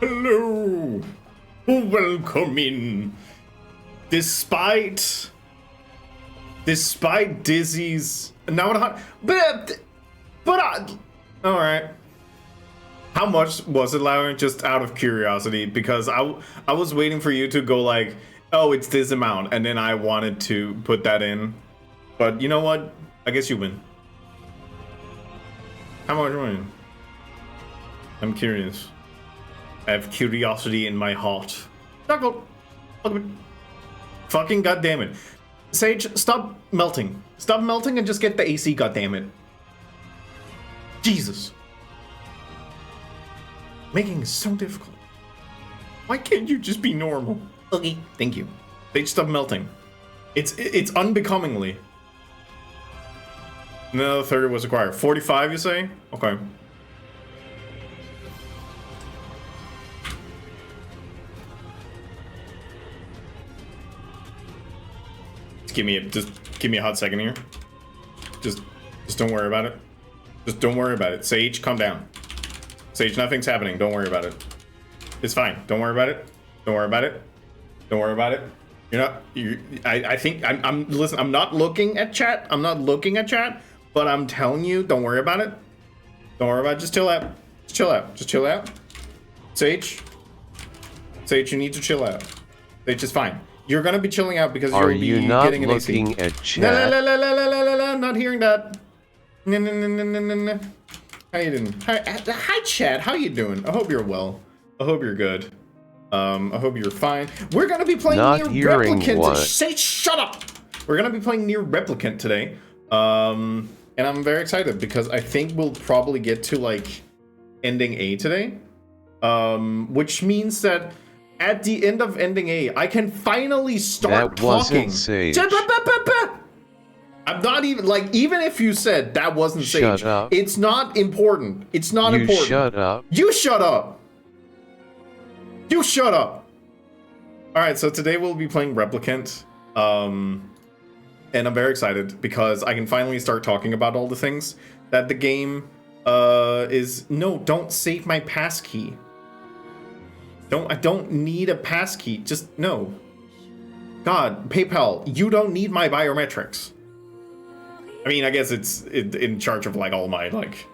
Hello! Welcome in. Despite Dizzy's... Now what... Alright. How much was it, Lauren? Just out of curiosity, because I was waiting for you to go like, oh, it's this amount, and then I wanted to put that in. But you know what? I guess you win. How much win? I'm curious. I have curiosity in my heart. Fucking goddammit. Sage, stop melting. Stop melting and just get the AC, goddammit. Jesus. Making it so difficult. Why can't you just be normal? Okay, thank you. Sage, stop melting. It's unbecomingly. No, 30 was required. 45, you say? Okay. Just give me a hot second here. Just don't worry about it. Just don't worry about it. Sage, calm down. Sage, nothing's happening. Don't worry about it. It's fine. Don't worry about it. Don't worry about it. Don't worry about it. You're not. I think listen. I'm not looking at chat. I'm not looking at chat. But I'm telling you, don't worry about it. Don't worry about it. Just chill out. Just chill out. Just chill out. Sage, you need to chill out. Sage is fine. You're gonna be chilling out because you'll be getting an AC. Are you not looking at chat? No, not hearing that. No. How you doing? Hi, chat. How you doing? I hope you're well. I hope you're good. I hope you're fine. We're gonna be playing NIER Replicant. Say shut up. We're gonna be playing NIER Replicant today. And I'm very excited because I think we'll probably get to like ending A today. Which means that at the end of ending A, I can finally start talking. Sage. I'm not even like, even if you said that wasn't Sage, it's not important. It's not important. Shut up. You shut up. You shut up. All right, so today we'll be playing Replicant. And I'm very excited because I can finally start talking about all the things that the game is. No, don't save my passkey. I don't need a passkey. Just no. God, PayPal, you don't need my biometrics. I mean, I guess it's in charge of like all my like,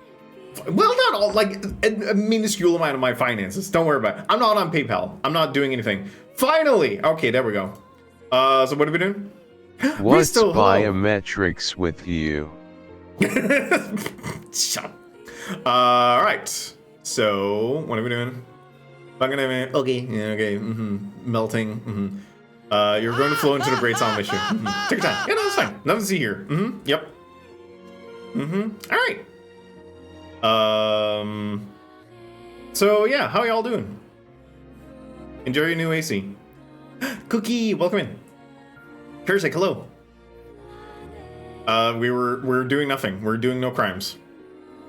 well, not all, like a minuscule amount of my finances. Don't worry about it. I'm not on PayPal. I'm not doing anything. Finally, okay, there we go. So what are we doing? What's biometrics with you? Shut up. All right. So what are we doing? Okay. Yeah, okay. Melting. You're going to flow into the great sound issue. Take your time. Yeah, no, that's fine. Nothing to see here. Yep. All right. So yeah, how y'all doing? Enjoy your new AC. Cookie, welcome in. Thursday, hello. We're doing nothing. We're doing no crimes.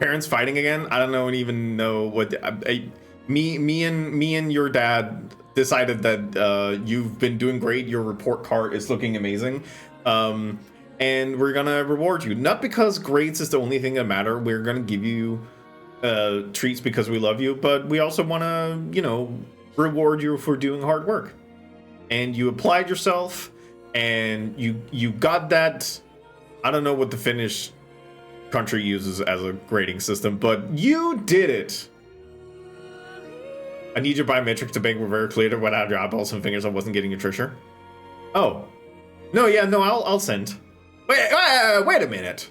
Parents fighting again. I don't even know what. Me and your dad decided that you've been doing great. Your report card is looking amazing. And we're gonna reward you. Not because grades is the only thing that matter. We're gonna give you treats because we love you, but we also wanna, reward you for doing hard work. And you applied yourself, and you got that. I don't know what the Finnish country uses as a grading system, but you did it. I need your biometrics to bank were very clear that when I had your eyeballs and fingers, I wasn't getting your treasure. Oh. No, yeah, no, I'll send. Wait a minute.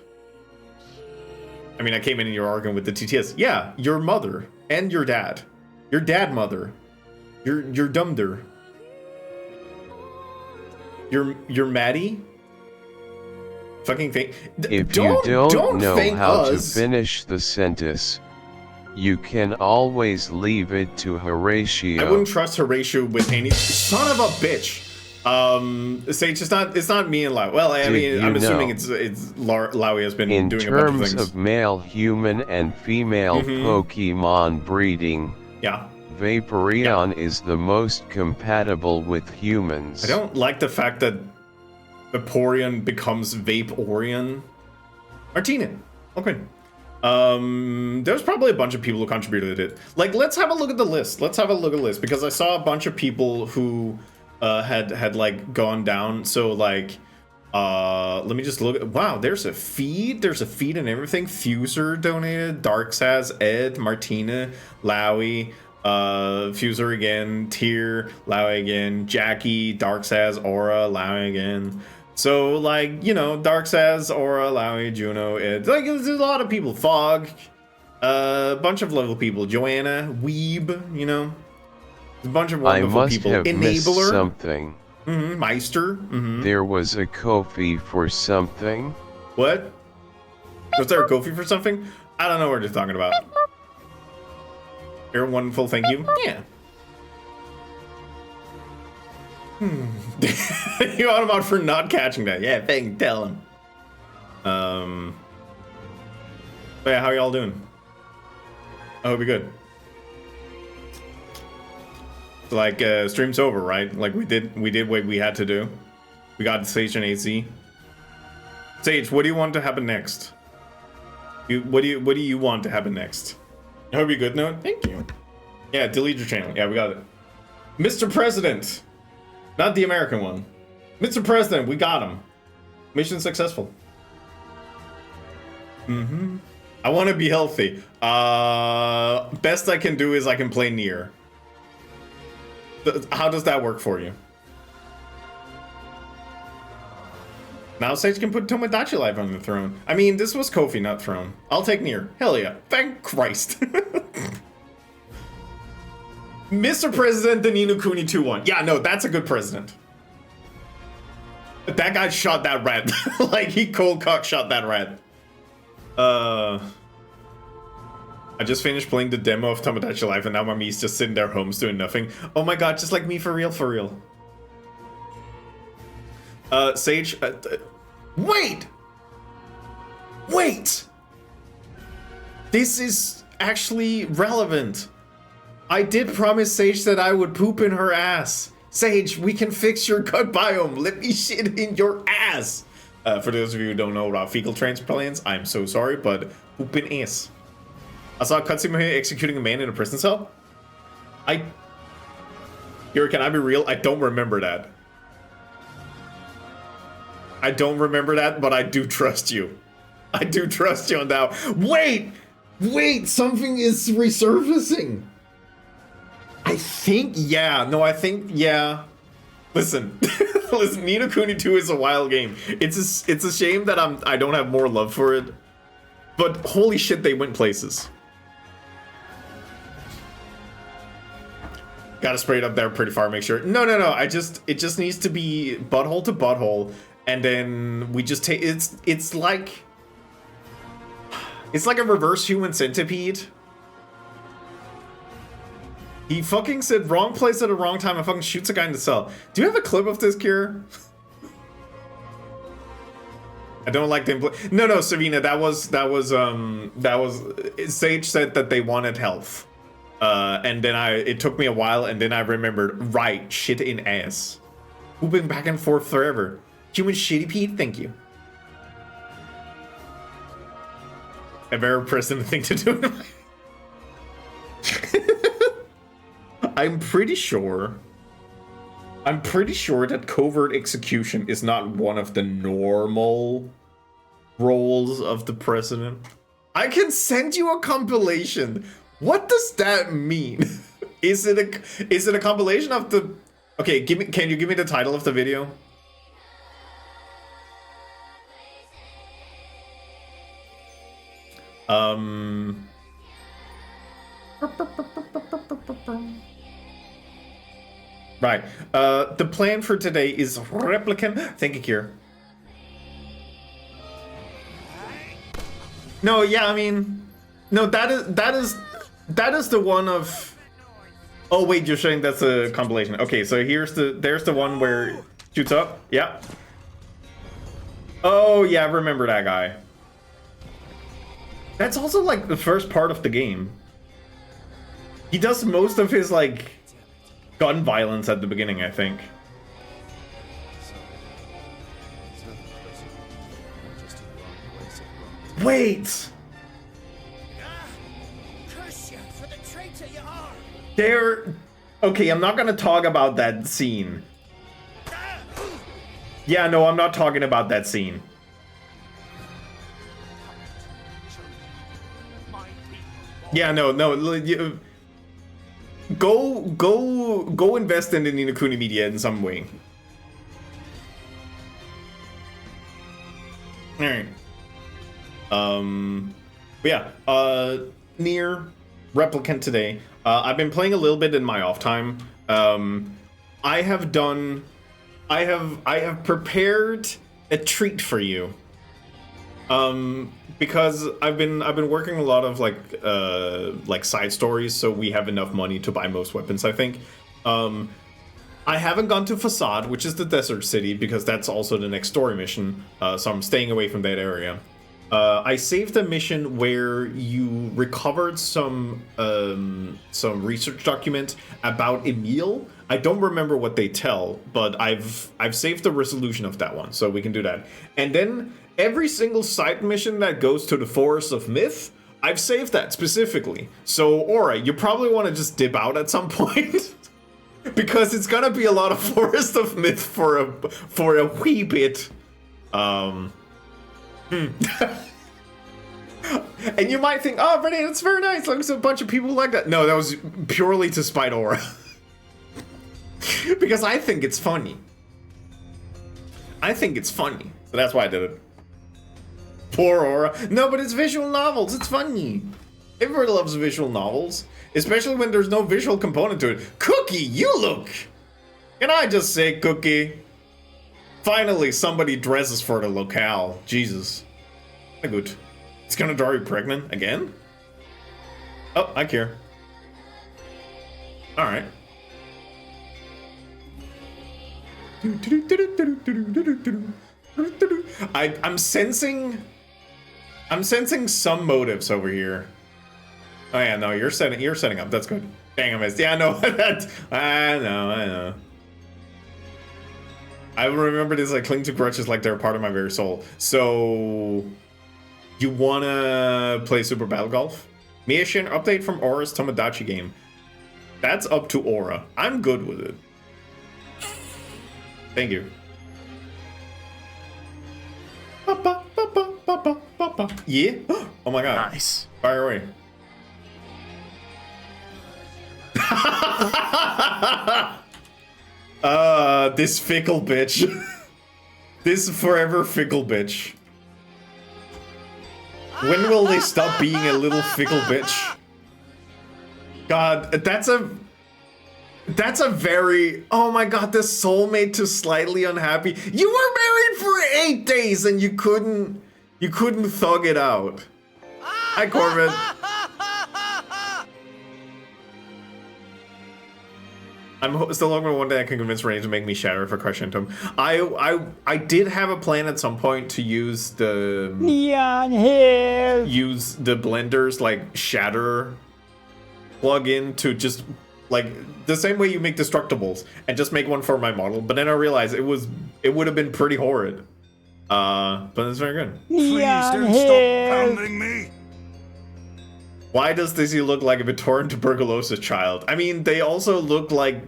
I mean, I came in and you're arguing with the TTS. Yeah, your mother and your dad. Your dad mother. Your dumder. Your Maddie. Fucking fake. If you don't know how to finish the sentence, you can always leave it to Horatio. I wouldn't trust Horatio with any son of a bitch. Sage, it's not me and Lau. Well, I mean, I'm assuming it's Lowy has been doing a bunch of things. In terms of male human and female Pokemon breeding, yeah, Vaporeon is the most compatible with humans. I don't like the fact that Vaporeon becomes Vaporeon. Martina, okay. There's probably a bunch of people who contributed it. Like, let's have a look at the list. Let's have a look at the list, because I saw a bunch of people who had like gone down. So like, let me just look at, wow, there's a feed and everything. Fuser donated, Dark Saz, Ed, Martina, Lowy, Fuser again, Tier, Lowy again, Jackie, Dark Saz, Aura, Lowy again. So, like, you know, Dark Saz, Aura, Lowy, Juno, Ed, like, there's a lot of people. Fog, a bunch of level people. Joanna, Weeb, you know, a bunch of wonderful people. I must have missed something. Meister. There was a Kofi for something. What? Was there a Kofi for something? I don't know what you're talking about. You're wonderful, thank you. Yeah. You ought him out for not catching that. Yeah, tell him. But yeah, how y'all doing? I hope you're good. So, like, stream's over, right? Like, we did what we had to do. We got Sage and AC. Sage, what do you want to happen next? What do you want to happen next? I hope you're good, no? Thank you. Yeah, delete your channel. Yeah, we got it. Mr. President! Not the American one. Mr. President, we got him. Mission successful. I want to be healthy. Best I can do is I can play NIER. How does that work for you? Now Sage can put Tomodachi Life on the throne. I mean, this was Kofi, not throne. I'll take NIER. Hell yeah. Thank Christ. Mr. President, the Ni no Kuni 2-1. Yeah, no, that's a good president. That guy shot that rat. Like, he cold cock shot that rat. I just finished playing the demo of Tomodachi Life, and now my Mii's just sitting there homes doing nothing. Oh my god, just like me, for real, for real. Sage, wait! Wait! This is actually relevant. I did promise Sage that I would poop in her ass. Sage, we can fix your gut biome. Let me shit in your ass. For those of you who don't know about fecal transplants, I'm so sorry, but poop in ass. I saw a cutscene here executing a man in a prison cell. Here, can I be real? I don't remember that. I don't remember that, but I do trust you. I do trust you on that. Wait! Wait, something is resurfacing. I think, yeah. No, I think, yeah. Listen, listen. Ni no Kuni 2 is a wild game. It's a shame that I don't have more love for it. But holy shit, they went places. Gotta spray it up there pretty far. Make sure. No. It just needs to be butthole to butthole, and then we just take. It's like a reverse human centipede. He fucking said wrong place at the wrong time and fucking shoots a guy in the cell. Do you have a clip of this, Kier? I don't like the No, Savina, that was Sage said that they wanted health. And then it took me a while, and then I remembered, right, shit in ass. We've been back and forth forever. Human shitty Pete, thank you. A very president thing to do. I'm pretty sure that covert execution is not one of the normal roles of the president. I can send you a compilation. What does that mean? Is it a compilation of the? Okay, can you give me the title of the video? Right. The plan for today is replicant. Thank you, Kier. No, yeah, I mean, no, that is the one of. Oh wait, you're saying that's a compilation. Okay, so there's the one where it shoots up. Yeah. Oh yeah, I remember that guy. That's also like the first part of the game. He does most of his like gun violence at the beginning, I think. Wait! There. Okay, I'm not gonna talk about that scene. Yeah, no, I'm not talking about that scene. Yeah, no. Go invest in the Ni no Kuni media in some way. All right. But yeah. NIER Replicant today. I've been playing a little bit in my off time. I have prepared a treat for you. Because I've been working a lot of like side stories, so we have enough money to buy most weapons, I think. I haven't gone to Facade, which is the desert city, because that's also the next story mission. So I'm staying away from that area. I saved a mission where you recovered some research document about Emil. I don't remember what they tell, but I've saved the resolution of that one, so we can do that. And then every single side mission that goes to the Forest of Myth, I've saved that specifically. So Aura, you probably want to just dip out at some point. Because it's gonna be a lot of Forest of Myth for a wee bit. And you might think, oh, Renee, that's very nice. Like, there's a bunch of people like that. No, that was purely to spite Aura. Because I think it's funny. So that's why I did it. Poor Aura. No, but it's visual novels. It's funny. Everybody loves visual novels. Especially when there's no visual component to it. Cookie, you look! Can I just say, Cookie? Finally, somebody dresses for the locale. Jesus. Good. It's gonna draw you pregnant again? Oh, I care. Alright. I'm sensing some motives over here. Oh yeah, no, you're setting up. That's good. Dang, I missed. Yeah, no, I know. I remember this. I cling to grudges like they're a part of my very soul. So, you wanna play Super Battle Golf? Miyashin update from Aura's Tomodachi game. That's up to Aura. I'm good with it. Thank you. Yeah. Oh my god. Nice. Fire away. This fickle bitch. This forever fickle bitch. When will they stop being a little fickle bitch? God, that's a very, oh my god, the soulmate to slightly unhappy. You were married for 8 days and you couldn't thug it out. Hi, Corbin. I'm still hoping one day I can convince Rain to make me shatter if I crush into him. I did have a plan at some point to use the Neon Hill. Use the Blender's like shatter plugin to just like the same way you make destructibles and just make one for my model. But then I realized it would have been pretty horrid. But it's very good. Neon don't Hill. stop pounding me. Why does Dizzy look like a Victorian tuberculosis child? I mean, they also look like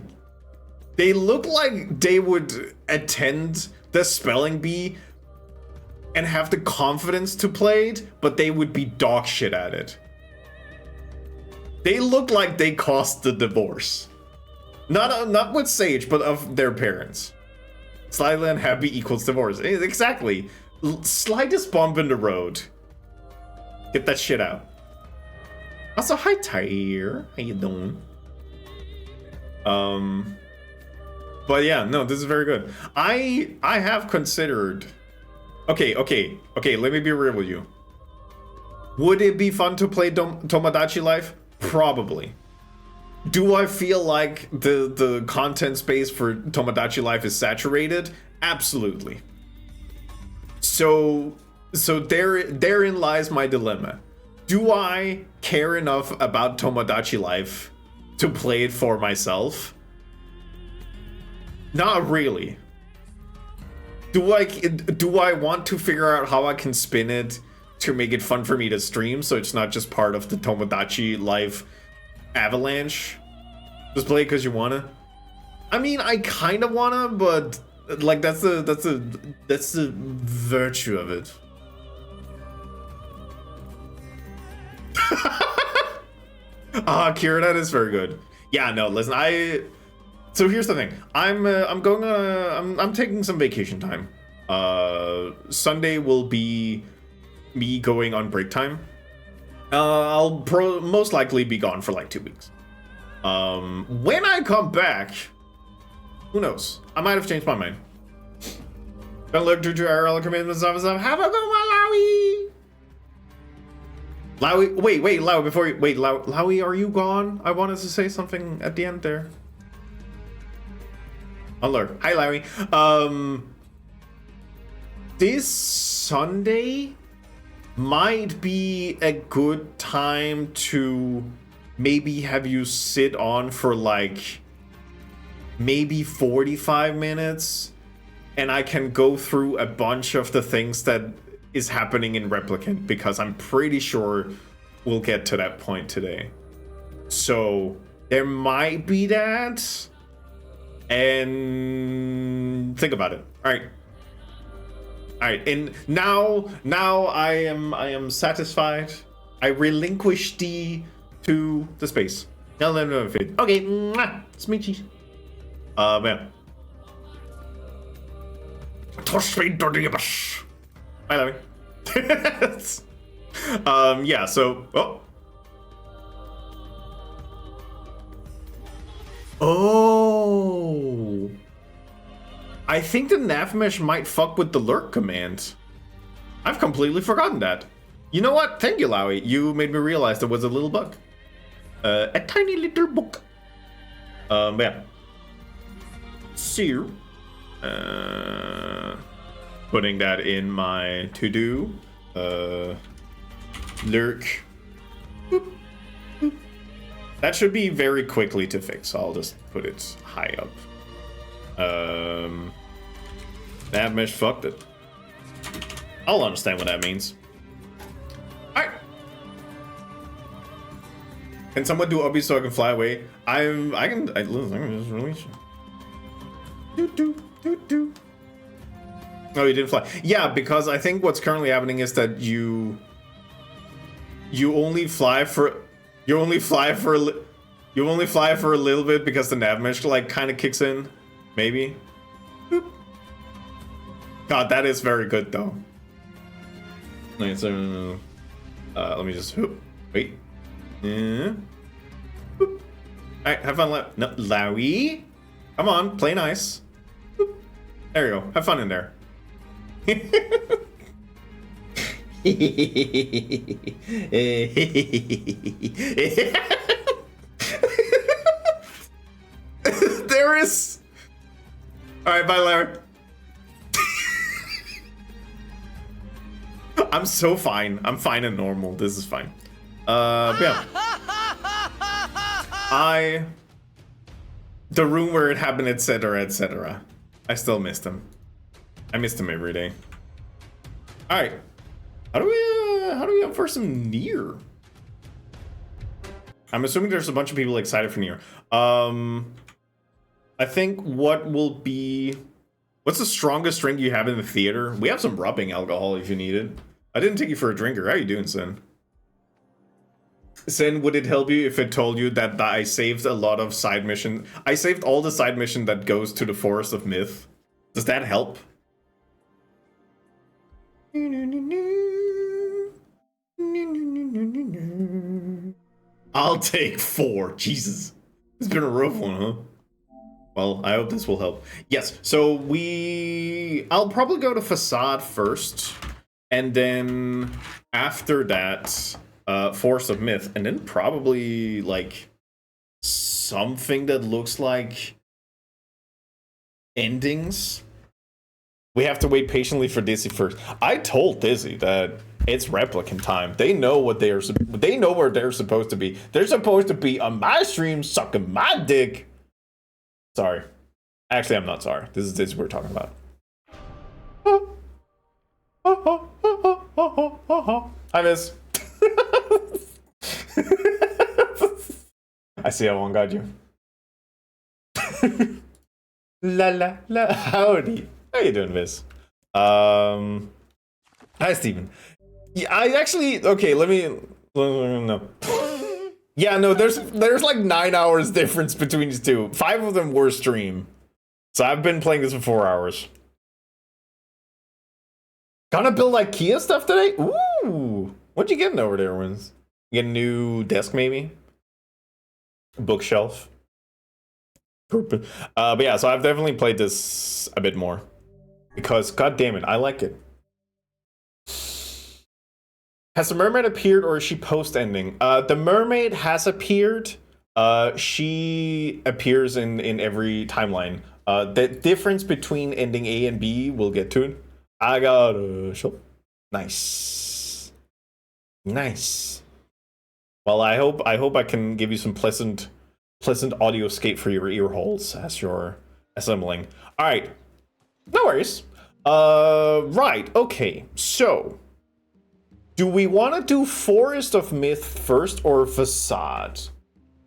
they would attend the spelling bee and have the confidence to play it, but they would be dog shit at it. They look like they caused the divorce. Not with Sage, but of their parents. Slightly unhappy equals divorce. Exactly. Slightest bump in the road. Get that shit out. Also, hi Tyre. How you doing? But yeah, no, this is very good. I have considered. Okay. Let me be real with you. Would it be fun to play Tomodachi Life? Probably. Do I feel like the content space for Tomodachi Life is saturated? Absolutely. So therein lies my dilemma. Do I care enough about Tomodachi Life to play it for myself? Not really. Do I want to figure out how I can spin it to make it fun for me to stream so it's not just part of the Tomodachi Life Avalanche. Just play it because you wanna. I mean, I kind of wanna, but like that's the virtue of it. Kira, that is very good. Yeah, no, listen, so here's the thing. I'm taking some vacation time. Sunday will be me going on break time. I'll most likely be gone for like 2 weeks. When I come back, who knows? I might have changed my mind. Don't look to IRL commitments of stuff. Have a good one, Lowy. Lowy, wait, Lowy, before you, wait, Lowy, are you gone? I wanted to say something at the end there. Alert. Hi, Lowy. This Sunday might be a good time to maybe have you sit on for like maybe 45 minutes, and I can go through a bunch of the things that is happening in Replicant, because I'm pretty sure we'll get to that point today. So there might be that, and think about it. All right, and now I am satisfied. I relinquish thee to the space. No, okay, smitchy. Man. Toss me to the abyss. I love it. Yeah, so oh, I think the nav mesh might fuck with the lurk command. I've completely forgotten that. You know what? Thank you, Lowy. You made me realize there was a little bug. A tiny little bug. Yeah. So, putting that in my to-do. Lurk. Boop, boop. That should be very quickly to fix. I'll just put it high up. Nav mesh fucked it. I'll understand what that means. Alright. Can someone do obby so I can fly away? I can just release you. Do. Oh, you didn't fly. Yeah, because I think what's currently happening is that you only fly for a little bit because the nav mesh like kind of kicks in, maybe. Boop. God, that is very good though. Right, so let me just wait. Yeah. Boop. All right, have fun. No, Lowy, come on, play nice. Boop. There you go. Have fun in there. There is. All right, bye, Larry. I'm so fine. I'm fine and normal. This is fine. Yeah. The room where it happened, etc., etc. I still missed him. I missed him every day. All right. How do we up for some NIER? I'm assuming there's a bunch of people excited for NIER. I think what's the strongest drink you have in the theater? We have some rubbing alcohol if you need it. I didn't take you for a drinker. How you doing, Sin? Sin, would it help you if it told you that I saved a lot of side mission? I saved all the side mission that goes to the Forest of Myth. Does that help? I'll take 4. Jesus. It's been a rough one, huh? Well, I hope this will help. Yes, so I'll probably go to Facade first, and then after that, Force of Myth, and then probably, like, something that looks like endings. We have to wait patiently for Dizzy first. I told Dizzy that it's replicant time. They know what they know where they're supposed to be. They're supposed to be on my stream sucking my dick. Sorry. Actually, I'm not sorry. This is what we're talking about. Hi, miss. I see how one got you. La la la. Howdy. How you doing, Viz? Hi, Steven. Yeah, I actually okay. Let me no. Yeah, no. There's like 9 hours difference between these two. 5 of them were stream, so I've been playing this for 4 hours. Gonna build IKEA stuff today? Ooh, what you getting over there, Wins? You get a new desk, maybe? A bookshelf. But yeah, so I've definitely played this a bit more because, god damn it, I like it. Has the mermaid appeared or is she post-ending? The mermaid has appeared. She appears in every timeline. The difference between ending A and B, we'll get to it. I got a show. Nice. Nice. Well, I hope I can give you some pleasant audio escape for your ear holes as you're assembling. All right. No worries. Right. Okay. So, do we want to do Forest of Myth first or Facade?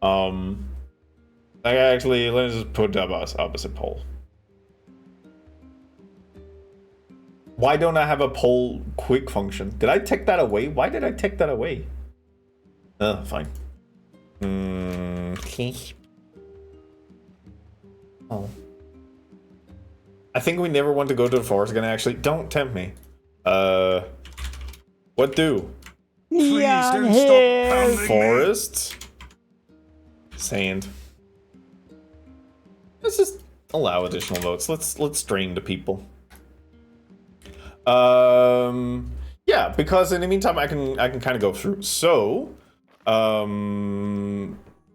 Actually, let's just put up as opposite pole. Why don't I have a poll quick function? Did I take that away? Why did I take that away? Fine. Okay. Oh. I think we never want to go to the forest again, actually. Don't tempt me. What do? Neon hills. Forest. Sand. Let's just allow additional votes. Let's drain the people. Yeah, because in the meantime I can kind of go through. So,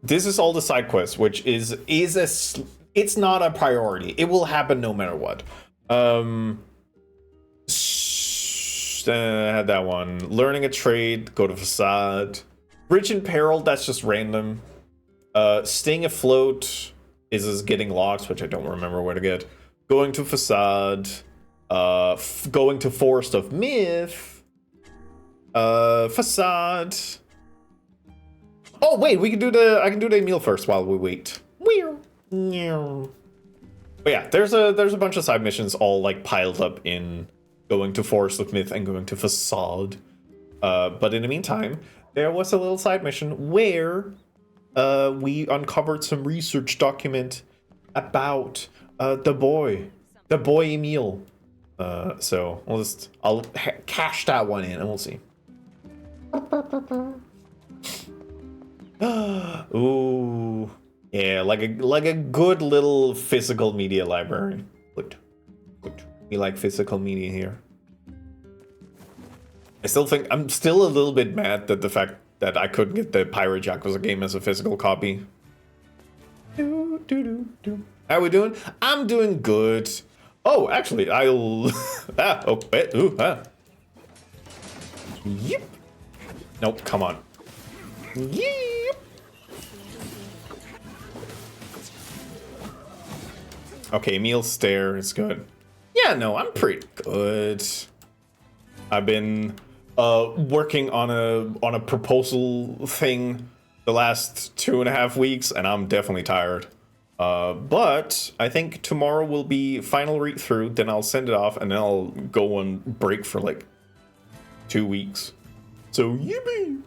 this is all the side quests, which it's not a priority. It will happen no matter what. I had that one. Learning a trade, go to Facade. Bridge in Peril, that's just random. Staying afloat is just getting locked, which I don't remember where to get. Going to Facade. Going to Forest of Myth. Facade. Oh wait, I can do the meal first while we wait. But yeah, there's a bunch of side missions all like piled up in going to Forest of Myth and going to Facade. But in the meantime, there was a little side mission where we uncovered some research document about the boy Emil. So I'll cash that one in and we'll see. Ooh, yeah, like a good little physical media library. Good. We like physical media here. I'm still a little bit mad that the fact that I couldn't get the Pirate Yakuza game as a physical copy. How are we doing? I'm doing good. Oh, actually, I'll... Yep. Nope, come on. Yep. Okay, meal stare is good. Yeah, no, I'm pretty good. I've been working on a proposal thing the last 2.5 weeks, and I'm definitely tired. But I think tomorrow will be final read through, then I'll send it off, and then I'll go on break for like 2 weeks. So yippee!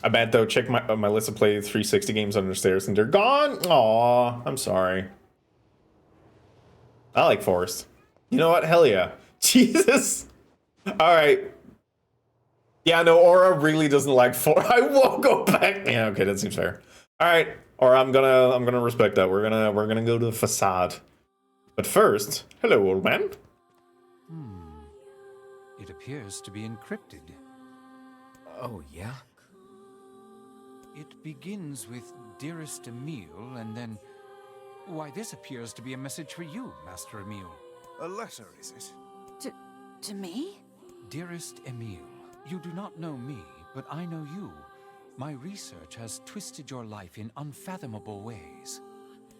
I bet though, check my list of play 360 games under stairs and they're gone. Aw, I'm sorry. I like Forest. You know what? Hell yeah. Jesus. All right. Yeah, no, Aura really doesn't like Forest. I won't go back. Yeah, okay, that seems fair. All right, or I'm gonna respect that. We're gonna go to the Facade. But first, hello, old man. It appears to be encrypted. Oh, yeah? It begins with Dearest Emil, and then... Why, this appears to be a message for you, Master Emil. A letter, is it? To me? Dearest Emil, you do not know me, but I know you. My research has twisted your life in unfathomable ways.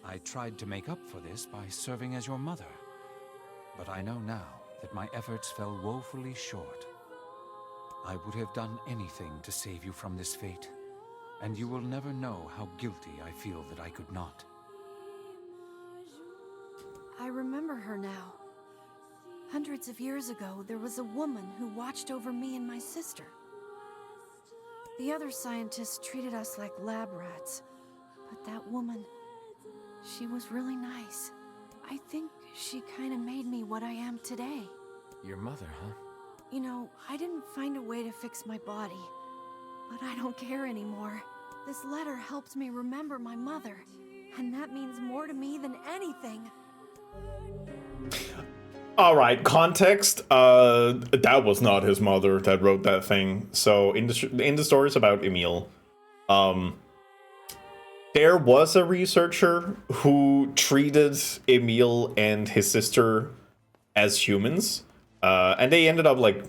I tried to make up for this by serving as your mother. But I know now that my efforts fell woefully short. I would have done anything to save you from this fate, and you will never know how guilty I feel that I could not. I remember her now. Hundreds of years ago, there was a woman who watched over me and my sister. The other scientists treated us like lab rats, but that woman, she was really nice. I think she kind of made me what I am today. Your mother, huh? You know, I didn't find a way to fix my body, but I don't care anymore. This letter helped me remember my mother, and that means more to me than anything. All right, context. That was not his mother that wrote that thing. So in the stories about Emil, there was a researcher who treated Emil and his sister as humans, and they ended up like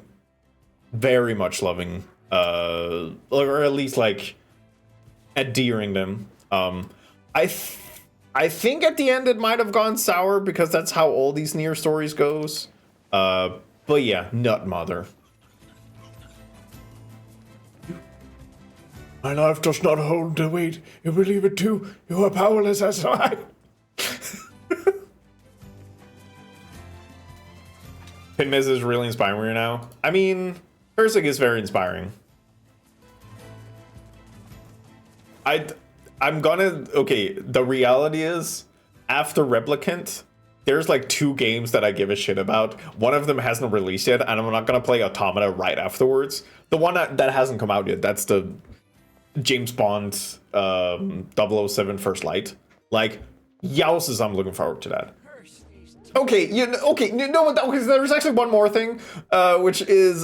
very much loving, or at least like adhering them. I think at the end it might have gone sour because that's how all these NIER stories goes. But yeah, nut mother. My life does not hold the weight. You believe it too. You are powerless as I. Pinmiz is really inspiring right now. I mean, Herzog is very inspiring. I'm gonna, okay, the reality is, after Replicant, there's like 2 games that I give a shit about. One of them hasn't released yet, and I'm not gonna play Automata right afterwards. The one that hasn't come out yet, that's the James Bond 007 First Light. Like, yowzes, I'm looking forward to that. Okay, you know what, okay, there's actually one more thing, which is,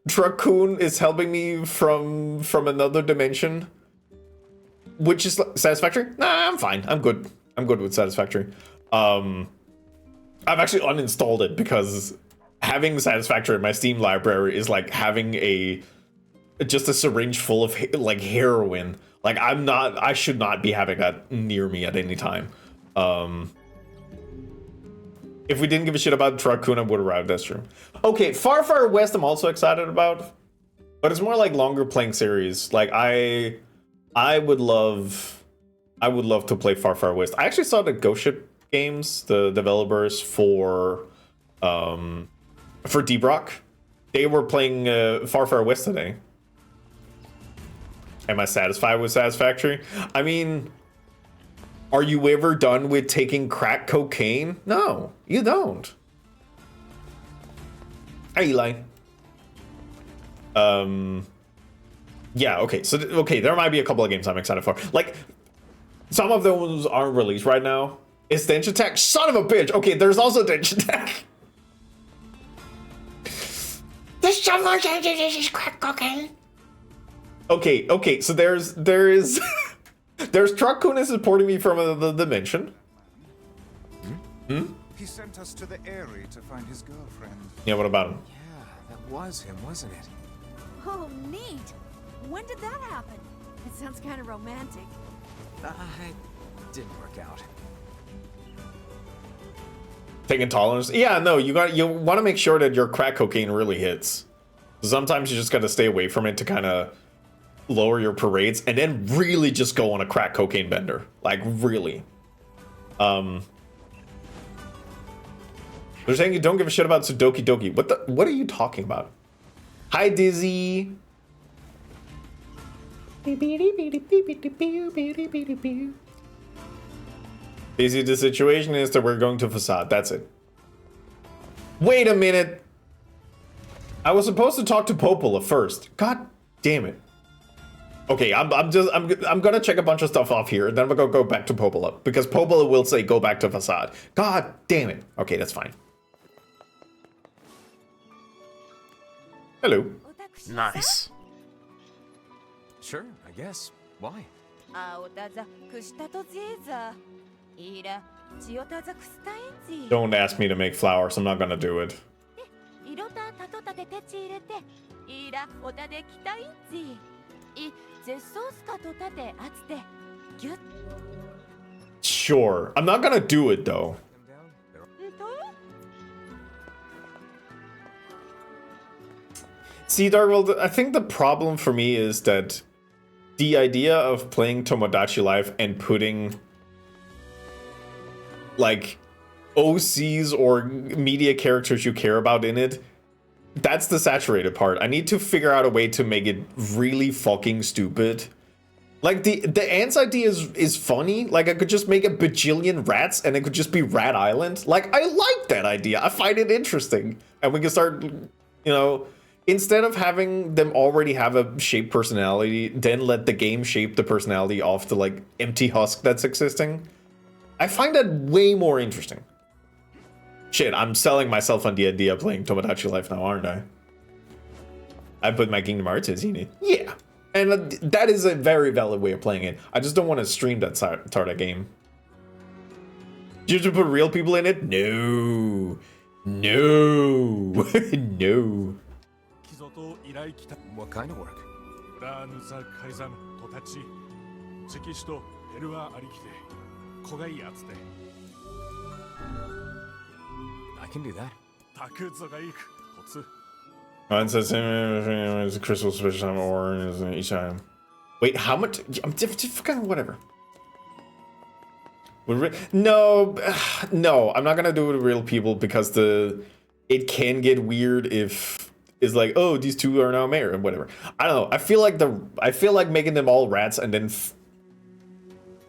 Truck-kun is helping me from another dimension. Which is Satisfactory? Nah, I'm fine. I'm good. I'm good with Satisfactory. I've actually uninstalled it because having Satisfactory in my Steam library is like having just a syringe full of like heroin. Like I should not be having that near me at any time. If we didn't give a shit about Truck-kun, I would have arrived. That's true. Okay, Far Far West I'm also excited about, but it's more like longer playing series. Like I would love to play Far Far West. I actually saw the Ghost Ship Games, the developers for Deep Rock. They were playing Far Far West today. Am I satisfied with Satisfactory? I mean, are you ever done with taking crack cocaine? No, you don't. Hey, Eli. Yeah, okay, so, okay, there might be a couple of games I'm excited for. Like, some of those aren't released right now. Is Dench Attack? Son of a bitch! Okay, there's also Dench Attack. This is crack cocaine. Okay, so there is... there's Truck-kun is supporting me from the dimension. He sent us to the Eyrie to find his girlfriend. Yeah, what about him? Yeah, that was him, wasn't it? Oh, neat. When did that happen? It sounds kind of romantic. It didn't work out. Taking tolerance? Yeah, no, you want to make sure that your crack cocaine really hits. Sometimes you just got to stay away from it to kind of lower your parades and then really just go on a crack cocaine bender. Like, really. They're saying you don't give a shit about Sudoku Doki. What are you talking about? Hi, Dizzy. Dizzy, the situation is that we're going to Facade. That's it. Wait a minute. I was supposed to talk to Popola first. God damn it. Okay, I'm gonna check a bunch of stuff off here, and then we're gonna go back to Popola because Popola will say go back to Facade. God damn it. Okay, that's fine. Hello. Nice. Sure, I guess. Why? Don't ask me to make flowers. I'm not gonna do it. Sure. I'm not gonna do it though. See, Darkworld, I think the problem for me is that the idea of playing Tomodachi Life and putting like OCs or media characters you care about in it, that's the saturated part. I need to figure out a way to make it really fucking stupid. Like the ants idea is funny. Like I could just make a bajillion rats and it could just be Rat Island. Like I like that idea. I find it interesting. And we can start, you know, instead of having them already have a shaped personality, then let the game shape the personality off the like empty husk that's existing. I find that way more interesting. Shit, I'm selling myself on the idea of playing Tomodachi Life now, aren't I? I put my Kingdom Hearts in it. Yeah. And that is a very valid way of playing it. I just don't want to stream that Tarda game. Did you put real people in it? No. No. No. What kind of work? I can do that. It says it's a crystal special time or each time. Wait, how much? I'm fucking whatever. No, no, I'm not gonna do it with real people because it can get weird if it's like, oh, these two are now mayor and whatever. I don't know. I feel like making them all rats and then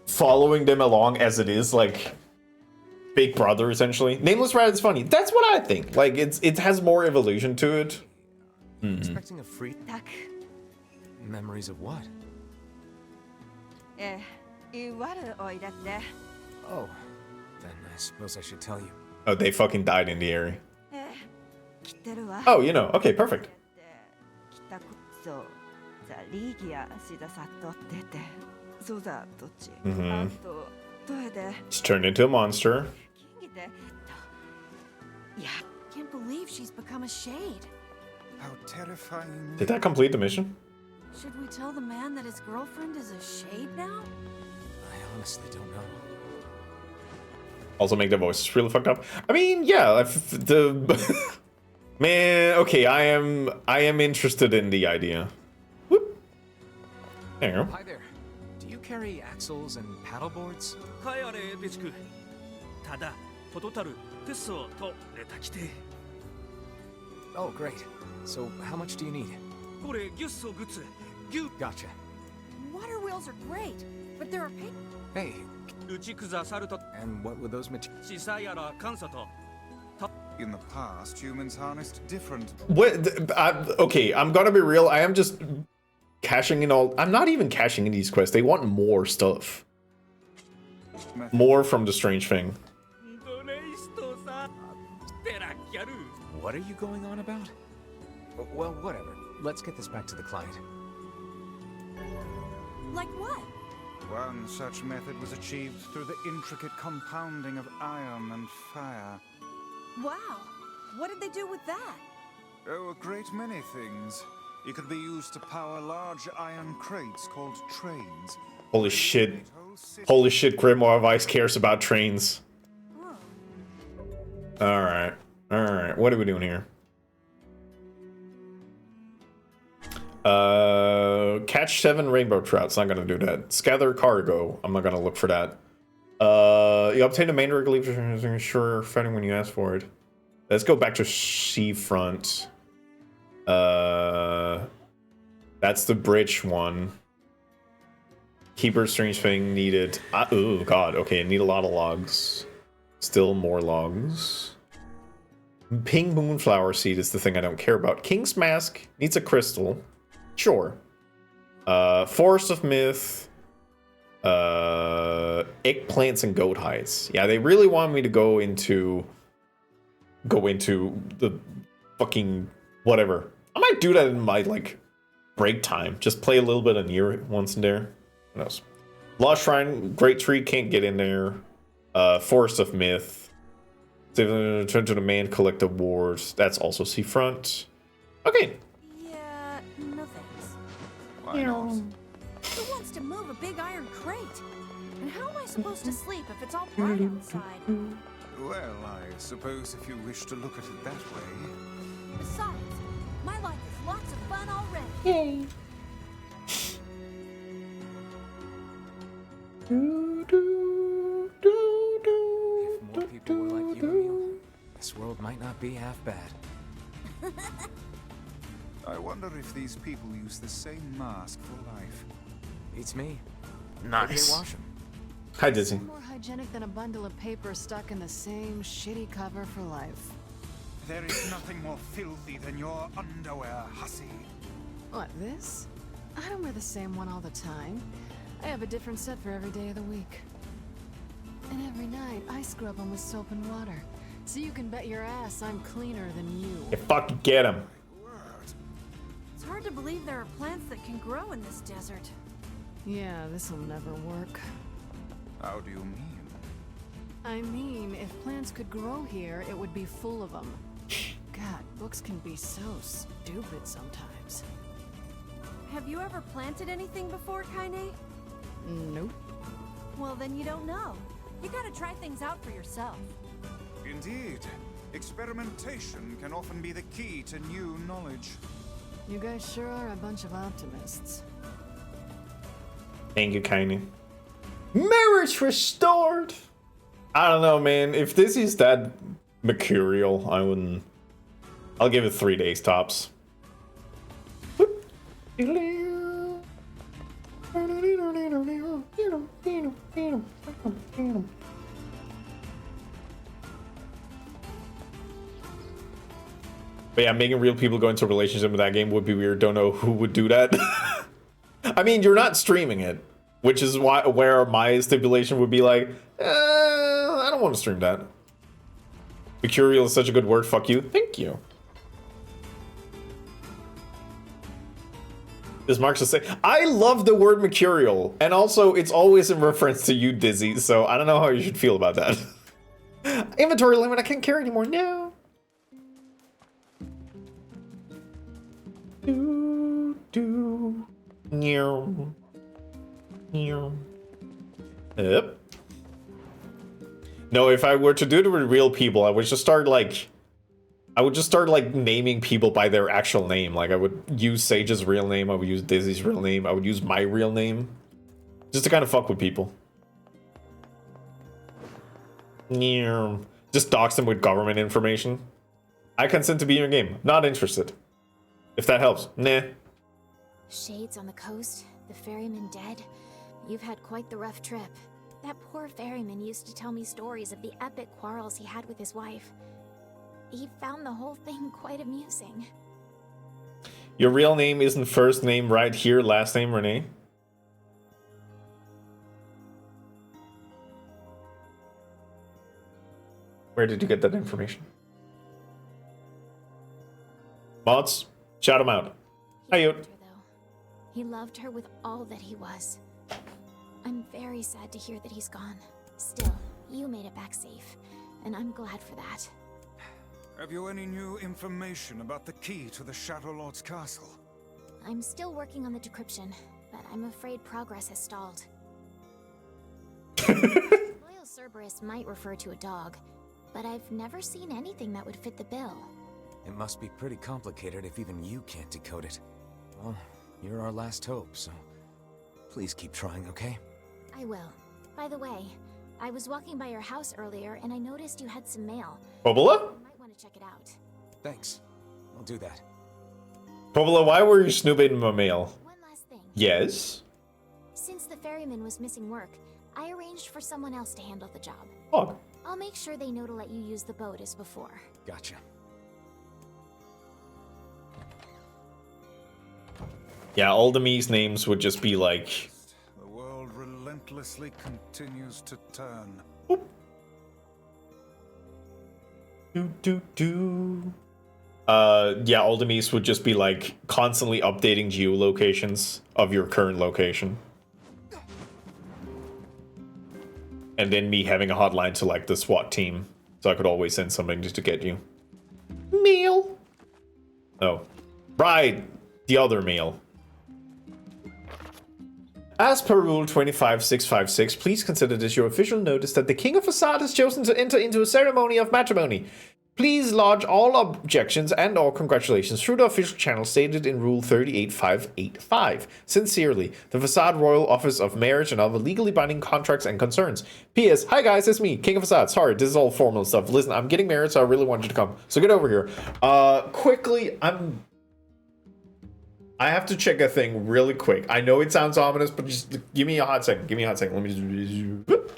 following them along as it is, like Big Brother essentially. Nameless Rat is funny. That's what I think. Like it has more evolution to it. Expecting a free memories of what? Oh, then I suppose I should tell you. Oh, they fucking died in the area. Oh, you know. Okay, perfect. She's turned into a monster. Can't believe she's become a shade. How terrifying. Did that complete the mission? Should we tell the man that his girlfriend is a shade now? I honestly don't know. Also make the voices really fucked up. I mean, yeah, man, okay, I am interested in the idea. Whoop. There you go. Hi there. Do you carry axles and paddle boards? Oh, great. So, how much do you need? Gotcha. Water wheels are great, but there are Hey. And what would those materials? In the past, humans harnessed different... Okay, I'm gonna be real. I am just cashing in all... I'm not even cashing in these quests. They want more stuff. More from the strange thing. What are you going on about? Well, whatever. Let's get this back to the client. Like what? One such method was achieved through the intricate compounding of iron and fire. Wow. What did they do with that? Oh, a great many things. It could be used to power large iron crates called trains. Holy shit. Holy shit, Grimoire of Ice cares about trains. Alright. Alright, what are we doing here? Catch 7 rainbow trouts, not gonna do that. Scatter cargo, I'm not gonna look for that. You obtain a main relief, sure, fighting when you ask for it. Let's go back to seafront. That's the bridge one. Keeper strange thing needed. Oh god, okay, I need a lot of logs. Still more logs. Pink moonflower seed is the thing I don't care about. King's mask needs a crystal. Sure. Forest of myth. Eggplants and goat hides. Yeah, they really want me to go into the fucking whatever. I might do that in my like break time. Just play a little bit of NIER once in there. What else? Lost Shrine, Great Tree, can't get in there. Forest of myth. Turn to the main, collect awards. That's also seafront. Okay. Yeah, no thanks. Why not? Who wants to move a big iron crate? And how am I supposed to sleep if it's all bright outside? Well, I suppose if you wish to look at it that way. Besides, My life is lots of fun already. Yay. If more people were like you, Emil, this world might not be half bad. I wonder if these people use the same mask for life. Beats me. Maybe Nice. they wash 'em. Hi, Dizzy. More hygienic than a bundle of paper stuck in the same shitty cover for life. There is nothing more filthy than your underwear, hussy. What, this? I don't wear the same one all the time. I have a different set for every day of the week. And every night, I scrub them with soap and water. So you can bet your ass I'm cleaner than you. Yeah, fucking get him. It's hard to believe there are plants that can grow in this desert. Yeah, this'll never work. How do you mean? I mean, if plants could grow here, it would be full of them. God, books can be so stupid sometimes. Have you ever planted anything before, Kaine? Nope. Well, then you don't know. You gotta try things out for yourself. Indeed. Experimentation can often be the key to new knowledge. You guys sure are a bunch of optimists. Thank you, Kaine. Marriage restored! I don't know, man. If this is that mercurial, I wouldn't... I'll give it 3 days tops. But yeah, making real people go into a relationship with that game would be weird. Don't know who would do that. I mean, you're not streaming it, which is why where my stipulation would be like, I don't want to stream that. Mercurial is such a good word. Fuck you. Thank you. This Marks to say, I love the word mercurial, and also it's always in reference to you, Dizzy. So I don't know how you should feel about that. Inventory limit. I can't carry anymore. No. Yep. No, if I were to do it with real people, I would just start like naming people by their actual name. Like I would use Sage's real name, I would use Dizzy's real name, I would use my real name. Just to kind of fuck with people. Just dox them with government information. I consent to be in your game. Not interested. If that helps. Nah. Shades on the coast, the ferryman dead. You've had quite the rough trip. That poor ferryman used to tell me stories of the epic quarrels he had with his wife. He found the whole thing quite amusing. Your real name isn't first name right here, last name Renee? Where did you get that information? Mods, shout him out. He loved her, though. He loved her with all that he was. I'm very sad to hear that he's gone. Still, you made it back safe, and I'm glad for that. Have you any new information about the key to the Shadow Lord's castle? I'm still working on the decryption, but I'm afraid progress has stalled. Loyal Cerberus might refer to a dog, but I've never seen anything that would fit the bill. It must be pretty complicated if even you can't decode it. Well, you're our last hope, so please keep trying, okay? I will. By the way, I was walking by your house earlier and I noticed you had some mail. Pobola? You might want to check it out. Thanks. I'll do that. Pobola, why were you snooping in my mail? One last thing. Yes? Since the ferryman was missing work, I arranged for someone else to handle the job. Oh. I'll make sure they know to let you use the boat as before. Gotcha. Yeah, all the Mii's names would just be like... The world relentlessly continues to turn. Yeah, all the Mii's would just be like constantly updating geolocations of your current location. And then me having a hotline to like the SWAT team, so I could always send something just to get you. Meal. Oh. Right. The other meal. As per Rule 25656, please consider this your official notice that the King of Facade has chosen to enter into a ceremony of matrimony. Please lodge all objections and all congratulations through the official channel stated in Rule 38585. Sincerely, the Facade Royal Office of Marriage and other legally binding contracts and concerns. P.S. Hi guys, it's me, King of Facade. Sorry, this is all formal stuff. Listen, I'm getting married, so I really want you to come. So get over here. Quickly, I have to check a thing really quick. I know it sounds ominous, but just give me a hot second. Give me a hot second. Let me just...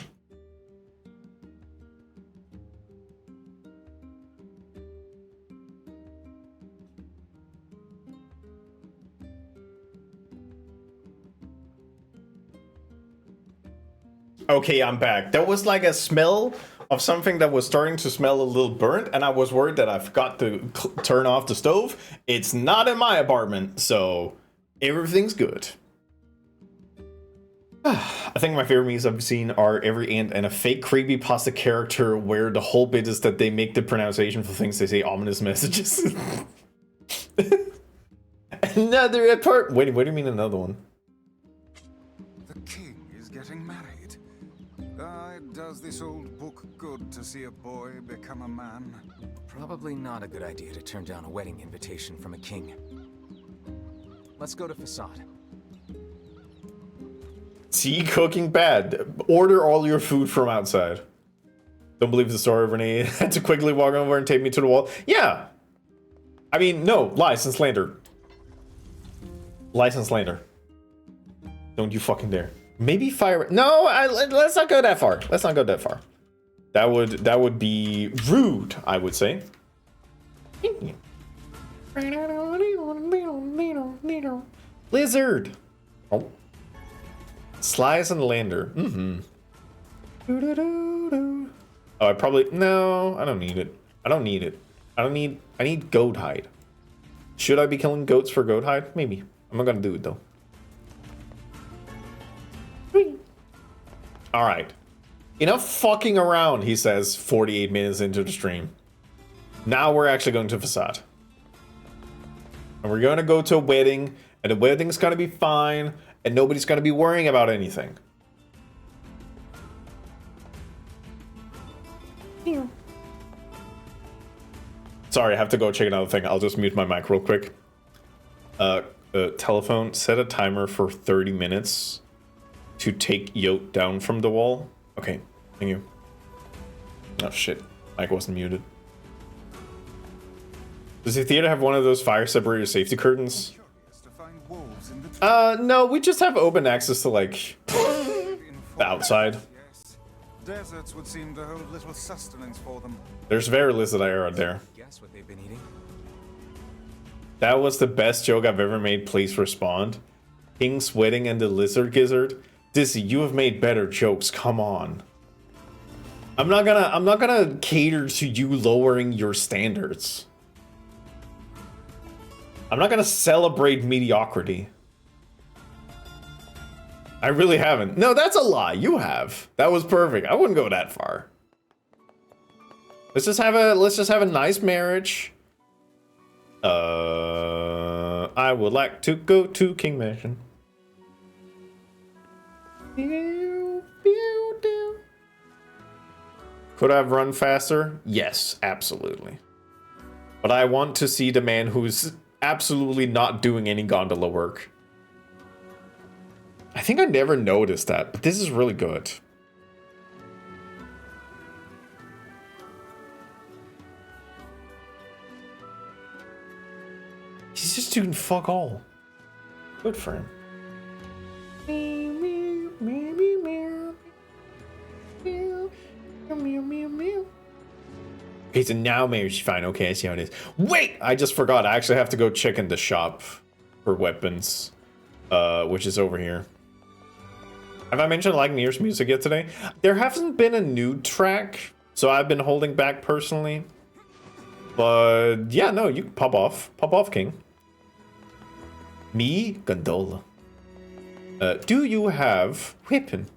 Okay, I'm back. There was like a smell of something that was starting to smell a little burnt, and I was worried that I forgot to turn off the stove. It's not in my apartment, so everything's good. I think my favorite memes I've seen are every ant and a fake creepypasta character where the whole bit is that they make the pronunciation for things they say ominous messages. Another part. Wait, what do you mean another one? The king is getting married. Does this old book good to see a boy become a man? Probably not a good idea to turn down a wedding invitation from a king. Let's go to Facade. See, cooking bad. Order all your food from outside. Don't believe the story of Renee had to quickly walk over and tape me to the wall. Yeah. I mean, no, lies and slander. Lies and slander. Don't you fucking dare. Maybe fire. No, let's not go that far. Let's not go that far. That would be rude, I would say. Blizzard. Oh. Slice and lander. Oh, I probably no. I don't need it. I don't need it. I need goat hide. Should I be killing goats for goat hide? Maybe. I'm not gonna do it though. All right. Enough fucking around, he says 48 minutes into the stream. Now we're actually going to Facade. And we're going to go to a wedding, and the wedding's going to be fine, and nobody's going to be worrying about anything. Sorry, I have to go check another thing. I'll just mute my mic real quick. Telephone, set a timer for 30 minutes. To take Yote down from the wall. Okay, thank you. Oh shit, mic wasn't muted. Does the theater have one of those fire separator safety curtains? No, we just have open access to like the outside. Deserts would seem to hold little sustenance for them. There's very little air out there. Guess what they've been eating? That was the best joke I've ever made. Please respond. King's wedding and the lizard gizzard. Dizzy, you have made better jokes. Come on. I'm not gonna cater to you lowering your standards. I'm not gonna celebrate mediocrity. I really haven't. No, that's a lie. You have. That was perfect. I wouldn't go that far. Let's just have a nice marriage. I would like to go to King Mansion. Could I have run faster? Yes, absolutely. But I want to see the man who's absolutely not doing any gondola work. I think I never noticed that, but this is really good. He's just doing fuck all. Good for him. Okay, so now marriage fine. Okay, I see how it is. Wait! I just forgot. I actually have to go check in the shop for weapons, which is over here. Have I mentioned I like NIER's music yet today? There hasn't been a new track, so I've been holding back personally. But yeah, no, you can pop off. Pop off, King. Me, gondola. Do you have weapon?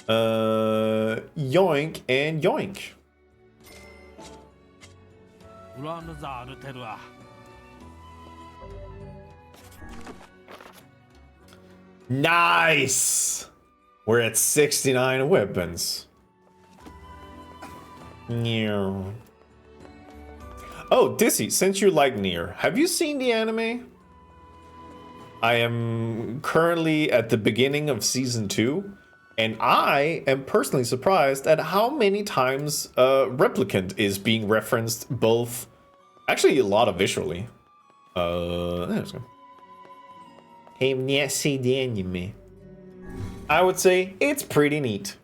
Yoink and yoink. Nice! We're at 69 weapons. NIER. Oh, Dissy, since you like NIER, have you seen the anime? I am currently at the beginning of season 2, and I am personally surprised at how many times Replicant is being referenced, both, actually a lot of visually. There's go. Have not seen the anime. I would say it's pretty neat.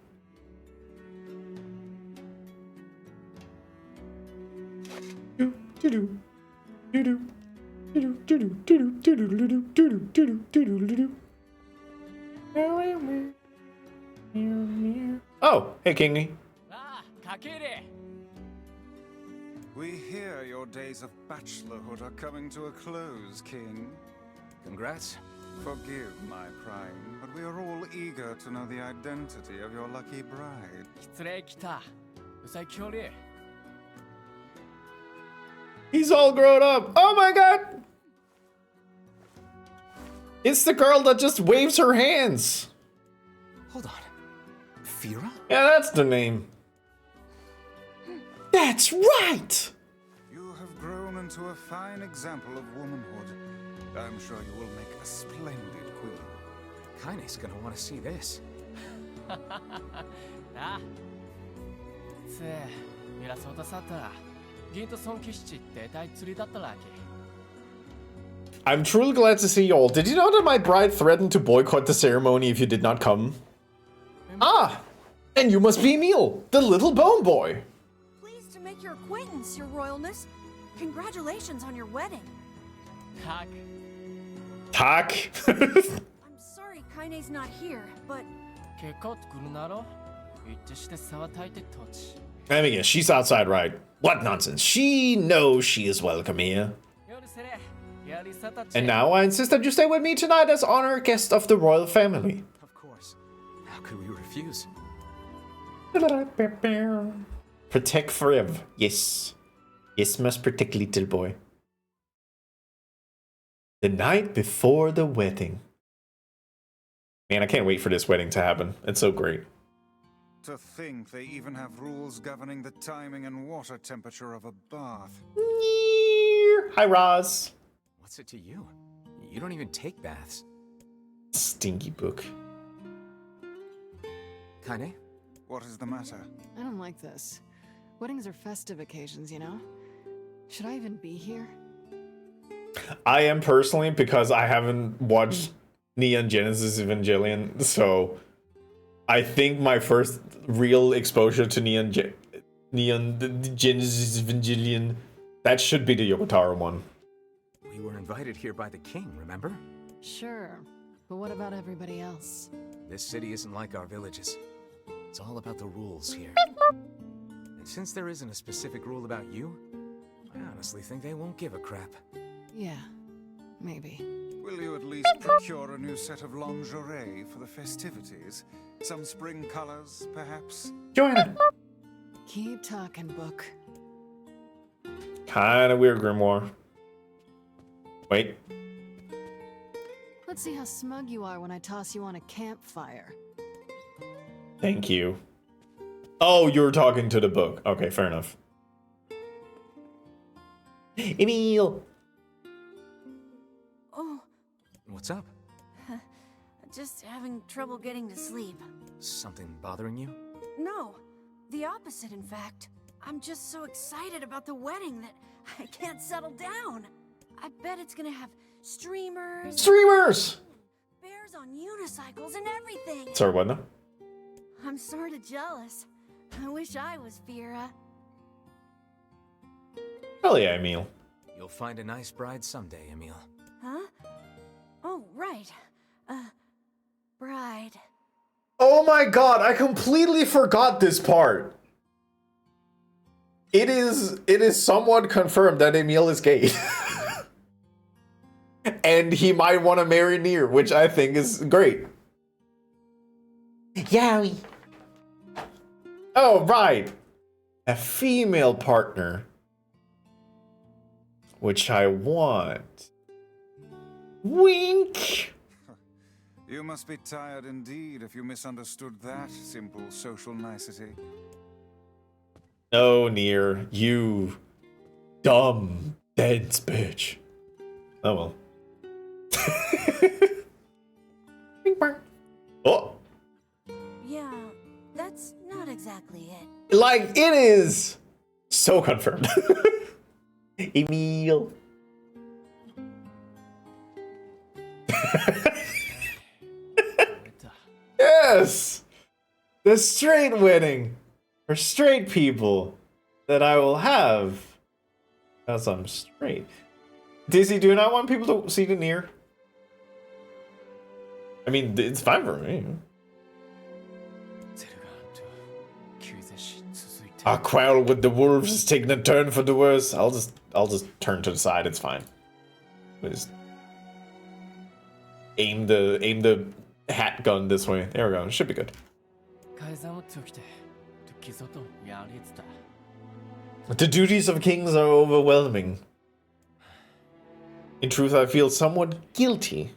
Oh, hey Kingy. We hear your days of bachelorhood are coming to a close, King. Congrats. Forgive my prying, but we are all eager to know the identity of your lucky bride. He's all grown up. Oh my god! It's the girl that just waves her hands. Hold on. Fira? Yeah, that's the name. That's right! You have grown into a fine example of womanhood. I'm sure you will make a splendid queen. Kaine's gonna want to see this. I'm truly glad to see you all. Did you know that my bride threatened to boycott the ceremony if you did not come? Ah! And you must be Emil, the little bone boy. Pleased to make your acquaintance, Your Royalness. Congratulations on your wedding. Tak. I'm sorry Kaine's not here, but... I mean, yeah, she's outside, right? What nonsense. She knows she is welcome here. And now I insist that you stay with me tonight as honored guest of the royal family. Of course. How could we refuse? Protect forever. Yes. Yes, must protect little boy. The night before the wedding. Man, I can't wait for this wedding to happen. It's so great. To think they even have rules governing the timing and water temperature of a bath. Hi, Roz. What's it to you? You don't even take baths. Stinky book. Kaine? What is the matter? I don't like this. Weddings are festive occasions, you know? Should I even be here? I am personally, because I haven't watched Neon Genesis Evangelion, so I think my first real exposure to Neon Genesis Evangelion, that should be the Yokotaro one. We were invited here by the king, remember? Sure, but what about everybody else? This city isn't like our villages. It's all about the rules here. And since there isn't a specific rule about you, I honestly think they won't give a crap. Yeah, maybe. Will you at least procure a new set of lingerie for the festivities? Some spring colors, perhaps? Joanna! Keep talking, book. Kinda weird, Grimoire. Wait. Let's see how smug you are when I toss you on a campfire. Thank you. Oh, you were talking to the book. Okay, fair enough. Emil! Oh. What's up? Just having trouble getting to sleep. Something bothering you? No, the opposite, in fact. I'm just so excited about the wedding that I can't settle down. I bet it's gonna have streamers. Streamers! Bears on unicycles and everything. Sorry, what now? I'm sorta jealous. I wish I was Fira. Hell yeah, Emil. You'll find a nice bride someday, Emil. Huh? Oh, right. Bride. Oh my god, I completely forgot this part. It is somewhat confirmed that Emil is gay. And he might want to marry NIER, which I think is great. Yowie. Oh, right. A female partner. Which I want. Wink. You must be tired indeed if you misunderstood that simple social nicety. No, NIER, you dumb, dense bitch. Oh well. Oh! Yeah, that's not exactly it. Like, it is! So confirmed. Emil. Yes! The straight wedding for straight people that I will have because I'm straight. Dizzy, do you not want people to see the NIER? I mean, it's fine for me. Our quarrel with the wolves is taking a turn for the worse. I'll just turn to the side. It's fine. We just aim the hat gun this way. There we go. It should be good. The duties of kings are overwhelming. In truth, I feel somewhat guilty.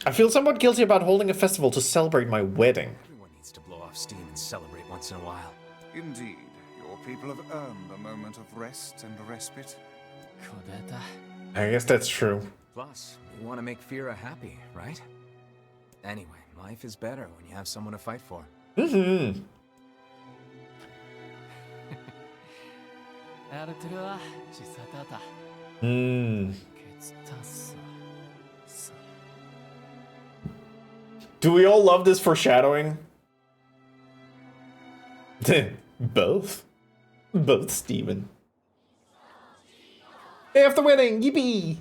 I feel somewhat guilty about holding a festival to celebrate my wedding. Everyone needs to blow off steam and celebrate once in a while. Indeed, your people have earned a moment of rest and respite. I guess that's true. Plus, we want to make Fira happy, right? Anyway, life is better when you have someone to fight for. Mm-hmm. Do we all love this foreshadowing? Both. Both, Steven. Day after wedding, yippee!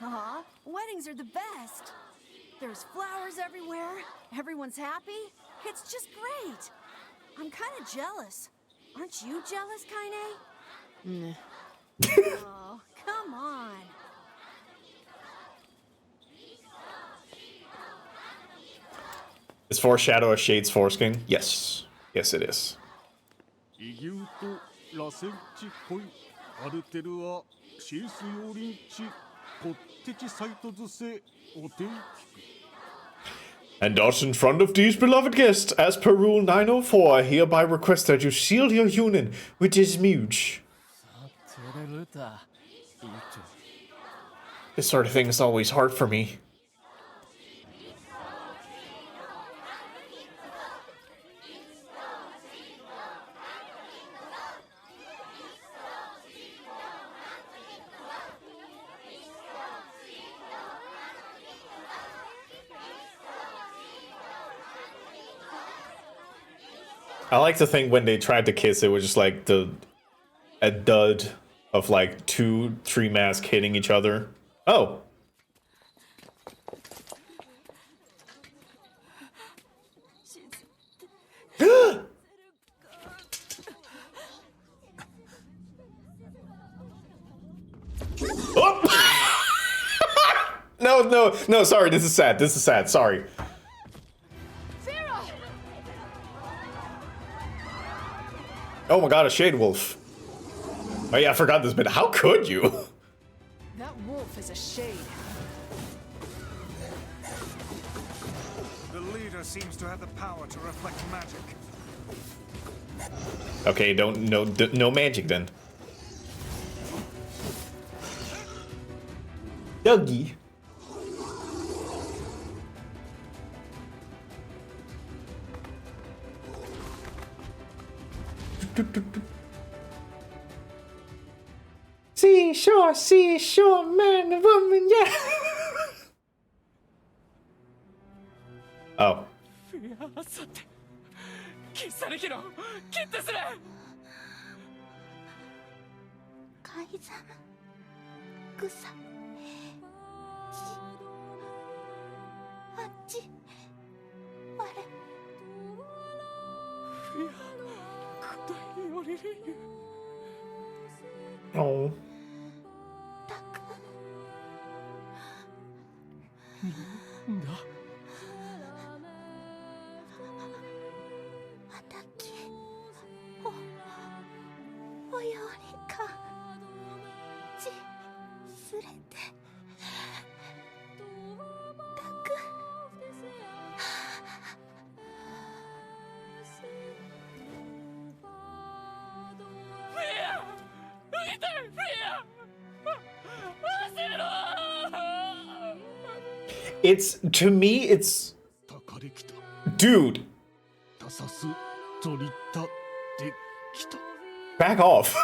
Aw, weddings are the best. There's flowers everywhere. Everyone's happy. It's just great. I'm kind of jealous. Aren't you jealous, Kaine? Oh, come on. Is foreshadow a Shade's foreskin? Yes. Yes, it is. And thus, in front of these beloved guests, as per Rule 904, I hereby request that you seal your union with this muge. This sort of thing is always hard for me. I like to think when they tried to kiss, it was just like a dud of like 2-3 masks hitting each other. Oh. Oh! No, sorry, this is sad, sorry. Oh my god, a Shade Wolf. Oh yeah, I forgot this bit. How could you? That wolf is a shade. The leader seems to have the power to reflect magic. Okay, no magic then. Dougie. Seashore, man and woman, yeah. Oh. Oh. It's, to me, it's... Dude! Back off!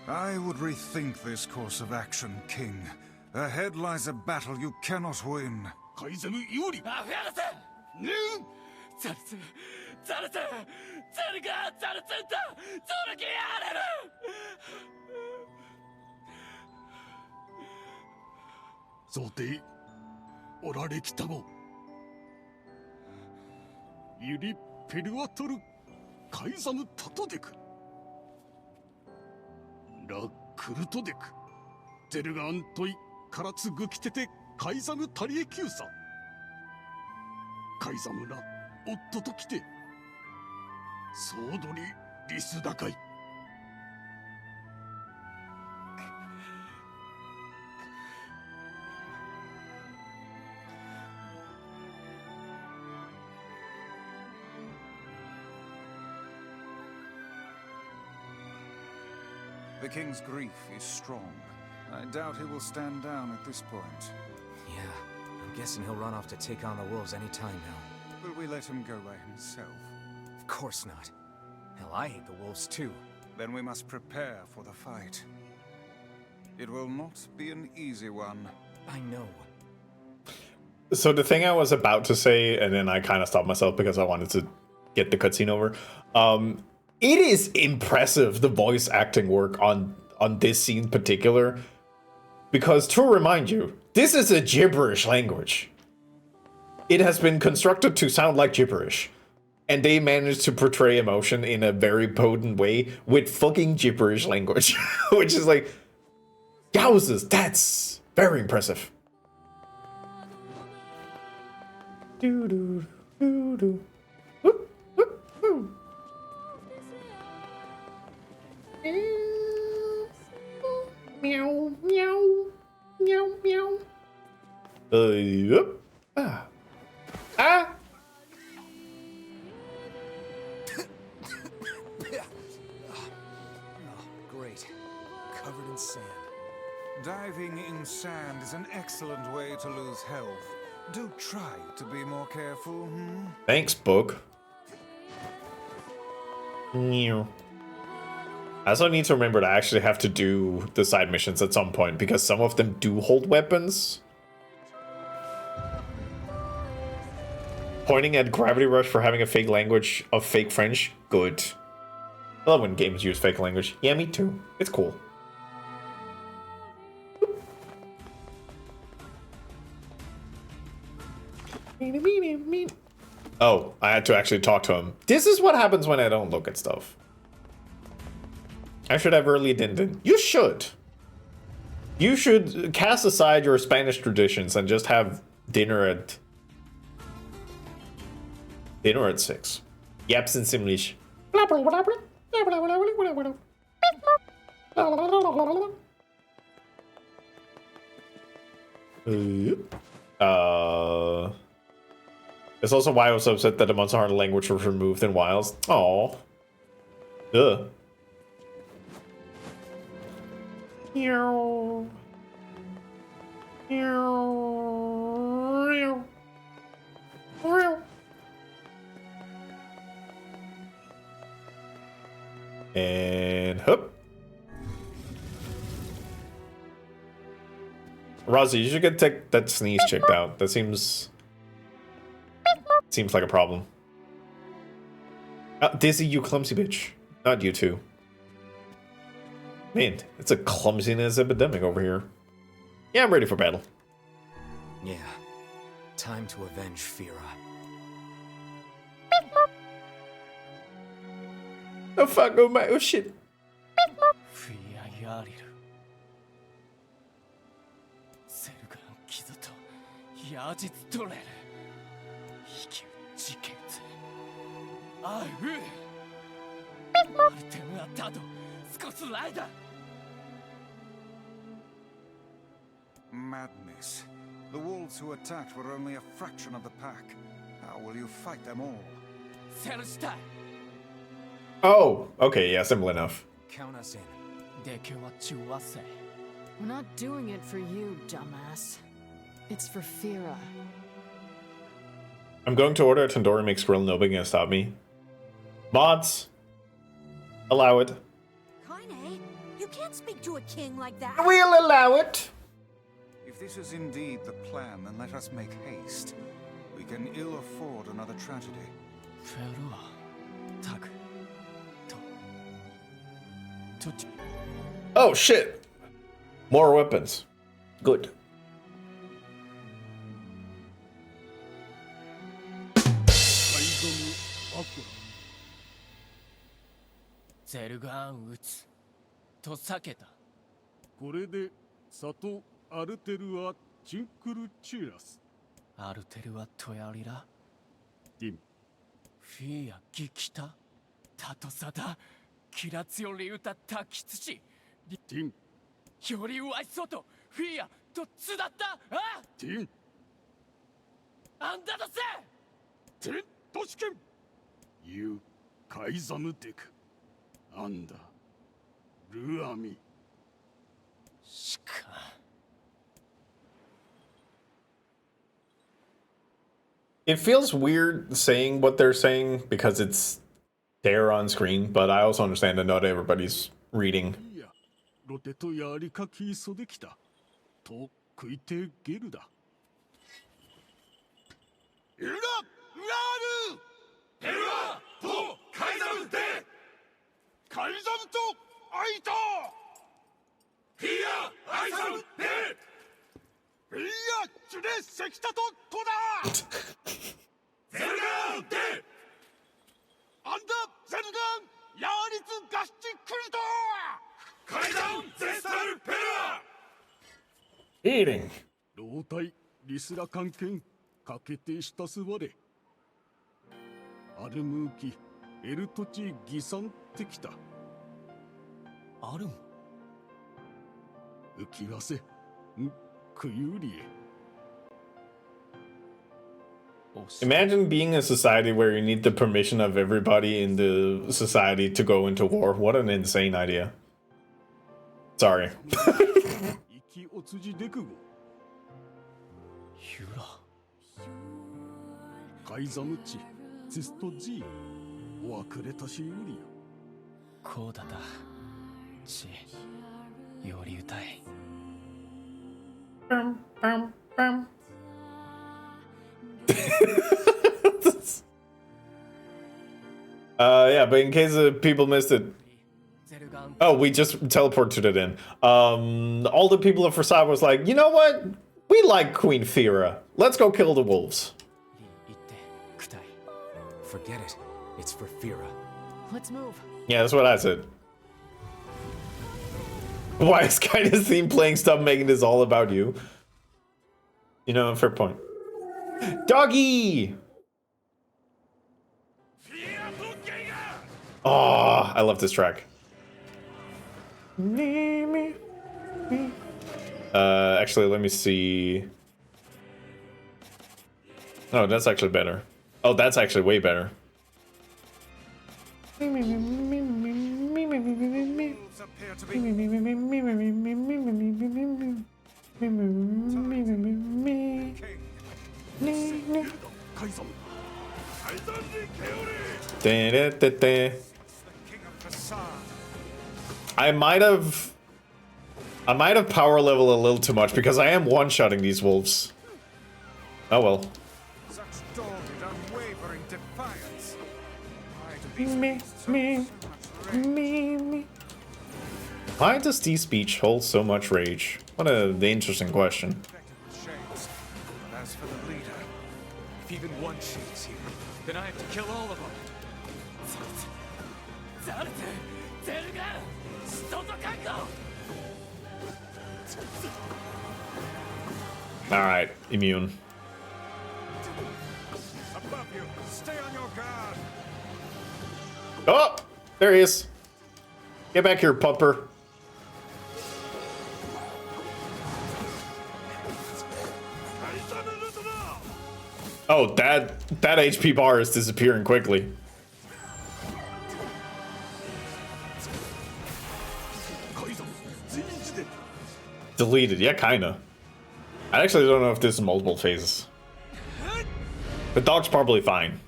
I would rethink this course of action, King. Ahead lies a battle you cannot win. The king's grief is strong. I doubt he will stand down at this point. Yeah, I'm guessing he'll run off to take on the wolves any time now. Will we let him go by himself? Of course not. Hell, I hate the wolves too. Then we must prepare for the fight. It will not be an easy one. I know. So the thing I was about to say, and then I kind of stopped myself because I wanted to get the cutscene over. It is impressive, the voice acting work on this scene in particular. Because to remind you, this is a gibberish language. It has been constructed to sound like gibberish. And they managed to portray emotion in a very potent way with fucking gibberish language. Which is like, yowzers, that's very impressive. Doo-doo, doo-doo. Whoop, whoop, whoop. Meow, meow, meow, meow. Yep. Ah. Ah. Great. Covered in sand. Diving in sand is an excellent way to lose health. Do try to be more careful, hmm? Thanks, book. Meow. I also need to remember to actually have to do the side missions at some point, because some of them do hold weapons. Pointing at Gravity Rush for having a fake language of fake French, good. I love when games use fake language. Yeah, me too. It's cool. Oh, I had to actually talk to him. This is what happens when I don't look at stuff. I should have early din. You should. You should cast aside your Spanish traditions and just have dinner at 6. Yaps in Simlish. It's also why I was upset that the Monster Hunter language was removed in Wilds. Aww. Ugh. Meow. Meow. Meow. And hoop. Rozzy, you should get that sneeze checked out. That seems like a problem. Dizzy, you clumsy bitch. Not you two. Man, it's a clumsiness epidemic over here. Yeah, I'm ready for battle. Yeah. Time to avenge Fira. Oh fuck, oh my, oh shit. Madness. The wolves who attacked were only a fraction of the pack. How will you fight them all? Oh, okay, yeah, simple enough. Count us in. We're not doing it for you, dumbass. It's for Fira. I'm going to order a tandoori mix grill, nobody can stop me. Mods, allow it. Kaine, you can't speak to a king like that. We'll allow it. If this is indeed the plan, then let us make haste. We can ill afford another tragedy. Oh shit. More weapons. Good. It feels weird saying what they're saying because it's there on screen, but I also understand that not everybody's reading. Eating. Imagine being in a society where you need the permission of everybody in the society to go into war. What an insane idea. Sorry. Yeah, but in case people missed it. Oh, we just teleported it in. All the people of Versailles was like, you know what? We like Queen Fira. Let's go kill the wolves. Forget it. It's for Fira. Let's move. Yeah, that's what I said. Why is Kaida's theme playing Stop Making This All About You? You know, fair point. Doggy! Oh, I love this track. Actually, let me see. Oh, that's actually better. Oh, that's actually way better. I might have power level a little too much because I am one-shotting these wolves. Oh well. Such dogged, unwavering defiance. Me. Why does D-Speech hold so much rage? What an interesting question. Shades. But as for the leader, If even one Shade's here, then I have to kill all of them. Alright, immune. above you, stay on your guard. Oh! There he is. Get back here, pumper. Oh, that HP bar is disappearing quickly. Deleted, yeah, kinda. I actually don't know if this is multiple phases. The dog's probably fine.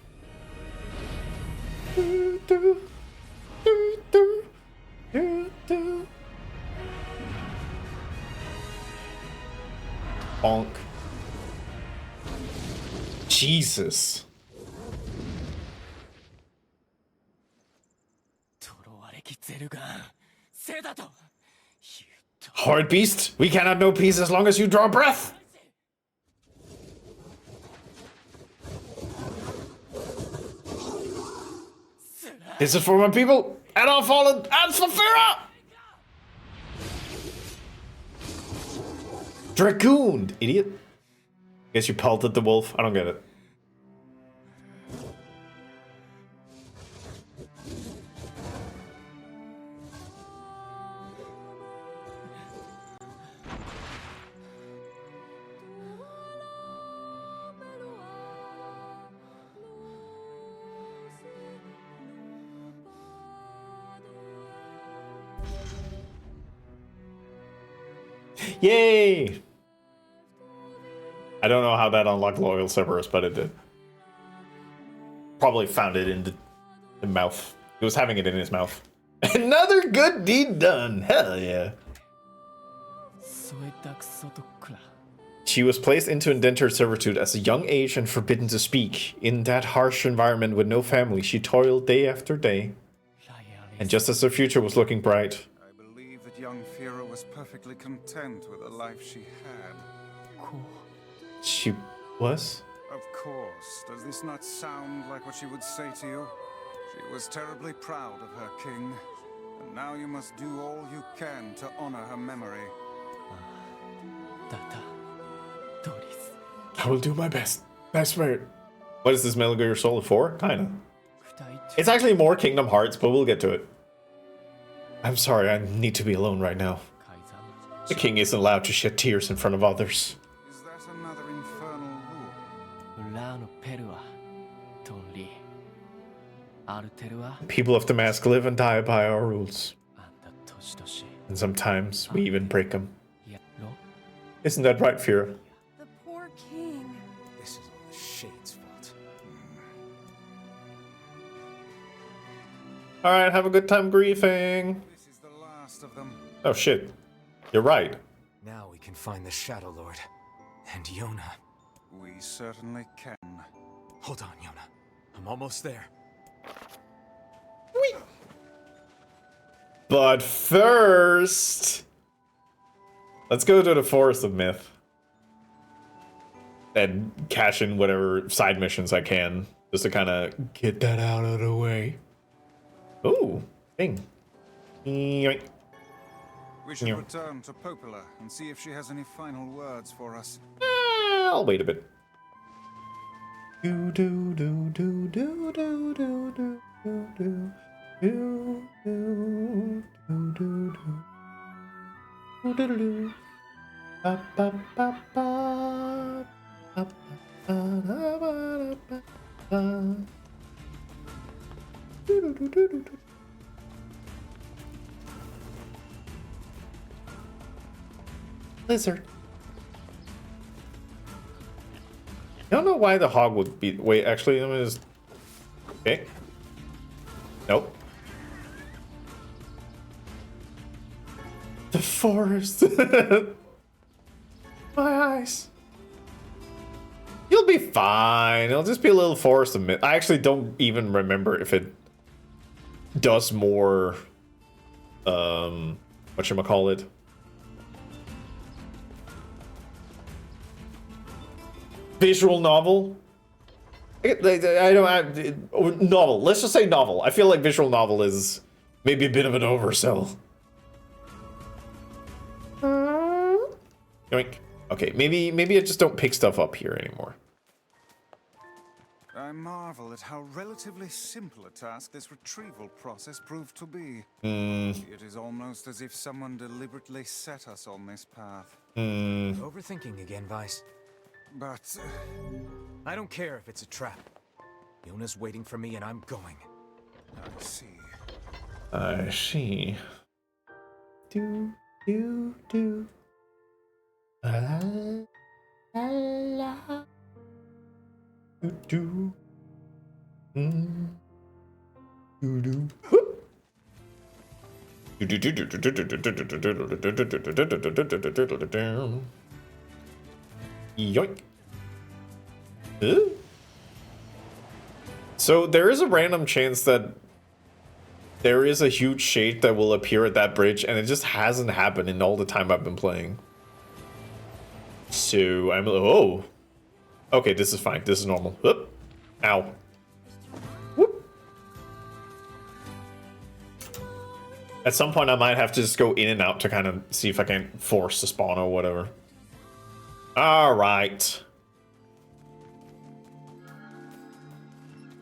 Bonk. Jesus. Horrid beast, we cannot know peace as long as you draw breath. This is for my people, and our fallen, and for Fira! Dragooned, idiot. Guess you pelted the wolf. I don't get it. Yay! I don't know how that unlocked Loyal Cerberus, but it did. Probably found it in the mouth. He was having it in his mouth. Another good deed done! Hell yeah. She was placed into indentured servitude as a young age and forbidden to speak. In that harsh environment with no family, she toiled day after day. And just as her future was looking bright, I believe that young Fira was perfectly content with the life she had. she was? Of course. Does this not sound like what she would say to you? She was terribly proud of her king, and now you must do all you can to honor her memory. I will do my best. I swear it. What is this Metal Gear Solid 4? Kinda. It's actually more Kingdom Hearts, but we'll get to it. I'm sorry, I need to be alone right now. The king isn't allowed to shed tears in front of others. Is that another infernal rule? People of the mask live and die by our rules. And sometimes we even break them. Isn't that right, Fira? The poor king. This is all the Shade's fault. Alright, have a good time grieving. This is the last of them. Oh shit. You're right. Now we can find the Shadow Lord. And Yona. We certainly can. Hold on, Yona. I'm almost there. But first, let's go to the Forest of Myth. And cash in whatever side missions I can, just to kind of get that out of the way. Ooh, thing. Yoink. We should return to Popola and see if she has any final words for us. I'll wait a bit. Do do do do do do do do do do do do do do do do do. Ba ba ba ba. Ba ba ba ba ba ba. Do do do do do. Lizard. I don't know why the hog would be. Wait, actually, let me just. Okay. Nope. The forest. My eyes. You'll be fine. It'll just be a little forest of myth. I actually don't even remember if it does more. What whatchamacallit. Visual novel? Novel. Let's just say novel. I feel like visual novel is maybe a bit of an oversell. Yoink. Okay, maybe I just don't pick stuff up here anymore. I marvel at how relatively simple a task this retrieval process proved to be. It is almost as if someone deliberately set us on this path. Overthinking again, Vice. But I don't care if it's a trap. Yona's waiting for me and I'm going. I see. I see. Do. La la la. Do. Do. Yoink. So there is a random chance that there is a huge shade that will appear at that bridge, and it just hasn't happened in all the time I've been playing. So I'm okay, this is fine. This is normal. Whoop. Ow. Whoop. At some point I might have to just go in and out to kind of see if I can force the spawn or whatever. Alright.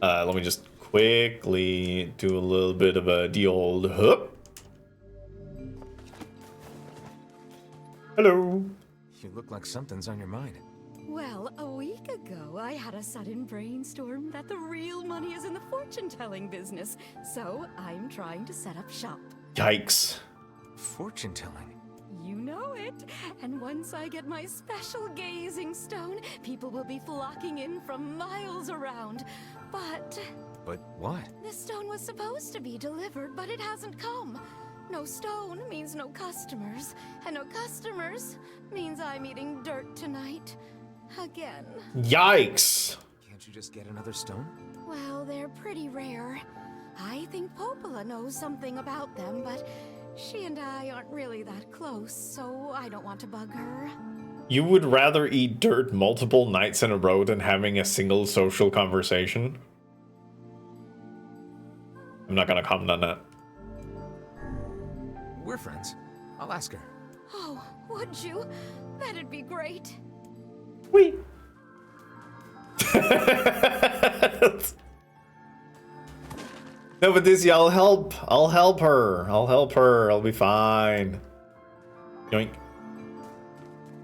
Let me just quickly do a little bit of the old hoop. Hello. You look like something's on your mind. Well, a week ago, I had a sudden brainstorm that the real money is in the fortune-telling business, so I'm trying to set up shop. Yikes. Fortune-telling? You know it. And once I get my special gazing stone, people will be flocking in from miles around. But what? the stone was supposed to be delivered, but it hasn't come. No stone means no customers, and no customers means I'm eating dirt tonight. Again. Yikes. Can't you just get another stone? Well, they're pretty rare. I think Popola knows something about them, but she and I aren't really that close, so I don't want to bug her. You would rather eat dirt multiple nights in a row than having a single social conversation? I'm not gonna comment on that. We're friends. I'll ask her. Oh, would you? That'd be great. Wee. No, but Dizzy, I'll help her. I'll help her. I'll be fine. Yoink.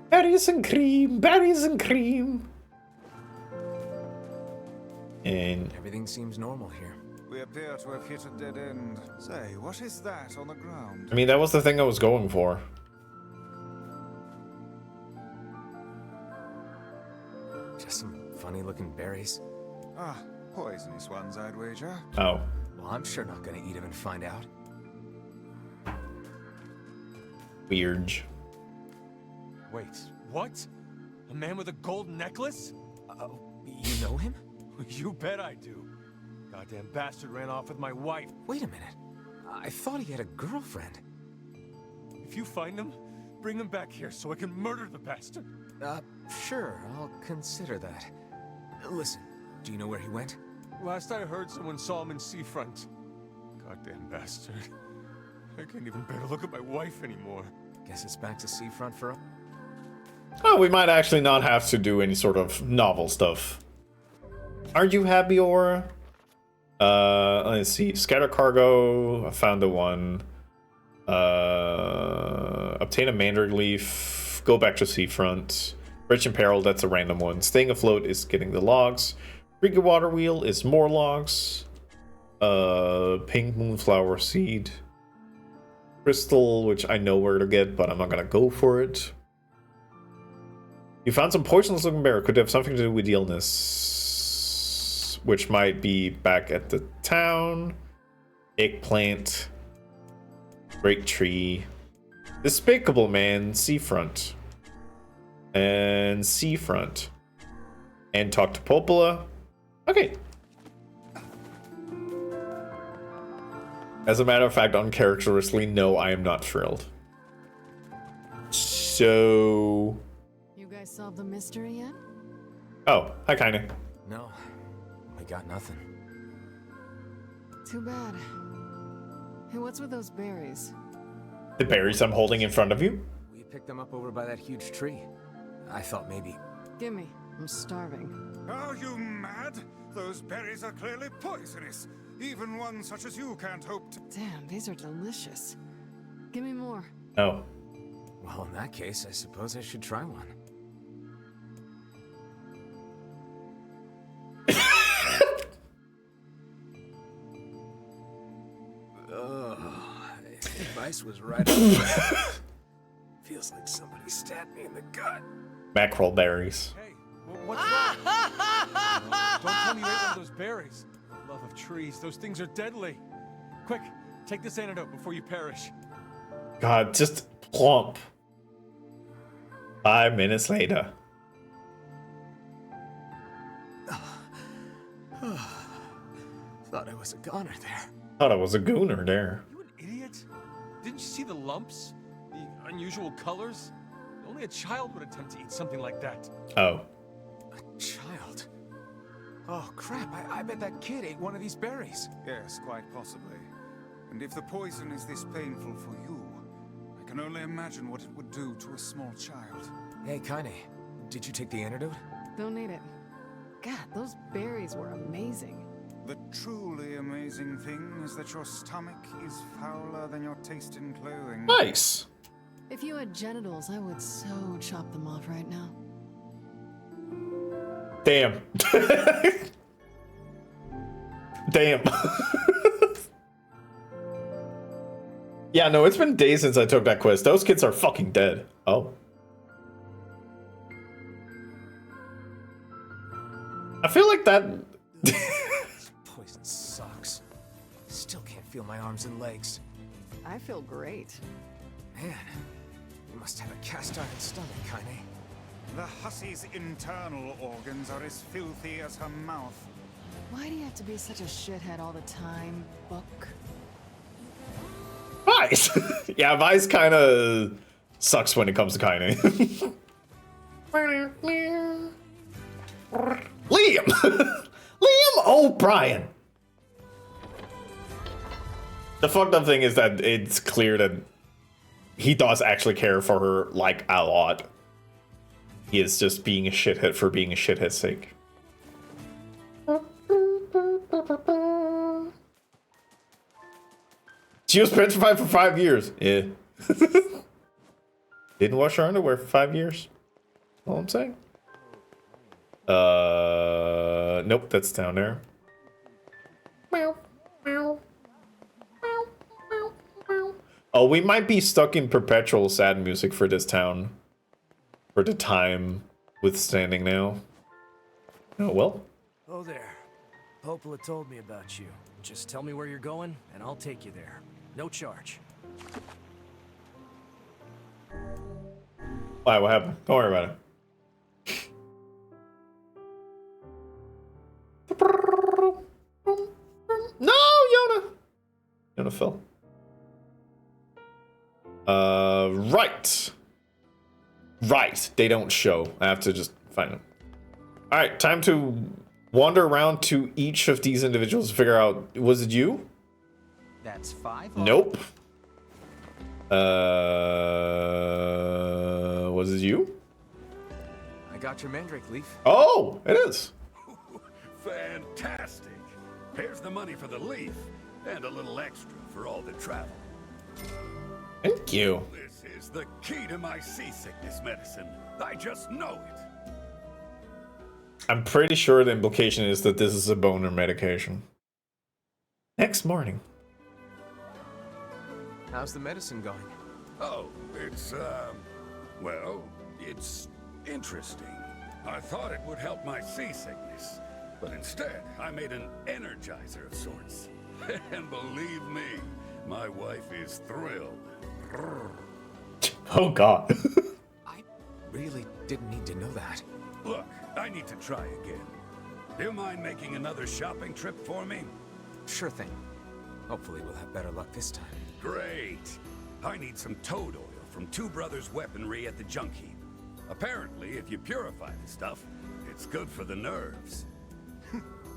Berries and cream. Berries and cream. And Everything seems normal here. We appear to have hit a dead end. Say, what is that on the ground? I mean, that was the thing I was going for. Just some funny-looking berries. Ah, poisonous ones, I'd wager. Oh. Well, I'm sure not gonna eat them and find out. Weird. Wait, what? A man with a gold necklace? You know him? You bet I do. Goddamn bastard ran off with my wife. Wait a minute. I thought he had a girlfriend. If you find him, bring him back here so I can murder the bastard. Sure, I'll consider that. Listen, do you know where he went? Last I heard, someone saw him in Seafront. Goddamn bastard. I can't even bear to look at my wife anymore. Guess it's back to Seafront for him. Oh, we might actually not have to do any sort of novel stuff. Aren't you happy, Aura? Let's see. Scatter cargo. I found the one. Obtain a mandrake leaf. Go back to Seafront. Rich in peril, that's a random one. Staying afloat is getting the logs. Freaky water wheel is more logs. Pink moonflower seed. Crystal, which I know where to get, but I'm not gonna go for it. You found some poisonous looking bear. Could have something to do with the illness, which might be back at the town. Eggplant. Great tree. Despicable man. Seafront. And Seafront. And talk to Popola. Okay. As a matter of fact, uncharacteristically, no, I am not thrilled. So... You guys solved the mystery yet? Oh, hi, kinda. No, we got nothing. Too bad. Hey, what's with those berries? The berries I'm holding in front of you? We picked them up over by that huge tree. I thought maybe... Gimme. I'm starving. Are you mad? Those berries are clearly poisonous. Even one such as you can't hope to... Damn, these are delicious. Give me more. Oh. Well, in that case, I suppose I should try one. If ice was right up feels like somebody stabbed me in the gut. Mackerel berries. Hey, what's wrong? Don't tell me you ate one of those berries. Love of trees, those things are deadly. Quick, take this antidote before you perish. God, just plump. 5 minutes later. Thought I was a goner there. Thought I was a gooner there. You an idiot? Didn't you see the lumps? The unusual colors? Only a child would attempt to eat something like that. Oh. A child? Oh, crap. I bet that kid ate one of these berries. Yes, quite possibly. And if the poison is this painful for you, I can only imagine what it would do to a small child. Hey, Kaine, did you take the antidote? Don't need it. God, those berries were amazing. The truly amazing thing is that your stomach is fouler than your taste in clothing. Nice. If you had genitals, I would so chop them off right now. Damn. Damn. Yeah, no, it's been days since I took that quiz. Those kids are fucking dead. Oh. I feel like that... Poison sucks. Still can't feel my arms and legs. I feel great. Man, you must have a cast iron stomach, Kaine. The hussy's internal organs are as filthy as her mouth. Why do you have to be such a shithead all the time, Book? Vice! Yeah, Vice kind of sucks when it comes to Kaine. Liam! Liam O'Brien! The fucked up thing is that it's clear that he does actually care for her, like, a lot. He is just being a shithead for being a shithead's sake. She was petrified for 5 years. Yeah. Didn't wash her underwear for 5 years. All I'm saying. Nope, that's down there. Oh, we might be stuck in perpetual sad music for this town. For the time withstanding now. Oh, well. Oh there. Popola told me about you. Just tell me where you're going, and I'll take you there. No charge. Why, what happened? Don't worry about it. No, Yona! Yona fell. Right. Right, they don't show. I have to just find them. Alright, time to wander around to each of these individuals to figure out, was it you? That's 5. Nope. Was it you? I got your mandrake leaf. Oh, it is. Fantastic. Here's the money for the leaf, and a little extra for all the travel. Thank you. This is the key to my seasickness medicine. I just know it. I'm pretty sure the implication is that this is a boner medication. Next morning. How's the medicine going? Oh, it's, well, it's interesting. I thought it would help my seasickness, but instead, I made an energizer of sorts. And believe me, my wife is thrilled. Oh, God. I really didn't need to know that. Look, I need to try again. Do you mind making another shopping trip for me? Sure thing. Hopefully we'll have better luck this time. Great. I need some toad oil from Two Brothers' weaponry at the junk heap. Apparently, if you purify the stuff, it's good for the nerves.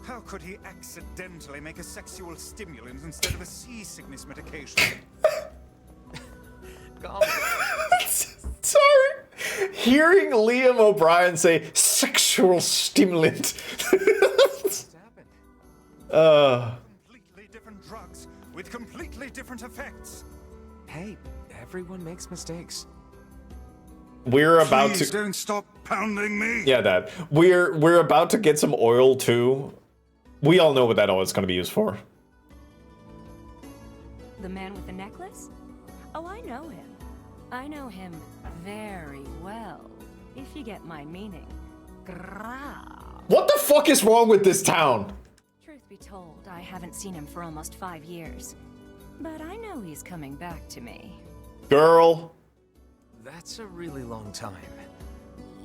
How could he accidentally make a sexual stimulant instead of a seasickness medication? Sorry. Hearing Liam O'Brien say sexual stimulant. Completely different drugs with completely different effects. Hey, everyone makes mistakes. We're about Please to. don't stop pounding me. Yeah, Dad. We're about to get some oil too. We all know what that oil is going to be used for. The man with the necklace? Oh, I know him. I know him very well, if you get my meaning. What the fuck is wrong with this town? Truth be told, I haven't seen him for almost 5 years. But I know he's coming back to me. Girl. That's a really long time.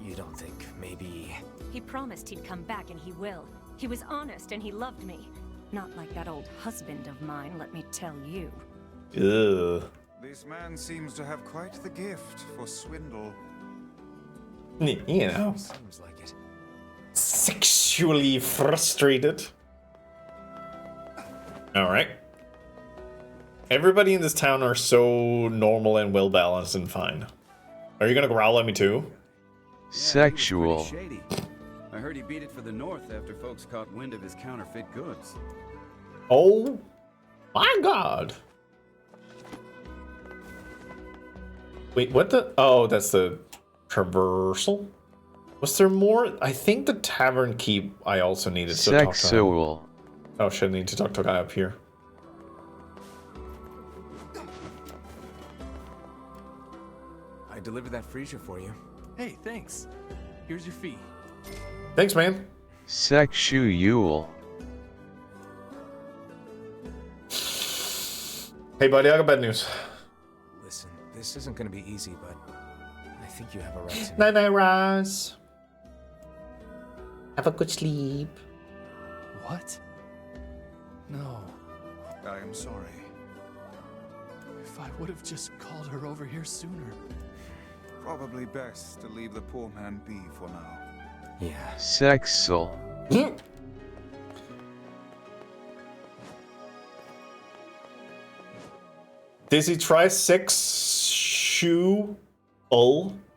You don't think maybe... He promised he'd come back, and he will. He was honest, and he loved me. Not like that old husband of mine, let me tell you. Ugh. This man seems to have quite the gift for swindle. You know. Seems like it. Sexually frustrated. Alright. Everybody in this town are so normal and well balanced and fine. Are you gonna growl at me too? Sexual. Shady. I heard he beat it for the North after folks caught wind of his counterfeit goods. Oh my god. Wait, what the? Oh, that's the traversal? Was there more? I think the tavern keep I also needed to talk to him. Sexual. Oh shit, I need to talk to a guy up here. I delivered that freezer for you. Hey, thanks. Here's your fee. Thanks, man. Sexual. Hey, buddy, I got bad news. Listen, this isn't gonna be easy, but I think you have a right to... Night night, Roz. Have a good sleep. What? No. I am sorry. If I would have just called her over here sooner. Probably best to leave the poor man be for now. Yeah. Sexual. Did he try sexual?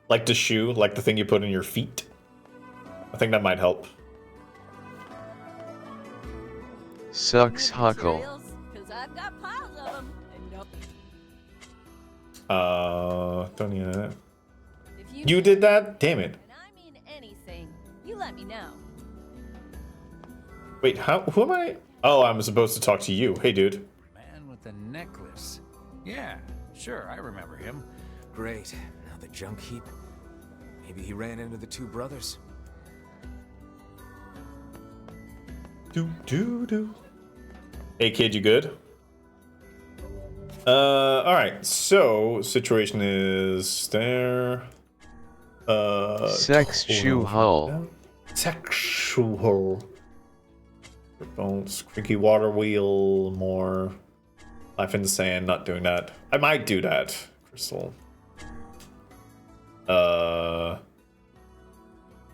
Like the shoe, like the thing you put in your feet? I think that might help. Sucks huckle. Don't need that. You did that? Damn it. Anything. You let me know. Wait, who am I? Oh, I'm supposed to talk to you. Hey, dude. Man with the necklace. Yeah, sure, I remember him. Great. Now the junk heap. Maybe he ran into the Two Brothers. Do. Hey, kid, you good? Alright, so situation is there. Sexual. Sexual. Bones, creaky water wheel, more life in the sand, not doing that. I might do that, Crystal.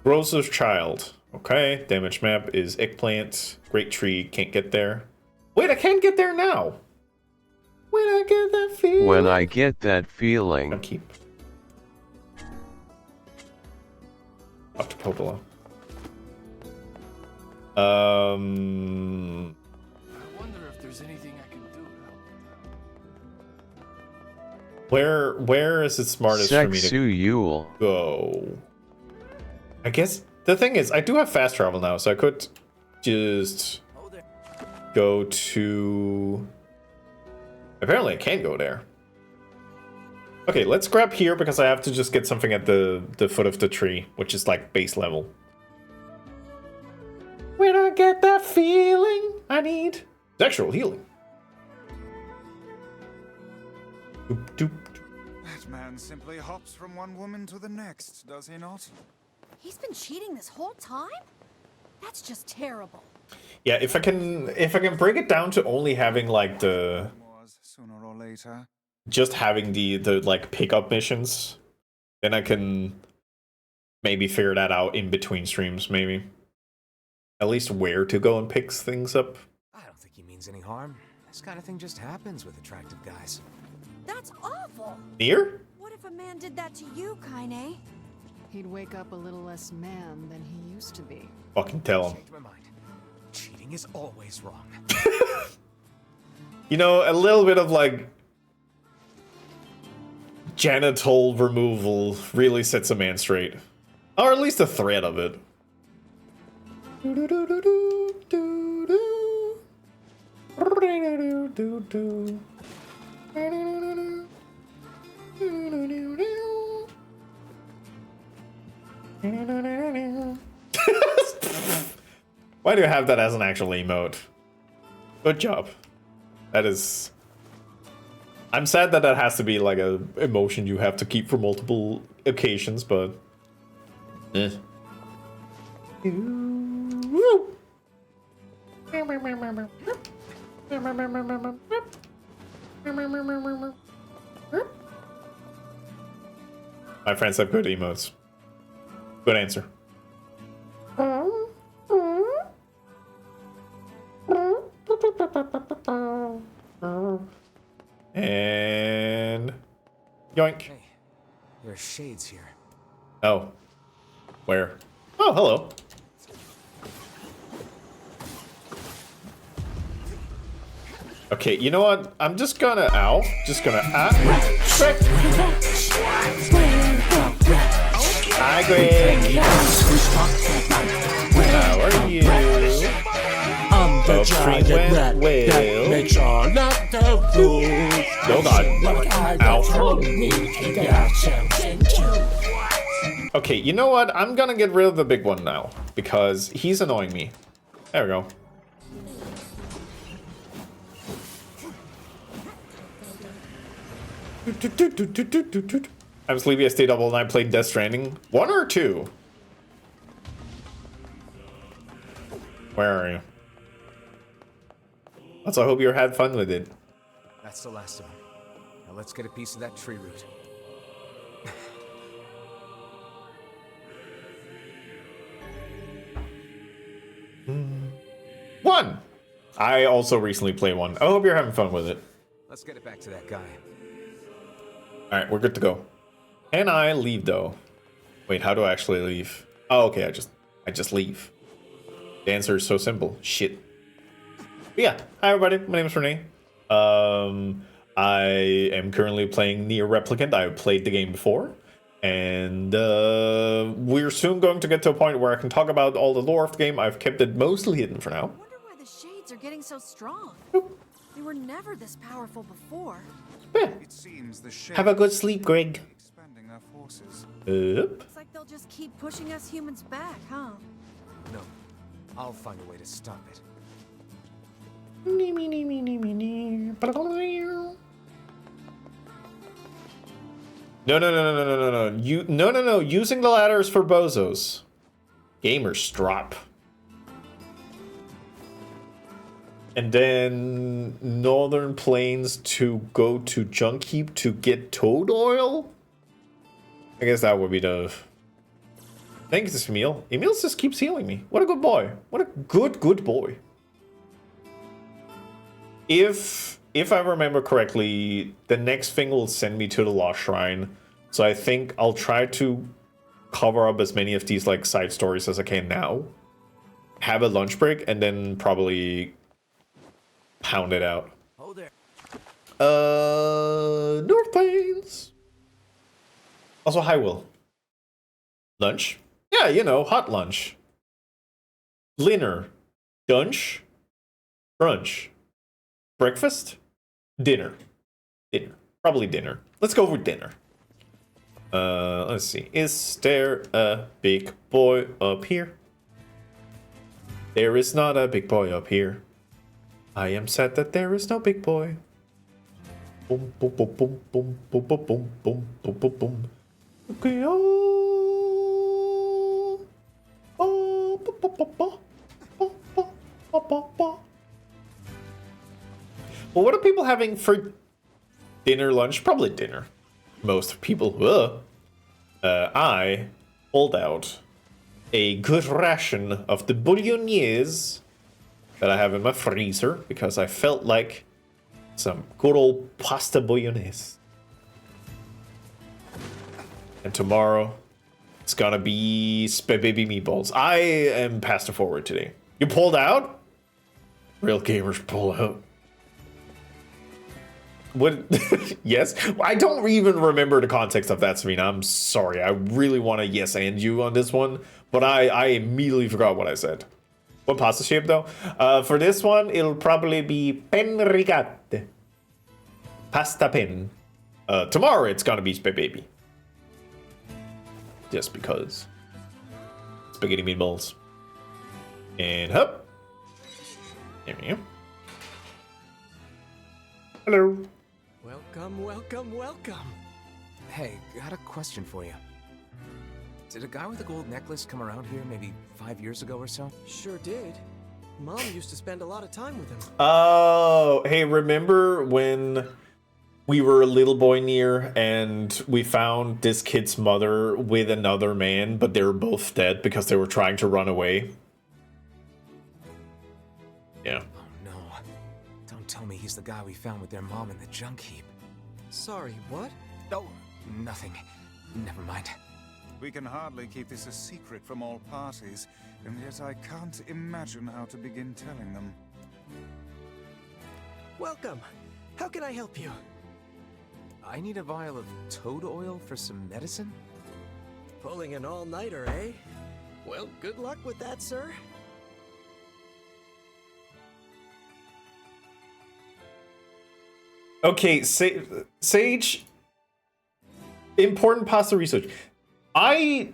Rosa's child. Okay, damage map is eggplant. Great tree, can't get there. Wait, I can get there now. When I get that feeling. When I get that feeling. I'll keep. Up to Popola. I wonder if there's anything I can do to help. Where is it smartest for me to go? I guess the thing is, I do have fast travel now, so I could just go to... Apparently I can't go there. Okay, let's grab here because I have to just get something at the foot of the tree, which is like base level. When I get that feeling, I need sexual healing. Doop, doop. That man simply hops from one woman to the next, does he not? He's been cheating this whole time? That's just terrible. Yeah, if I can break it down to only having like the Sooner or later. just having the like pickup missions, then I can maybe figure that out in between streams, maybe. At least where to go and pick things up. I don't think he means any harm. This kind of thing just happens with attractive guys. That's awful! NIER? What if a man did that to you, Kaine? He'd wake up a little less man than he used to be. Fucking tell him. Changed my mind. Cheating is always wrong. You know, a little bit of like genital removal really sets a man straight. Or at least a threat of it. Why do you have that as an actual emote? Good job. That is... I'm sad that that has to be like a emotion you have to keep for multiple occasions, but... Eh. My friends have good emotes. Good answer. And yoink. Hey, there are shades here. Oh. Where? Oh, hello. Okay, you know what? I'm just gonna Hi, Greg. How are you? I'm the giant rat that makes all of the rules. Oh god. Ow. Okay, you know what? I'm gonna get rid of the big one now, because he's annoying me. There we go. I'm Sleepy. I stayed up all night playing Death Stranding. 1 or 2? Where are you? Also, I hope you had fun with it. That's the last of them. Now let's get a piece of that tree root. One! I also recently played 1. I hope you're having fun with it. Let's get it back to that guy. Alright, we're good to go. Can I leave though? Wait, how do I actually leave? Oh, okay, I just leave. The answer is so simple. Shit. But yeah, hi everybody, my name is Renee. I am currently playing NIER Replicant. I played the game before. And we're soon going to get to a point where I can talk about all the lore of the game. I've kept it mostly hidden for now. I wonder why the shades are getting so strong. They were never this powerful before. Yeah. It seems the Have a good sleep, Greg. expanding our forces. Looks like they'll just keep pushing us humans back, huh? No, I'll find a way to stop it. No. Using the ladders for bozos. Gamers drop. And then Northern Plains to go to Junk Heap to get toad oil? I guess that would be the... Thanks, Emil. Emil just keeps healing me. What a good boy. What a good boy. If I remember correctly, the next thing will send me to the Lost Shrine. So I think I'll try to cover up as many of these like side stories as I can now. Have a lunch break and then probably pound it out. Oh there. North Plains. Also, hi Will. Lunch? Yeah, you know, hot lunch. Dinner. Dunch. Brunch. Breakfast? Dinner. Dinner. Probably dinner. Let's go for dinner. Let's see. Is there a big boy up here? There is not a big boy up here. I am sad that there is no big boy. Boom, boom, boom, boom, boom, boom, boom, boom, boom, boom, boom, boom. Okay, Well, what are people having for dinner, lunch, probably dinner. Most people will. I pulled out a good ration of the bolognese that I have in my freezer because I felt like some good old pasta bolognese. And tomorrow, it's gonna be baby meatballs. I am pasta forward today. You pulled out? Real gamers pull out. What? Yes? I don't even remember the context of that, Serena. I'm sorry. I really want to yes and you on this one, but I immediately forgot what I said. What pasta shape though? For this one, it'll probably be pen rigate. Pasta pen. Tomorrow it's gonna be baby. Just because. Spaghetti meatballs. And hup. There we go. Hello. Welcome, welcome, welcome. Hey, got a question for you. Did a guy with a gold necklace come around here maybe 5 years ago or so? Sure did. Mom used to spend a lot of time with him. Oh, hey, remember when we were a little boy near and we found this kid's mother with another man, but they were both dead because they were trying to run away? Yeah. Oh no. Don't tell me he's the guy we found with their mom in the junk heap. Sorry, what? Oh, nothing. Never mind. We can hardly keep this a secret from all parties, and yet I can't imagine how to begin telling them. Welcome. How can I help you? I need a vial of toad oil for some medicine? Pulling an all-nighter, eh? Well, good luck with that, sir. Okay, Sage. Important pasta research. I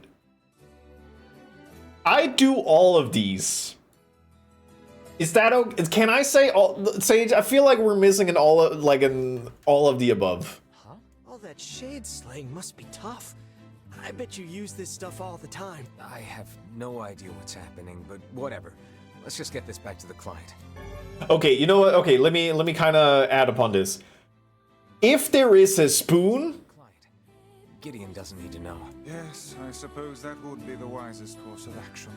do all of these. Is that okay? Can I say all, Sage? I feel like we're missing in all of the above. Huh? All that shade slaying must be tough. I bet you use this stuff all the time. I have no idea what's happening, but whatever. Let's just get this back to the client. Okay, you know what? Okay, let me kind of add upon this. If there is a spoon, Gideon doesn't need to know. Yes, I suppose that would be the wisest course of action.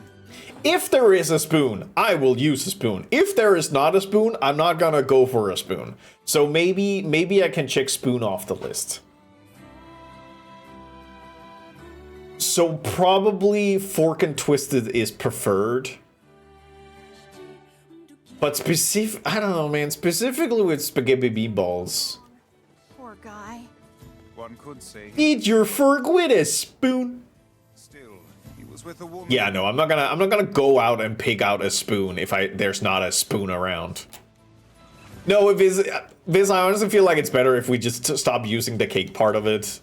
if there is a spoon, I will use a spoon. If there is not a spoon, I'm not gonna go for a spoon. So maybe I can check spoon off the list. So probably fork and twisted is preferred. But I don't know, man. Specifically with spaghetti meatballs. Poor guy. One could say. Eat your fork with a spoon. Still, he was with a woman. Yeah, no, I'm not gonna go out and pick out a spoon if there's not a spoon around. No, Viz, I honestly feel like it's better if we just stop using the cake part of it.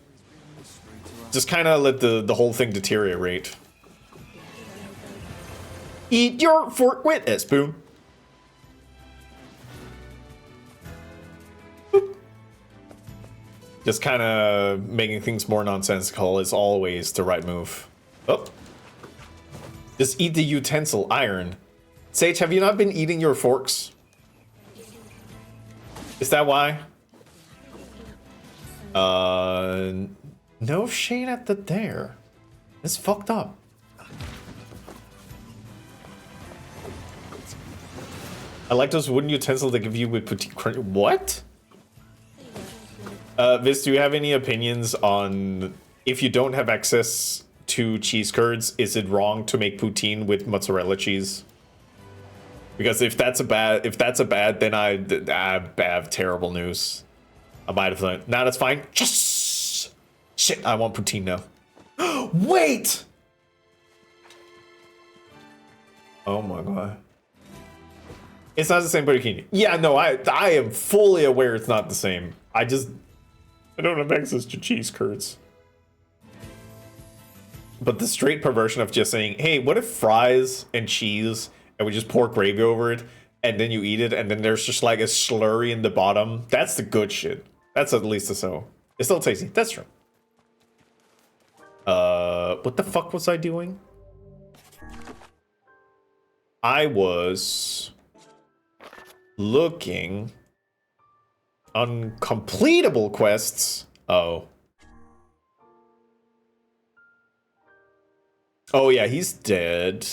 Just kind of let the whole thing deteriorate. Eat your fork with a spoon. Just kind of making things more nonsensical is always the right move. Oh. Just eat the utensil, iron. Sage, have you not been eating your forks? Is that why? No shade at the there. It's fucked up. I like those wooden utensils they give you with poutine crunch. What? Viz, do you have any opinions on if you don't have access to cheese curds, is it wrong to make poutine with mozzarella cheese? Because if that's a bad, then I have terrible news. I might have thought, nah, that's fine. Yes! Shit, I want poutine now. Wait! Oh my god. It's not the same poutine. Yeah, no, I am fully aware it's not the same. I don't have access to cheese curds. But the straight perversion of just saying, hey, what if fries and cheese and we just pour gravy over it and then you eat it and then there's just like a slurry in the bottom? That's the good shit. That's at least so. It's still tasty. That's true. What the fuck was I doing? I was looking uncompletable quests. Oh. Oh yeah, he's dead.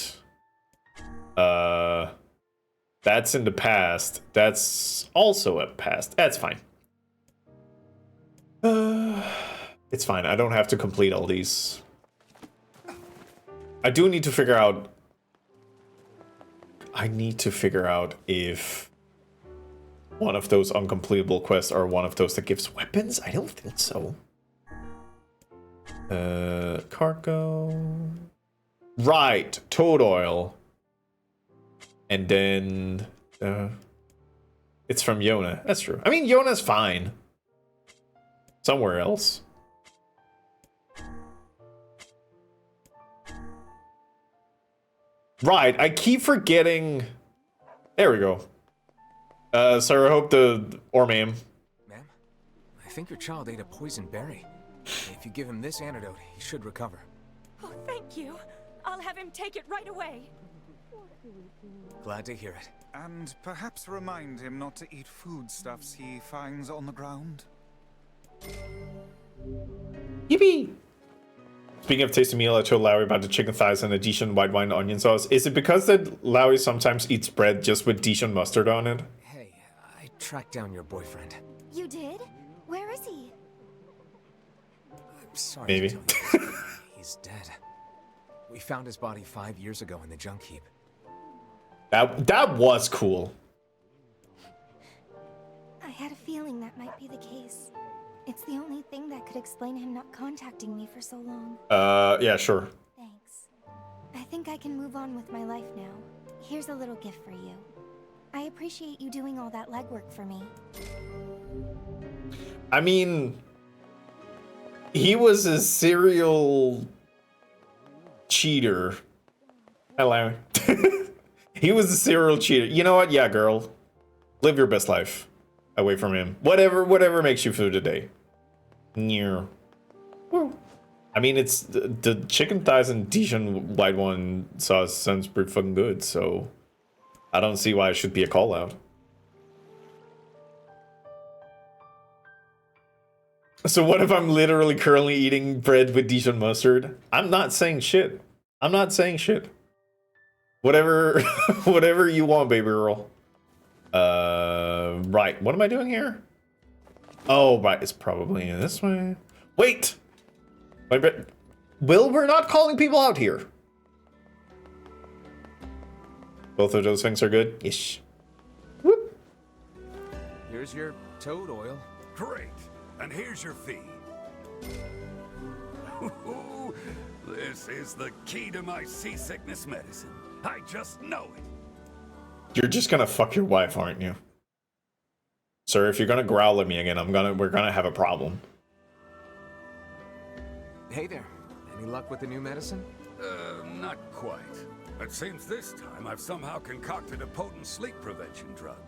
That's in the past. That's also a past. That's fine. It's fine. I don't have to complete all these. I do need to figure out... I need to figure out if one of those uncompletable quests are one of those that gives weapons. I don't think so. Cargo... Right, toad oil. And then... it's from Yona. That's true. I mean, Yona's fine. Somewhere else. Right, I keep forgetting... There we go. Sir, I hope the... Or ma'am. Ma'am, I think your child ate a poison berry. If you give him this antidote, he should recover. Oh, thank you. I'll have him take it right away. Glad to hear it. And perhaps remind him not to eat foodstuffs he finds on the ground. Yippee! Speaking of tasty meal, I told Lowy about the chicken thighs and a Dijon white wine onion sauce. Is it because that Lowy sometimes eats bread just with Dijon mustard on it? Hey, I tracked down your boyfriend. You did? Where is he? I'm sorry Maybe. to tell you, he's dead. We found his body 5 years ago in the junk heap. That was cool. I had a feeling that might be the case. It's the only thing that could explain him not contacting me for so long. Yeah, sure. Thanks. I think I can move on with my life now. Here's a little gift for you. I appreciate you doing all that legwork for me. I mean... He was a serial... cheater. Hello. He was a serial cheater. You know what? Yeah, girl. Live your best life. Away from him. Whatever makes you feel today. NIER. I mean, it's the chicken thighs and Dijon white wine sauce sounds pretty fucking good, so I don't see why it should be a call out. So what if I'm literally currently eating bread with Dijon mustard? I'm not saying shit. I'm not saying shit. Whatever, whatever you want, baby girl. Right. What am I doing here? Oh, right. It's probably this way. Wait. Will, we're not calling people out here. Both of those things are good. Ish. Whoop. Here's your toad oil. Great. And here's your fee. This is the key to my seasickness medicine. I just know it. You're just gonna fuck your wife, aren't you? Sir, if you're gonna growl at me again, we're gonna have a problem. Hey there. Any luck with the new medicine? Not quite. It seems this time I've somehow concocted a potent sleep prevention drug.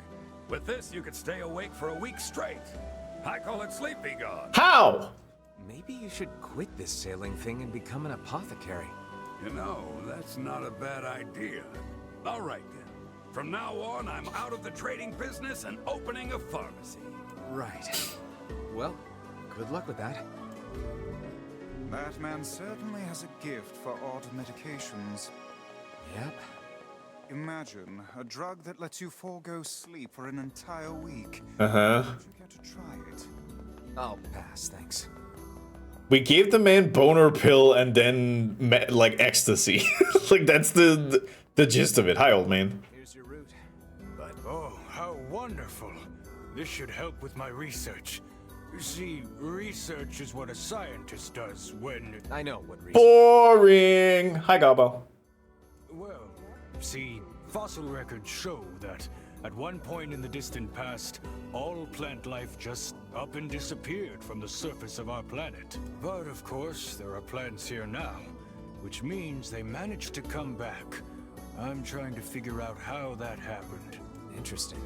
With this, you could stay awake for a week straight. I call it Sleepy God. How? Maybe you should quit this sailing thing and become an apothecary. You know, that's not a bad idea. All right, then. From now on, I'm out of the trading business and opening a pharmacy. Right. Well, good luck with that. That man certainly has a gift for odd medications. Yep. Imagine a drug that lets you forego sleep for an entire week. Uh-huh. Would you care to try it? I'll pass, thanks. We gave the man boner pill and then like ecstasy. Like that's the gist of it. Hi, old man. Here's your route. But oh, how wonderful. This should help with my research. You see, research is what a scientist does when... I know what research... Boring! Hi, Gabo. Well, see, fossil records show that at one point in the distant past, all plant life just up and disappeared from the surface of our planet. But of course, there are plants here now, which means they managed to come back. I'm trying to figure out how that happened. Interesting.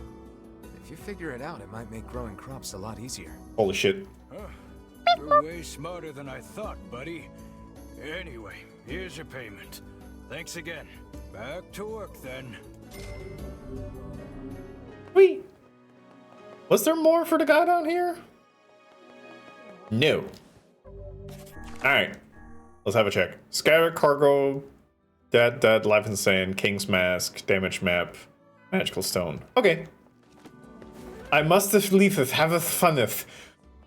If you figure it out, it might make growing crops a lot easier. Holy shit. You're way smarter than I thought, buddy. Anyway, here's your payment. Thanks again. Back to work then. Whee! Was there more for the guy down here? No. Alright. Let's have a check. Skylar cargo. Dead, life insane, King's Mask, damage map, magical stone. Okay. I must have leaveth, haveth funneth.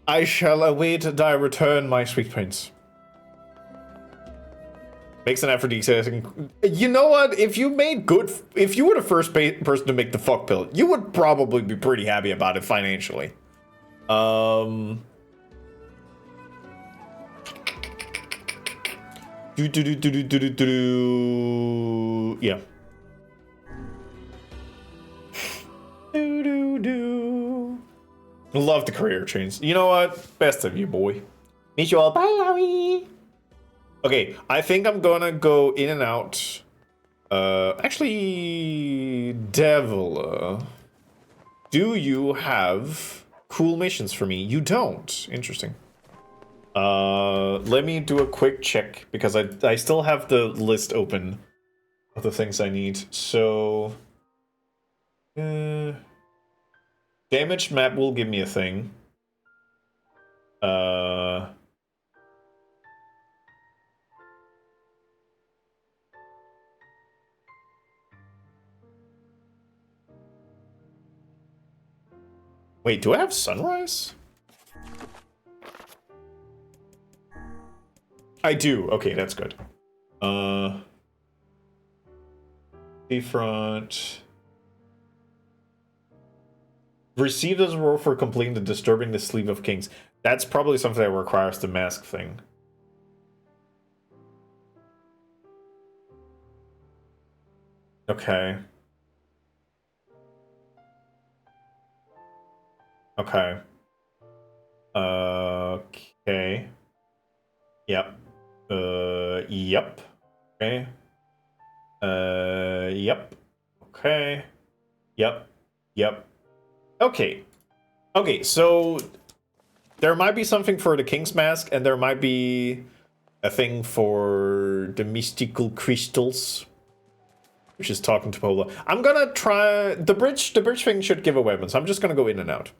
I shall await thy return, my sweet prince. Makes an effort to You know what? If you made good, if you were the first person to make the fuck pill, you would probably be pretty happy about it financially. Yeah. Love the career change. You know what? Best of you, boy. Meet you all. Bye, Larry. Okay, I think I'm gonna go in and out. Actually, Devil, do you have cool missions for me? You don't. Interesting. Let me do a quick check because I still have the list open of the things I need. So, damage map will give me a thing. Wait, do I have sunrise? I do. Okay, that's good. Seafront. Received as a reward for completing the Disturbing the Sleep of Kings. That's probably something that requires the mask thing. Okay. Okay. Okay. Yep. Yep. Okay. Yep. Okay. Yep. Yep. Okay. Okay, so there might be something for the King's Mask, and there might be a thing for the mystical crystals. Which is talking to Pola. I'm gonna try the bridge. The bridge thing should give a weapon, so I'm just gonna go in and out.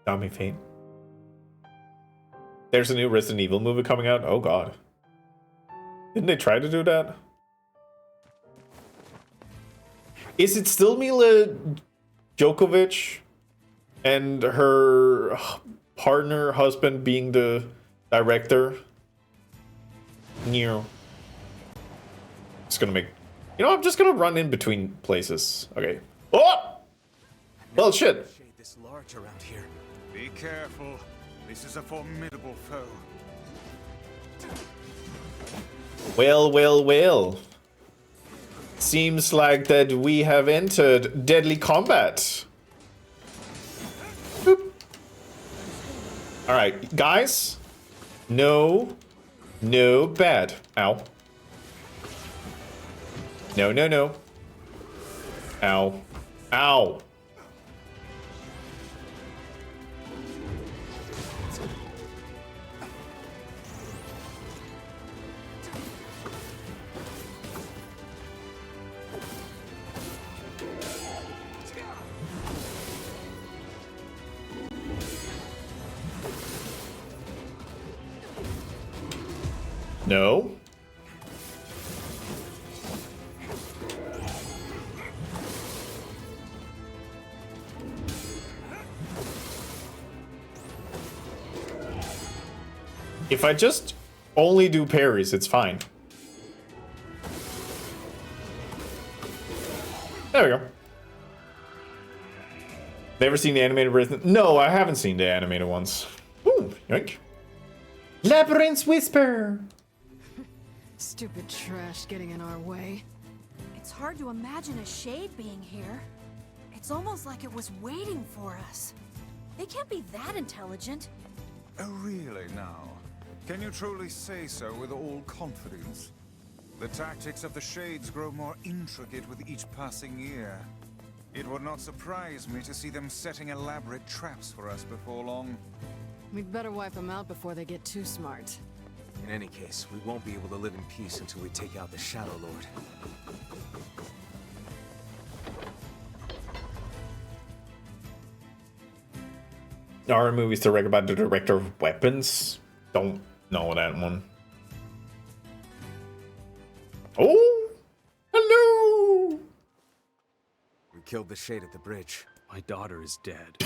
Zombie Fate. There's a new Resident Evil movie coming out. Oh god. Didn't they try to do that? Is it still Mila Djokovic and her partner, husband being the director? NIER. Just gonna make... You know, I'm just gonna run in between places. Okay. Oh! Well, shit. This large around here. Be careful. This is a formidable foe. Well, well, well. Seems like that we have entered deadly combat. Boop. All right, guys. No bad. Ow. No. Ow. Ow. No. If I just only do parries, it's fine. There we go. Never seen the animated version? No, I haven't seen the animated ones. Ooh, yoink. Labyrinth's Whisper! Stupid trash getting in our way. It's hard to imagine a shade being here. It's almost like it was waiting for us. They can't be that intelligent. Oh, really now? Can you truly say so with all confidence? The tactics of the Shades grow more intricate with each passing year. It would not surprise me to see them setting elaborate traps for us before long. We'd better wipe them out before they get too smart. In any case, we won't be able to live in peace until we take out the Shadow Lord. Horror movies directed by the director of Weapons? Don't know that one. Oh! Hello! We killed the Shade at the bridge. My daughter is dead.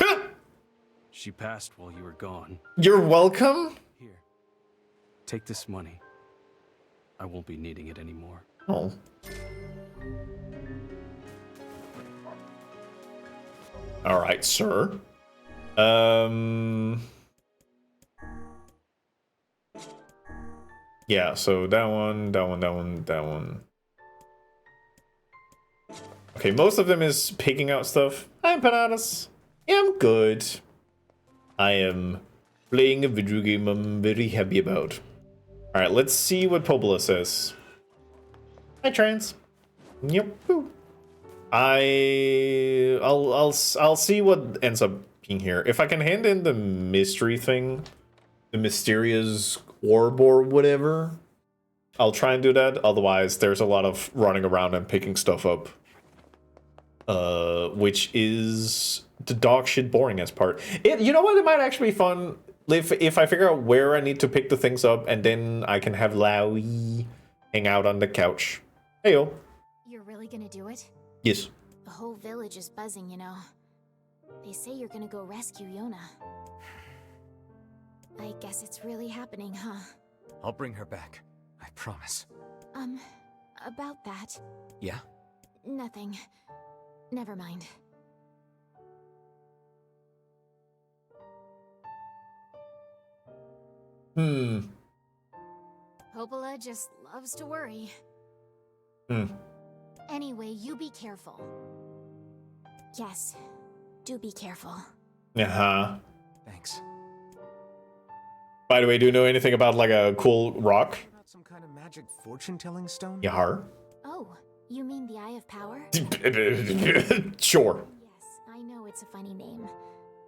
She passed while you were gone. You're welcome? Here. Take this money. I won't be needing it anymore. Oh. Alright, sir. Yeah, so that one. Okay, most of them is picking out stuff. Hi, Panadas. Yeah, I'm good. I am playing a video game I'm very happy about. Alright, let's see what Popola says. Hi, Trans. Yep. I'll see what ends up being here. If I can hand in the mystery thing, the mysterious orb or whatever, I'll try and do that. Otherwise, there's a lot of running around and picking stuff up. Which is the dog shit boring as part. You know what? It might actually be fun if I figure out where I need to pick the things up, and then I can have Lowy hang out on the couch. Heyo. You're really gonna do it? Yes. The whole village is buzzing, you know. They say you're gonna go rescue Yona. I guess it's really happening, huh? I'll bring her back. I promise. About that. Yeah? Nothing. Never mind. Popola just loves to worry. Anyway, you be careful. Yes, do be careful. Uh-huh. Thanks. By the way, do you know anything about like a cool rock? About some kind of magic fortune-telling stone? Yar. Oh, you mean the Eye of Power? Sure. Yes, I know it's a funny name,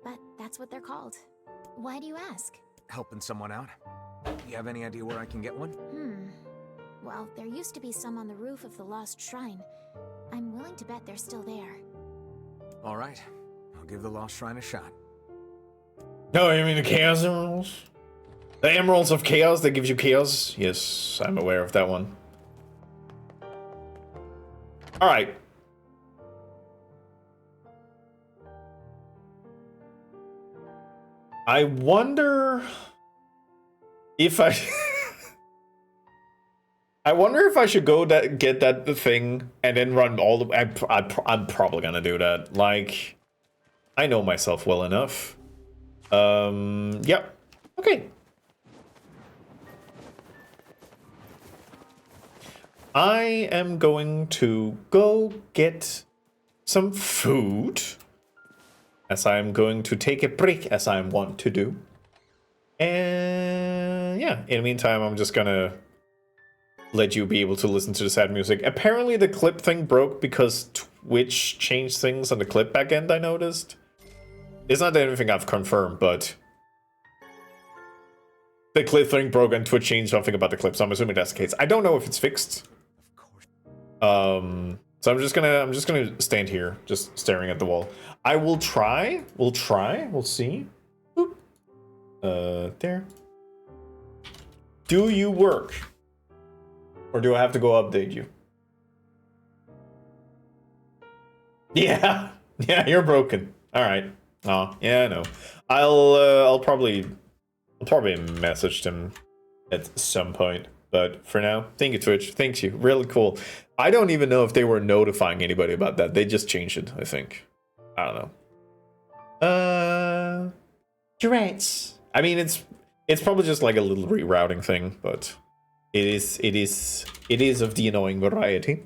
but that's what they're called. Why do you ask? Helping someone out? You have any idea where I can get one? Well, there used to be some on the roof of the Lost Shrine. I'm willing to bet they're still there. All right. I'll give the Lost Shrine a shot. No, you mean the Chaos Emeralds? The Emeralds of Chaos that gives you chaos? Yes, I'm aware of that one. Alright. I wonder if I... I wonder if I should go get that thing and then run all the... I'm probably gonna do that. Like, I know myself well enough. Yep. Okay. I am going to go get some food, as I am going to take a break, as I want to do. And yeah, in the meantime, I'm just gonna let you be able to listen to the sad music. Apparently the clip thing broke because Twitch changed things on the clip backend, I noticed. It's not anything I've confirmed, but the clip thing broke and Twitch changed something about the clip, so I'm assuming that's the case. I don't know if it's fixed. So I'm just gonna stand here, just staring at the wall. I will try. We'll see. Boop. There. Do you work? Or do I have to go update you? Yeah. Yeah, you're broken. Alright. Oh, yeah, I know. I'll probably message them at some point. But for now, thank you, Twitch. Thanks you. Really cool. I don't even know if they were notifying anybody about that. They just changed it, I think. I don't know. Durants. I mean, it's probably just like a little rerouting thing, but it is of the annoying variety.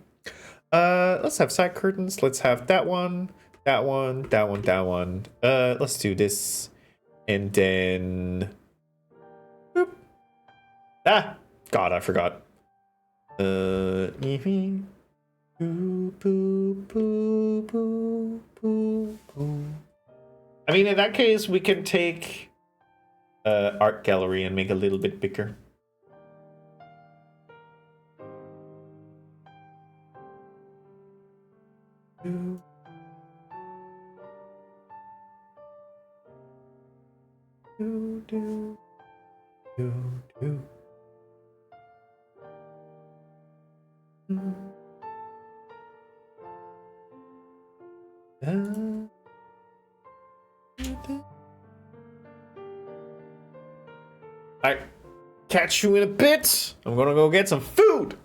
Let's have side curtains. Let's have that one, that one, that one, that one. Let's do this, and then. Boop. Ah. God, I forgot. I mean, in that case, we can take art gallery and make a little bit bigger. do. Do, do, do, do. Mm. I catch you in a bit. I'm gonna go get some food.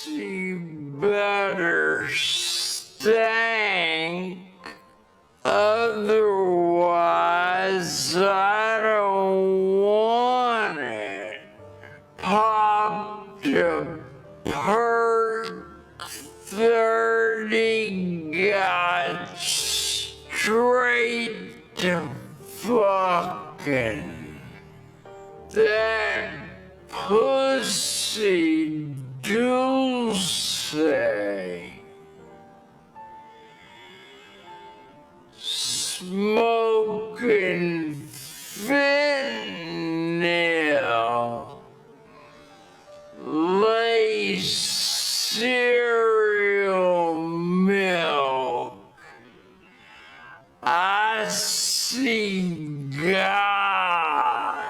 pussy better stank. Otherwise, I don't want it. Pop to perk 30 got straight to fucking. That pussy dulce. Smoking fentanyl. Lace cereal milk. I see God.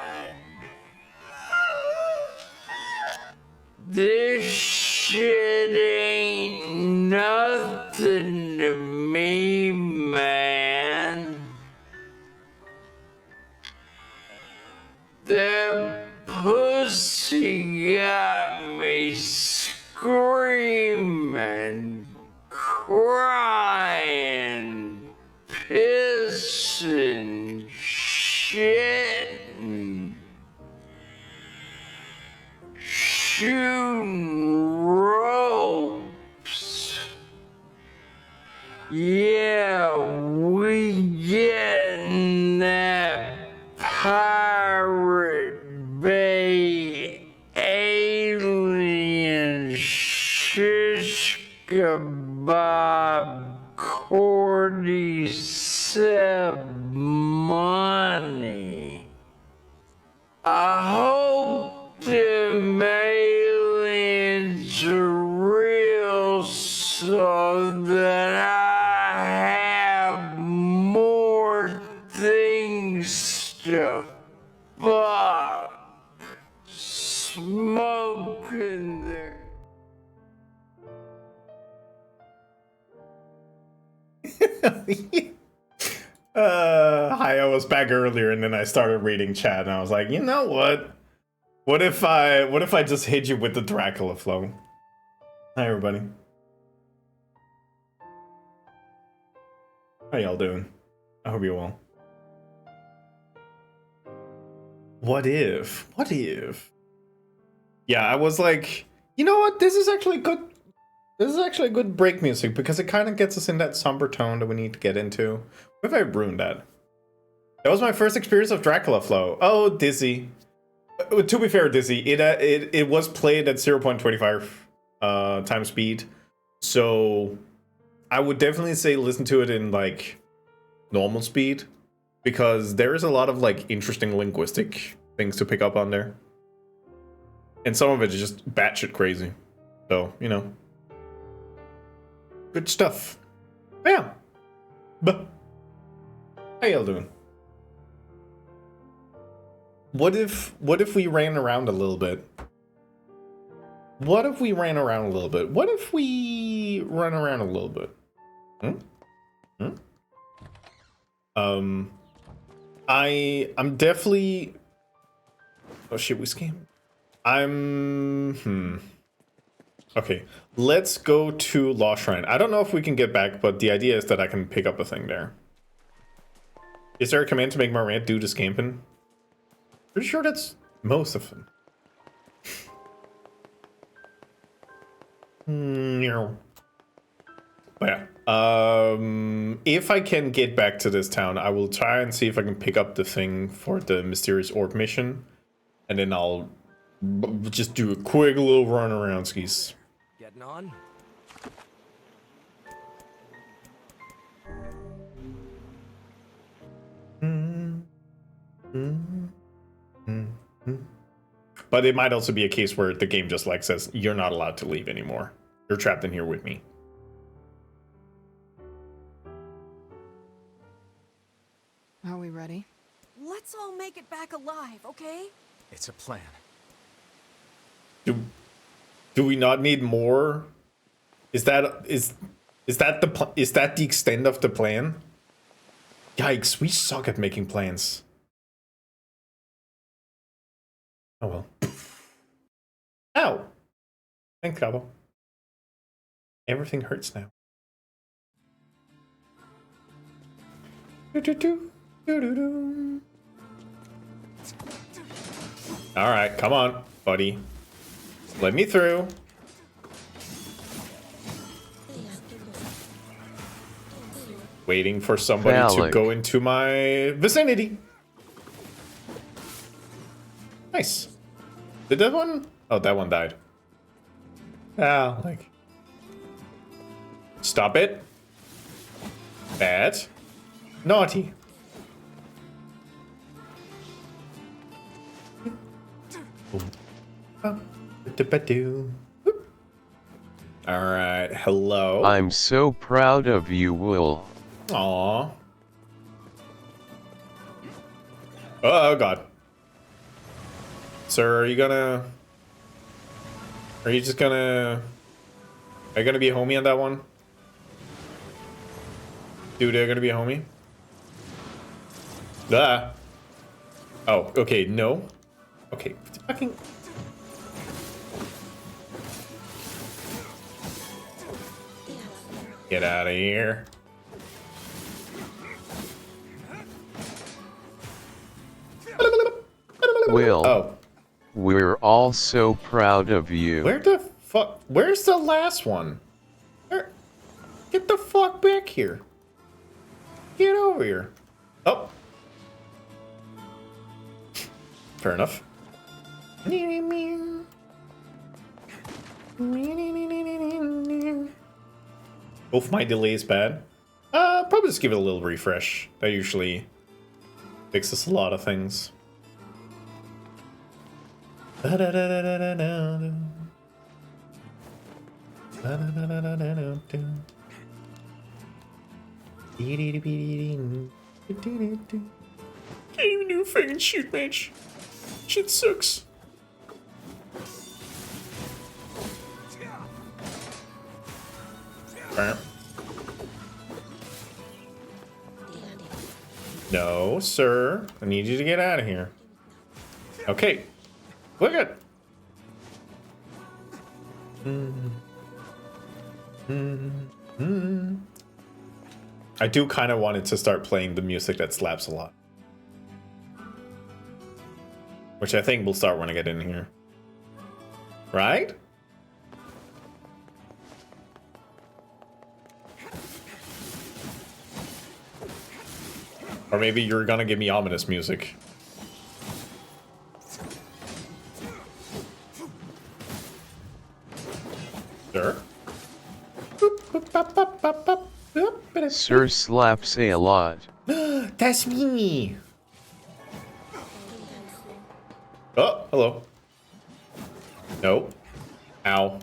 This shit ain't nothing to me, man. That pussy got me screaming, crying, pissing, shitting, shooting ropes. Yeah, we getting that Pirate Bay alien shish kebab cordyceps money. I hope them aliens are real so that I have more things to fuck. Smoking there. Hi, I was back earlier and then I started reading chat and I was like, you know what? What if I just hit you with the Dracula flow? Hi everybody. How y'all doing? I hope you're well. What if? What if? Yeah, I was like, you know what? This is actually good. This is actually good break music because it kind of gets us in that somber tone that we need to get into. What if I ruined that? That was my first experience of Dracula flow. Oh, Dizzy. To be fair, Dizzy, it was played at 0.25 times speed, so I would definitely say listen to it in like normal speed because there is a lot of like interesting linguistic things to pick up on there, and some of it is just batshit crazy. So you know, good stuff. Yeah. But how y'all doing? What if we ran around a little bit? What if we ran around a little bit? What if we run around a little bit? I'm definitely. Oh shit, we scammed. Okay, let's go to Lost Shrine. I don't know if we can get back, but the idea is that I can pick up a thing there. Is there a command to make my rant do to scamping? Pretty sure that's most of them. But yeah, if I can get back to this town, I will try and see if I can pick up the thing for the mysterious orb mission, and then I'll just do a quick little run around skis. Getting on? But it might also be a case where the game just like says, you're not allowed to leave anymore. You're trapped in here with me. Are we ready? Let's all make it back alive, okay? It's a plan. Do we not need more? Is that the extent of the plan? Yikes, we suck at making plans. Oh well. Ow! Thanks, Cabo. Everything hurts now. Alright, come on, buddy. Let me through. Waiting for somebody to go into my vicinity. Nice. Did that one? Oh, that one died. Ah, like. Stop it. Bad. Naughty. Alright, hello. I'm so proud of you, Will. Aww. Oh god. Sir, are you gonna... Are you just gonna... Are you gonna be a homie on that one? Dude, are you gonna be a homie? Ah. Oh, okay, no. Okay, fucking... Get out of here. Will, we're all so proud of you. Where the fuck? Where's the last one? Where? Get the fuck back here. Get over here. Oh. Fair enough. Both my delays bad. Probably just give it a little refresh. That usually fixes a lot of things. Can't even do a friggin' shoot match. Shit sucks. No, sir. I need you to get out of here. Okay. Look at. I do kind of want it to start playing the music that slaps a lot. Which I think will start when I get in here. Right? Or maybe you're gonna give me ominous music. Sure. Sir slaps a lot. That's me. Oh, hello. No. Ow.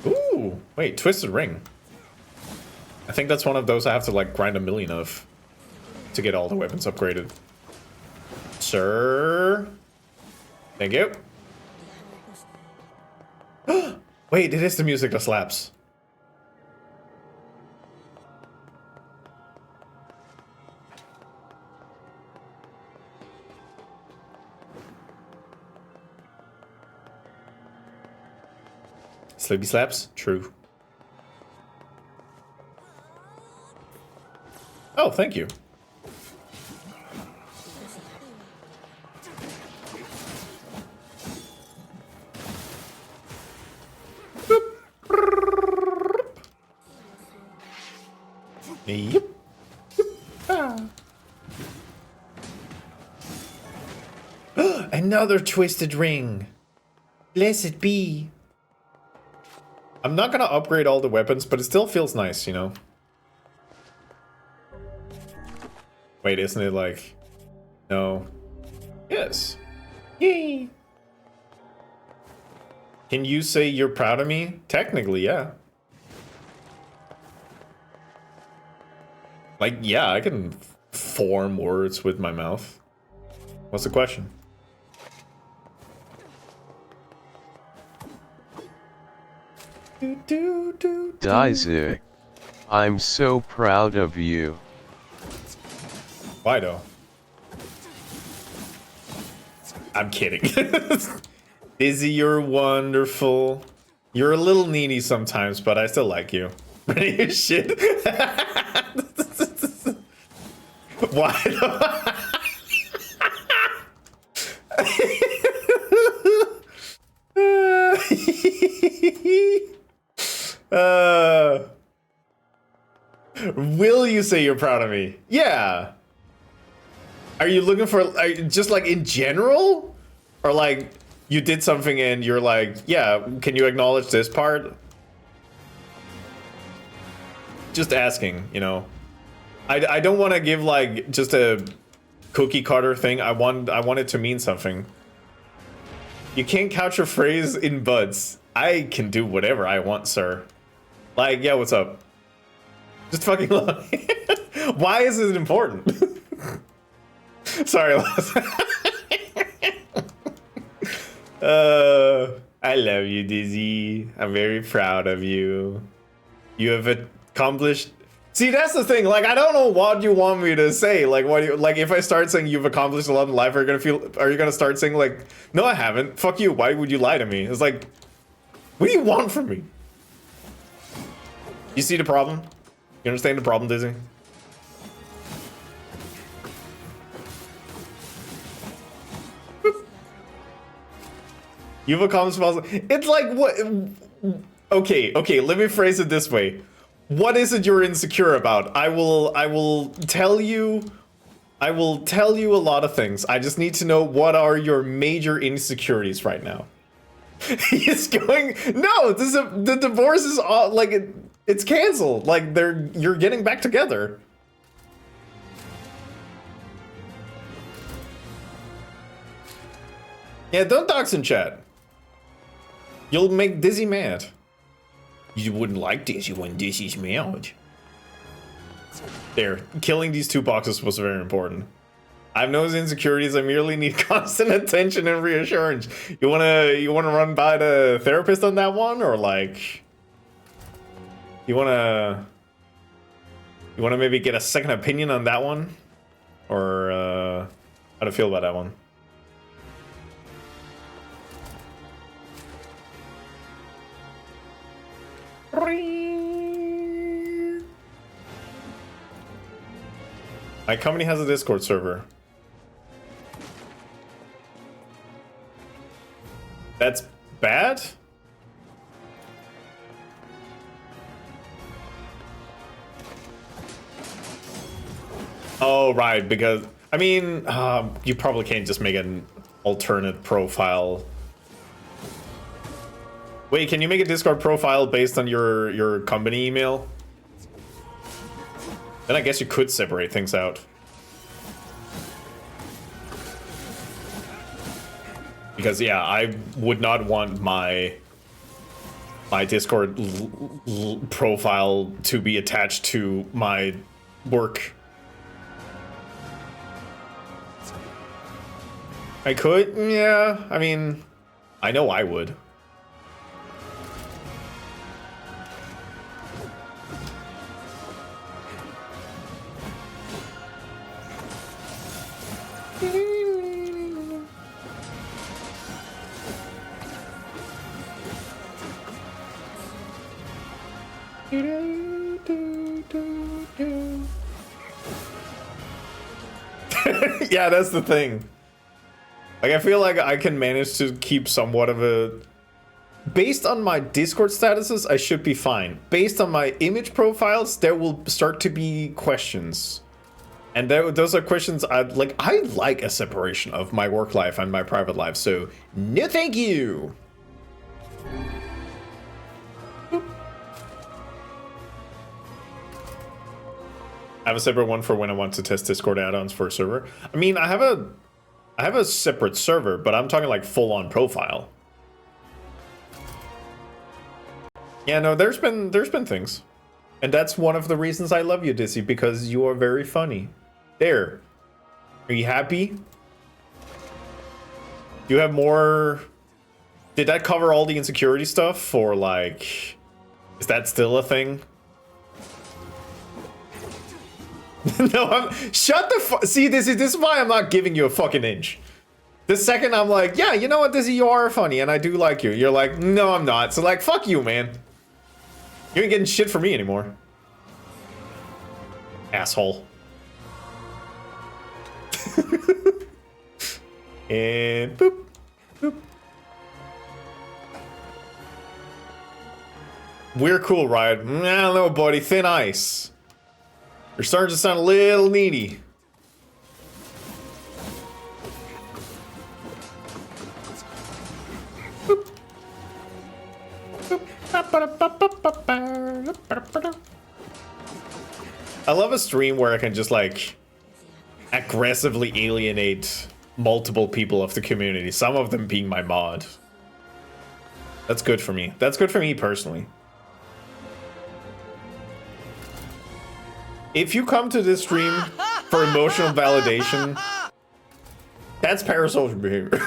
Ooh, wait, Twisted Ring. I think that's one of those I have to like grind 1,000,000 of to get all the weapons upgraded. Sir. Thank you. Wait, it is the music that slaps. Slippy slaps? True. Oh, thank you. Yep. Ah. Another twisted ring. Blessed be. I'm not gonna upgrade all the weapons, but it still feels nice, you know? Wait, isn't it like... No. Yes. Yay! Can you say you're proud of me? Technically, yeah. Like, yeah, I can form words with my mouth. What's the question? Isaac, I'm so proud of you. Why though? I'm kidding. Dizzy, you're wonderful. You're a little needy sometimes, but I still like you. Ready as shit. Why the will you say you're proud of me? Yeah. Are you looking for just like in general? Or like you did something and you're like, yeah, can you acknowledge this part? Just asking, you know. I don't want to give like just a cookie cutter thing. I want it to mean something. You can't couch a phrase in buds. I can do whatever I want, sir. Like, yeah, what's up? Just fucking love. Why is it important? Sorry, I love you, Dizzy. I'm very proud of you. You have accomplished. See, that's the thing. Like, I don't know what you want me to say. Like, what? Like, if I start saying you've accomplished a lot in life, are you gonna start saying like, no, I haven't. Fuck you. Why would you lie to me? It's like, what do you want from me? You see the problem? You understand the problem, Dizzy? You've accomplished. It's like what? Okay. Let me phrase it this way. What is it you're insecure about? I will tell you a lot of things. I just need to know what are your major insecurities right now. He's going, no, the divorce is all like it's canceled. Like you're getting back together. Yeah, don't dox in chat. You'll make Dizzy mad. You wouldn't like Dizzy when Dizzy's mad. There, killing these two boxes was very important. I have no insecurities. I merely need constant attention and reassurance. You wanna run by the therapist on that one, or like, you wanna maybe get a second opinion on that one, or how to feel about that one? My company has a Discord server. That's bad? Oh, right, because I mean, you probably can't just make an alternate profile. Wait, can you make a Discord profile based on your company email? Then I guess you could separate things out. Because yeah, I would not want my Discord profile to be attached to my work. I could, yeah, I mean, I know I would. Yeah, that's the thing. Like, I feel like I can manage to keep somewhat of a... Based on my Discord statuses, I should be fine. Based on my image profiles, there will start to be questions. And those are questions I like a separation of my work life and my private life, so no thank you! I have a separate one for when I want to test Discord add-ons for a server. I mean, I have a separate server, but I'm talking like full-on profile. Yeah, no, there's been things. And that's one of the reasons I love you, Dizzy, because you are very funny. There. Are you happy? Do you have more? Did that cover all the insecurity stuff, or like, is that still a thing? No, shut the fuck. See, this is why I'm not giving you a fucking inch. The second I'm like, yeah, you know what, Dizzy, you are funny, and I do like you. You're like, no, I'm not. So like, fuck you, man. You ain't getting shit from me anymore. Asshole. And boop, boop. We're cool, Riot. I don't know, buddy. Thin ice. You're starting to sound a little needy. I love a stream where I can just like aggressively alienate multiple people of the community, some of them being my mod. That's good for me. That's good for me personally. If you come to this stream for emotional validation, that's parasocial behavior.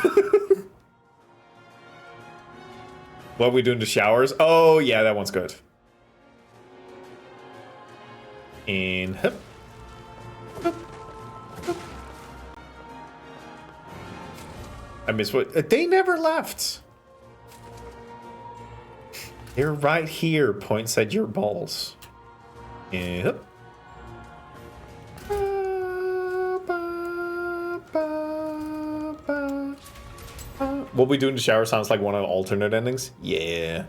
What we do in the showers? Oh yeah, that one's good. And hip. I miss what they never left. They're right here. Points at your balls. Yep. What we do in the shower sounds like one of the alternate endings. Yeah.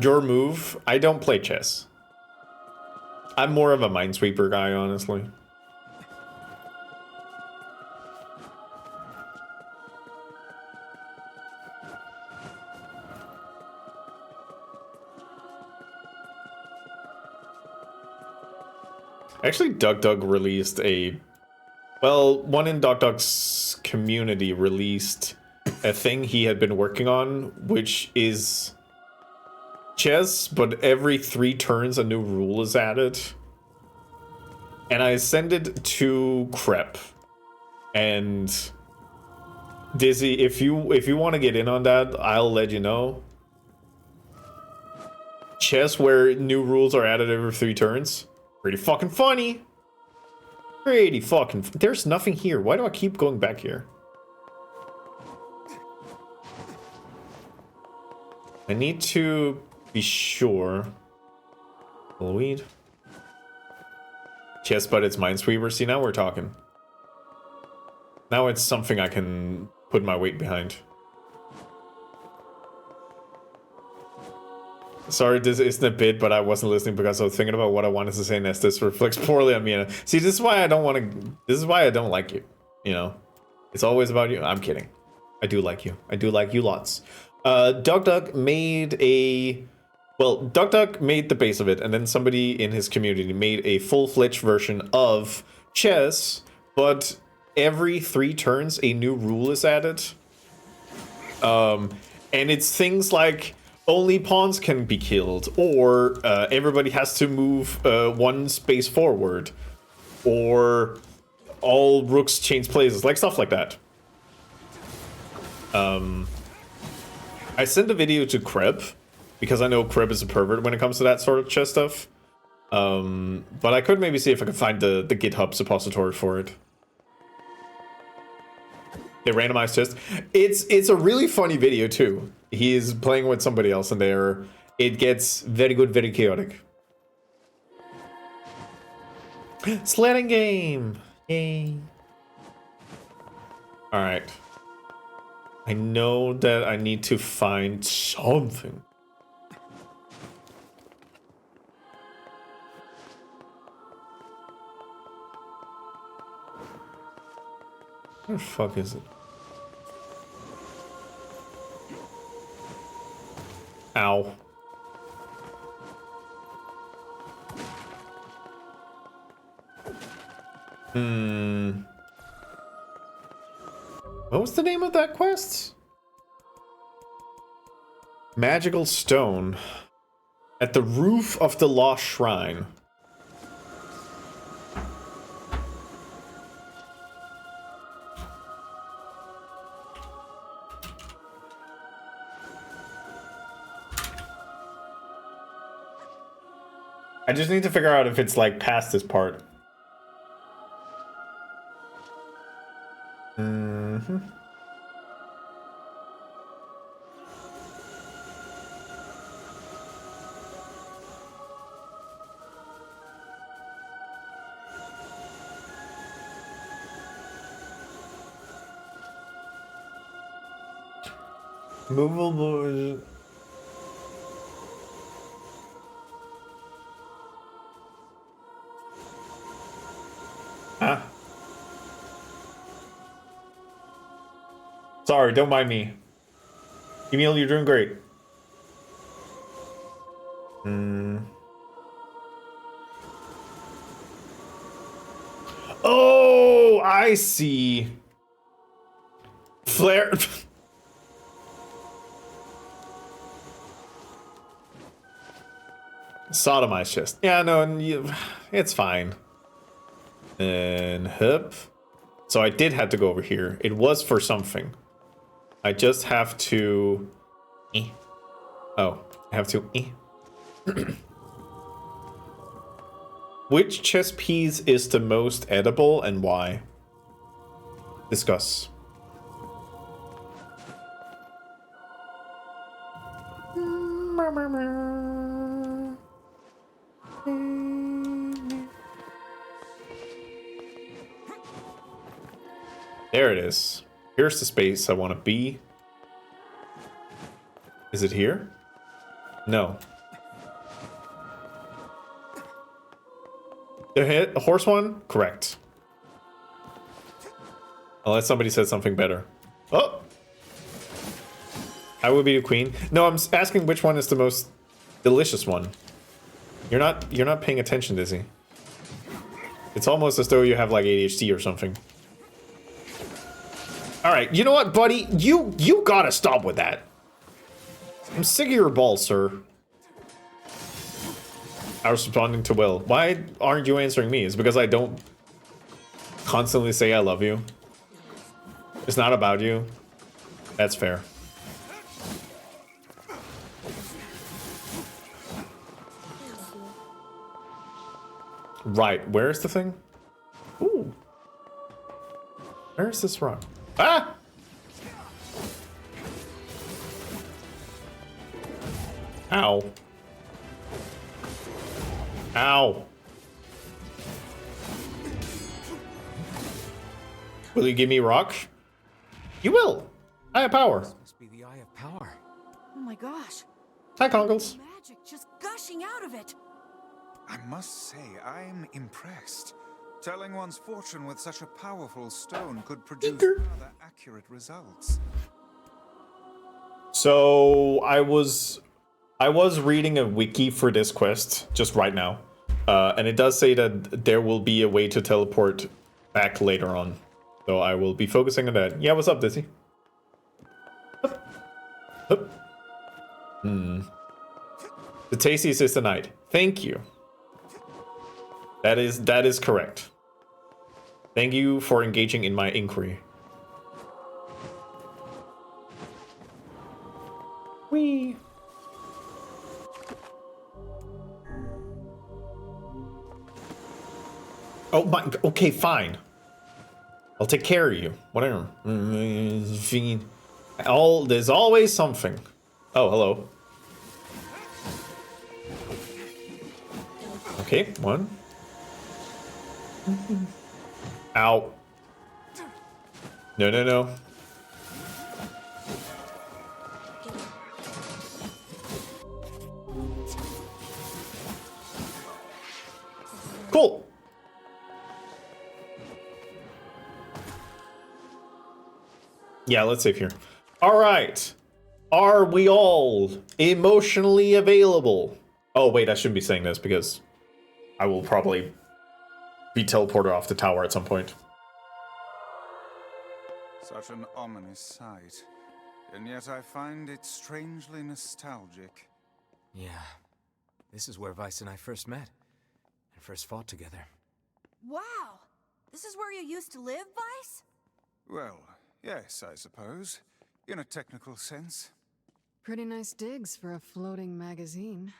Your move? I don't play chess. I'm more of a Minesweeper guy, honestly. Actually, Doug released a... Well, one in Doug's community released a thing he had been working on, which is chess, but every 3 turns a new rule is added. And I sent it to Crep. And Dizzy, if you want to get in on that, I'll let you know. Chess where new rules are added every 3 turns. Pretty fucking funny. Pretty fucking... There's nothing here. Why do I keep going back here? I need to be sure. Weed. Chess, but it's Minesweeper. See, now we're talking. Now it's something I can put my weight behind. Sorry, this isn't a bit, but I wasn't listening because I was thinking about what I wanted to say next. This reflects poorly on me. See, this is why I don't want to... This is why I don't like you. You know? It's always about you. I'm kidding. I do like you. I do like you lots. Doug made a... Well, Doug made the base of it, and then somebody in his community made a full-fledged version of chess, but every 3 turns a new rule is added. And it's things like... Only pawns can be killed, or everybody has to move 1 space forward, or all rooks change places, like stuff like that. I sent a video to Kreb, because I know Kreb is a pervert when it comes to that sort of chess stuff. But I could maybe see if I could find the GitHub suppository for it. They randomized chess. It's a really funny video too. He is playing with somebody else and it gets very good, very chaotic. Sledding game! Yay. Alright. I know that I need to find something. Where the fuck is it? Ow. What was the name of that quest? Magical stone. At the roof of the lost shrine. I just need to figure out if it's like past this part. Mm-hmm. Movable. Ah. Sorry, don't mind me. Emil, you're doing great. Oh, I see. Flare. Sodomized chest. Yeah, no, it's fine. And hup. So I did have to go over here. It was for something. I just have to... Oh, I have to... Which chess piece is the most edible and why? Discuss. There it is. Here's the space I want to be. Is it here? No. The horse one? Correct. Unless somebody said something better. Oh! I would be the queen. No, I'm asking which one is the most delicious one. You're not paying attention, Dizzy. It's almost as though you have like ADHD or something. Alright, you know what, buddy? You gotta stop with that. I'm sick of your balls, sir. I was responding to Will. Why aren't you answering me? It's because I don't constantly say I love you. It's not about you. That's fair. Right, where's the thing? Ooh. Where's this rock? Ah! Ow. Ow. Will you give me rock? You will. I have power. This must be the Eye of Power. Oh my gosh. Hi, Conkles. Magic just gushing out of it. I must say, I'm impressed. Telling one's fortune with such a powerful stone could produce rather accurate results. So I was reading a wiki for this quest just right now, and it does say that there will be a way to teleport back later on. So I will be focusing on that. Yeah, what's up, Dizzy? Hup. The tastiest is the night. Thank you. That is correct. Thank you for engaging in my inquiry. Whee! Oh my, okay, fine. I'll take care of you. Whatever. There's always something. Oh, hello. Okay, one. Ow. No, no, no. Cool. Yeah, let's save here. All right. Are we all emotionally available? Oh, wait, I shouldn't be saying this because I will probably be teleported off the tower at some point. Such an ominous sight. And yet I find it strangely nostalgic. Yeah. This is where Vice and I first met. And first fought together. Wow. This is where you used to live, Vice? Well, yes, I suppose. In a technical sense. Pretty nice digs for a floating magazine.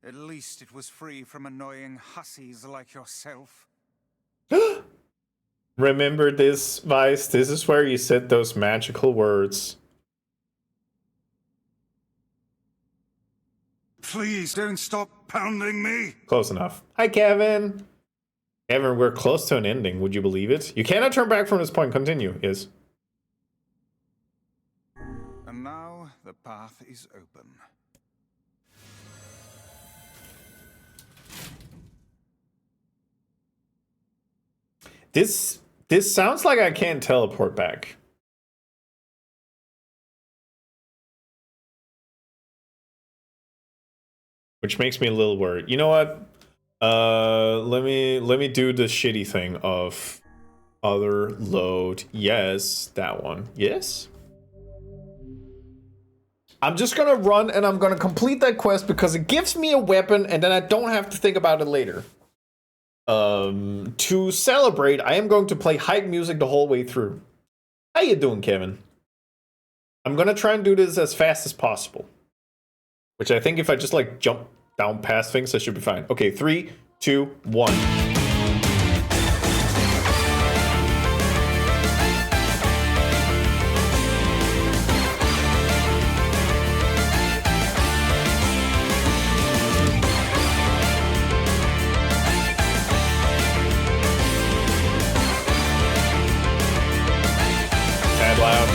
At least it was free from annoying hussies like yourself. Remember this, Vice? This is where you said those magical words. Please don't stop pounding me. Close enough. Hi, Kevin. Kevin, we're close to an ending. Would you believe it? You cannot turn back from this point. Continue. Yes. And now the path is open. This sounds like I can't teleport back. Which makes me a little worried. You know what? Let me do the shitty thing of other load. Yes, that one. Yes. I'm just gonna run and I'm gonna complete that quest because it gives me a weapon and then I don't have to think about it later. To celebrate, I am going to play hype music the whole way through. How you doing, Kevin? I'm gonna try and do this as fast as possible. Which I think if I just like jump down past things, I should be fine. Okay, 3, 2, 1. Sad loud.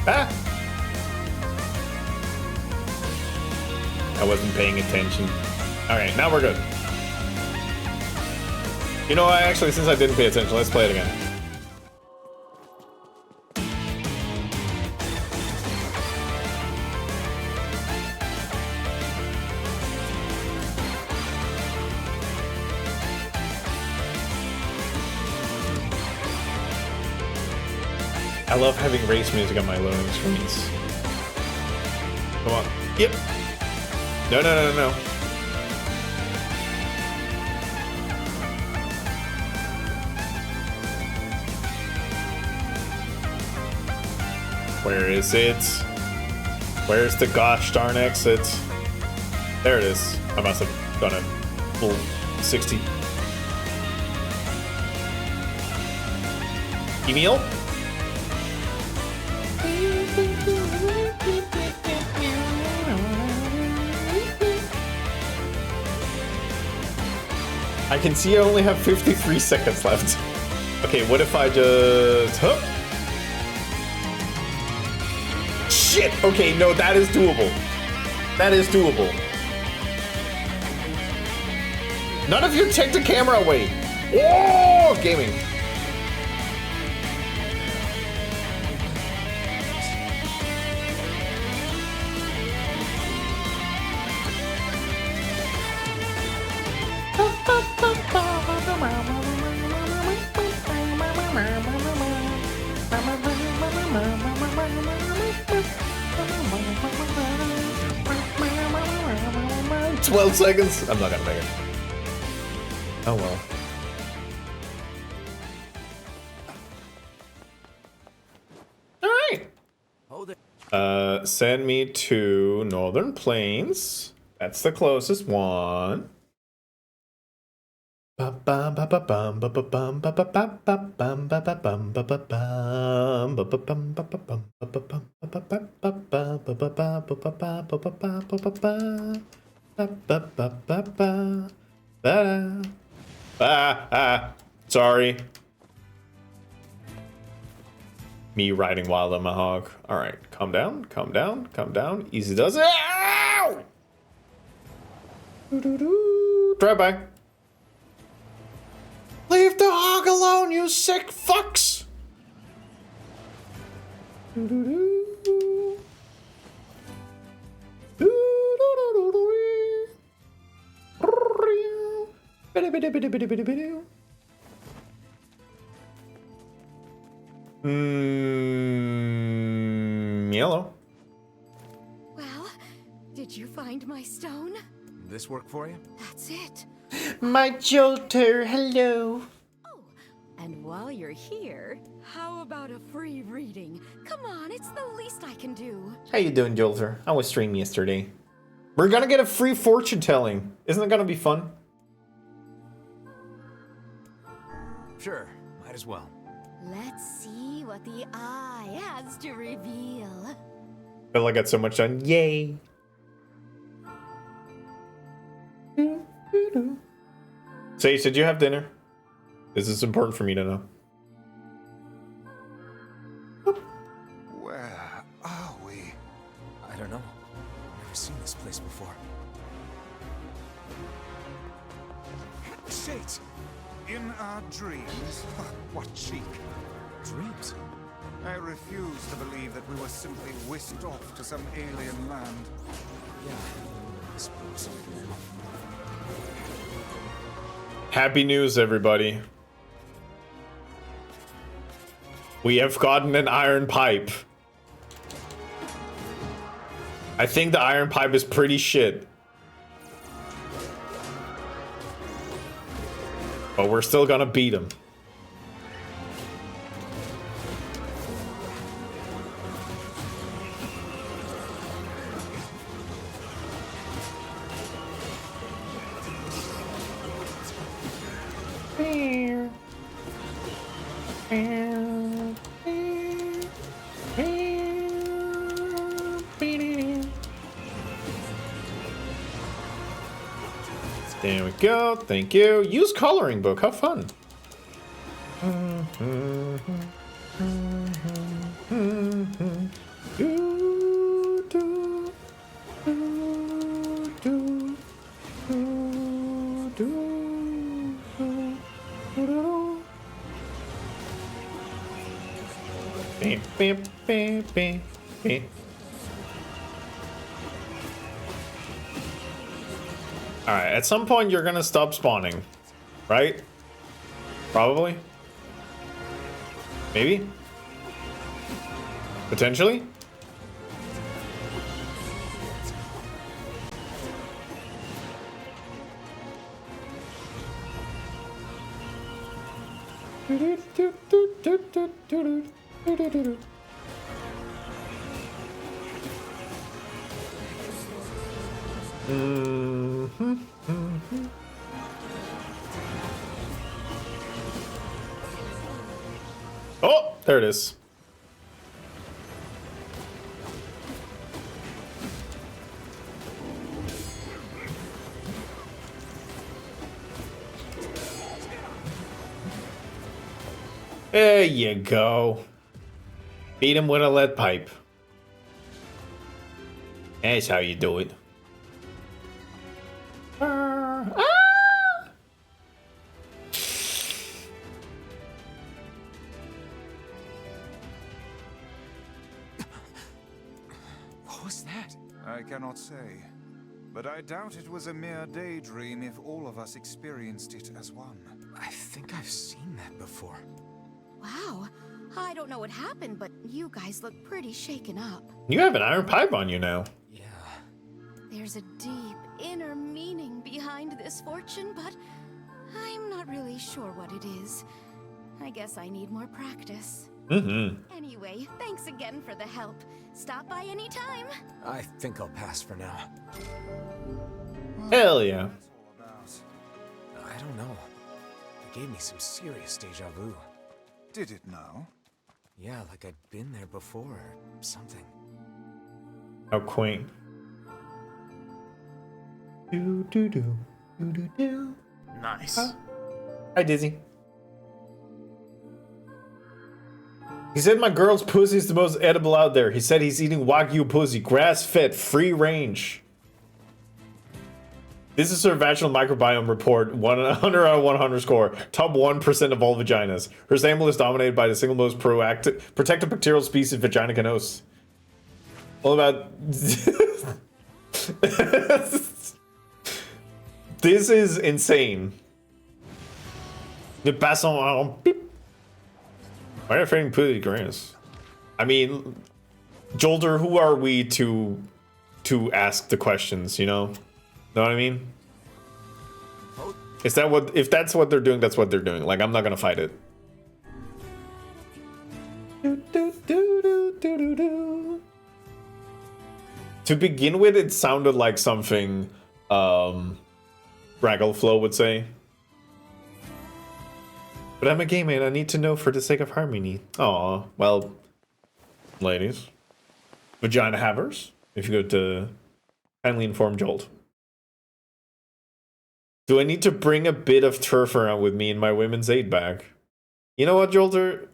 Ah! I wasn't paying attention. Alright, now we're good. You know what, actually, since I didn't pay attention, let's play it again. I love having race music on my loading screens. Come on. Yep. No, no, no, no. Where is it? Where's the gosh darn exit? There it is. I must have done a full 60. Emil? I can see I only have 53 seconds left. Okay, what if I just... Huh? Shit! Okay, no, that is doable. That is doable. None of you take the camera away. Whoa! Gaming. "12 seconds? I'm not gonna make it. Oh well. Alright. Send me to Northern Plains. That's the closest one. Sorry. Me riding wild on my hog. Alright, calm down, calm down, calm down. Easy does it. Ow! Drive by. Leave the hog alone, you sick fucks! Yellow. Well, did you find my stone? This work for you? That's it. My Jolter, hello. And while you're here, how about a free reading? Come on, it's the least I can do. How you doing, Jolter? I was streaming yesterday. We're gonna get a free fortune telling. Isn't it gonna be fun? Sure, might as well. Let's see what the eye has to reveal. Feel like I got so much done. Yay. Sage, did you have dinner? This is important for me to know. Where are we? I don't know. Never seen this place before. Shades! In our dreams? What cheek. Dreams? I refuse to believe that we were simply whisked off to some alien land. Yeah, I suppose. Happy news, everybody. We have gotten an iron pipe. I think the iron pipe is pretty shit. But we're still gonna beat him. There we go. Thank you. Use coloring book. Have fun. Bam, bam, bam, bam, bam. Alright, at some point you're gonna stop spawning, right? Probably? Maybe? Potentially? Oh, there it is. There you go. Beat him with a lead pipe. That's how you do it. What was that? I cannot say. But I doubt it was a mere daydream if all of us experienced it as one. I think I've seen that before. Wow. I don't know what happened, but you guys look pretty shaken up. You have an iron pipe on you now. Yeah. There's a deep inner meaning behind this fortune, but I'm not really sure what it is. I guess I need more practice. Anyway, thanks again for the help. Stop by any time. I think I'll pass for now. Hell yeah. I don't know. It gave me some serious deja vu. Did it now? Yeah, like I'd been there before or something. How quaint. Do do do do do do. Nice. Hi, Dizzy. He said my girl's pussy is the most edible out there. He said he's eating Wagyu pussy, grass-fed, free range. This is her vaginal microbiome report, 100 out of 100 score. Top 1% of all vaginas. Her sample is dominated by the single most protected bacterial species, Vaginicanos. All about... This is insane. Nous passons en beep. Why are you afraid pussy grass? I mean, Jolter, who are we to ask the questions, you know? Know what I mean? Is that what? If that's what they're doing, that's what they're doing. Like, I'm not gonna fight it. To begin with, it sounded like something Braggleflow would say. But I'm a gay man, I need to know for the sake of harmony. Aw, well, ladies. Vagina havers, if you go to kindly inform Jolt. Do I need to bring a bit of turf around with me in my women's aid bag? You know what, Jolter?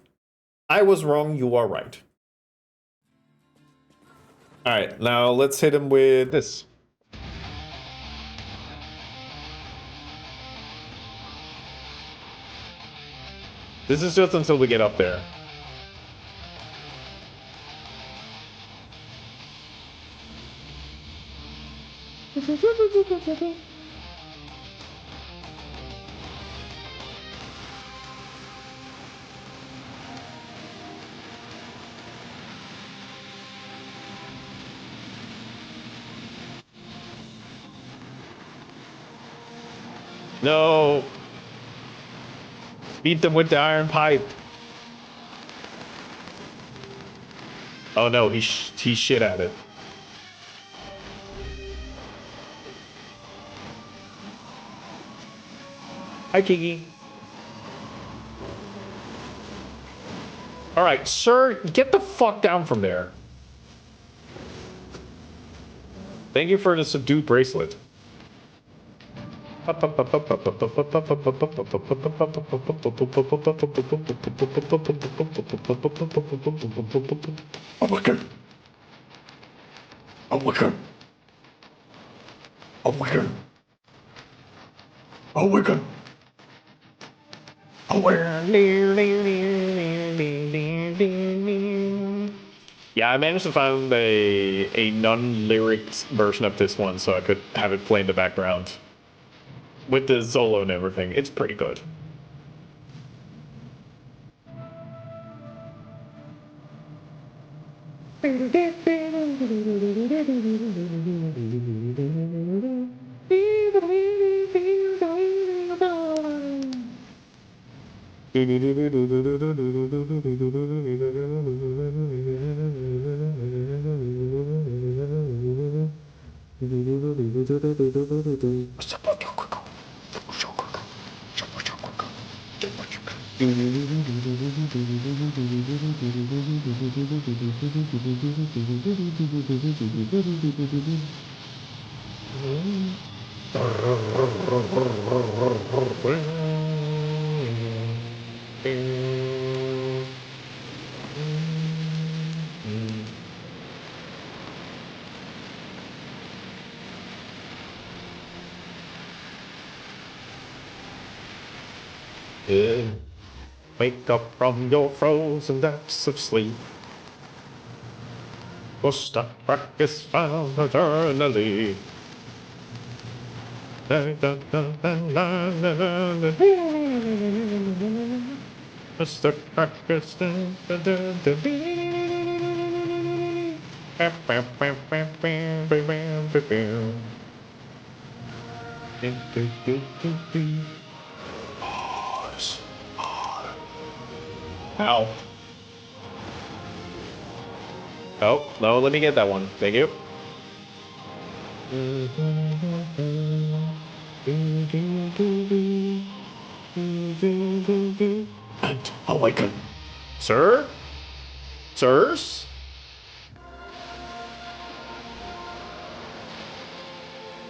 I was wrong, you are right. Alright, now let's hit him with this. This is just until we get up there. No! Beat them with the iron pipe. Oh no, he's shit at it. Hi, Kiki. Alright, sir, get the fuck down from there. Thank you for the subdued bracelet. Awaken! Awaken! Awaken! Awaken! Yeah, I managed to find a non-lyrics version of this one so I could have it play in the background. With the solo and everything. It's pretty good. Wake up from your frozen depths of sleep. Was the practice found eternally? Mr. Practice. Ow. Oh, no, let me get that one. Thank you. And awaken. Sir? Sirs?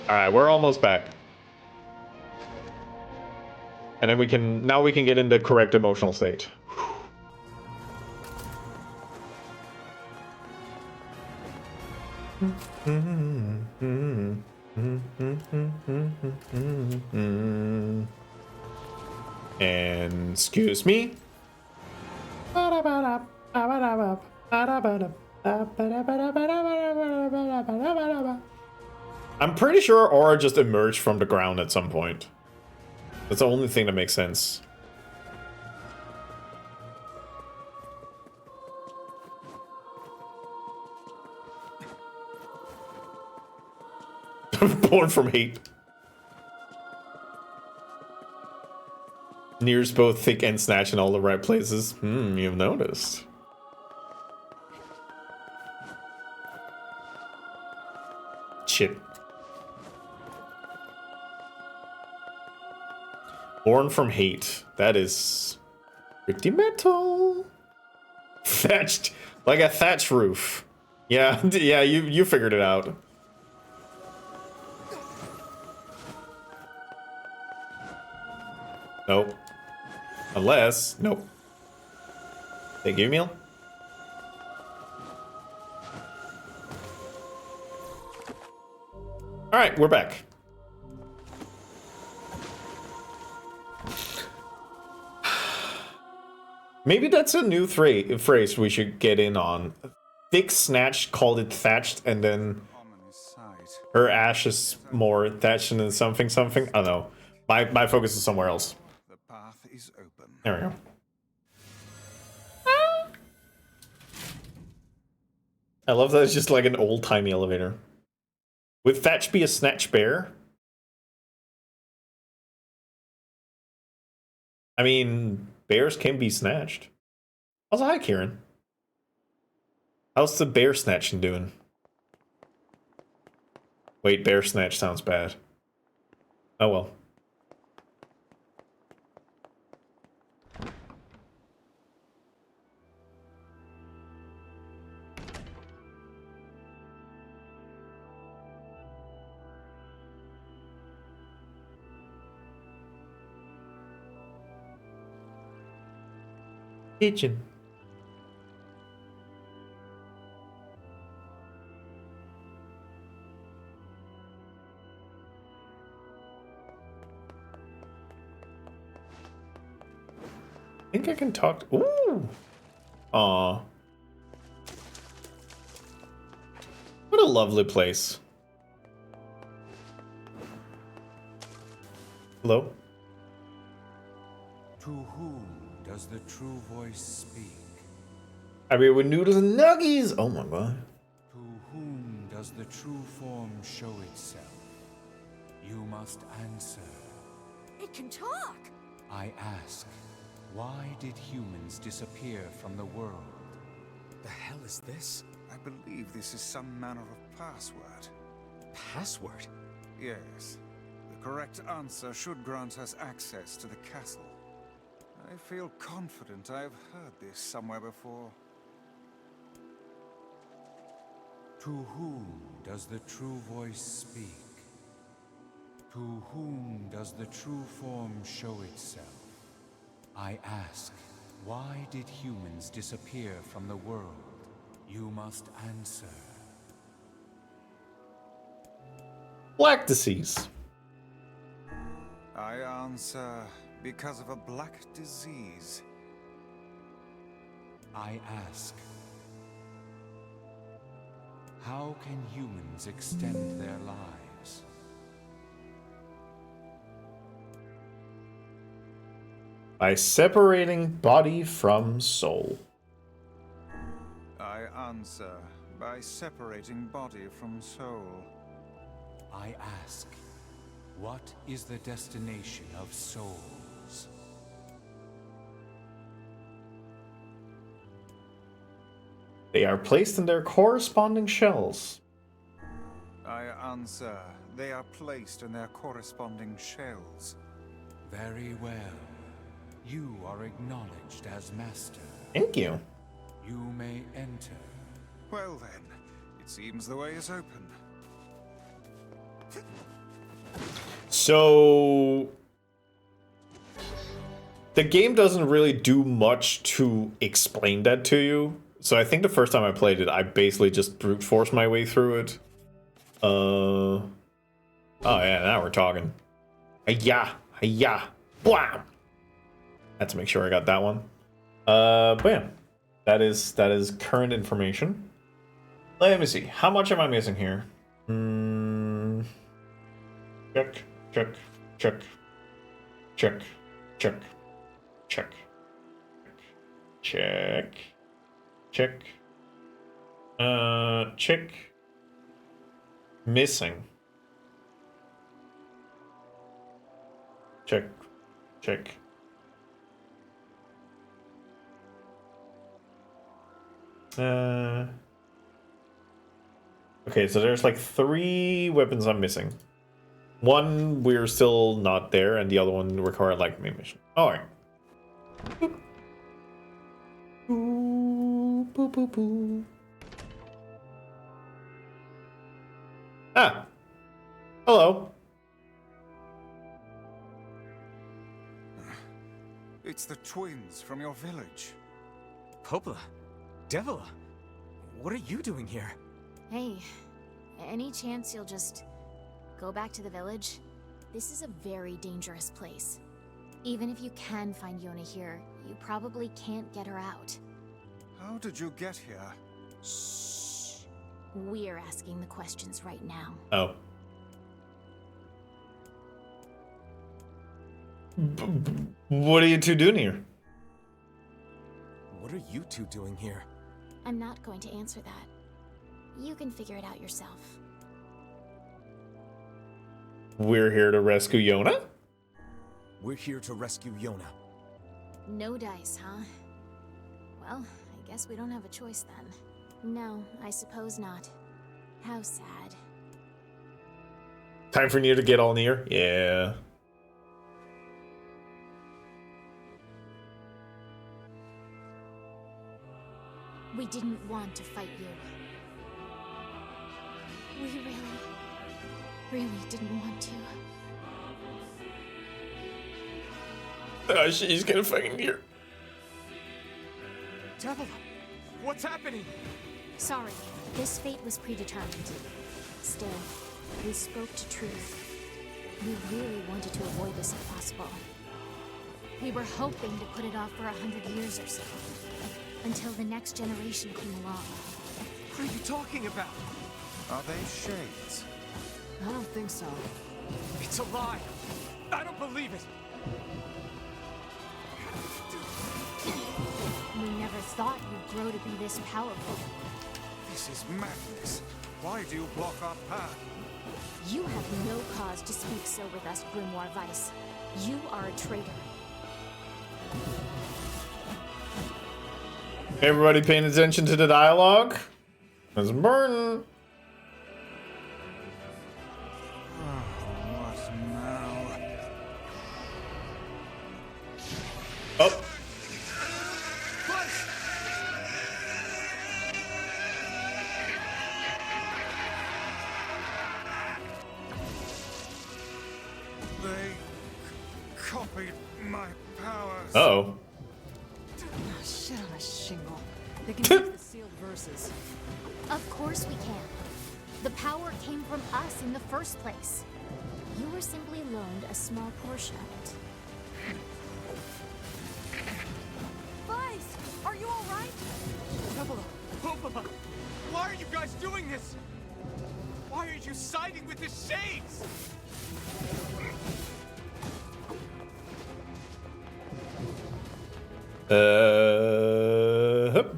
Alright, we're almost back. And then now we can get in the correct emotional state. And excuse me. I'm pretty sure Aura just emerged from the ground at some point. That's the only thing that makes sense. Born from hate. NIER's both thick and snatch in all the right places. You've noticed. Shit. Born from hate. That is pretty metal. Thatched. Like a thatch roof. Yeah, yeah, you figured it out. Nope. Unless, nope. They give me meal? Alright, we're back. Maybe that's a new phrase we should get in on. Thick snatched called it thatched, and then her ash is more thatched than something something. I don't know. My focus is somewhere else. The path is open. There we go. I love that it's just like an old-timey elevator. Would Thatch be a snatch bear? I mean, bears can be snatched. Also, hi, Kieran. How's the bear snatching doing? Wait, bear snatch sounds bad. Oh well. Kitchen. I think I can talk to... Ooh! Aw. What a lovely place. Hello? To whom does the true voice speak? I mean, with noodles and nuggies! Oh my god. To whom does the true form show itself? You must answer. It can talk! I ask, why did humans disappear from the world? The hell is this? I believe this is some manner of password. Password? Yes. The correct answer should grant us access to the castle. I feel confident I have heard this somewhere before. To whom does the true voice speak? To whom does the true form show itself? I ask, why did humans disappear from the world? You must answer. Black disease. I answer because of a black disease. I ask, how can humans extend their lives? By separating body from soul. I answer by separating body from soul. I ask, what is the destination of souls? They are placed in their corresponding shells. I answer, they are placed in their corresponding shells. Very well. You are acknowledged as master. Thank you. You may enter. Well then, it seems the way is open. So... the game doesn't really do much to explain that to you. So I think the first time I played it, I basically just brute forced my way through it. Oh yeah, now we're talking. Hiya! Hiya! Blam! Had to make sure I got that one. Bam. That is current information. Let me see. How much am I missing here? Check, check, check, check, check, check, check, check, check. Missing. Check, check, Okay, so there's like 3 weapons I'm missing. One we're still not there, and the other one require like main mission. Alright. Ah! Hello. It's the twins from your village. Popola? Devila? What are you doing here? Hey, any chance you'll just go back to the village? This is a very dangerous place. Even if you can find Yona here, you probably can't get her out. How did you get here? Shh. We're asking the questions right now. Oh. What are you two doing here? What are you two doing here? I'm not going to answer that. You can figure it out yourself. We're here to rescue Yona? We're here to rescue Yona. No dice, huh? Well, I guess we don't have a choice then. No, I suppose not. How sad. Time for NIER to get all NIER? Yeah. We didn't want to fight you. We really didn't want to. She's gonna fucking NIER. Devila, what's happening? Sorry, this fate was predetermined. Still, we spoke to truth. We really wanted to avoid this if possible. We were hoping to put it off for 100 years or so. Until the next generation came along. What are you talking about? Are they shades? I don't think so. It's a lie. I don't believe it. We never thought you'd grow to be this powerful. This is madness. Why do you block our path? You have no cause to speak so with us, Grimoire Weiss. You are a traitor. Everybody paying attention to the dialogue? It's burning. What now? Oh. They copied my powers. Uh-oh. Oh, shit on a shingle. They can use the sealed verses. Of course we can. The power came from us in the first place. You were simply loaned a small portion of it. Vice, are you all right? Devila, Popola, why are you guys doing this? Why are you siding with the Shades? Hup.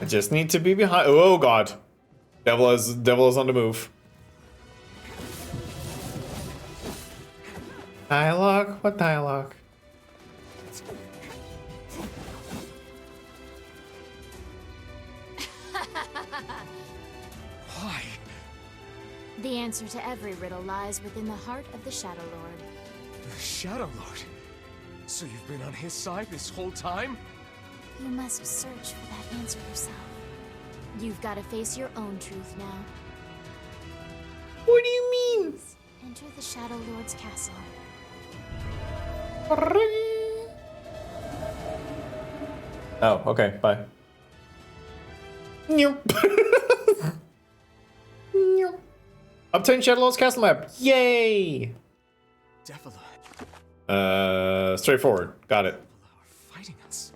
I just need to be behind. Oh god, devil is on the move. Dialogue? What dialogue? Why? The answer to every riddle lies within the heart of the Shadow Lord. The Shadow Lord? So you've been on his side this whole time? You must search for that answer yourself. You've got to face your own truth now. What do you mean? Enter the Shadow Lord's castle. Oh, okay, bye. Obtain Shadow Lord's castle map. Yay! Devila. Straightforward. Got it. Fighting us.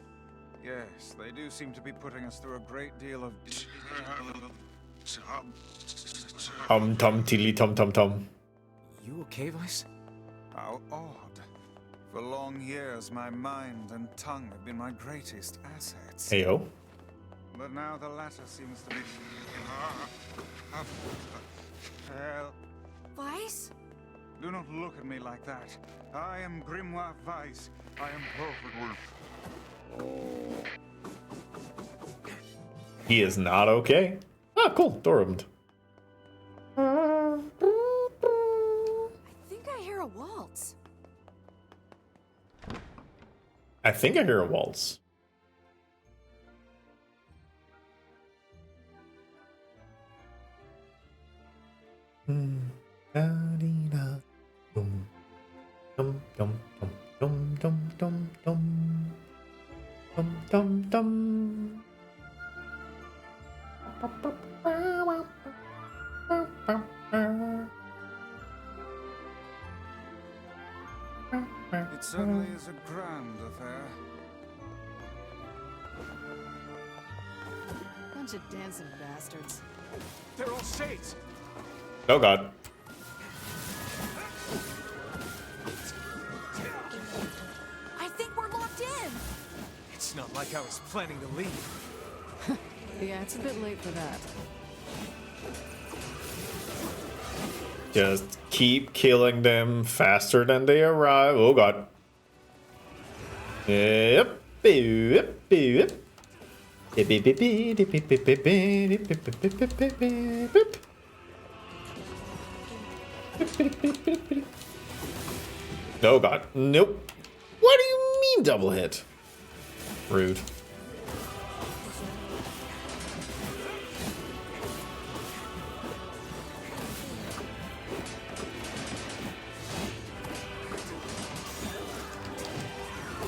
Yes, they do seem to be putting us through a great deal of... Tum tilly tum tum tum. You okay, Vice? How odd. For long years, my mind and tongue have been my greatest assets. Heyo. But now the latter seems to be... Hell. Vice? Do not look at me like that. I am Grimoire Weiss. I am perfect. He is not okay. Oh, cool. Door opened. I think I hear a waltz. I think I hear a waltz. It certainly is a grand affair. Bunch of dancing bastards. They're all shades. Oh god. I think we're locked in. It's not like I was planning to leave. Yeah, it's a bit late for that. Just keep killing them faster than they arrive. Oh god. Yep. Yep. Yep. Oh god. Nope. What do you mean double hit? Rude.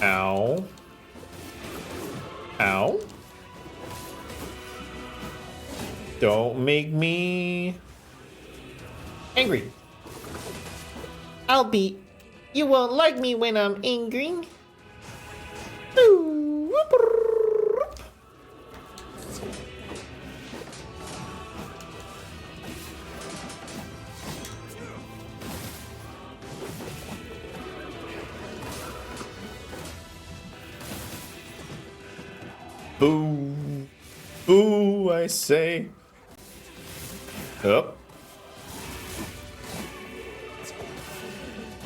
Ow. Ow. Don't make me angry. I'll be. You won't like me when I'm angry. Boo. Boo, I say. Up.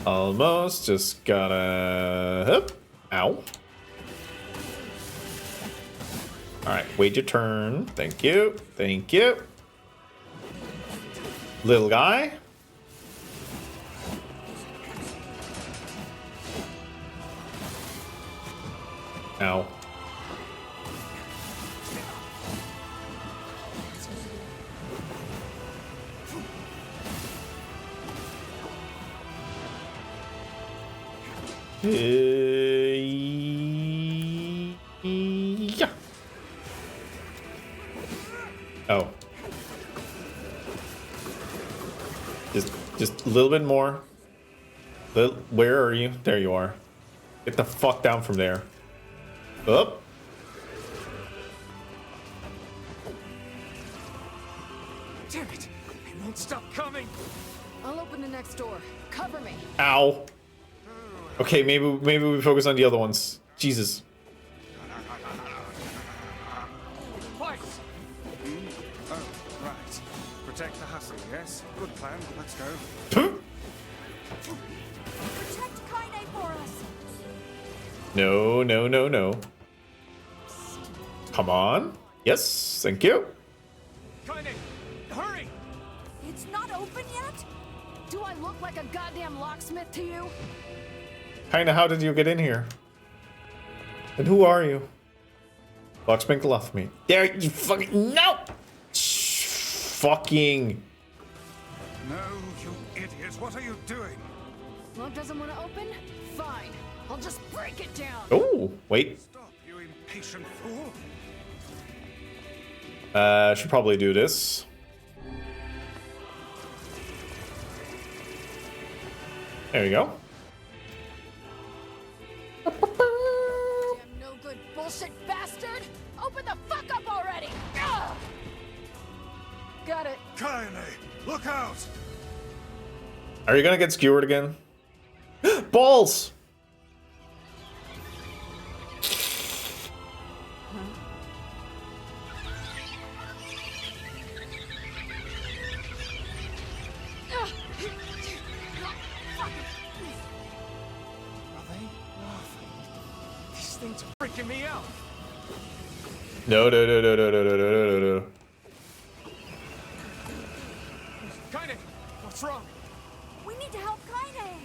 Almost. Just gotta... Hup. Ow. Alright, wait your turn. Thank you. Thank you. Little guy. Ow. Yeah. Oh. Just a little bit more. Where are you? There you are. Get the fuck down from there. Up. Damn it! They won't stop coming. I'll open the next door. Cover me. Ow. Okay, maybe we focus on the other ones. Jesus. Twice. Oh, right. Protect the hussy, yes? Good plan. Let's go. Protect Kaine for us. No, no, no, no. Come on. Yes, thank you. Kaine, hurry! It's not open yet? Do I look like a goddamn locksmith to you? Kinda, how did you get in here? And who are you? Locksmith left me. There, you fucking... No! Fucking... No, you idiots. What are you doing? Lock doesn't want to open? Fine. I'll just break it down. Oh, wait. Stop, you impatient fool. Should probably do this. There you go. Damn no good bullshit bastard! Open the fuck up already! Ugh! Got it. Kaine, look out! Are you gonna get skewered again? Balls! No, no, no, no, no, no, no, no, no, no. Kaine, what's wrong? We need to help Kaine.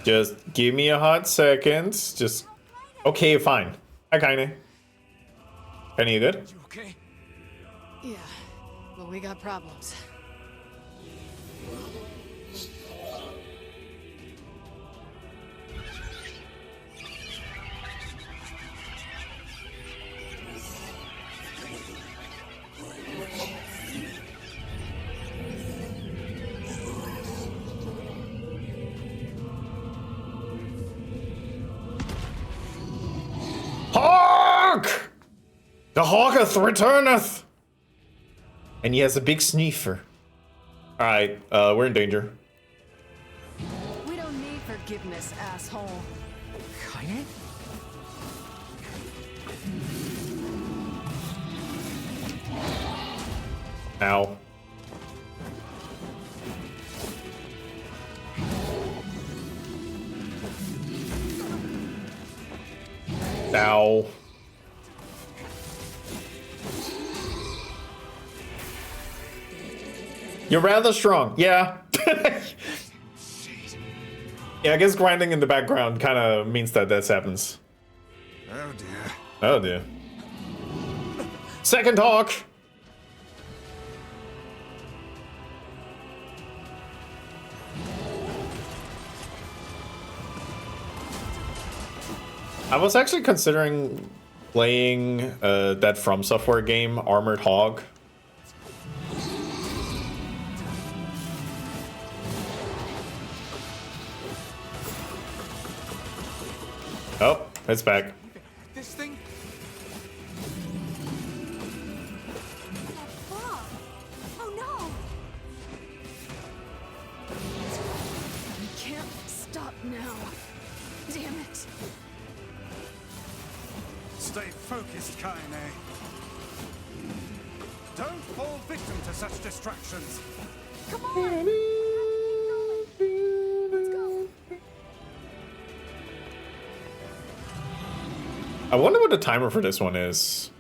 Just give me a hot second. Just okay, fine. Hi, Kaine. Kaine, you good? You okay? Yeah, but we got problems. Hawk! The Hawketh returneth! And he has a big sneefer. Alright, we're in danger. We don't need forgiveness, asshole. Kaine? Ow. Ow. You're rather strong, yeah. Yeah, I guess grinding in the background kind of means that this happens. Oh dear. Oh dear. Second Hawk! I was actually considering playing that From Software game, Armored Hog. Oh, it's back. This thing? Oh no! We can't stop now. Damn it. Stay focused, Kaine. Don't fall victim to such distractions. Come on! Let's go. I wonder what the timer for this one is.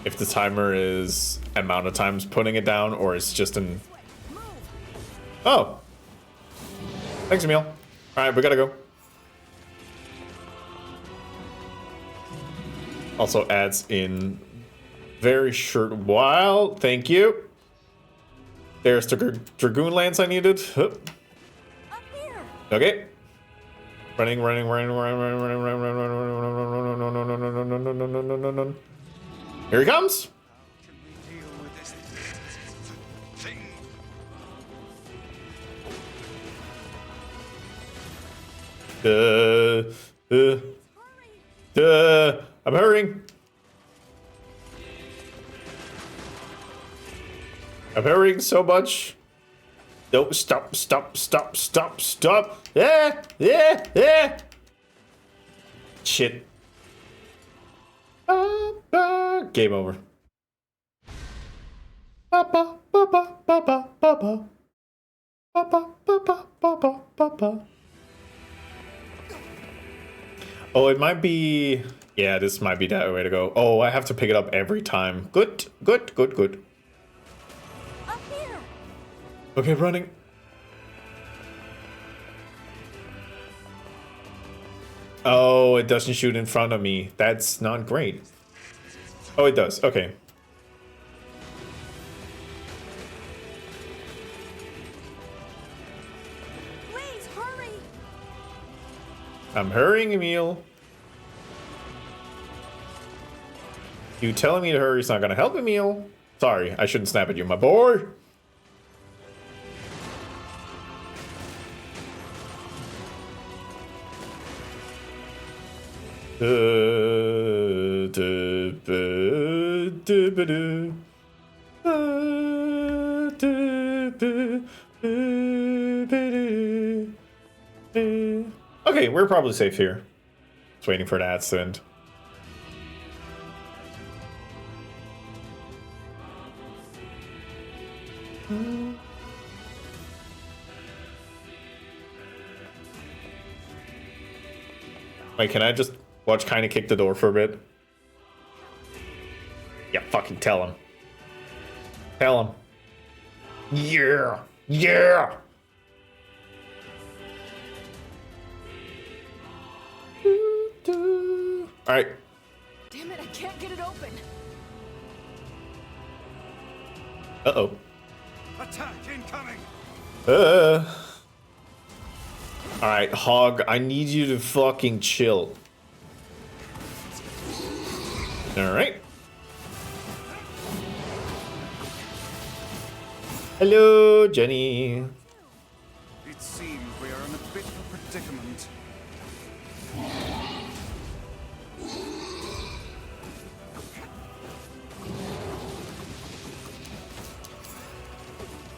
If the timer is amount of times putting it down, or it's just an... Oh! Thanks, Emil. Alright, we gotta go. Also adds in very short while. Thank you. There's the Dragoon Lance I needed. Hup. Okay. Running. Here he comes. I'm hurrying. I'm hurrying so much. No, stop. Yeah. Shit. Game over. Oh, it might be... Yeah, this might be that way to go. Oh, I have to pick it up every time. Good. Up here. Okay, running. Oh, it doesn't shoot in front of me. That's not great. Oh, it does. Okay. Please hurry. I'm hurrying, Emil. You telling me to hurry is not gonna help, Emil. Sorry, I shouldn't snap at you, my boy. Okay, we're probably safe here. Just waiting for that to end. Wait, can I just Watch kind of kick the door for a bit. Yeah, fucking tell him. Tell him. Yeah. Yeah. All right. Damn it, I can't get it open. Uh-oh. Attack incoming. All right, Hog, I need you to fucking chill. All right. Hello, Jenny. It seems we are in a bit of a predicament.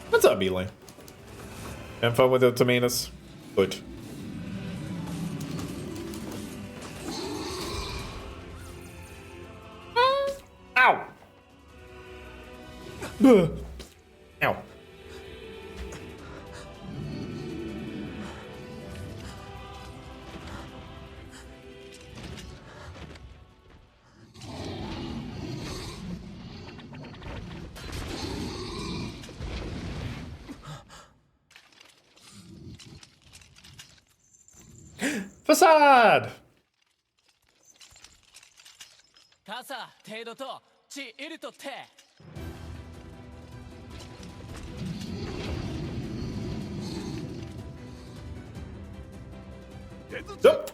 What's up, Eli? Have fun with the tomatoes. Good. Ow! Ow. Facade! 傘程度と地いるとて Yup.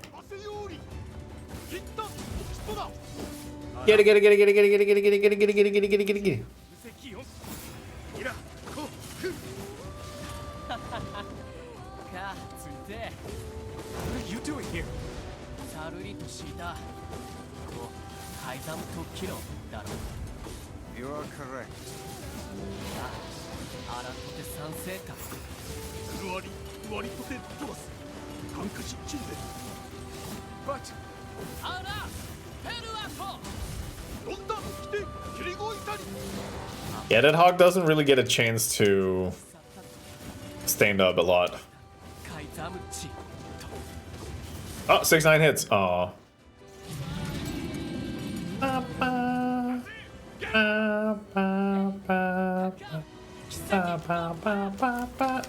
Get it, get it, get it, get it, get it, get it, get it, get it, get it, get it, get it, get it, get it, get it, get it. What are you doing here? You are correct. But Yeah, that Hog doesn't really get a chance to stand up a lot. Oh, 6-9 hits. Aw.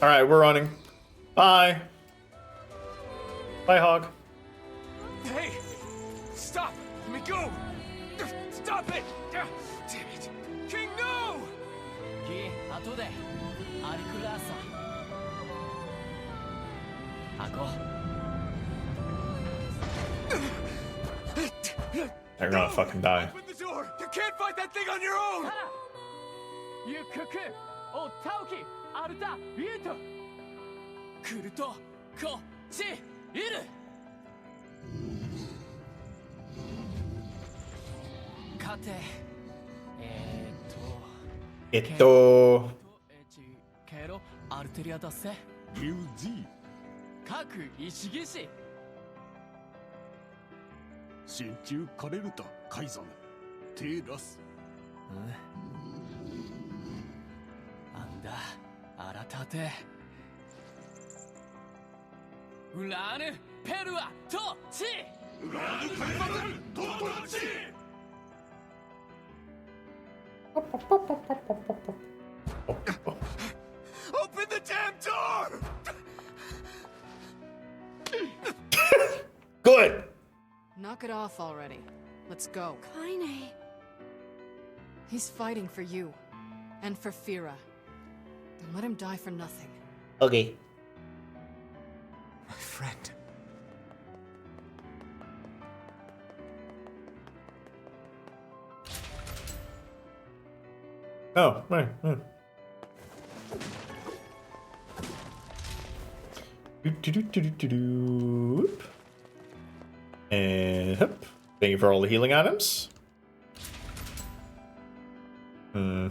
Alright, we're running. Bye. Bye, Hog. Hey! Stop! Let me go! Stop it! Damn it! King, no! 後でアリクラーサアコ They're gonna fucking die. Open the door! You can't fight that thing on your own! ゆくくおたおきアルタビート来るとこっちいる勝てケロアルテリアだせリュウジ各石技師心中カレルタカイザムテーラスあんだあらたてウラーヌペルアトチウラーヌカリバルトトチ Open the damn door! Good! Knock it off already. Let's go. Kaine. He's fighting for you. And for Fira. Don't let him die for nothing. Okay. My friend. Oh, right. And hop. Thank you for all the healing items. Oh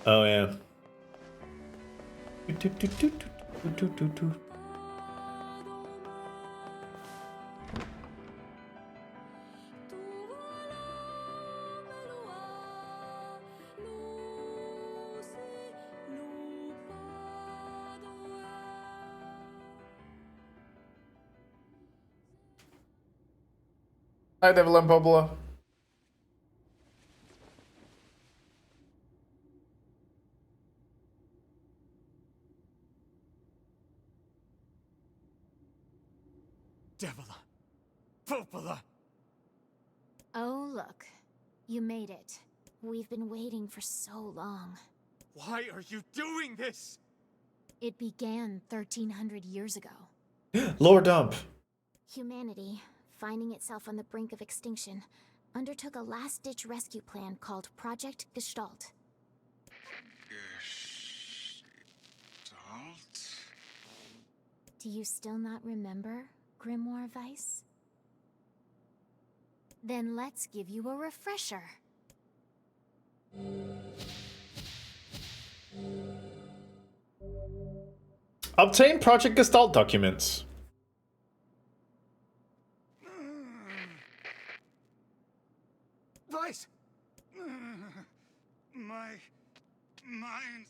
yeah. Hi, Devil and Popola. Devila! Popola! Oh, look. You made it. We've been waiting for so long. Why are you doing this? It began 1300 years ago. Lower dump. Humanity, finding itself on the brink of extinction, undertook a last-ditch rescue plan called Project Gestalt. Gestalt? Do you still not remember, Grimoire Weiss? Then let's give you a refresher. Obtain Project Gestalt documents. Weiss! My mind.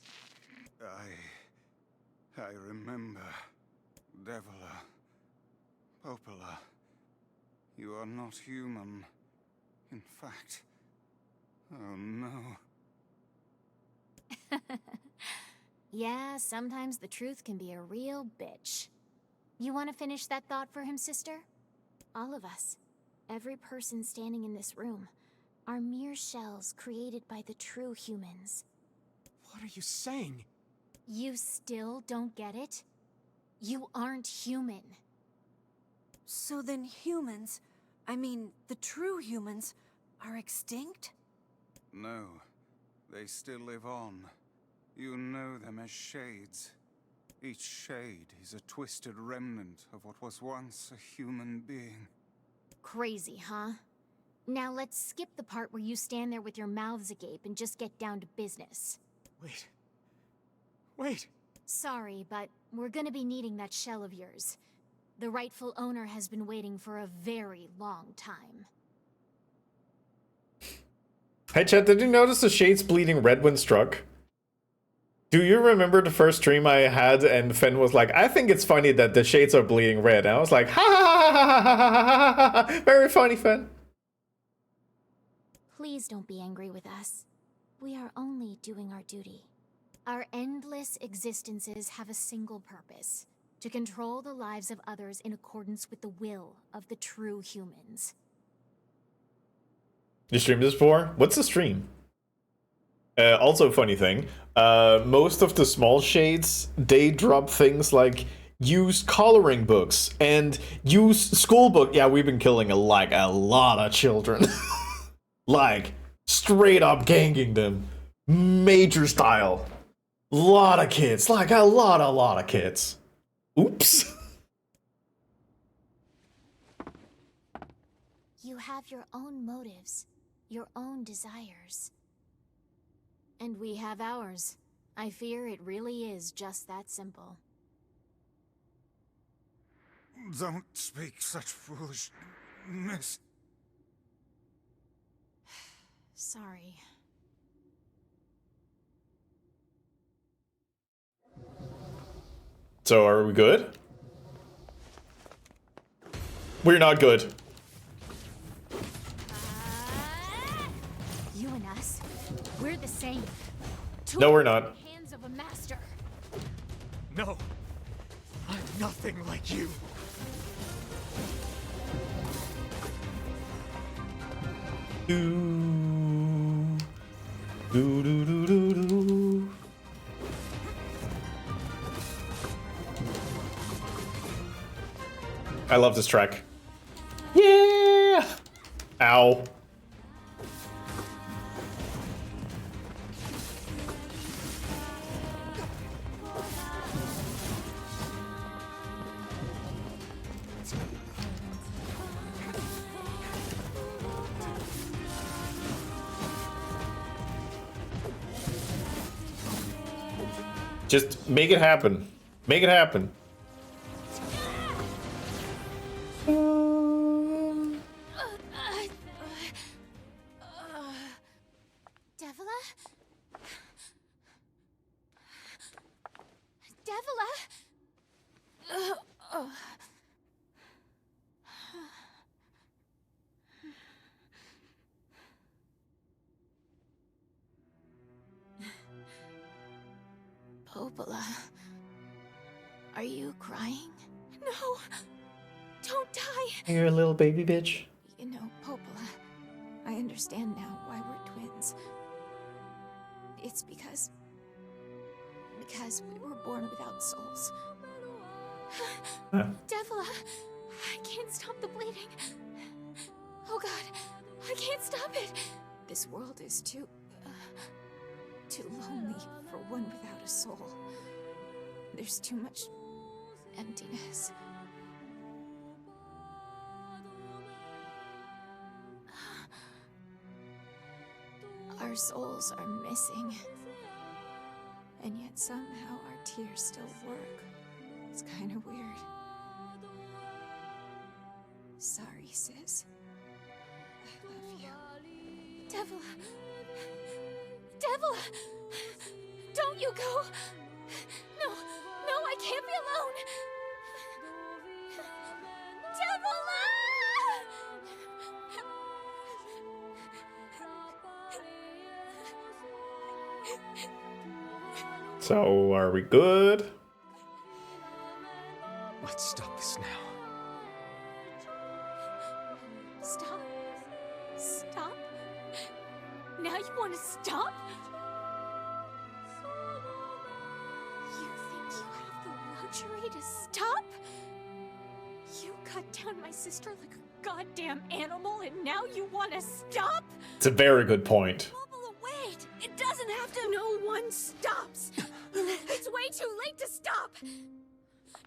I remember. Devila. Popola. You are not human. In fact. Oh no. Yeah, sometimes the truth can be a real bitch. You want to finish that thought for him, sister? All of us, every person standing in this room, are mere shells created by the true humans. What are you saying? You still don't get it? You aren't human. So then humans, I mean, the true humans, are extinct? No. They still live on. You know them as shades. Each shade is a twisted remnant of what was once a human being. Crazy, huh? Now let's skip the part where you stand there with your mouths agape and just get down to business. Wait. Sorry, but we're gonna be needing that shell of yours. The rightful owner has been waiting for a very long time. Hey chat, did you notice the shades bleeding red when struck? Do you remember the first stream I had and Fen was like, I think it's funny that the shades are bleeding red. And I was like, ha ha ha ha ha ha ha ha. Very funny, Fen. Please don't be angry with us. We are only doing our duty. Our endless existences have a single purpose: to control the lives of others in accordance with the will of the true humans. You streamed this before? What's the stream? Also, funny thing, most of the small shades, they drop things like used coloring books and used school book. Yeah, we've been killing a lot of children. Like, straight up ganking them. Major style. Lot of kids. Like, a lot of kids. Oops. You have your own motives, your own desires. And we have ours. I fear it really is just that simple. Don't speak such foolishness. Sorry. So, are we good? We're not good. You and us, we're the same. No, we're not. Hands of a master. No. I'm nothing like you. Do. I love this track. Yeah! Ow. Just make it happen. Make it happen. Devila? Devila? Popola, are you crying? No! Don't die! You're a little baby bitch. You know, Popola, I understand now why we're twins. It's because we were born without souls. Huh. Devla, I can't stop the bleeding. Oh god, I can't stop it. This world is too lonely for one without a soul. There's too much emptiness. Our souls are missing. And yet somehow our tears still work. It's kind of weird. Sorry, sis. I love you. Devla! Devla! Don't you go! No, I can't be alone! So, are we good? Let's stop this now. Stop? Stop? Now you want to stop? You think you have the luxury to stop? You cut down my sister like a goddamn animal and now you want to stop? It's a very good point. Wait! It doesn't have to. No one stops! It's way too late to stop!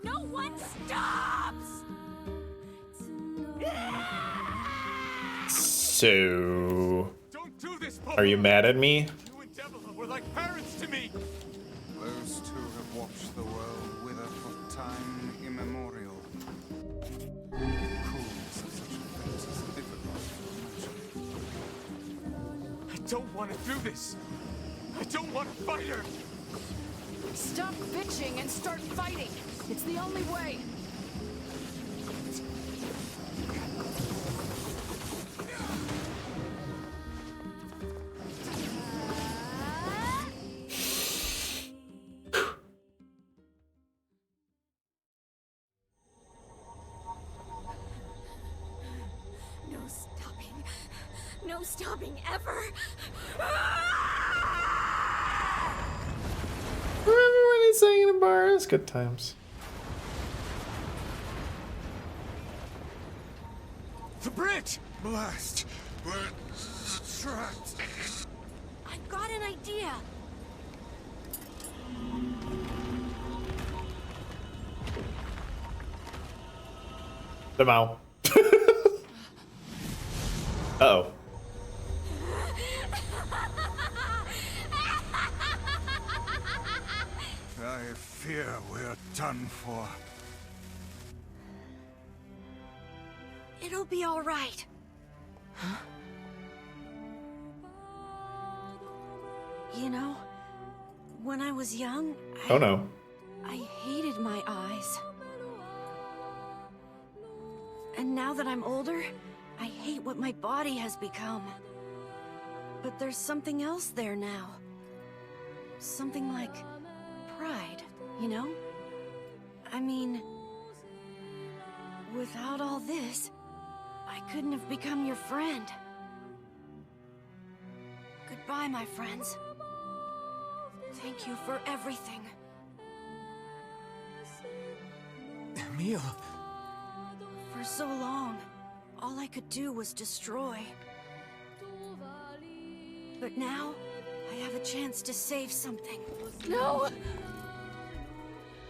No one stops! So, Don't do this, are you mad at me? You and Devla were like parents to me. Those two have watched the world wither for time immemorial. The coolness of such events is difficult to imagine. I don't want to do this. I don't want to fight her. Stop bitching and start fighting. It's the only way. No stopping. No stopping ever. Remember when he sang in a bar? It's good times. The bridge! Blast! We're trapped. I've got an idea. Somehow. Uh-oh. I fear we're done for. It'll be all right. You know, when I was young, Oh no. I hated my eyes. And now that I'm older, I hate what my body has become. But there's something else there now. Something like pride, you know? I mean, without all this, I couldn't have become your friend. Goodbye, my friends. Thank you for everything. Emil. For so long, all I could do was destroy. But now, I have a chance to save something. No!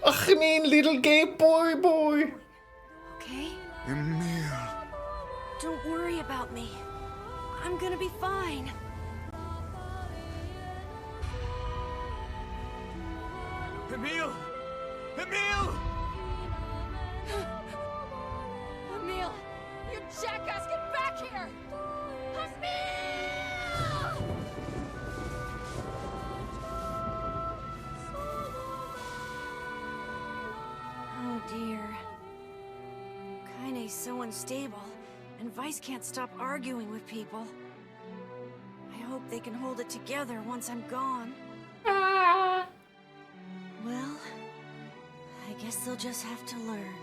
Ach nee, little gay boy. Okay? Emil. Don't worry about me. I'm gonna be fine. Emil! Emil! Emil! You jackass, get back here! Emil! Oh dear. Kaine's so unstable, and Vice can't stop arguing with people. I hope they can hold it together once I'm gone. Well, I guess they'll just have to learn.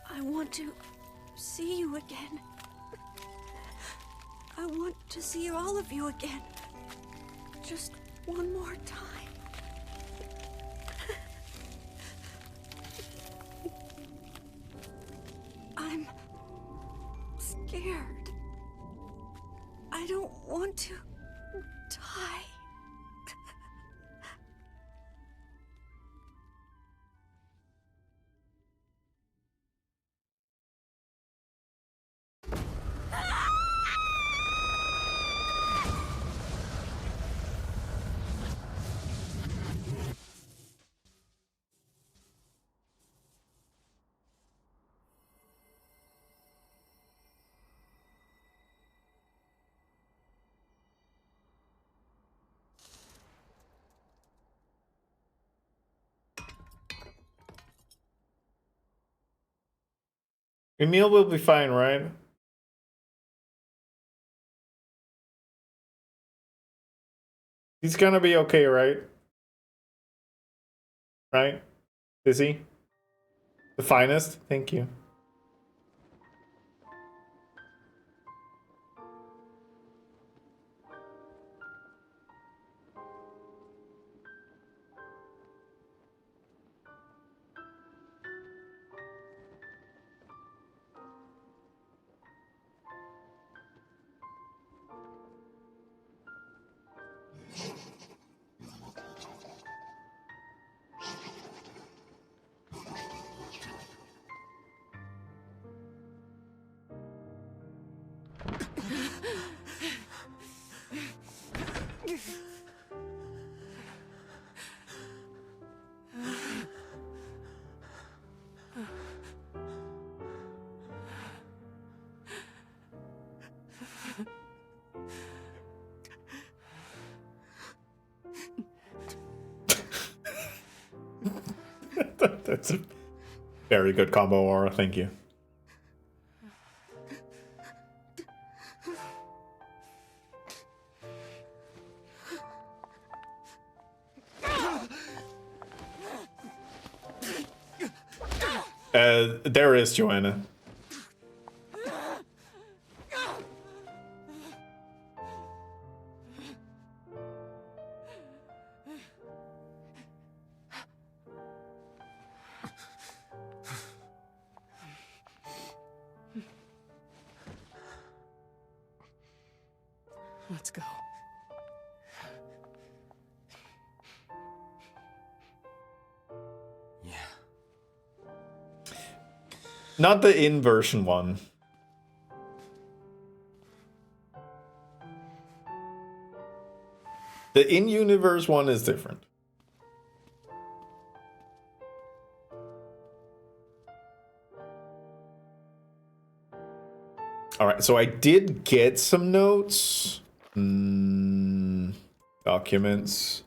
I want to see you again. I want to see all of you again. Just one more time. I'm scared. I don't want to die. Emil will be fine, right? He's gonna be okay, right? Right? Is he? The finest? Thank you. That's a very good combo, Aura. Thank you. There is Joanna. Let's go. Yeah. Not the in-version one. The in-universe one is different. Alright, so I did get some notes. Documents.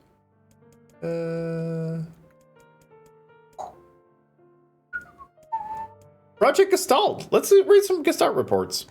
Project Gestalt. Let's read some Gestalt reports.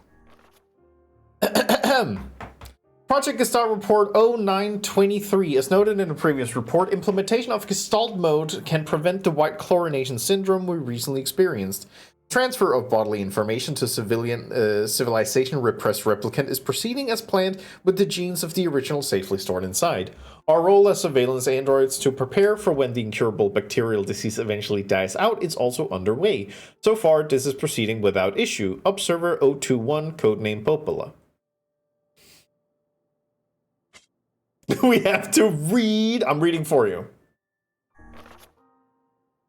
Project Gestalt Report 0923. As noted in a previous report, implementation of Gestalt mode can prevent the white chlorination syndrome we recently experienced. Transfer of bodily information to civilization repressed replicant is proceeding as planned with the genes of the original safely stored inside. Our role as surveillance androids to prepare for when the incurable bacterial disease eventually dies out is also underway. So far, this is proceeding without issue. Observer 021, codename Popola. We have to read. I'm reading for you.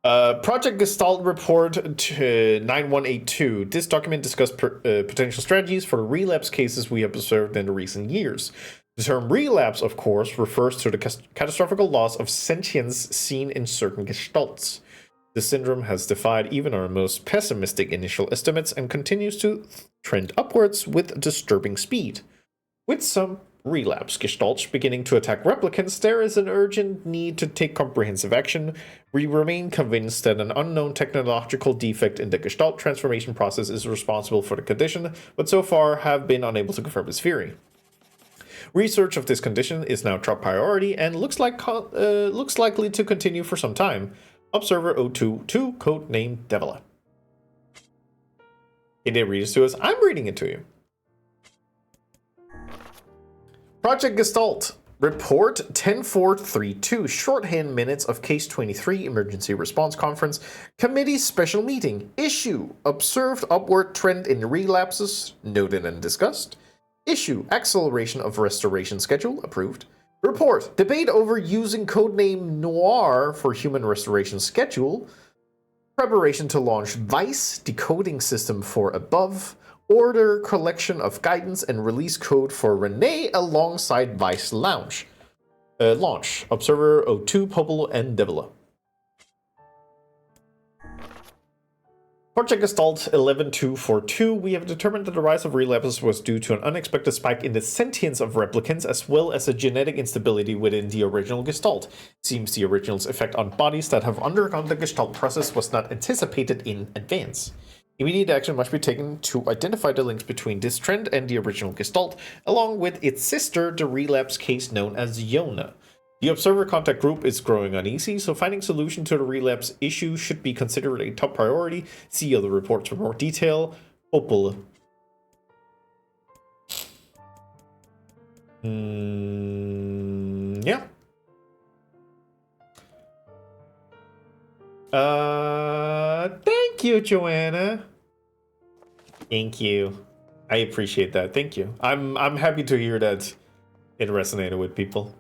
Project Gestalt Report 9182. This document discussed potential strategies for relapse cases we have observed in the recent years. The term relapse, of course, refers to the catastrophic loss of sentience seen in certain gestalts. This syndrome has defied even our most pessimistic initial estimates and continues to trend upwards with disturbing speed. With some relapse gestalts beginning to attack replicants, there is an urgent need to take comprehensive action. We remain convinced that an unknown technological defect in the gestalt transformation process is responsible for the condition, but so far have been unable to confirm its theory. Research of this condition is now top priority and looks likely to continue for some time. Observer 022, codename Devila. Can they read this to us? I'm reading it to you. Project Gestalt. Report 10432. Shorthand minutes of Case 23 Emergency Response Conference. Committee Special Meeting. Issue. Observed upward trend in relapses. Noted and discussed. Issue. Acceleration of restoration schedule. Approved. Report. Debate over using codename NIER for human restoration schedule. Preparation to launch Vice decoding system for above. Order collection of guidance and release code for Renee alongside Vice launch. Observer 02, Popolo, and Devila. Project Gestalt 11242, we have determined that the rise of relapses was due to an unexpected spike in the sentience of replicants as well as a genetic instability within the original Gestalt. Seems the original's effect on bodies that have undergone the Gestalt process was not anticipated in advance. Immediate action must be taken to identify the links between this trend and the original Gestalt, along with its sister, the relapse case known as Yona. The observer contact group is growing uneasy, so finding solution to the relapse issue should be considered a top priority. See other reports for more detail. Opal. Yeah. Thank you, Joanna. Thank you. I appreciate that. Thank you. I'm happy to hear that it resonated with people.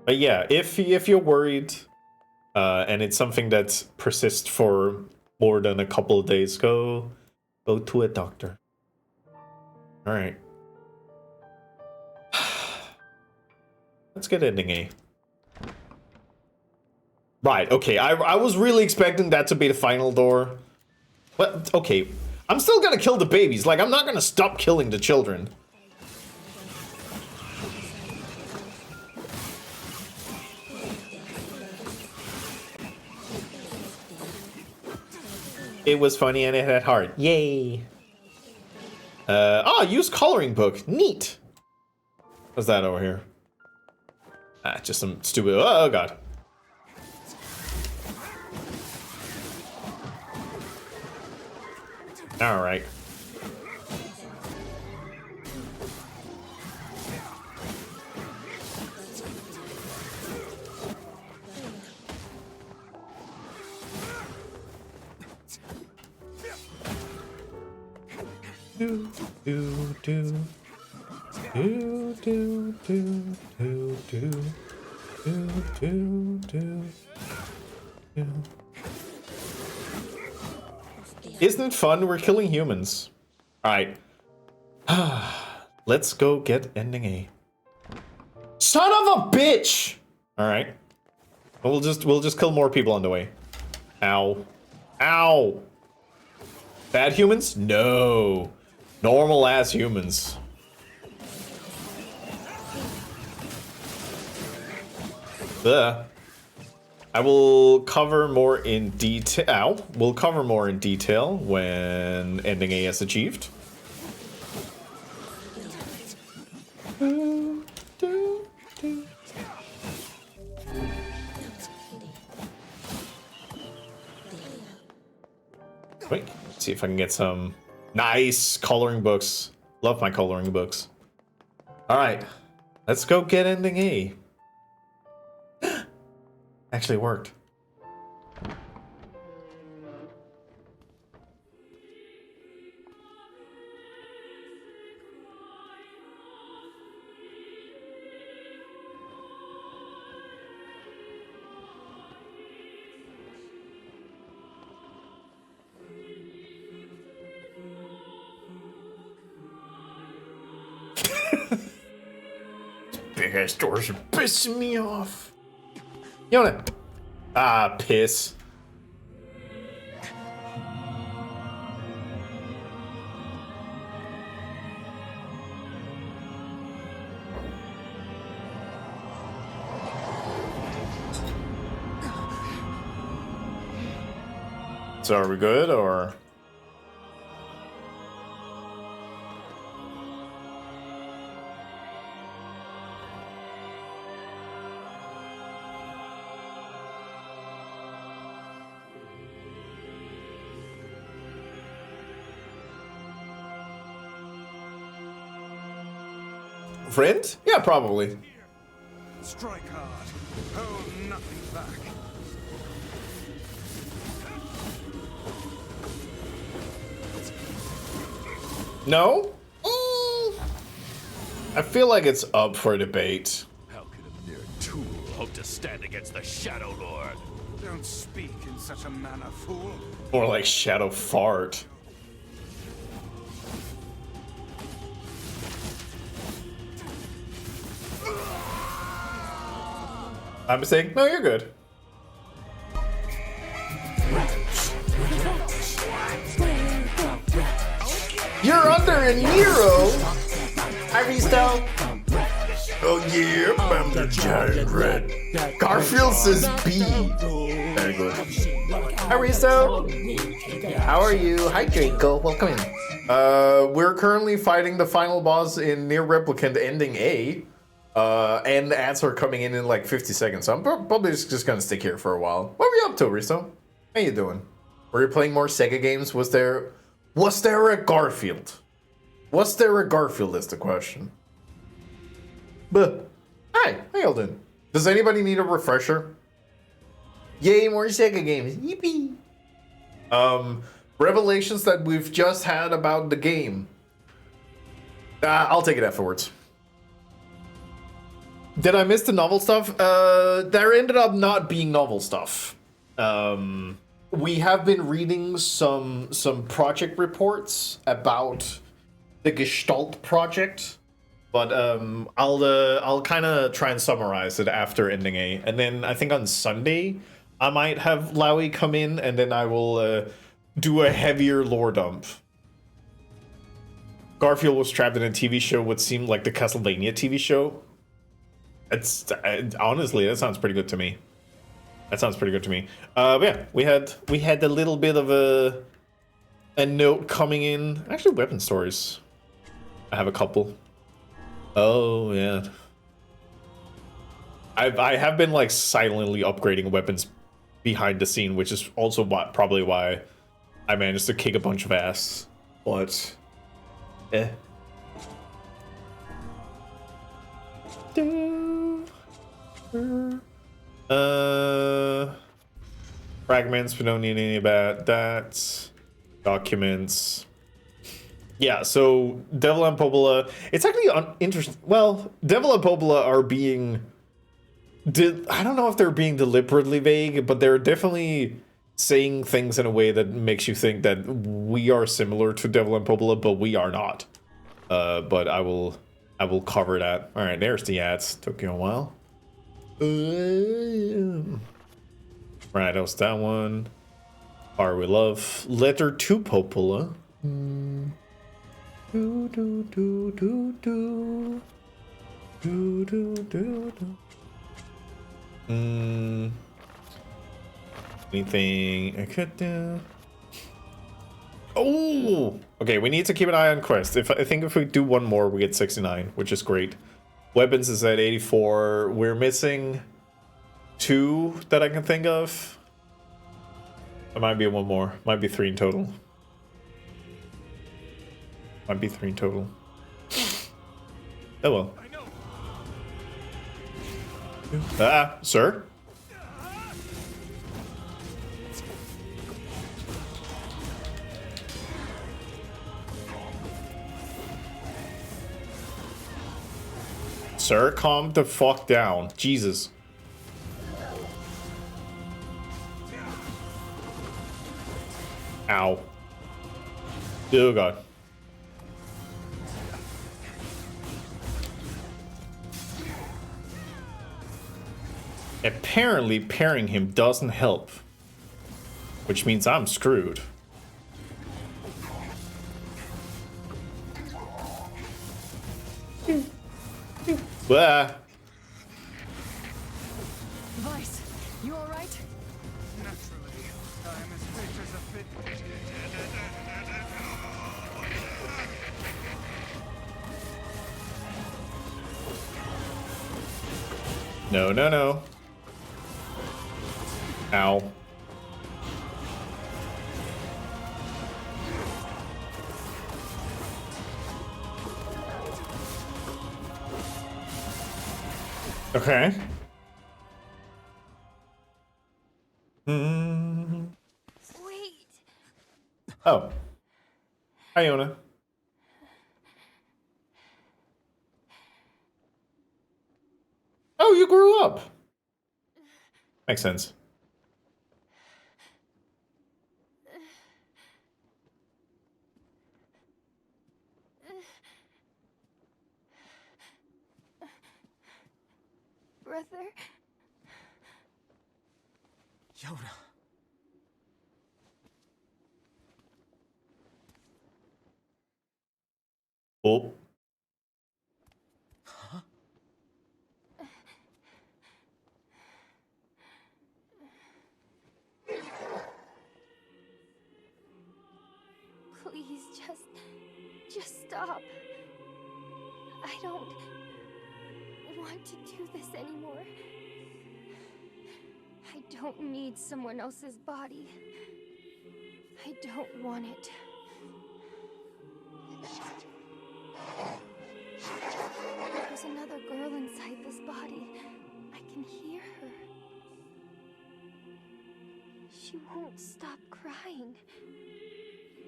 But yeah, if you're worried, and it's something that persists for more than a couple of days, go to a doctor. All right. Let's get ending A. Right, okay, I was really expecting that to be the final door. But, okay, I'm still gonna kill the babies. Like, I'm not gonna stop killing the children. It was funny and it had heart. Yay. Use coloring book. Neat. What's that over here? Just some stupid. Oh god. All right. Do do do do do do do do do do do. Isn't it fun? We're killing humans. All right. Let's go get ending A. Son of a bitch! All right. We'll just kill more people on the way. Ow. Ow. Bad humans? No. Normal ass humans. Ugh. I will cover more in detail. We'll cover more in detail when ending A is achieved. Wait, let's see if I can get some nice coloring books. Love my coloring books. All right, let's go get ending A. Actually worked. Big ass doors are pissing me off. Yona. Ah, piss. So are we good, or? Friend? Yeah, probably. Strike hard. Hold nothing back. No? I feel like it's up for debate. How could a mere tool hope to stand against the Shadow Lord? Don't speak in such a manner, fool. More like Shadow Fart. My mistake? No, you're good. You're under a Nero! Aristo! Oh yeah, I'm the giant red. Garfield says B. Very good. Aristo! How are you? Hi Draco, welcome in. We're currently fighting the final boss in NIER Replicant ending A. And the ads are coming in like 50 seconds, so I'm probably just gonna stick here for a while. What were you up to, Aristo? How you doing? Were you playing more Sega games? Was there a Garfield? Was there a Garfield is the question. But hi, how y'all doing? Does anybody need a refresher? Yay, more Sega games. Yippee. Revelations that we've just had about the game. I'll take it afterwards. Did I miss the novel stuff? There ended up not being novel stuff. We have been reading some project reports about the Gestalt project, but I'll kind of try and summarize it after ending A, and then I think on Sunday I might have Lowy come in, and then I will do a heavier lore dump. Garfield was trapped in a TV show what seemed like the Castlevania TV show. It's honestly, that sounds pretty good to me. That sounds pretty good to me. But yeah, we had a little bit of a note coming in. Actually, weapon stories. I have a couple. Oh yeah. I have been like silently upgrading weapons behind the scene, which is also probably why I managed to kick a bunch of ass. But fragments, we don't need any about that. Documents. Yeah, so Devil and Popola, it's actually interesting. Well, Devil and Popola are being, I don't know if they're being deliberately vague, but they're definitely saying things in a way that makes you think that we are similar to Devil and Popola, but we are not. But I will cover that. All right, there's the ads. Took you a while. Right, that was that one. Are we love letter to Popola? Do do do do do do do do do. Anything I could do? Oh, okay. We need to keep an eye on quest. I think if we do one more, we get 69, which is great. Weapons is at 84. We're missing 2 that I can think of. It might be one more. Might be 3 in total. Might be 3 in total. Oh well. Ah, sir? Sir, calm the fuck down. Jesus. Ow. Oh god. Apparently pairing him doesn't help, which means I'm screwed. Blah. Vice, you alright? Naturally, I am as fit as a No, no, no. Ow. Okay. Wait. Oh. Hi, Iona. Oh, you grew up. Makes sense. Brother? Yoda. Oh. Huh? Please, just stop. I don't want to do this anymore. I don't need someone else's body. I don't want it. There's another girl inside this body. I can hear her. She won't stop crying.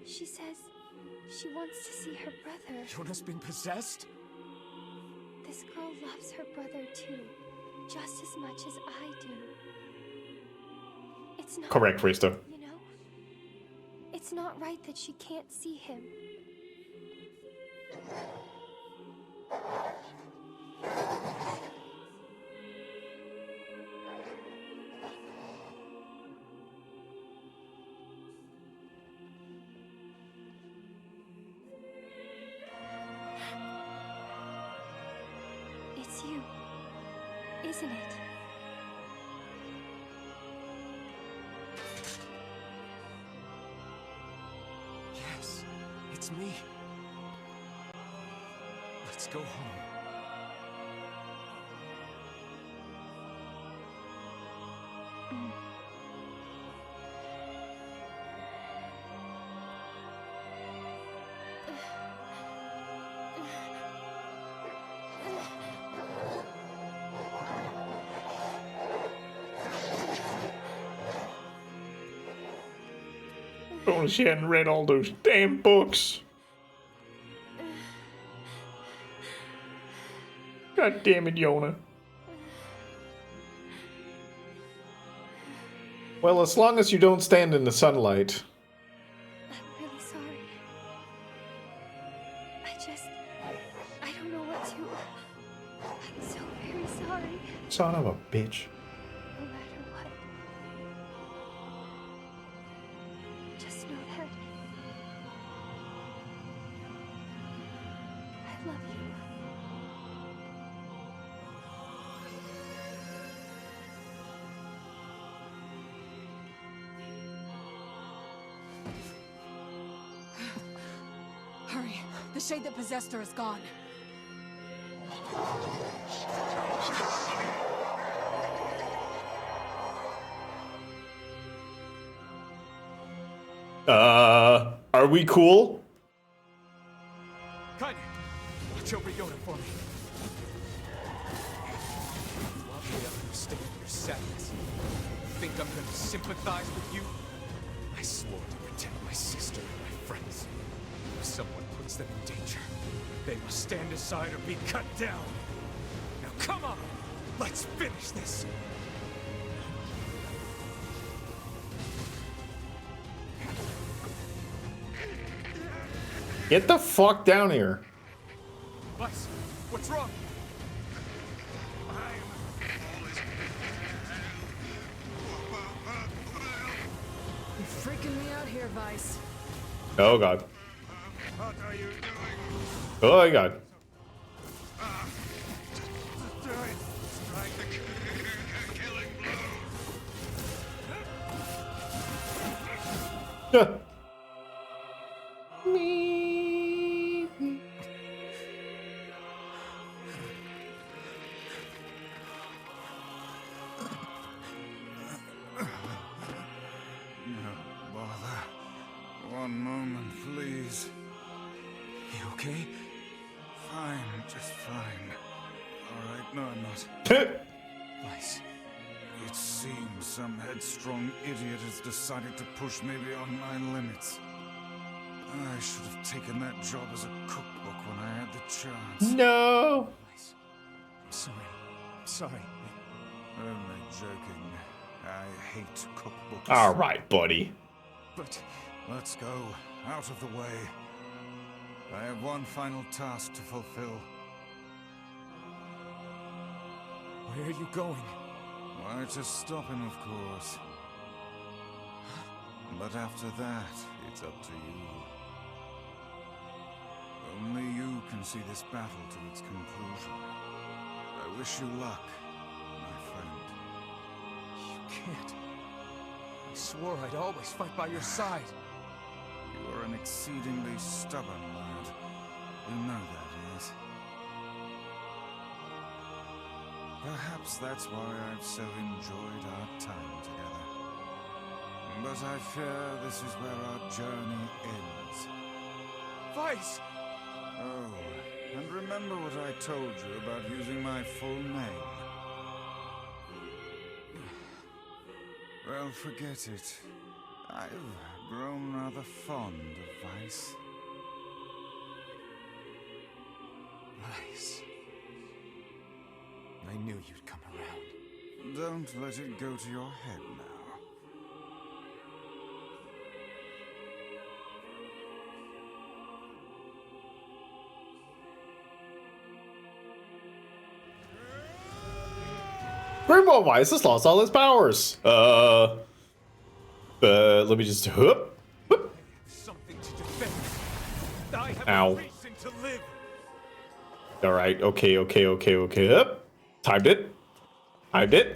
She says she wants to see her brother. Yona's been possessed? This girl loves her brother too, just as much as I do. It's not Correct, Risto. You know? It's not right that she can't see him. It's you, isn't it? Yes, it's me. Let's go home. Oh, she hadn't read all those damn books. God damn it, Yona. Well, as long as you don't stand in the sunlight. I'm really sorry. I don't know what to. I'm so very sorry. Son of a bitch. No matter what. Just know that I love you. Hurry. The shade that possessed her is gone. Are we cool? Kanye, watch over Yoda for me. Want me to understand your sadness? Think I'm gonna sympathize with you? I swore to protect my sister and my friends. If someone puts them in danger, they must stand aside or be cut down. Now come on, let's finish this. Get the fuck down here. Vice, what's wrong? You're freaking me out here, Vice. Oh god. What are you doing? Oh my god. Do it. Strike the killing blow. One moment, please. You okay? Fine, just fine. Alright, no, I'm not. Vice. It seems some headstrong idiot has decided to push me beyond my limits. I should have taken that job as a cookbook when I had the chance. No! Vice. I'm sorry. I'm sorry. Only joking. I hate cookbooks. Alright, buddy. But let's go. Out of the way. I have one final task to fulfill. Where are you going? Why, to stop him, of course. But after that, it's up to you. Only you can see this battle to its conclusion. I wish you luck, my friend. You can't. I swore I'd always fight by your side. You are an exceedingly stubborn lad. You know that, yes? Perhaps that's why I've so enjoyed our time together. But I fear this is where our journey ends. Vice! Oh, and remember what I told you about using my full name? Well, forget it. I've grown rather fond of Vice. Vice. I knew you'd come around. Don't let it go to your head now. Rainbow Vice has lost all his powers. Let me just whoop. Something to defend. I have Ow. a reason to live. Alright, okay. Up. Timed it.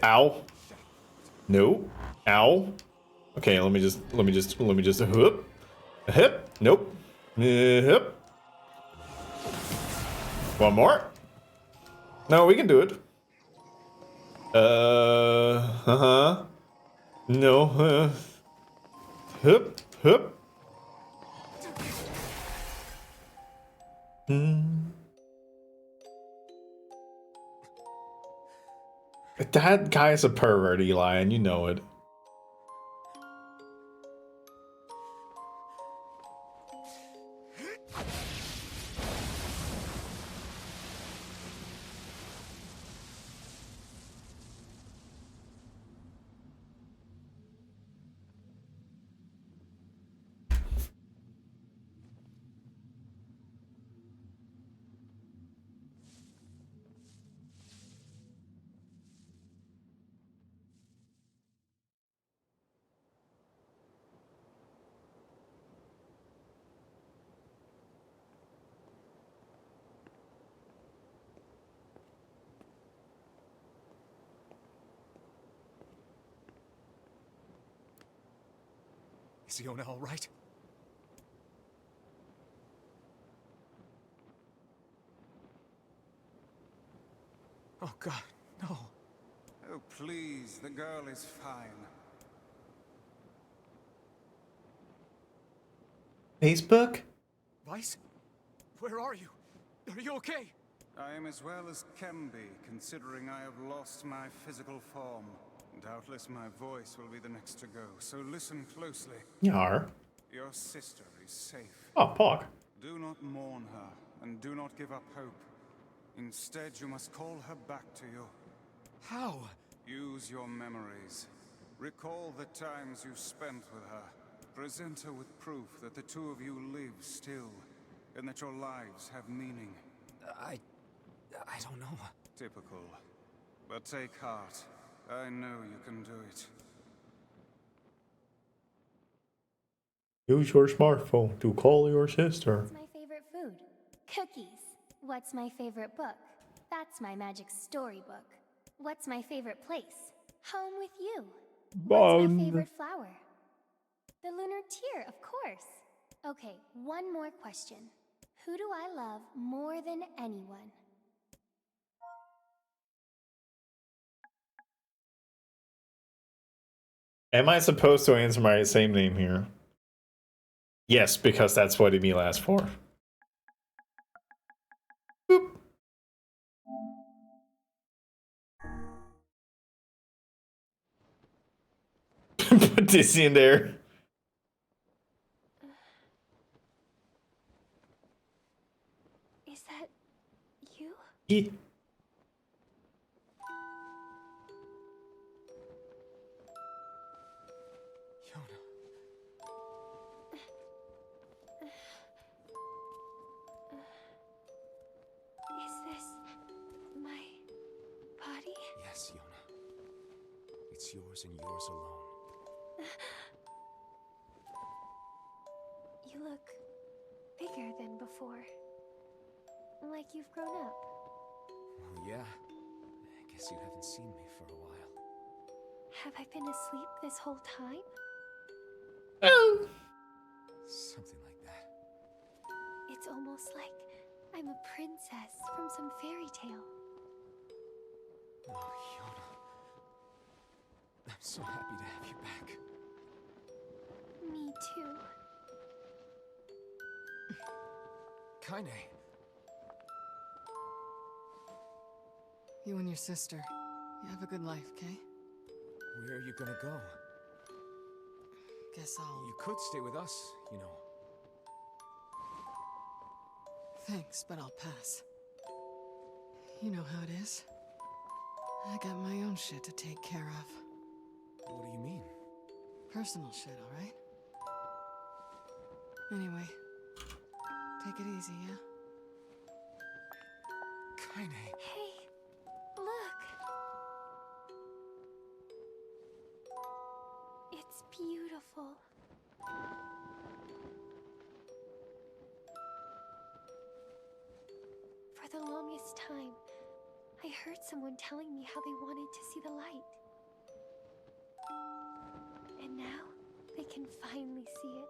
Ow. No. Ow. Okay, let me just whoop. Hip. Nope. Hip. One more. No, we can do it. No. Hup. That guy's a pervert, Eli, and you know it. Is Iona all right? Oh, God, no. Oh, please, the girl is fine. Facebook? Vice? Where are you? Are you okay? I am as well as can be, considering I have lost my physical form. Doubtless my voice will be the next to go, so listen closely. Yar. Your sister is safe. Oh, Pog. Do not mourn her, and do not give up hope. Instead, you must call her back to you. How? Use your memories. Recall the times you spent with her. Present her with proof that the two of you live still, and that your lives have meaning. I don't know. Typical. But take heart. I know you can do it. Use your smartphone to call your sister. What's my favorite food? Cookies. What's my favorite book? That's my magic storybook. What's my favorite place? Home with you. What's my favorite flower? The lunar tear, of course. Okay, one more question. Who do I love more than anyone? Am I supposed to answer my same name here? Yes, because that's what Emil asked for. Put Dizzy in there. Is that you? Yeah. Is this my body? Yes, Yona. It's yours and yours alone. You look bigger than before. Like you've grown up. Well, yeah. I guess you haven't seen me for a while. Have I been asleep this whole time? Something like that. It's almost like I'm a princess from some fairy tale. Oh, Yona. I'm so happy to have you back. Me too. Kaine. You and your sister, you have a good life, okay? Where are you gonna go? Guess I'll... You could stay with us, you know. Thanks, but I'll pass. You know how it is. I got my own shit to take care of. What do you mean? Personal shit, alright? Anyway, take it easy, yeah? Kaine. Hey, look. It's beautiful. For the longest time, I heard someone telling me how they wanted to see the light. And now, they can finally see it.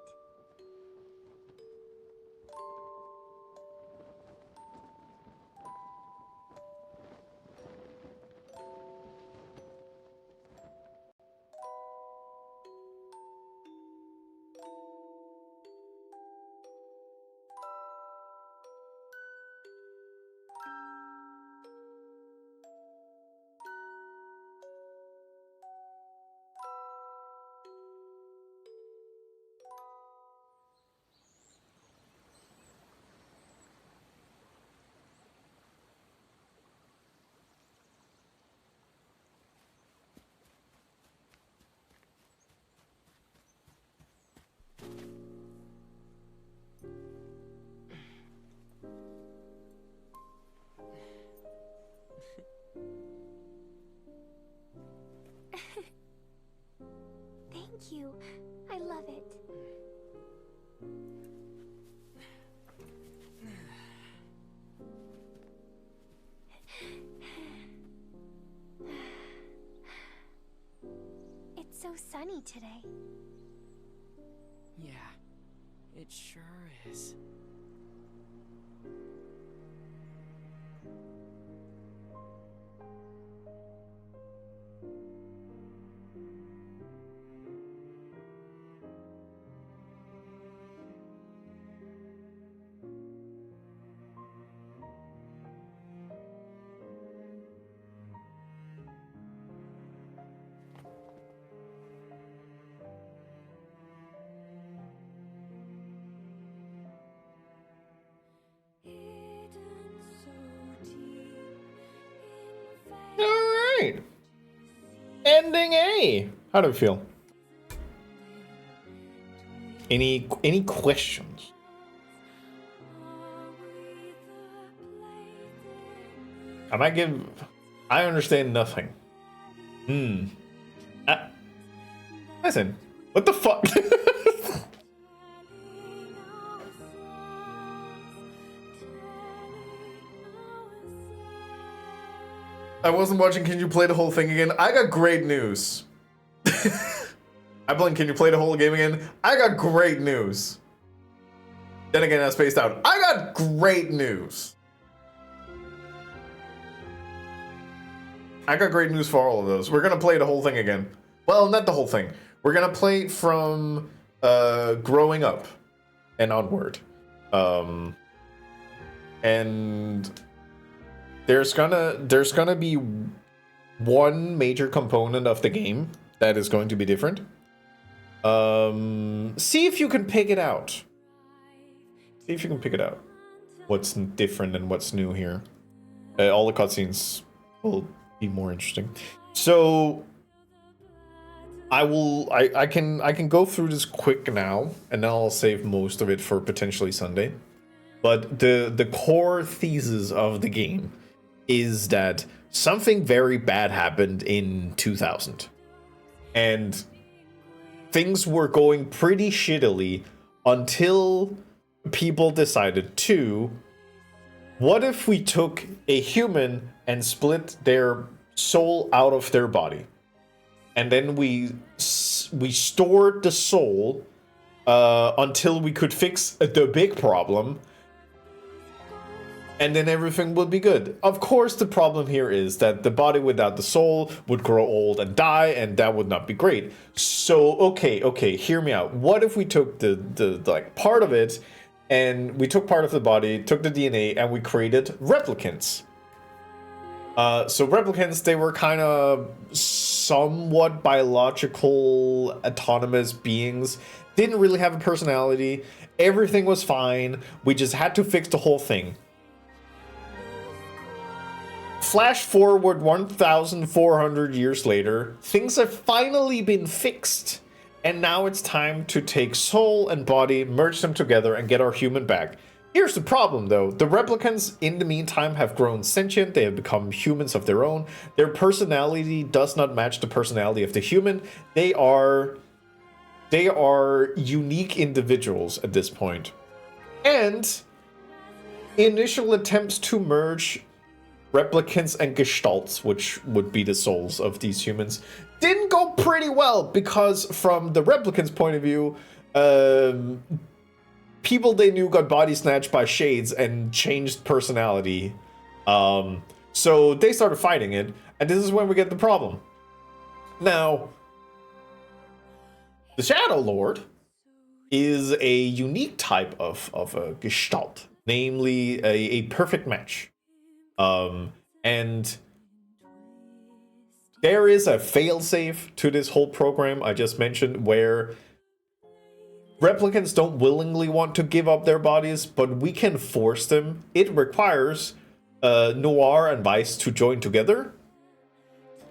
Thank you. I love it. It's so sunny today. Yeah, it sure is. Alright. Ending A. How do we feel? Any questions? I understand nothing. Listen, what the fuck? I wasn't watching. Can you play the whole thing again? I got great news. I blinked. Can you play the whole game again? I got great news. Then again, I spaced out. I got great news. I got great news for all of those. We're gonna play the whole thing again. Well, not the whole thing. We're gonna play from growing up. and onward. And there's gonna be one major component of the game that is going to be different. See if you can pick it out. See if you can pick it out. What's different and what's new here. All the cutscenes will be more interesting. So I can go through this quick now, and then I'll save most of it for potentially Sunday. But the core thesis of the game is that something very bad happened in 2000. And things were going pretty shittily until people decided to, what if we took a human and split their soul out of their body? And then we stored the soul until we could fix the big problem, and then everything would be good. Of course, the problem here is that the body without the soul would grow old and die, and that would not be great. So, okay, hear me out. What if we took the like part of it, and we took part of the body, took the DNA, and we created replicants? So replicants, they were kind of somewhat biological, autonomous beings. Didn't really have a personality. Everything was fine. We just had to fix the whole thing. Flash forward 1,400 years later, things have finally been fixed. And now it's time to take soul and body, merge them together, and get our human back. Here's the problem, though. The replicants, in the meantime, have grown sentient. They have become humans of their own. Their personality does not match the personality of the human. They are unique individuals at this point. And initial attempts to merge replicants and gestalts, which would be the souls of these humans, didn't go pretty well, because from the replicants' point of view, people they knew got body snatched by shades and changed personality. So they started fighting it, and this is when we get the problem. Now, the Shadow Lord is a unique type of a gestalt, namely a perfect match. And there is a failsafe to this whole program I just mentioned, where replicants don't willingly want to give up their bodies, but we can force them. It requires Noir and Vice to join together,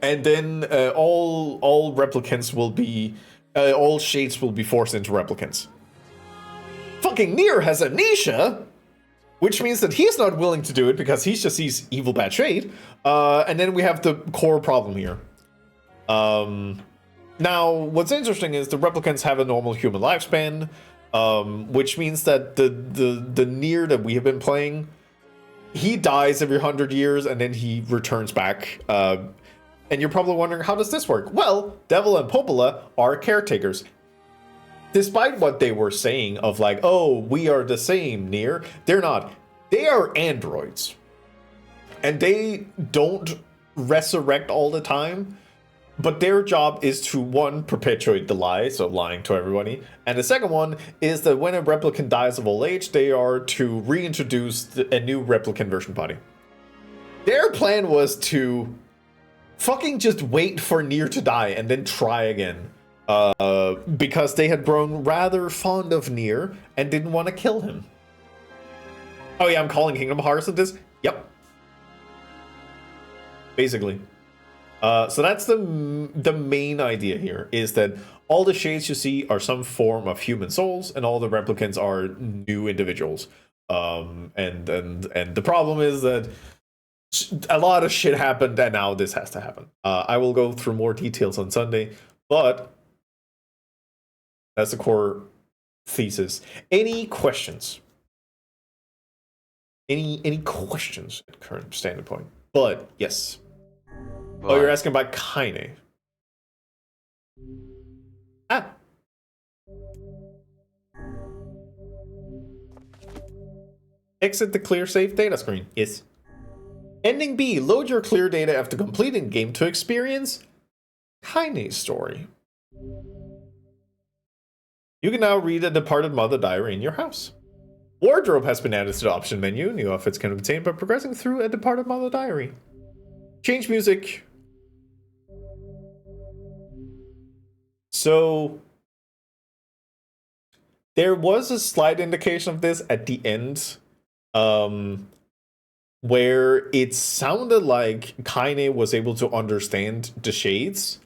and then all replicants will be, all shades will be forced into replicants. Fucking NIER has amnesia, which means that he's not willing to do it because he just sees evil bad shade. And then we have the core problem here. Now, what's interesting is the replicants have a normal human lifespan, which means that the NIER that we have been playing, he dies every 100 years and then he returns back. And you're probably wondering, how does this work? Well, Devil and Popola are caretakers. Despite what they were saying of like, oh, we are the same, NIER, they're not. They are androids. And they don't resurrect all the time. But their job is to, one, perpetuate the lie, so lying to everybody. And the second one is that when a replicant dies of old age, they are to reintroduce a new replicant version body. Their plan was to fucking just wait for NIER to die and then try again. Because they had grown rather fond of NIER and didn't want to kill him. Oh yeah, I'm calling Kingdom Hearts of this? Yep. Basically. So that's the main idea here, is that all the shades you see are some form of human souls, and all the replicants are new individuals. And the problem is that a lot of shit happened, and now this has to happen. I will go through more details on Sunday, but that's the core thesis. Any questions? Any questions at current standard point? But yes. But, oh, you're asking about Kaine. Ah. Exit the clear save data screen. Yes. Ending B. Load your clear data after completing game to experience Kaine's story. You can now read a departed mother diary in your house. Wardrobe has been added to the option menu. New outfits can be obtained by progressing through a departed mother diary. Change music. So there was a slight indication of this at the end, where it sounded like Kaine was able to understand the shades.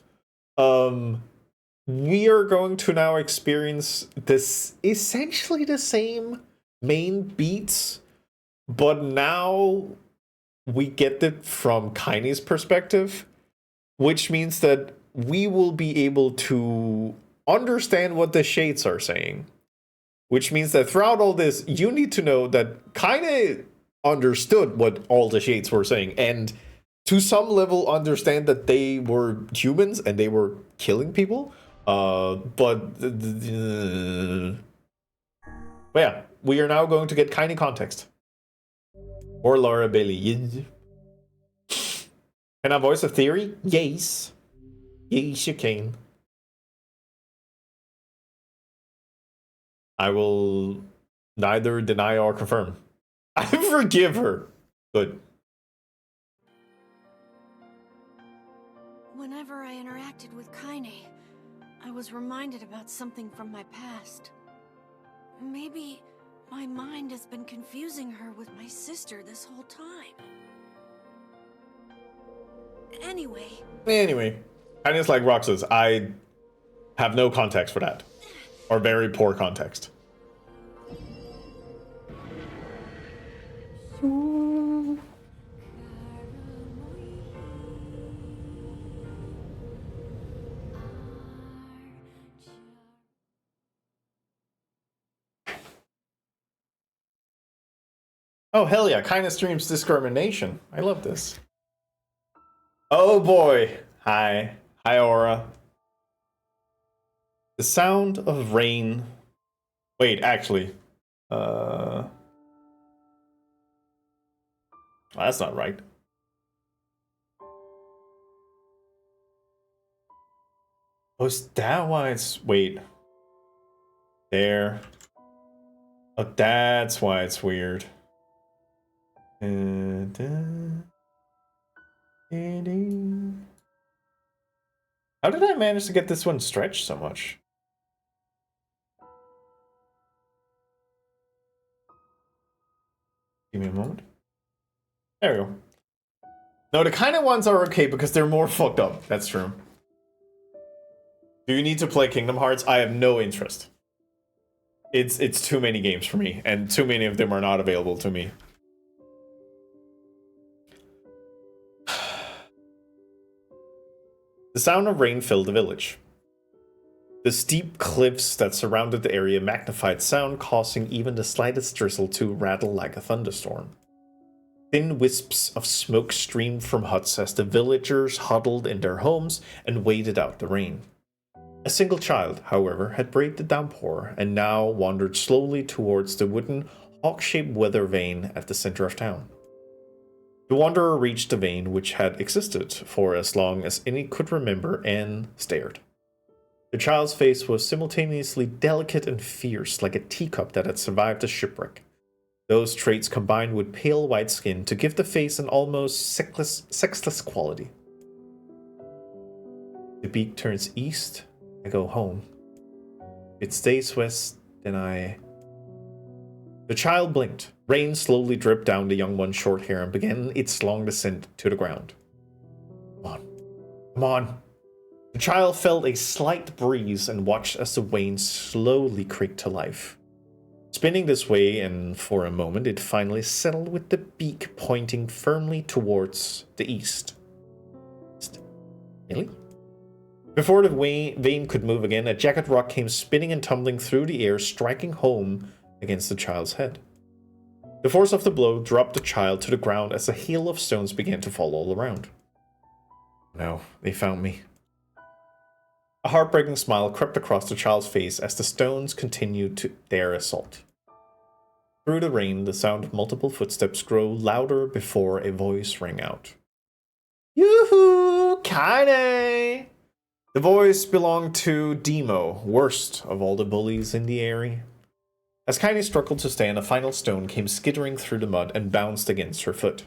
We are going to now experience this essentially the same main beats, but now we get it from Kaine's perspective, which means that we will be able to understand what the shades are saying. Which means that throughout all this, you need to know that Kaine understood what all the shades were saying, and to some level understand that they were humans and they were killing people. But yeah, we are now going to get Kaine context. Or Laura Bailey. Can I voice a theory? Yes. Yes, you can. I will neither deny or confirm. I forgive her. Good. Whenever I interacted with Kaine, I was reminded about something from my past. Maybe my mind has been confusing her with my sister this whole time. Anyway, Kaine's like Roxas. I have no context for that. Or very poor context. Oh, hell yeah. Kaine streams discrimination. I love this. Oh boy. Hi. Hi, Aura. The sound of rain. Wait, actually. That's not right. Oh, is that why it's... Wait. There. Oh, that's why it's weird. How did I manage to get this one stretched so much? Give me a moment. There we go. No, the kind of ones are okay because they're more fucked up. That's true. Do you need to play Kingdom Hearts? I have no interest. It's too many games for me, and too many of them are not available to me. The sound of rain filled the village. The steep cliffs that surrounded the area magnified sound, causing even the slightest drizzle to rattle like a thunderstorm. Thin wisps of smoke streamed from huts as the villagers huddled in their homes and waited out the rain. A single child, however, had braved the downpour and now wandered slowly towards the wooden, hawk-shaped weather vane at the center of town. The wanderer reached the vane, which had existed for as long as any could remember, and stared. The child's face was simultaneously delicate and fierce, like a teacup that had survived a shipwreck. Those traits combined with pale white skin to give the face an almost sexless quality. The beak turns east, I go home. It stays west, then I... The child blinked. Rain slowly dripped down the young one's short hair and began its long descent to the ground. Come on. Come on. The child felt a slight breeze and watched as the vane slowly creaked to life. Spinning this way, and for a moment it finally settled with the beak pointing firmly towards the east. Really? Before the vane could move again, a jagged rock came spinning and tumbling through the air, striking home against the child's head. The force of the blow dropped the child to the ground as a hail of stones began to fall all around. No, they found me. A heartbreaking smile crept across the child's face as the stones continued their assault. Through the rain, the sound of multiple footsteps grew louder before a voice rang out. Yoo-hoo! Kaine! The boys belonged to Demo, worst of all the bullies in the area. As Kaine struggled to stand, a final stone came skittering through the mud and bounced against her foot.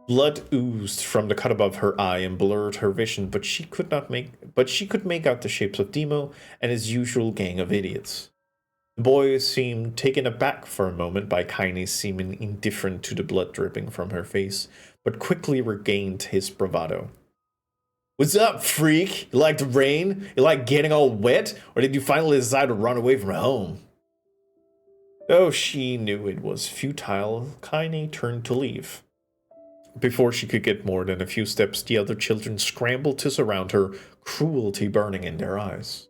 Blood oozed from the cut above her eye and blurred her vision, but she could make out the shapes of Demo and his usual gang of idiots. The boy seemed taken aback for a moment by Kaine seeming indifferent to the blood dripping from her face, but quickly regained his bravado. What's up, freak? You like the rain? You like getting all wet? Or did you finally decide to run away from home? Though she knew it was futile, Kaine turned to leave. Before she could get more than a few steps, the other children scrambled to surround her, cruelty burning in their eyes.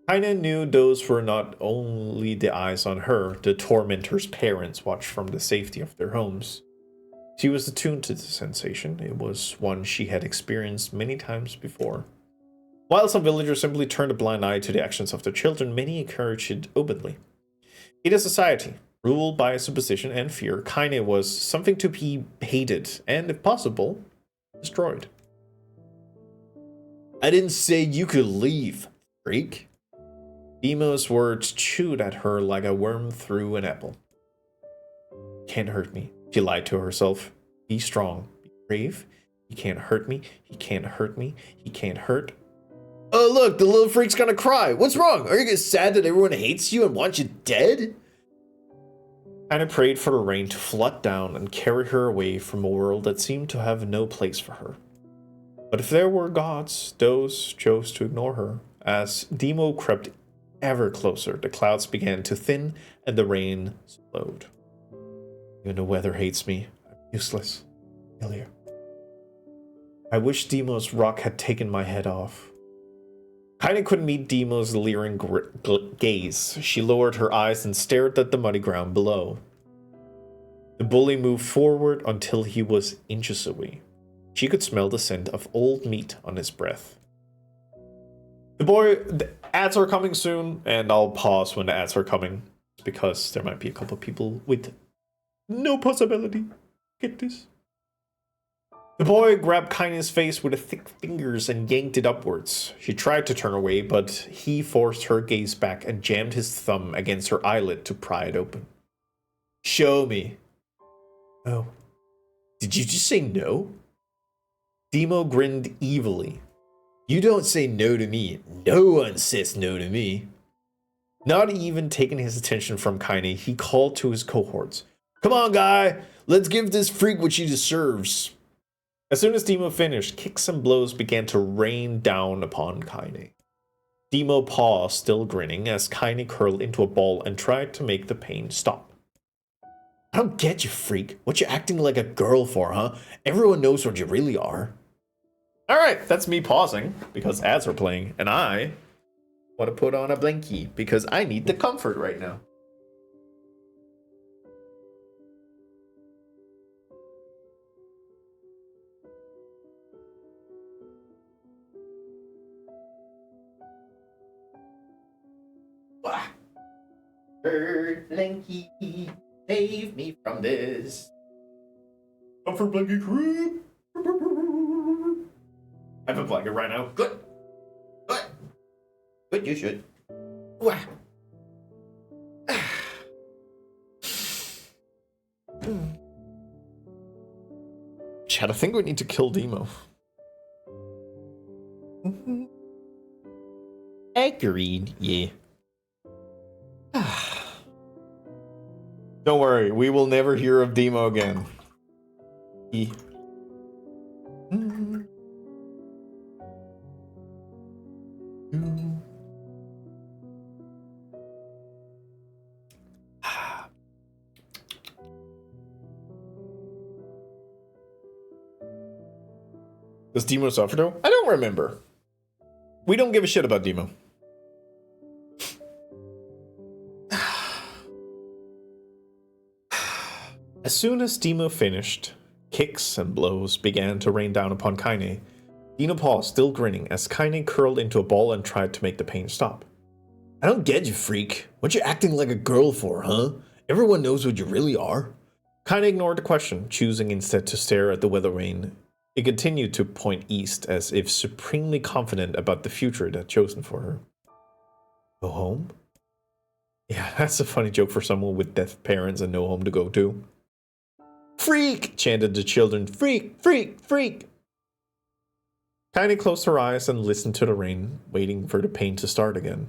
Kaine knew those were not only the eyes on her, the tormentor's parents watched from the safety of their homes. She was attuned to the sensation. It was one she had experienced many times before. While some villagers simply turned a blind eye to the actions of their children, many encouraged it openly. In a society ruled by superstition and fear, Kaine was something to be hated and, if possible, destroyed. I didn't say you could leave, freak. Demo's words chewed at her like a worm through an apple. Can't hurt me, she lied to herself. Be strong, be brave. He can't hurt me, he can't hurt me, he can't hurt. Oh look, the little freak's gonna cry. What's wrong? Are you sad that everyone hates you and wants you dead? Kaine prayed for the rain to flood down and carry her away from a world that seemed to have no place for her. But if there were gods, those chose to ignore her. As Demo crept ever closer, the clouds began to thin and the rain slowed. Even the weather hates me. I'm useless. Failure. I wish Demo's rock had taken my head off. Kaine couldn't meet Demo's leering gaze. She lowered her eyes and stared at the muddy ground below. The bully moved forward until he was inches away. She could smell the scent of old meat on his breath. The ads are coming soon, and I'll pause when the ads are coming, because there might be a couple of people with no possibility. Get this. The boy grabbed Kaine's face with thick fingers and yanked it upwards. She tried to turn away, but he forced her gaze back and jammed his thumb against her eyelid to pry it open. Show me. Oh. Did you just say no? Demo grinned evilly. You don't say no to me. No one says no to me. Not even taking his attention from Kaine, he called to his cohorts. Come on, guy. Let's give this freak what she deserves. As soon as Demo finished, kicks and blows began to rain down upon Kaine. Demo paused, still grinning, as Kaine curled into a ball and tried to make the pain stop. I don't get you, freak. What you acting like a girl for, huh? Everyone knows what you really are. Alright, that's me pausing, because ads are playing, and I want to put on a blankie, because I need the comfort right now. Bird blankie, save me from this. Comfort blankie crew. I have a blanket right now. Good. Good. Good, you should. Wah. Chad, I think we need to kill Demo. Agreed, yeah. Don't worry, we will never hear of Demo again. Does Demo suffer though? I don't remember. We don't give a shit about Demo. As soon as Demo finished, kicks and blows began to rain down upon Kaine. Demo paused, still grinning, as Kaine curled into a ball and tried to make the pain stop. I don't get you, freak. What you acting like a girl for, huh? Everyone knows what you really are. Kaine ignored the question, choosing instead to stare at the weather rain. He continued to point east as if supremely confident about the future it had chosen for her. Go home? Yeah, that's a funny joke for someone with deaf parents and no home to go to. Freak! Chanted the children. Freak! Freak! Freak! Kaine closed her eyes and listened to the rain, waiting for the pain to start again.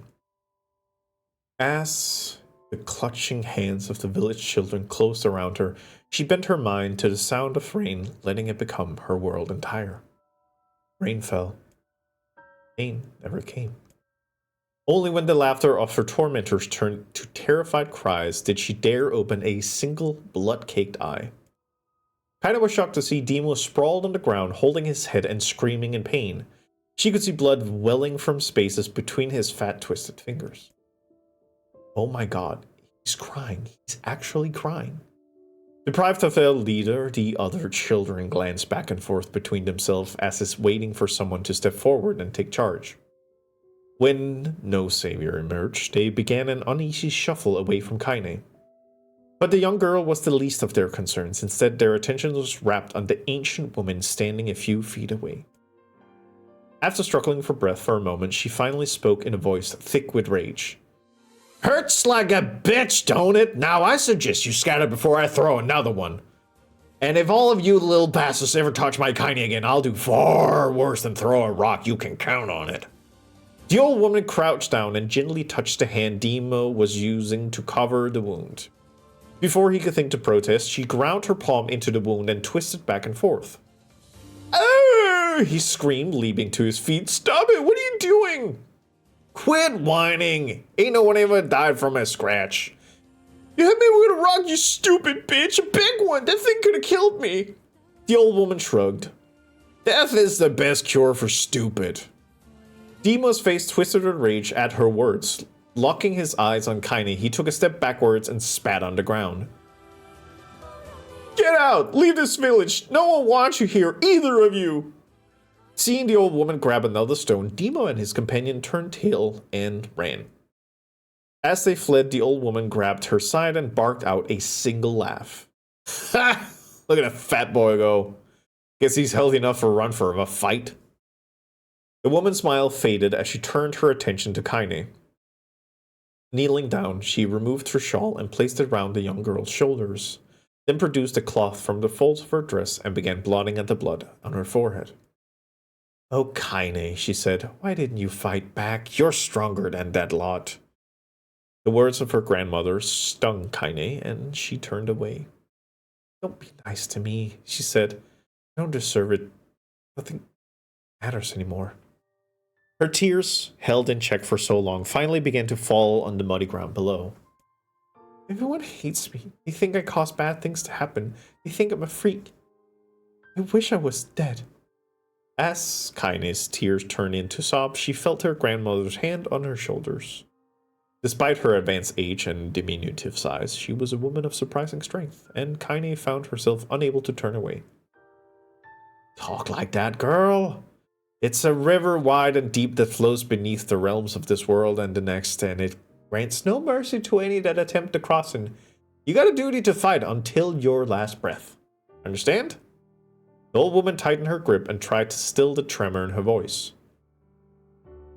As the clutching hands of the village children closed around her, she bent her mind to the sound of rain, letting it become her world entire. Rain fell. Pain never came. Only when the laughter of her tormentors turned to terrified cries did she dare open a single blood-caked eye. Kaine was shocked to see Demo sprawled on the ground, holding his head and screaming in pain. She could see blood welling from spaces between his fat, twisted fingers. Oh my god, he's crying. He's actually crying. Deprived of their leader, the other children glanced back and forth between themselves as if waiting for someone to step forward and take charge. When no savior emerged, they began an uneasy shuffle away from Kaine. But the young girl was the least of their concerns. Instead, their attention was wrapped on the ancient woman standing a few feet away. After struggling for breath for a moment, she finally spoke in a voice thick with rage. Hurts like a bitch, don't it? Now I suggest you scatter before I throw another one. And if all of you little bastards ever touch my Kaine again, I'll do far worse than throw a rock. You can count on it. The old woman crouched down and gently touched the hand Demo was using to cover the wound. Before he could think to protest, she ground her palm into the wound and twisted back and forth. Oh! He screamed, leaping to his feet. Stop it! What are you doing? Quit whining! Ain't no one ever died from a scratch. You hit me with a rock, you stupid bitch! A big one! That thing could have killed me! The old woman shrugged. Death is the best cure for stupid. Demo's face twisted with rage at her words. Locking his eyes on Kaine, he took a step backwards and spat on the ground. Get out! Leave this village! No one wants you here, either of you! Seeing the old woman grab another stone, Demo and his companion turned tail and ran. As they fled, the old woman grabbed her side and barked out a single laugh. Ha! Look at that fat boy go. Guess he's healthy enough for a run for a fight. The woman's smile faded as she turned her attention to Kaine. Kneeling down, she removed her shawl and placed it around the young girl's shoulders, then produced a cloth from the folds of her dress and began blotting at the blood on her forehead. Oh, Kaine, she said, why didn't you fight back? You're stronger than that lot. The words of her grandmother stung Kaine, and she turned away. Don't be nice to me, she said. I don't deserve it. Nothing matters anymore. Her tears, held in check for so long, finally began to fall on the muddy ground below. Everyone hates me. They think I cause bad things to happen. They think I'm a freak. I wish I was dead. As Kaine's tears turned into sobs, she felt her grandmother's hand on her shoulders. Despite her advanced age and diminutive size, she was a woman of surprising strength, and Kaine found herself unable to turn away. Talk like that, girl! It's a river wide and deep that flows beneath the realms of this world and the next, and it grants no mercy to any that attempt to cross it. You got a duty to fight until your last breath. Understand? The old woman tightened her grip and tried to still the tremor in her voice.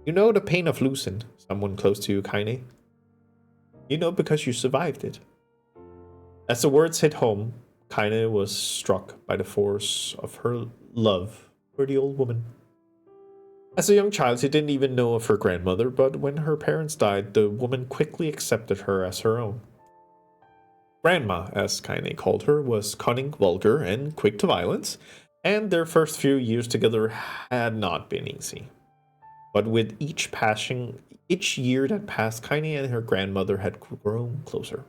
You know the pain of losing someone close to you, Kaine. You know because you survived it. As the words hit home, Kaine was struck by the force of her love for the old woman. As a young child, she didn't even know of her grandmother, but when her parents died, the woman quickly accepted her as her own. Grandma, as Kaine called her, was cunning, vulgar, and quick to violence, and their first few years together had not been easy. But with each year that passed, Kaine and her grandmother had grown closer.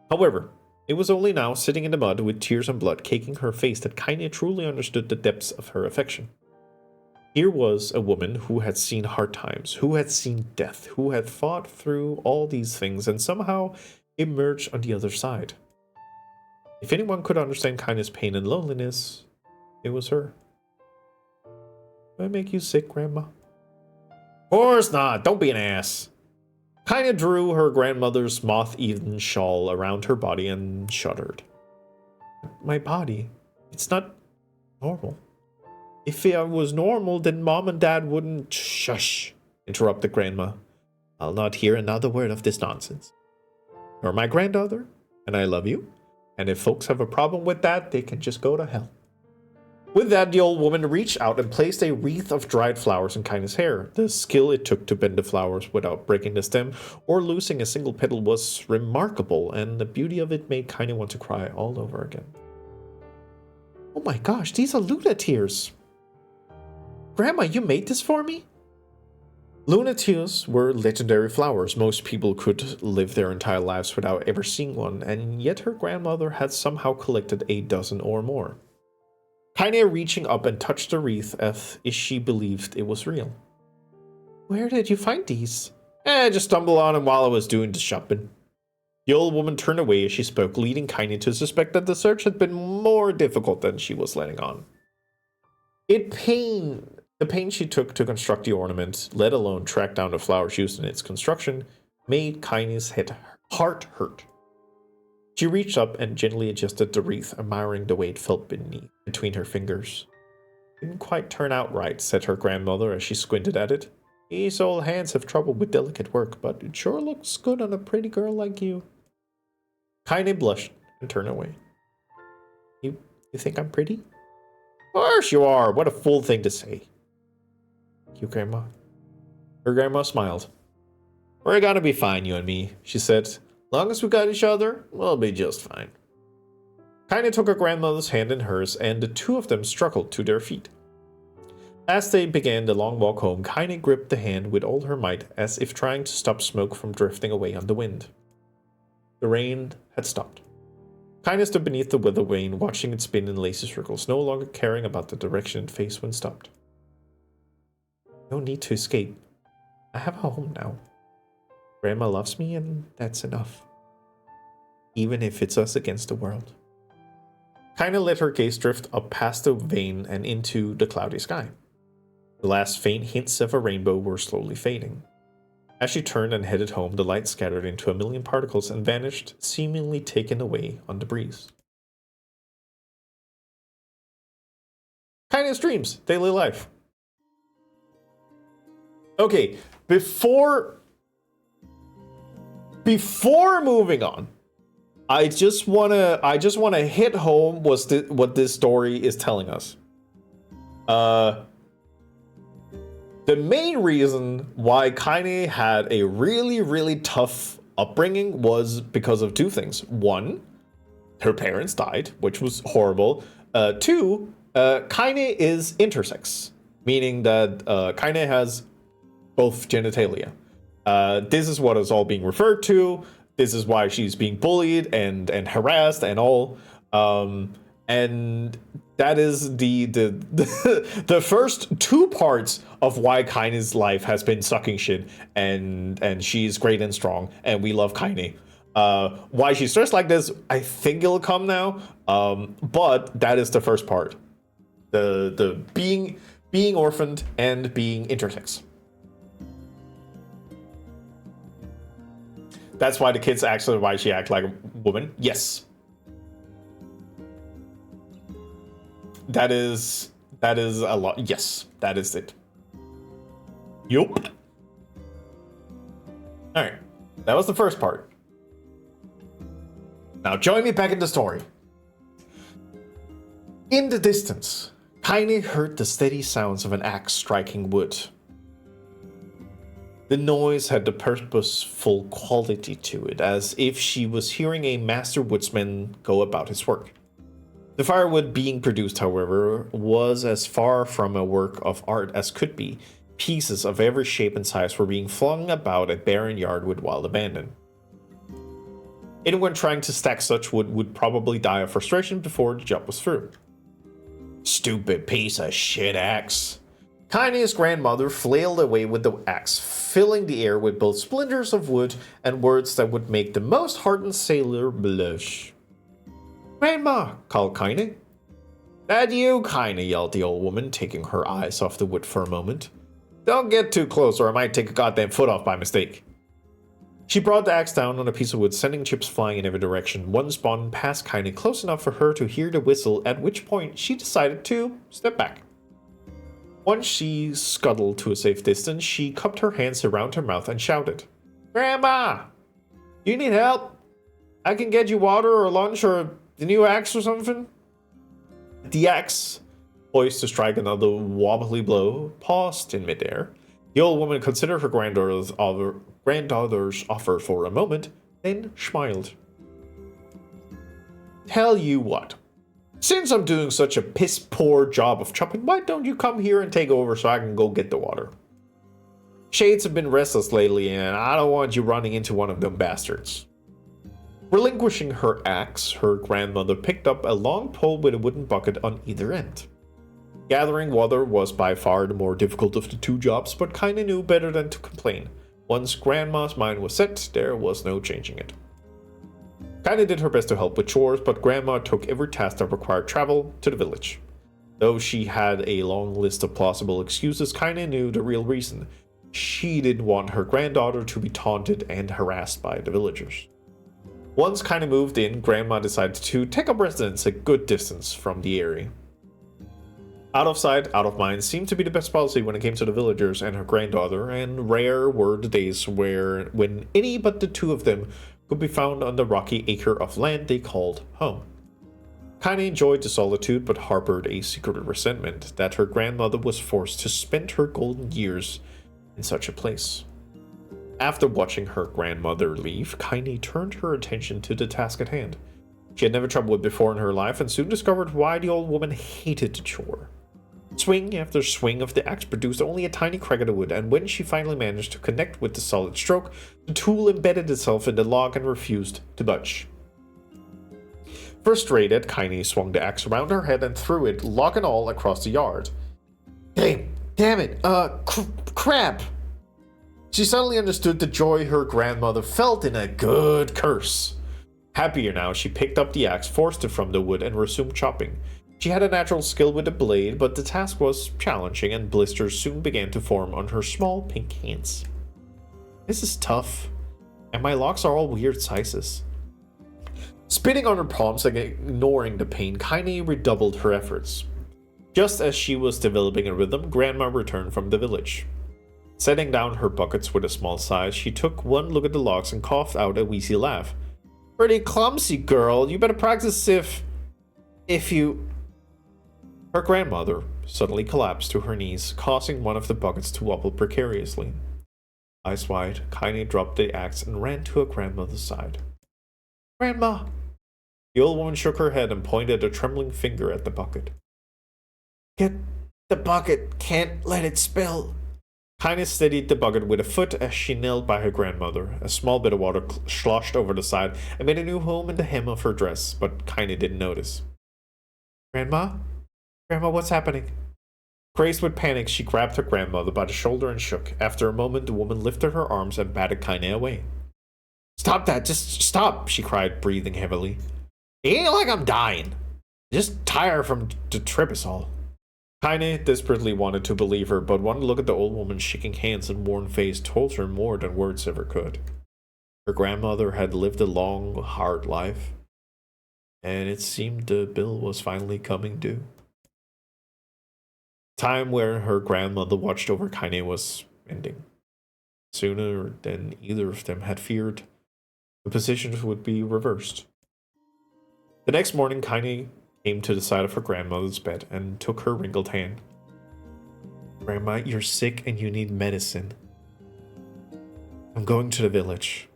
However, it was only now, sitting in the mud with tears and blood caking her face, that Kaine truly understood the depths of her affection. Here was a woman who had seen hard times, who had seen death, who had fought through all these things and somehow emerged on the other side. If anyone could understand Kaine's pain and loneliness, it was her. Do I make you sick, Grandma? Of course not! Don't be an ass! Kaine drew her grandmother's moth-eaten shawl around her body and shuddered. My body, it's not normal. If it was normal, then Mom and Dad wouldn't... Shush, interrupted Grandma. I'll not hear another word of this nonsense. You're my granddaughter, and I love you. And if folks have a problem with that, they can just go to hell. With that, the old woman reached out and placed a wreath of dried flowers in Kaine's hair. The skill it took to bend the flowers without breaking the stem or losing a single petal was remarkable, and the beauty of it made Kaine want to cry all over again. Oh my gosh, these are Luna tears! Grandma, you made this for me? Luna tears were legendary flowers. Most people could live their entire lives without ever seeing one, and yet her grandmother had somehow collected a dozen or more. Kaine reaching up and touched the wreath as if she believed it was real. Where did you find these? Just stumbled on them while I was doing the shopping. The old woman turned away as she spoke, leading Kaine to suspect that the search had been more difficult than she was letting on. The pain she took to construct the ornament, let alone track down the flowers used in its construction, made Kaine's heart hurt. She reached up and gently adjusted the wreath, admiring the way it felt between her fingers. Didn't quite turn out right, said her grandmother as she squinted at it. These old hands have trouble with delicate work, but it sure looks good on a pretty girl like you. Kaine blushed and turned away. You think I'm pretty? Of course you are. What a fool thing to say. Thank you, Grandma. Her grandma smiled. We're gonna be fine, you and me, she said. Long as we got each other, we'll be just fine. Kaine took her grandmother's hand in hers, and the two of them struggled to their feet. As they began the long walk home, Kaine gripped the hand with all her might, as if trying to stop smoke from drifting away on the wind. The rain had stopped. Kaine stood beneath the weather vane, watching it spin in lazy circles, no longer caring about the direction it faced when stopped. No need to escape. I have a home now. Grandma loves me, and that's enough. Even if it's us against the world. Kaine let her gaze drift up past the vane and into the cloudy sky. The last faint hints of a rainbow were slowly fading. As she turned and headed home, the light scattered into a million particles and vanished, seemingly taken away on the breeze. Kaine's dreams, daily life. Okay, before moving on, I just wanna hit home what this story is telling us. The main reason why Kaine had a really, really tough upbringing was because of two things. One, her parents died, which was horrible. Two, Kaine is intersex, meaning that Kaine has both genitalia. This is what is all being referred to. This is why she's being bullied and harassed and all. And that is the first two parts of why Kaine's life has been sucking shit, and she's great and strong, and we love Kaine. Why she's stressed like this, I think it'll come now. But that is the first part. The being orphaned and being intersex. That's why the kids actually why she act like a woman. Yes. That is a lot. Yes, that is it. Yup. Alright. That was the first part. Now join me back in the story. In the distance, Kaine heard the steady sounds of an axe striking wood. The noise had the purposeful quality to it, as if she was hearing a master woodsman go about his work. The firewood being produced, however, was as far from a work of art as could be. Pieces of every shape and size were being flung about a barren yard with wild abandon. Anyone trying to stack such wood would probably die of frustration before the job was through. Stupid piece of shit axe. Kaine's grandmother flailed away with the axe, filling the air with both splinters of wood and words that would make the most hardened sailor blush. Grandma, called Kaine. That you, Kaine, yelled the old woman, taking her eyes off the wood for a moment. Don't get too close or I might take a goddamn foot off by mistake. She brought the axe down on a piece of wood, sending chips flying in every direction. One spun past Kaine close enough for her to hear the whistle, at which point she decided to step back. Once she scuttled to a safe distance, she cupped her hands around her mouth and shouted, "Grandma! Do you need help? I can get you water or lunch or the new axe or something." The axe, poised to strike another wobbly blow, paused in midair. The old woman considered her granddaughter's offer for a moment, then smiled. "Tell you what. Since I'm doing such a piss-poor job of chopping, why don't you come here and take over so I can go get the water? Shades have been restless lately, and I don't want you running into one of them bastards." Relinquishing her axe, her grandmother picked up a long pole with a wooden bucket on either end. Gathering water was by far the more difficult of the two jobs, but kinda knew better than to complain. Once Grandma's mind was set, there was no changing it. Kinda did her best to help with chores, but Grandma took every task that required travel to the village. Though she had a long list of plausible excuses, Kinda knew the real reason. She didn't want her granddaughter to be taunted and harassed by the villagers. Once Kinda moved in, Grandma decided to take up residence a good distance from the area. Out of sight, out of mind seemed to be the best policy when it came to the villagers and her granddaughter, and rare were the days when any but the two of them could be found on the rocky acre of land they called home. Kinda enjoyed the solitude, but harbored a secret resentment that her grandmother was forced to spend her golden years in such a place. After watching her grandmother leave, Kinda turned her attention to the task at hand. She had never troubled with before in her life, and soon discovered why the old woman hated the chore. Swing after swing of the axe produced only a tiny crack of the wood, and when she finally managed to connect with the solid stroke, the tool embedded itself in the log and refused to budge. Frustrated, Kinda swung the axe around her head and threw it, log and all, across the yard. Damn it, crap! She suddenly understood the joy her grandmother felt in a good curse. Happier now, she picked up the axe, forced it from the wood, and resumed chopping. She had a natural skill with the blade, but the task was challenging, and blisters soon began to form on her small pink hands. This is tough, and my locks are all weird sizes. Spitting on her palms and ignoring the pain, Kinda redoubled her efforts. Just as she was developing a rhythm, Grandma returned from the village. Setting down her buckets with a small size, she took one look at the logs and coughed out a wheezy laugh. "Pretty clumsy, girl. You better practice if you..." Her grandmother suddenly collapsed to her knees, causing one of the buckets to wobble precariously. Eyes wide, Kinda dropped the axe and ran to her grandmother's side. "Grandma!" The old woman shook her head and pointed a trembling finger at the bucket. "Get the bucket. Can't let it spill." Kinda steadied the bucket with a foot as she knelt by her grandmother. A small bit of water sloshed over the side and made a new home in the hem of her dress, but Kinda didn't notice. "Grandma? Grandma, what's happening?" Crazed with panic, she grabbed her grandmother by the shoulder and shook. After a moment, the woman lifted her arms and batted Kinda away. "Stop that! Just stop!" she cried, breathing heavily. "It ain't like I'm dying. Just tired from the trip is all." Kinda desperately wanted to believe her, but one look at the old woman's shaking hands and worn face told her more than words ever could. Her grandmother had lived a long, hard life, and it seemed the bill was finally coming due. Time where her grandmother watched over Kinda was ending. Sooner than either of them had feared, the positions would be reversed. The next morning, Kinda came to the side of her grandmother's bed and took her wrinkled hand. "Grandma, you're sick and you need medicine. I'm going to the village."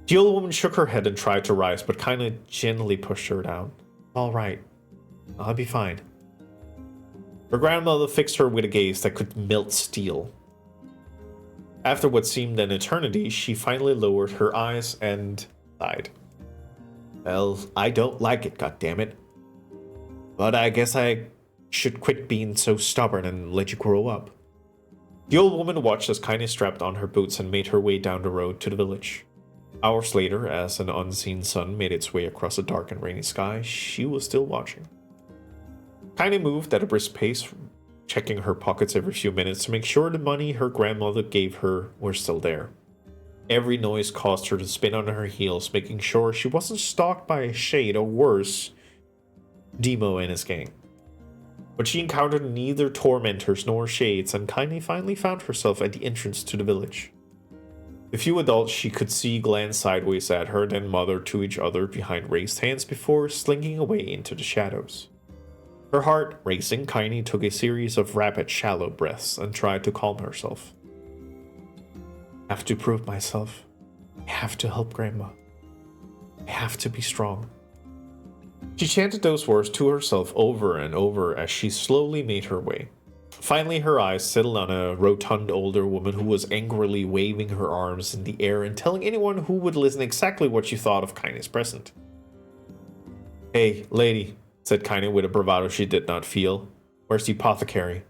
The old woman shook her head and tried to rise, but Kinda gently pushed her down. "All right. I'll be fine." Her grandmother fixed her with a gaze that could melt steel. After what seemed an eternity, she finally lowered her eyes and sighed. "Well, I don't like it, goddammit. But I guess I should quit being so stubborn and let you grow up." The old woman watched as Kinda strapped on her boots and made her way down the road to the village. Hours later, as an unseen sun made its way across a dark and rainy sky, she was still watching. Kinda moved at a brisk pace, checking her pockets every few minutes to make sure the money her grandmother gave her were still there. Every noise caused her to spin on her heels, making sure she wasn't stalked by a shade, or worse, Demo and his gang. But she encountered neither tormentors nor shades, and Kaine finally found herself at the entrance to the village. The few adults she could see glanced sideways at her, then muttered to each other behind raised hands before slinking away into the shadows. Her heart racing, Kaine took a series of rapid, shallow breaths and tried to calm herself. I have to prove myself. I have to help Grandma. I have to be strong. She chanted those words to herself over and over as she slowly made her way. Finally, her eyes settled on a rotund older woman who was angrily waving her arms in the air and telling anyone who would listen exactly what she thought of Kaine's present. Hey, lady, said Kaine with a bravado she did not feel. Where's the apothecary?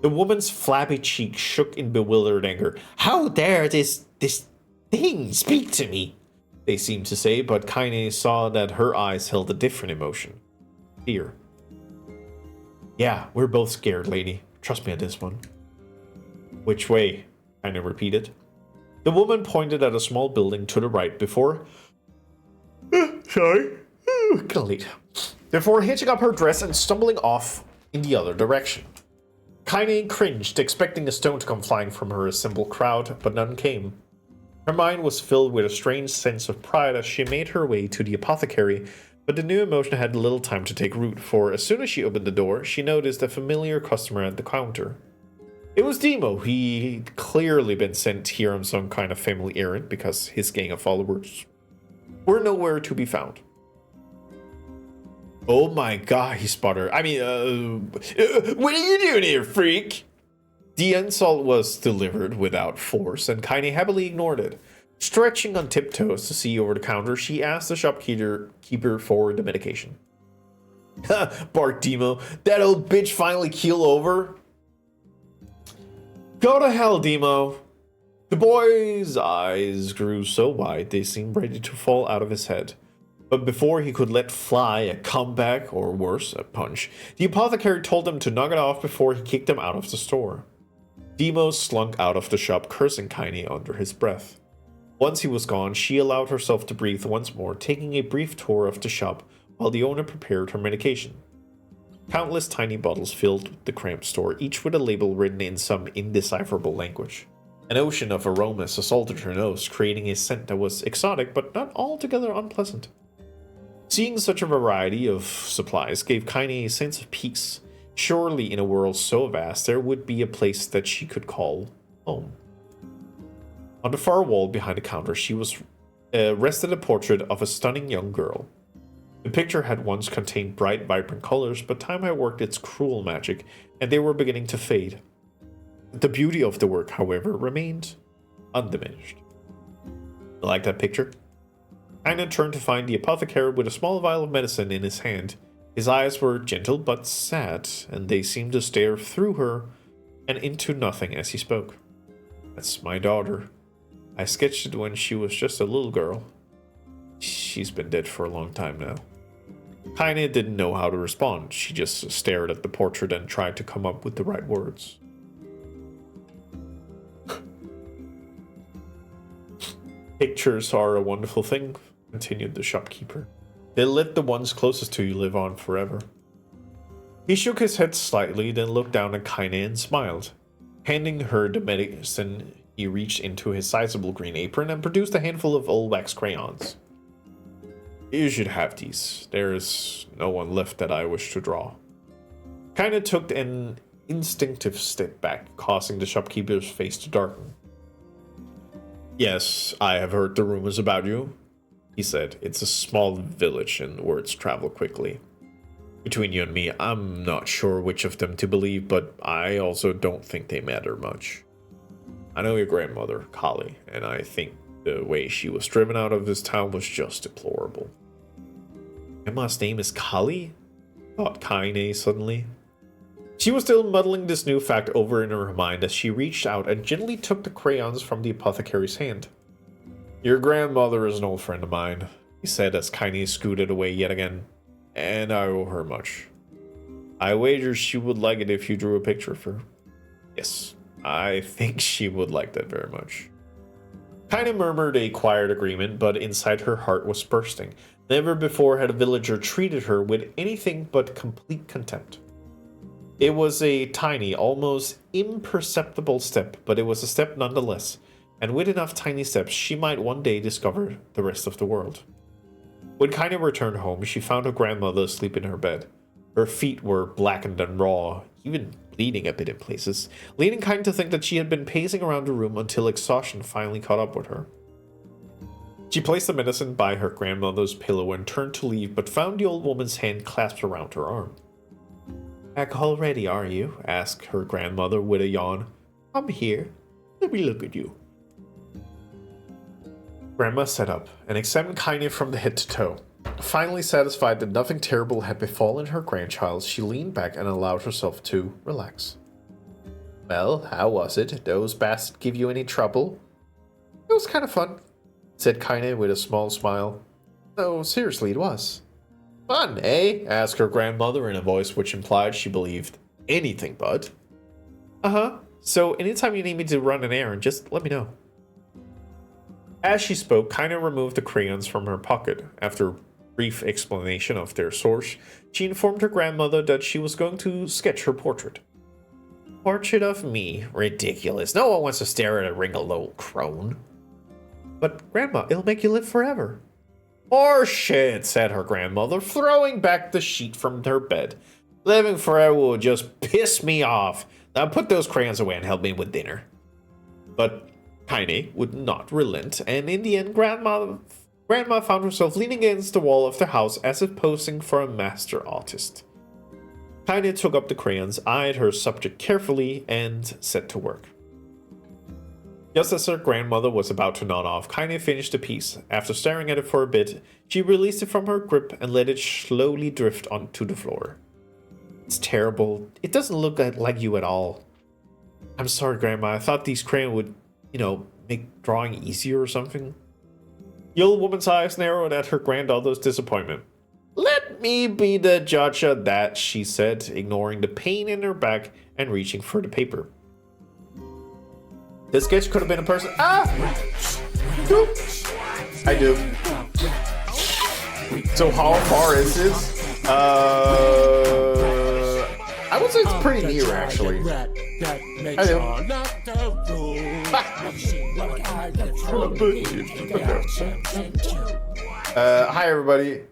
The woman's flabby cheek shook in bewildered anger. How dare this thing speak to me? They seemed to say, but Kaine saw that her eyes held a different emotion. Fear. Yeah, we're both scared, lady. Trust me on this one. Which way? Kaine repeated. The woman pointed at a small building to the right before... Before hitching up her dress and stumbling off in the other direction. Kaine cringed, expecting a stone to come flying from her assembled crowd, but none came. Her mind was filled with a strange sense of pride as she made her way to the apothecary, but the new emotion had little time to take root, for as soon as she opened the door, she noticed a familiar customer at the counter. It was Demo. He'd clearly been sent here on some kind of family errand, because his gang of followers were nowhere to be found. Oh my god, he sputtered. What are you doing here, freak? The insult was delivered without force, and Kaine happily ignored it. Stretching on tiptoes to see over the counter, she asked the shopkeeper for the medication. Barked Demo. That old bitch finally keel over? Go to hell, Demo. The boy's eyes grew so wide they seemed ready to fall out of his head. But before he could let fly a comeback, or worse, a punch, the apothecary told him to knock it off before he kicked him out of the store. Demo slunk out of the shop, cursing Kaine under his breath. Once he was gone, she allowed herself to breathe once more, taking a brief tour of the shop while the owner prepared her medication. Countless tiny bottles filled the cramped store, each with a label written in some indecipherable language. An ocean of aromas assaulted her nose, creating a scent that was exotic but not altogether unpleasant. Seeing such a variety of supplies gave Kaine a sense of peace. Surely in a world so vast, there would be a place that she could call home. On the far wall behind the counter, she was rested a portrait of a stunning young girl. The picture had once contained bright, vibrant colors, but time had worked its cruel magic, and they were beginning to fade. The beauty of the work, however, remained undiminished. Like that picture? Kaine turned to find the apothecary with a small vial of medicine in his hand. His eyes were gentle but sad, and they seemed to stare through her and into nothing as he spoke. That's my daughter. I sketched it when she was just a little girl. She's been dead for a long time now. Kaine didn't know how to respond. She just stared at the portrait and tried to come up with the right words. Pictures are a wonderful thing, continued the shopkeeper. They let the ones closest to you live on forever. He shook his head slightly, then looked down at Kaine and smiled. Handing her the medicine, he reached into his sizable green apron and produced a handful of old wax crayons. You should have these. There is no one left that I wish to draw. Kaine took an instinctive step back, causing the shopkeeper's face to darken. Yes, I have heard the rumors about you, he said. It's a small village and words travel quickly. Between you and me, I'm not sure which of them to believe, but I also don't think they matter much. I know your grandmother, Kali, and I think the way she was driven out of this town was just deplorable. Grandma's name is Kali? Thought Kaine suddenly. She was still muddling this new fact over in her mind as she reached out and gently took the crayons from the apothecary's hand. Your grandmother is an old friend of mine, he said as Kaine scooted away yet again, and I owe her much. I wager she would like it if you drew a picture of her. Yes, I think she would like that very much. Kaine murmured a quiet agreement, but inside her heart was bursting. Never before had a villager treated her with anything but complete contempt. It was a tiny, almost imperceptible step, but it was a step nonetheless, and with enough tiny steps, she might one day discover the rest of the world. When Kaine returned home, she found her grandmother asleep in her bed. Her feet were blackened and raw, even bleeding a bit in places, leading Kaine to think that she had been pacing around the room until exhaustion finally caught up with her. She placed the medicine by her grandmother's pillow and turned to leave, but found the old woman's hand clasped around her arm. "Back already, are you?" asked her grandmother with a yawn. "Come here. Let me look at you." Grandma sat up and examined Kaine from the head to toe. Finally satisfied that nothing terrible had befallen her grandchild, she leaned back and allowed herself to relax. "Well, how was it? Those bastards give you any trouble?" "It was kind of fun," said Kaine with a small smile. "No, seriously, it was." "Fun, eh?" asked her grandmother in a voice which implied she believed anything but. "Uh-huh. So anytime you need me to run an errand, just let me know." As she spoke, Kaine removed the crayons from her pocket. After a brief explanation of their source, she informed her grandmother that she was going to sketch her portrait. "Portrait of me? Ridiculous. No one wants to stare at a wrinkled old crone." "But Grandma, it'll make you live forever." "Horseshit," said her grandmother, throwing back the sheet from her bed. "Living forever will just piss me off. Now put those crayons away and help me with dinner." But Kaine would not relent, and in the end, Grandma found herself leaning against the wall of the house as if posing for a master artist. Kaine took up the crayons, eyed her subject carefully, and set to work. Just as her grandmother was about to nod off, Kaine finished the piece. After staring at it for a bit, she released it from her grip and let it slowly drift onto the floor. "It's terrible. It doesn't look like you at all." "I'm sorry, Grandma. I thought these crayons would, make drawing easier or something." The old woman's eyes narrowed at her granddaughter's disappointment. "Let me be the judge of that," she said, ignoring the pain in her back and reaching for the paper. This sketch could have been a person. Ah! Doop. I do. So how far is this? I would say it's pretty near, actually. I do. Hi, everybody.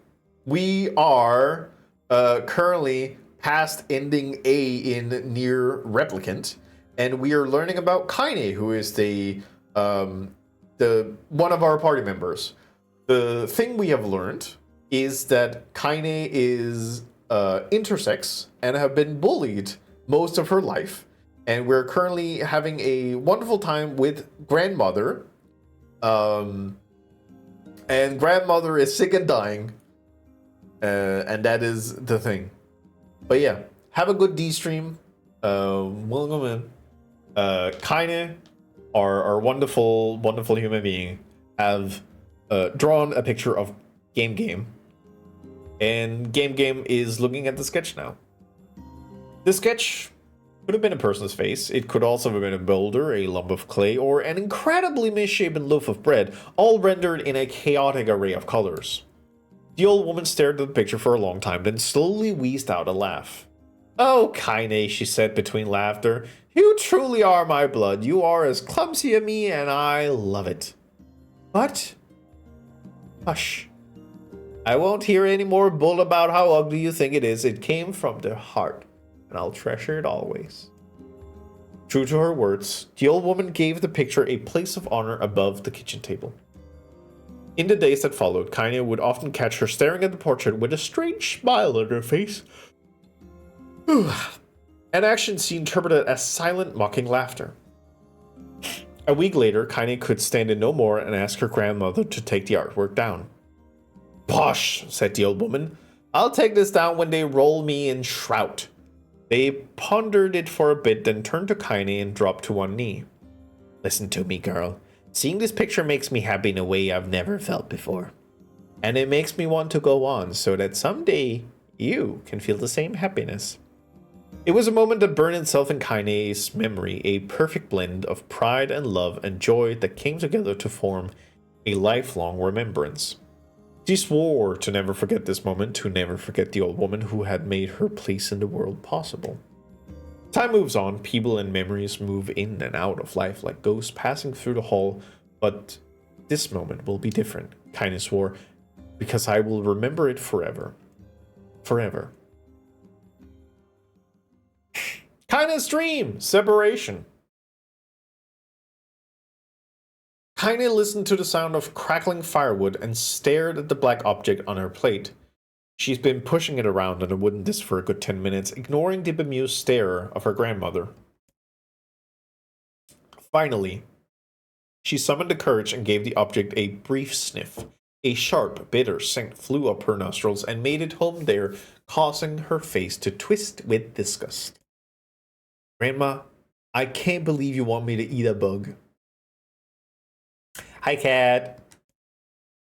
We are currently past ending A in NIER Replicant, and we are learning about Kaine, who is the one of our party members. The thing we have learned is that Kaine is intersex and have been bullied most of her life, and we're currently having a wonderful time with grandmother. And grandmother is sick and dying, and that is the thing. But yeah, have a good D stream. Welcome in. Kaine, our wonderful human being, have drawn a picture of Game, and Game is looking at the sketch now. The sketch could have been a person's face. It could also have been a boulder, a lump of clay, or an incredibly misshapen loaf of bread, all rendered in a chaotic array of colors. The old woman stared at the picture for a long time, then slowly wheezed out a laugh. "Oh, Kaine," she said between laughter, "you truly are my blood. You are as clumsy as me, and I love it. But hush. I won't hear any more bull about how ugly you think it is. It came from the heart, and I'll treasure it always." True to her words, the old woman gave the picture a place of honor above the kitchen table. In the days that followed, Kaine would often catch her staring at the portrait with a strange smile on her face. An action she interpreted as silent, mocking laughter. A week later, Kaine could stand it no more and asked her grandmother to take the artwork down. "Bosh," said the old woman. "I'll take this down when they roll me in shroud." They pondered it for a bit, then turned to Kaine and dropped to one knee. "Listen to me, girl. Seeing this picture makes me happy in a way I've never felt before. And it makes me want to go on so that someday you can feel the same happiness." It was a moment that burned itself in Kaine's memory, a perfect blend of pride and love and joy that came together to form a lifelong remembrance. She swore to never forget this moment, to never forget the old woman who had made her place in the world possible. Time moves on, people and memories move in and out of life like ghosts passing through the hall, but this moment will be different, Kaine swore, because I will remember it forever. Forever. Kaine's dream! Separation. Kaine listened to the sound of crackling firewood and stared at the black object on her plate. She's been pushing it around on a wooden disc for a good 10 minutes, ignoring the bemused stare of her grandmother. Finally, she summoned the courage and gave the object a brief sniff. A sharp, bitter scent flew up her nostrils and made it home there, causing her face to twist with disgust. Grandma, I can't believe you want me to eat a bug. Hi, cat.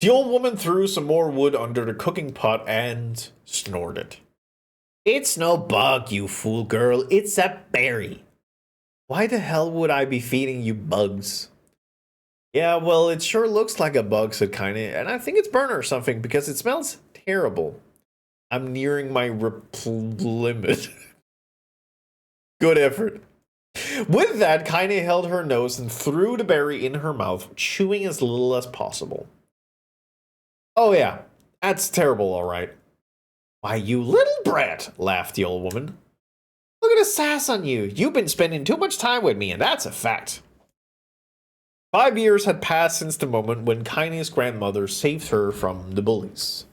The old woman threw some more wood under the cooking pot and snorted. It's no bug, you fool girl. It's a berry. Why the hell would I be feeding you bugs? Yeah, well, it sure looks like a bug, said Kaine, and I think it's burnt or something because it smells terrible. I'm nearing my limit. Good effort. With that, Kaine held her nose and threw the berry in her mouth, chewing as little as possible. Oh yeah, that's terrible, all right. Why, you little brat, laughed the old woman. Look at the sass on you. You've been spending too much time with me, and that's a fact. 5 years had passed since the moment when Kaine's grandmother saved her from the bullies.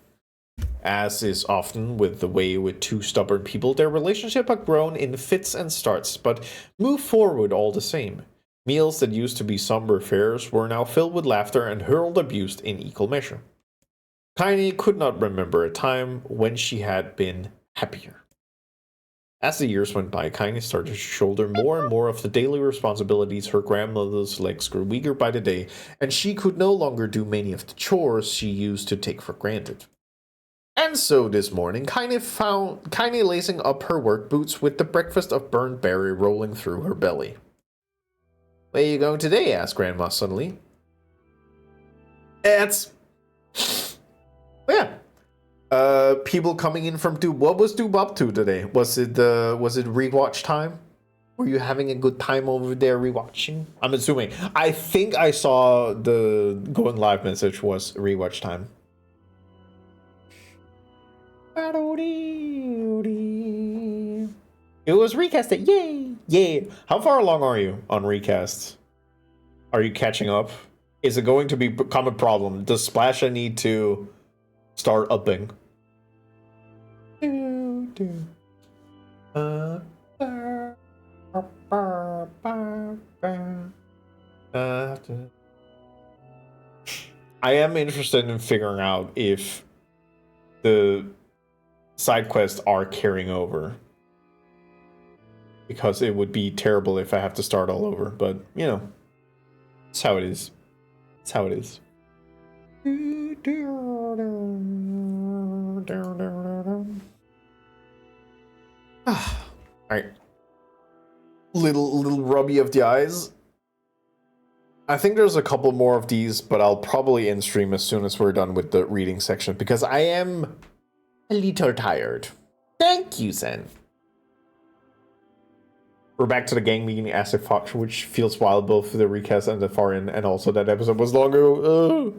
As is often with the way with two stubborn people, their relationship had grown in fits and starts, but moved forward all the same. Meals that used to be somber affairs were now filled with laughter and hurled abuse in equal measure. Kaine could not remember a time when she had been happier. As the years went by, Kaine started to shoulder more and more of the daily responsibilities. Her grandmother's legs grew weaker by the day, and she could no longer do many of the chores she used to take for granted. And so this morning, Kaine found Kaine lacing up her work boots with the breakfast of burnt berry rolling through her belly. Where are you going today? Asked Grandma suddenly. It's... Yeah. People coming in from Doob. What was Doob up to today? Was it rewatch time? Were you having a good time over there rewatching? I'm assuming. I think I saw the going live message was rewatch time. It was recasted. Yay! Yay! How far along are you on recasts? Are you catching up? Is it going to become a problem? Does Splasha need to start upping? I am interested in figuring out if the side quests are carrying over, because it would be terrible if I have to start all over, but you know, it's how it is. It's how it is. Alright. Little rubby of the eyes. I think there's a couple more of these, but I'll probably end stream as soon as we're done with the reading section, because I am a little tired. Thank you, Zen. We're back to the gang meeting as a Fox, which feels wild both for the recast and the far end, and also that episode was long ago.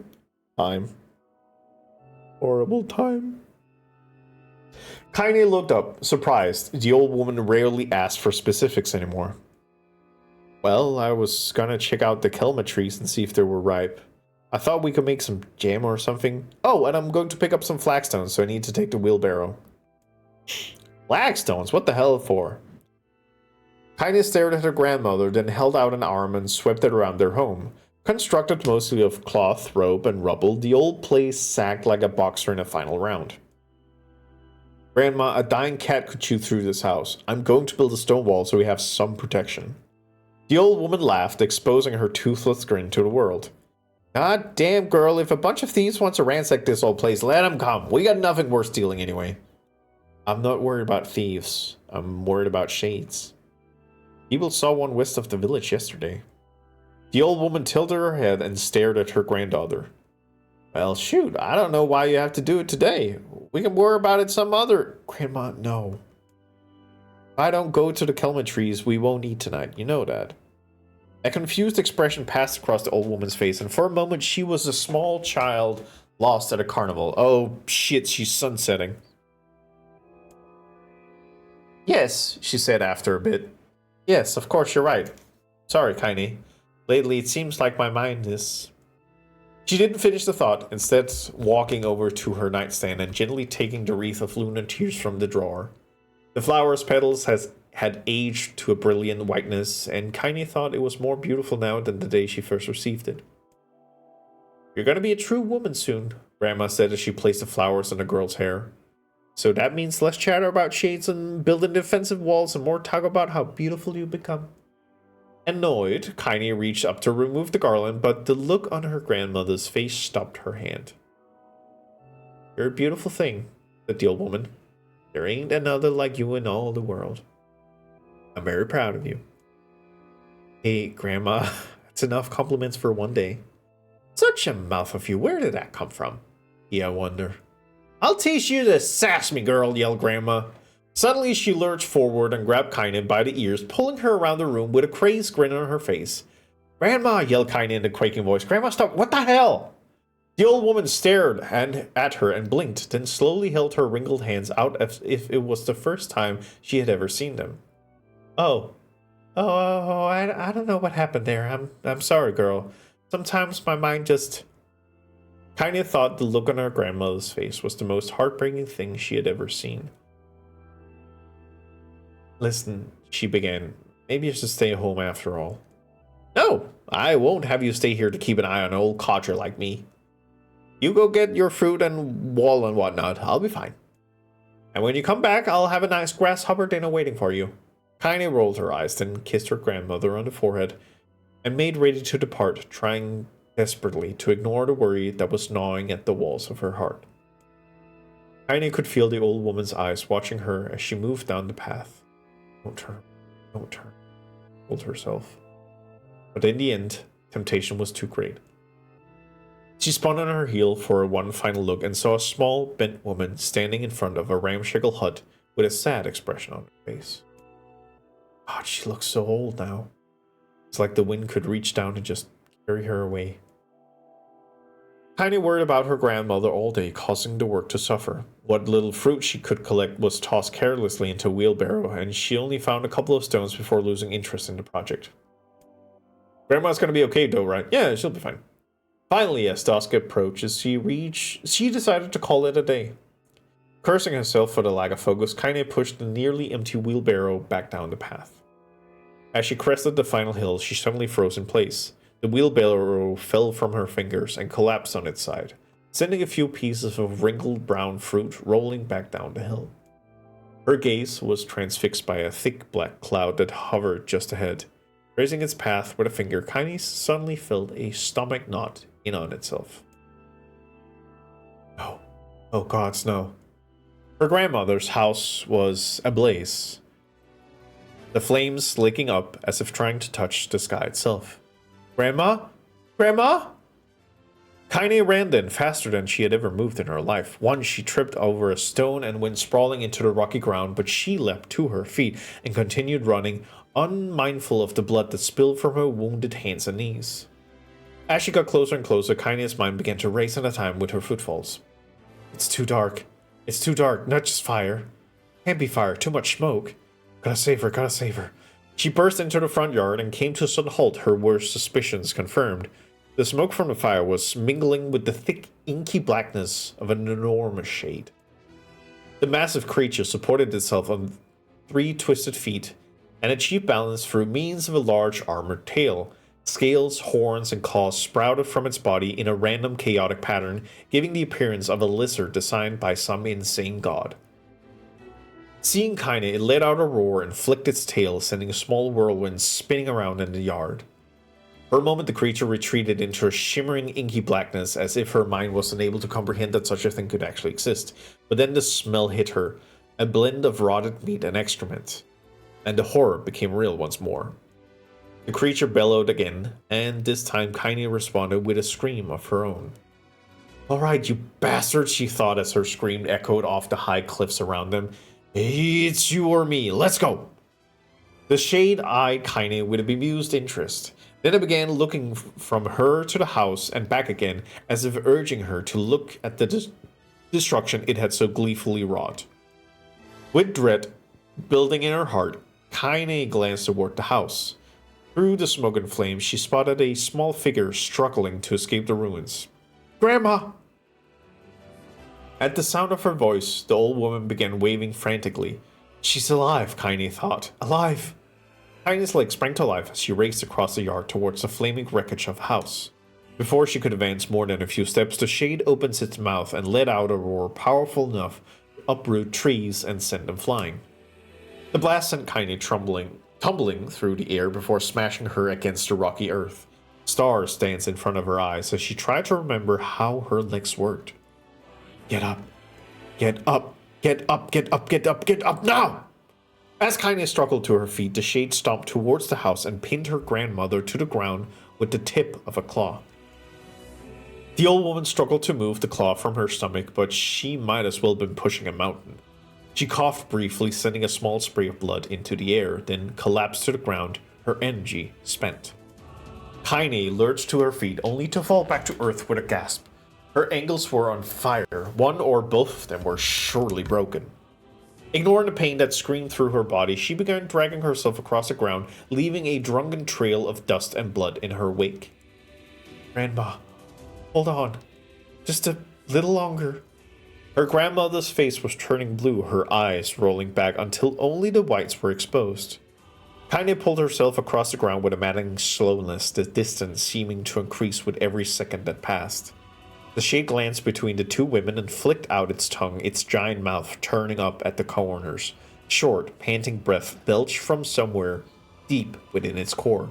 Time. Horrible time. Kaine looked up, surprised. The old woman rarely asked for specifics anymore. Well, I was gonna check out the kelma trees and see if they were ripe. I thought we could make some jam or something. Oh, and I'm going to pick up some flagstones, so I need to take the wheelbarrow. Flagstones? What the hell for? Kaine stared at her grandmother, then held out an arm and swept it around their home. Constructed mostly of cloth, rope, and rubble, the old place sagged like a boxer in a final round. Grandma, a dying cat could chew through this house. I'm going to build a stone wall so we have some protection. The old woman laughed, exposing her toothless grin to the world. God damn, girl, if a bunch of thieves want to ransack this old place, let them come. We got nothing worth stealing anyway. I'm not worried about thieves. I'm worried about shades. People saw one west of the village yesterday. The old woman tilted her head and stared at her granddaughter. Well, shoot, I don't know why you have to do it today. We can worry about it some other... Grandma, no. If I don't go to the kelman trees, we won't eat tonight. You know that. A confused expression passed across the old woman's face, and for a moment she was a small child lost at a carnival. Oh shit, she's sunsetting. Yes, she said after a bit. Yes, of course you're right. Sorry, Kaine. Lately it seems like my mind is... She didn't finish the thought, instead walking over to her nightstand and gently taking the wreath of lunar tears from the drawer. The flower's petals had aged to a brilliant whiteness, and Kaine thought it was more beautiful now than the day she first received it. You're gonna be a true woman soon, Grandma said as she placed the flowers in the girl's hair. So that means less chatter about shades and building defensive walls and more talk about how beautiful you become. Annoyed, Kaine reached up to remove the garland, but the look on her grandmother's face stopped her hand. You're a beautiful thing, said the old woman. There ain't another like you in all the world. I'm very proud of you. Hey, Grandma, that's enough compliments for one day. Such a mouth of you, where did that come from? Yeah, I wonder. I'll teach you to sass me, girl, yelled Grandma. Suddenly, she lurched forward and grabbed Kaine by the ears, pulling her around the room with a crazed grin on her face. Grandma, yelled Kaine in a quaking voice. Grandma, stop. What the hell? The old woman stared at her and blinked, then slowly held her wrinkled hands out as if it was the first time she had ever seen them. Oh, I don't know what happened there. I'm sorry, girl. Sometimes my mind just... Kaine thought the look on her grandmother's face was the most heartbreaking thing she had ever seen. Listen, she began. Maybe you should stay home after all. No, I won't have you stay here to keep an eye on an old codger like me. You go get your fruit and wall and whatnot. I'll be fine. And when you come back, I'll have a nice grasshopper dinner waiting for you. Kaine rolled her eyes, then kissed her grandmother on the forehead, and made ready to depart, trying desperately to ignore the worry that was gnawing at the walls of her heart. Kaine could feel the old woman's eyes watching her as she moved down the path. Don't turn, told herself. But in the end, temptation was too great. She spun on her heel for one final look and saw a small, bent woman standing in front of a ramshackle hut with a sad expression on her face. God, she looks so old now. It's like the wind could reach down and just carry her away. Kaine worried about her grandmother all day, causing the work to suffer. What little fruit she could collect was tossed carelessly into a wheelbarrow, and she only found a couple of stones before losing interest in the project. Grandma's gonna be okay though, right? Yeah, she'll be fine. Finally, as dusk approached, she decided to call it a day. Cursing herself for the lack of focus, Kaine pushed the nearly empty wheelbarrow back down the path. As she crested the final hill, she suddenly froze in place. The wheelbarrow fell from her fingers and collapsed on its side, sending a few pieces of wrinkled brown fruit rolling back down the hill. Her gaze was transfixed by a thick black cloud that hovered just ahead. Raising its path with a finger, Kaine suddenly felt a stomach knot in on itself. No. Oh gods, no. Her grandmother's house was ablaze, the flames licking up as if trying to touch the sky itself. Grandma? Grandma? Kaine ran then, faster than she had ever moved in her life. Once she tripped over a stone and went sprawling into the rocky ground, but she leapt to her feet and continued running, unmindful of the blood that spilled from her wounded hands and knees. As she got closer and closer, Kaine's mind began to race in a time with her footfalls. It's too dark. It's too dark, not just fire. Can't be fire, too much smoke. Gotta save her, gotta save her. She burst into the front yard and came to a sudden halt, her worst suspicions confirmed. The smoke from the fire was mingling with the thick, inky blackness of an enormous shade. The massive creature supported itself on 3 twisted feet and achieved balance through means of a large armored tail. Scales, horns, and claws sprouted from its body in a random chaotic pattern, giving the appearance of a lizard designed by some insane god. Seeing Kaine, it let out a roar and flicked its tail, sending a small whirlwind spinning around in the yard. For a moment, the creature retreated into a shimmering inky blackness, as if her mind was unable to comprehend that such a thing could actually exist. But then the smell hit her, a blend of rotted meat and excrement, and the horror became real once more. The creature bellowed again, and this time Kaine responded with a scream of her own. Alright, you bastard, she thought as her scream echoed off the high cliffs around them. It's you or me. Let's go. The shade eyed Kaine with a bemused interest. Then it began looking from her to the house and back again, as if urging her to look at the destruction it had so gleefully wrought. With dread building in her heart, Kaine glanced toward the house. Through the smoke and flames, she spotted a small figure struggling to escape the ruins. Grandma! At the sound of her voice, the old woman began waving frantically. She's alive, Kaine thought. Alive! Kaine's leg sprang to life as she raced across the yard towards the flaming wreckage of a house. Before she could advance more than a few steps, the shade opens its mouth and let out a roar powerful enough to uproot trees and send them flying. The blast sent Kaine tumbling through the air before smashing her against the rocky earth. Stars danced in front of her eyes as she tried to remember how her legs worked. Get up. Get up. Get up. Get up. Get up. Get up now! As Kaine struggled to her feet, the shade stomped towards the house and pinned her grandmother to the ground with the tip of a claw. The old woman struggled to move the claw from her stomach, but she might as well have been pushing a mountain. She coughed briefly, sending a small spray of blood into the air, then collapsed to the ground, her energy spent. Kaine lurched to her feet, only to fall back to earth with a gasp. Her ankles were on fire. One or both of them were surely broken. Ignoring the pain that screamed through her body, she began dragging herself across the ground, leaving a drunken trail of dust and blood in her wake. Grandma, hold on. Just a little longer. Her grandmother's face was turning blue, her eyes rolling back until only the whites were exposed. Kaine pulled herself across the ground with a maddening slowness, the distance seeming to increase with every second that passed. The shade glanced between the two women and flicked out its tongue, its giant mouth turning up at the corners. Short, panting breath belched from somewhere deep within its core.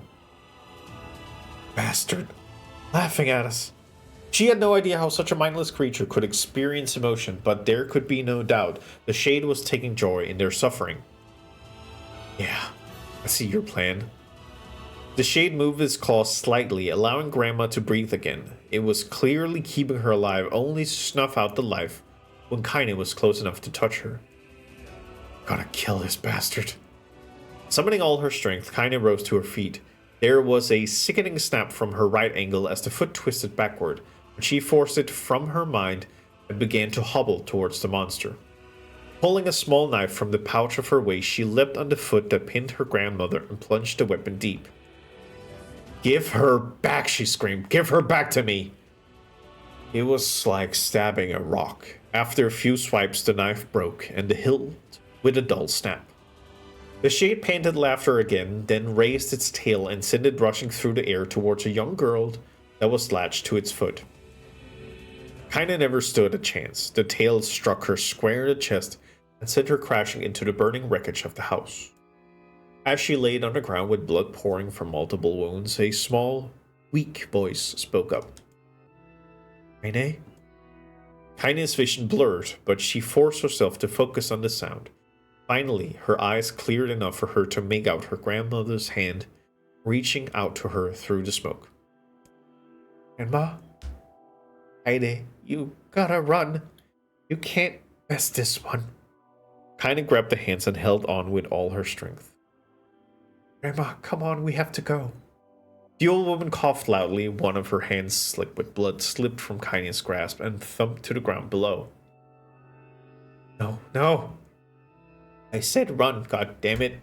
Bastard. Laughing at us. She had no idea how such a mindless creature could experience emotion, but there could be no doubt the shade was taking joy in their suffering. Yeah, I see your plan. The shade moved its claws slightly, allowing Grandma to breathe again. It was clearly keeping her alive, only to snuff out the life when Kaine was close enough to touch her. Gotta kill this bastard. Summoning all her strength, Kaine rose to her feet. There was a sickening snap from her right ankle as the foot twisted backward, but she forced it from her mind and began to hobble towards the monster. Pulling a small knife from the pouch of her waist, she leapt on the foot that pinned her grandmother and plunged the weapon deep. Give her back, she screamed. Give her back to me. It was like stabbing a rock. After a few swipes, the knife broke, and the hilt with a dull snap. The shade panted laughter again, then raised its tail and sent it rushing through the air towards a young girl that was latched to its foot. Kaine never stood a chance. The tail struck her square in the chest and sent her crashing into the burning wreckage of the house. As she laid on the ground with blood pouring from multiple wounds, a small, weak voice spoke up. Kaine? Kaine's vision blurred, but she forced herself to focus on the sound. Finally, her eyes cleared enough for her to make out her grandmother's hand reaching out to her through the smoke. Grandma? Kaine, you gotta run. You can't miss this one. Kaine grabbed the hands and held on with all her strength. Grandma, come on, we have to go. The old woman coughed loudly. One of her hands, slick with blood, slipped from Kaine's grasp and thumped to the ground below. No. I said run, god damn it.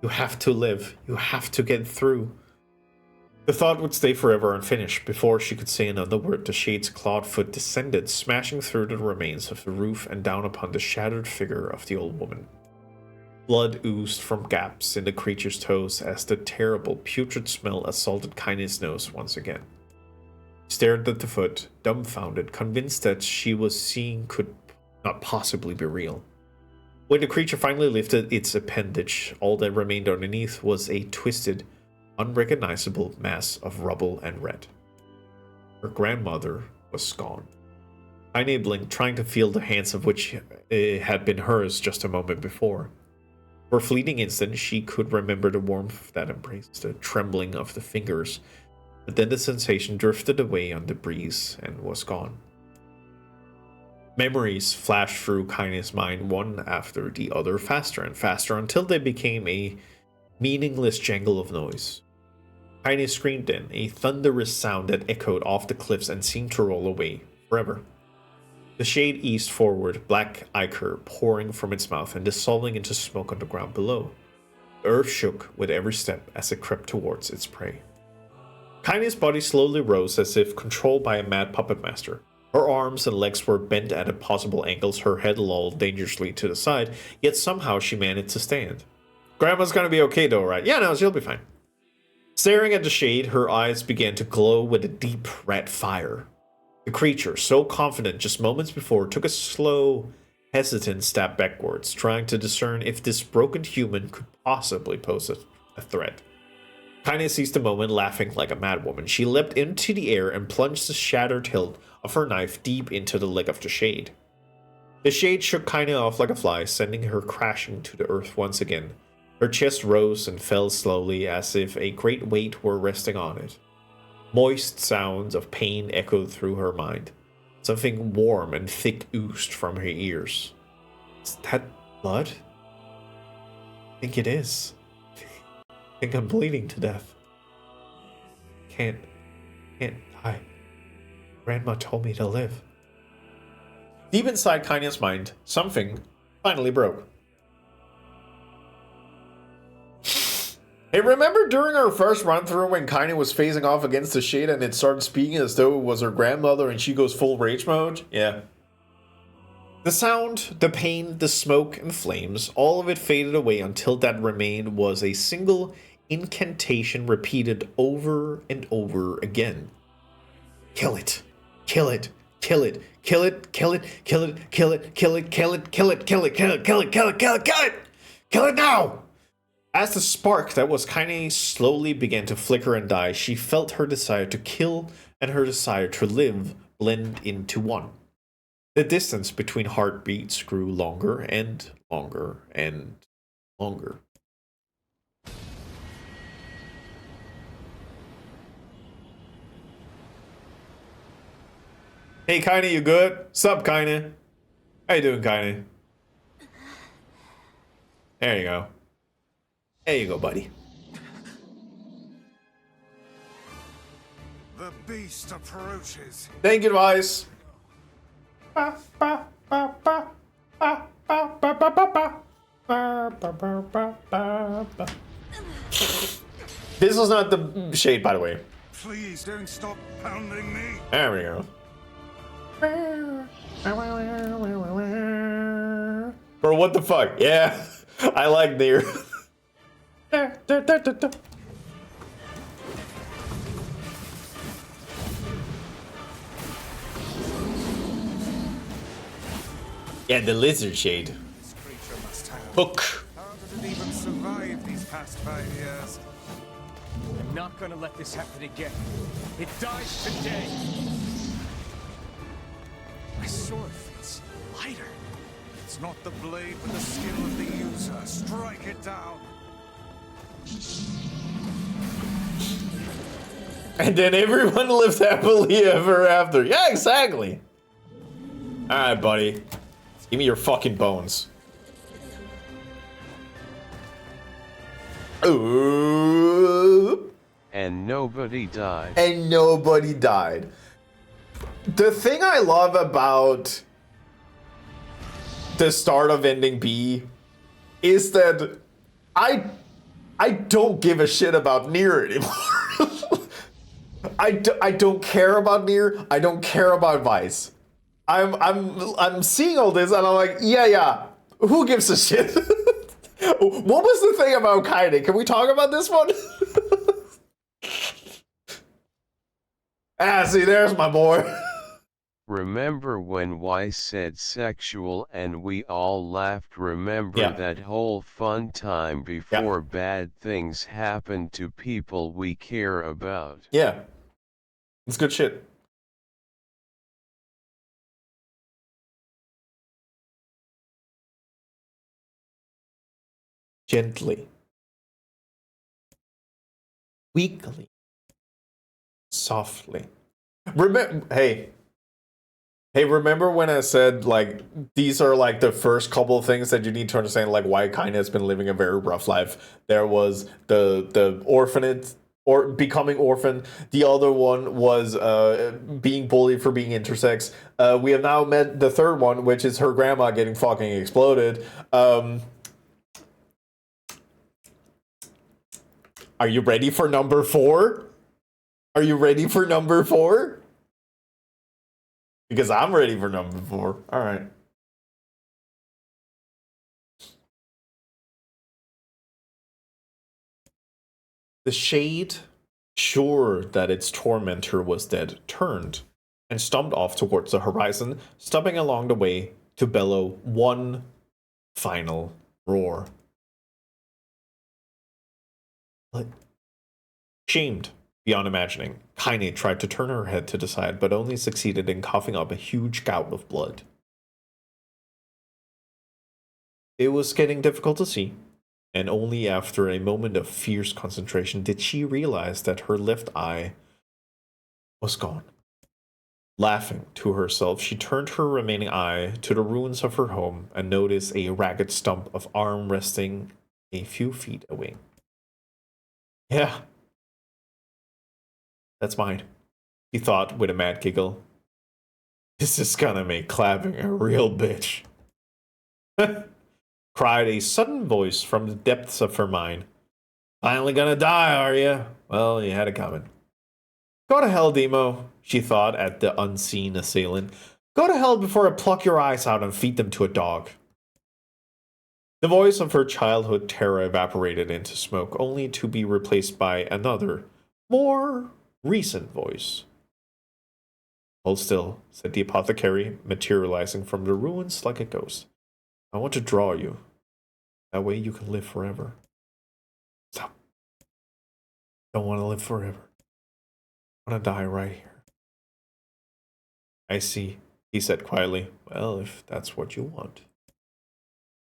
You have to live. You have to get through. The thought would stay forever unfinished. Before she could say another word, the shade's clawed foot descended, smashing through the remains of the roof and down upon the shattered figure of the old woman. Blood oozed from gaps in the creature's toes as the terrible, putrid smell assaulted Kaine's nose once again. She stared at the foot, dumbfounded, convinced that she was seeing could not possibly be real. When the creature finally lifted its appendage, all that remained underneath was a twisted, unrecognizable mass of rubble and red. Her grandmother was gone. Kaine blinked, trying to feel the hands of which had been hers just a moment before. For a fleeting instant, she could remember the warmth of that embrace, the trembling of the fingers, but then the sensation drifted away on the breeze and was gone. Memories flashed through Kaine's mind one after the other, faster and faster, until they became a meaningless jangle of noise. Kaine screamed in, a thunderous sound that echoed off the cliffs and seemed to roll away forever. The shade eased forward, black ichor pouring from its mouth and dissolving into smoke on the ground below. The earth shook with every step as it crept towards its prey. Kaine's body slowly rose as if controlled by a mad puppet master. Her arms and legs were bent at impossible angles, her head lolled dangerously to the side, yet somehow she managed to stand. Grandma's gonna be okay though, right? Yeah, no, she'll be fine. Staring at the shade, her eyes began to glow with a deep red fire. The creature, so confident just moments before, took a slow, hesitant step backwards, trying to discern if this broken human could possibly pose a threat. Kaine seized the moment, laughing like a madwoman. She leapt into the air and plunged the shattered hilt of her knife deep into the leg of the shade. The shade shook Kaine off like a fly, sending her crashing to the earth once again. Her chest rose and fell slowly, as if a great weight were resting on it. Moist sounds of pain echoed through her mind. Something warm and thick oozed from her ears. Is that blood? I think it is. I think I'm bleeding to death. Can't die. Grandma told me to live. Deep inside Kaine's mind, something finally broke. Hey, remember during our first run through when Kaine was phasing off against the shade and it started speaking as though it was her grandmother and she goes full rage mode? Yeah. The sound, the pain, the smoke and flames, all of it faded away until that remained was a single incantation repeated over and over again. Kill it. Kill it. Kill it. Kill it. Kill it. Kill it. Kill it. Kill it. Kill it. Kill it. Kill it. Kill it. Kill it. Kill it. Kill it. Kill it. Kill it now. As the spark that was Kaine slowly began to flicker and die, she felt her desire to kill and her desire to live blend into one. The distance between heartbeats grew longer and longer and longer. Hey Kaine, you good? Sup, Kaine? How you doing, Kaine? There you go. There you go, buddy. The beast approaches. Thank you, Vice. This was not the shade, by the way. Please don't stop pounding me. There we go. Bro, what the fuck? Yeah, I like NIER. Yeah, the lizard shade. This creature must have. Hook. How did it even survive these past 5 years? I'm not gonna let this happen again. It dies today. My sword feels lighter. It's not the blade, but the skill of the user. Strike it down. And then everyone lives happily ever after. Yeah, exactly. Alright, buddy. Give me your fucking bones. Ooh. And nobody died. And nobody died. The thing I love about the start of ending B is that I don't give a shit about NIER anymore. I don't care about NIER. I don't care about Vice. I'm seeing all this and I'm like, yeah. Who gives a shit? What was the thing about Kaine? Can we talk about this one? See, there's my boy. Remember when Weiss said sexual and we all laughed? Remember that whole fun time before bad things happen to people we care about? Yeah. It's good shit. Gently. Weakly. Softly. Remember, hey. Hey, remember when I said, like, these are, like, the first couple of things that you need to understand, like, why Kaine has been living a very rough life? There was the orphanage, or becoming orphan. The other one was being bullied for being intersex. We have now met the third one, which is her grandma getting fucking exploded. Are you ready for number 4? Are you ready for number 4? Because I'm ready for number 4. All right. The shade, sure that its tormentor was dead, turned and stomped off towards the horizon, stopping along the way to bellow one final roar. What? Shamed beyond imagining, Kaine tried to turn her head to the side, but only succeeded in coughing up a huge gout of blood. It was getting difficult to see, and only after a moment of fierce concentration did she realize that her left eye was gone. Laughing to herself, she turned her remaining eye to the ruins of her home and noticed a ragged stump of arm resting a few feet away. Yeah, that's mine, he thought with a mad giggle. This is gonna make clapping a real bitch. Cried a sudden voice from the depths of her mind. Finally gonna die, are you? Well, you had it coming. Go to hell, Demo, she thought at the unseen assailant. Go to hell before I pluck your eyes out and feed them to a dog. The voice of her childhood terror evaporated into smoke, only to be replaced by another, more recent voice. Hold still, said the apothecary, materializing from the ruins like a ghost. I want to draw you. That way you can live forever. Stop. Don't want to live forever. I want to die right here. I see, he said quietly. Well, if that's what you want.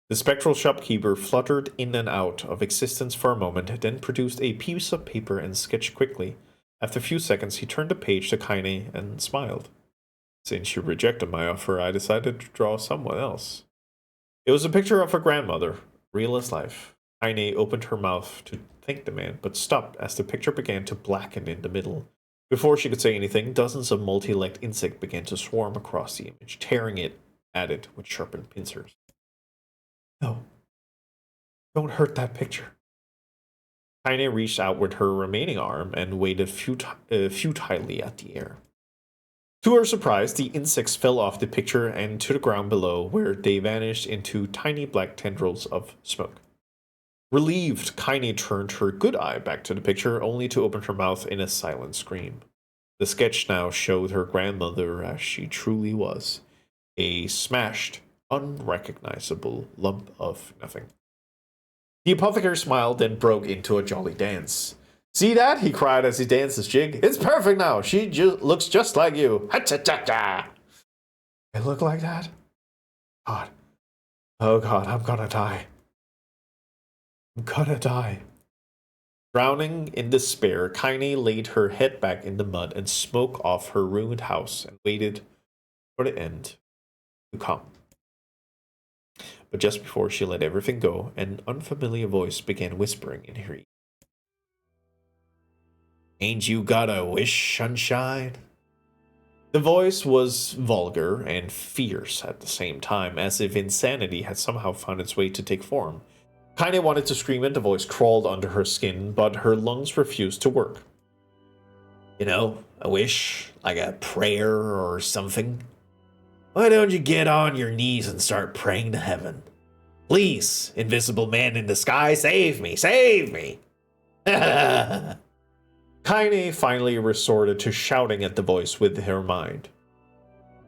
The spectral shopkeeper fluttered in and out of existence for a moment, then produced a piece of paper and sketched quickly. After a few seconds, he turned the page to Kaine and smiled. Since you rejected my offer, I decided to draw someone else. It was a picture of her grandmother, real as life. Kaine opened her mouth to thank the man, but stopped as the picture began to blacken in the middle. Before she could say anything, dozens of multi-legged insects began to swarm across the image, tearing at it with sharpened pincers. No. Don't hurt that picture. Kaine reached out with her remaining arm and waved futilely at the air. To her surprise, the insects fell off the picture and to the ground below, where they vanished into tiny black tendrils of smoke. Relieved, Kaine turned her good eye back to the picture, only to open her mouth in a silent scream. The sketch now showed her grandmother as she truly was, a smashed, unrecognizable lump of nothing. The apothecary smiled, then broke into a jolly dance. See that? He cried as he danced his jig. It's perfect now. She looks just like you. Ha-cha-cha-cha. I look like that? God. Oh God, I'm gonna die. I'm gonna die. Drowning in despair, Kaine laid her head back in the mud and smoke off her ruined house and waited for the end to come. But just before she let everything go, an unfamiliar voice began whispering in her ear. Ain't you got a wish, sunshine? The voice was vulgar and fierce at the same time, as if insanity had somehow found its way to take form. Kaine wanted to scream and the voice crawled under her skin, but her lungs refused to work. You know, a wish, like a prayer or something. Why don't you get on your knees and start praying to heaven? Please, invisible man in the sky, save me, save me! Kaine finally resorted to shouting at the voice with her mind.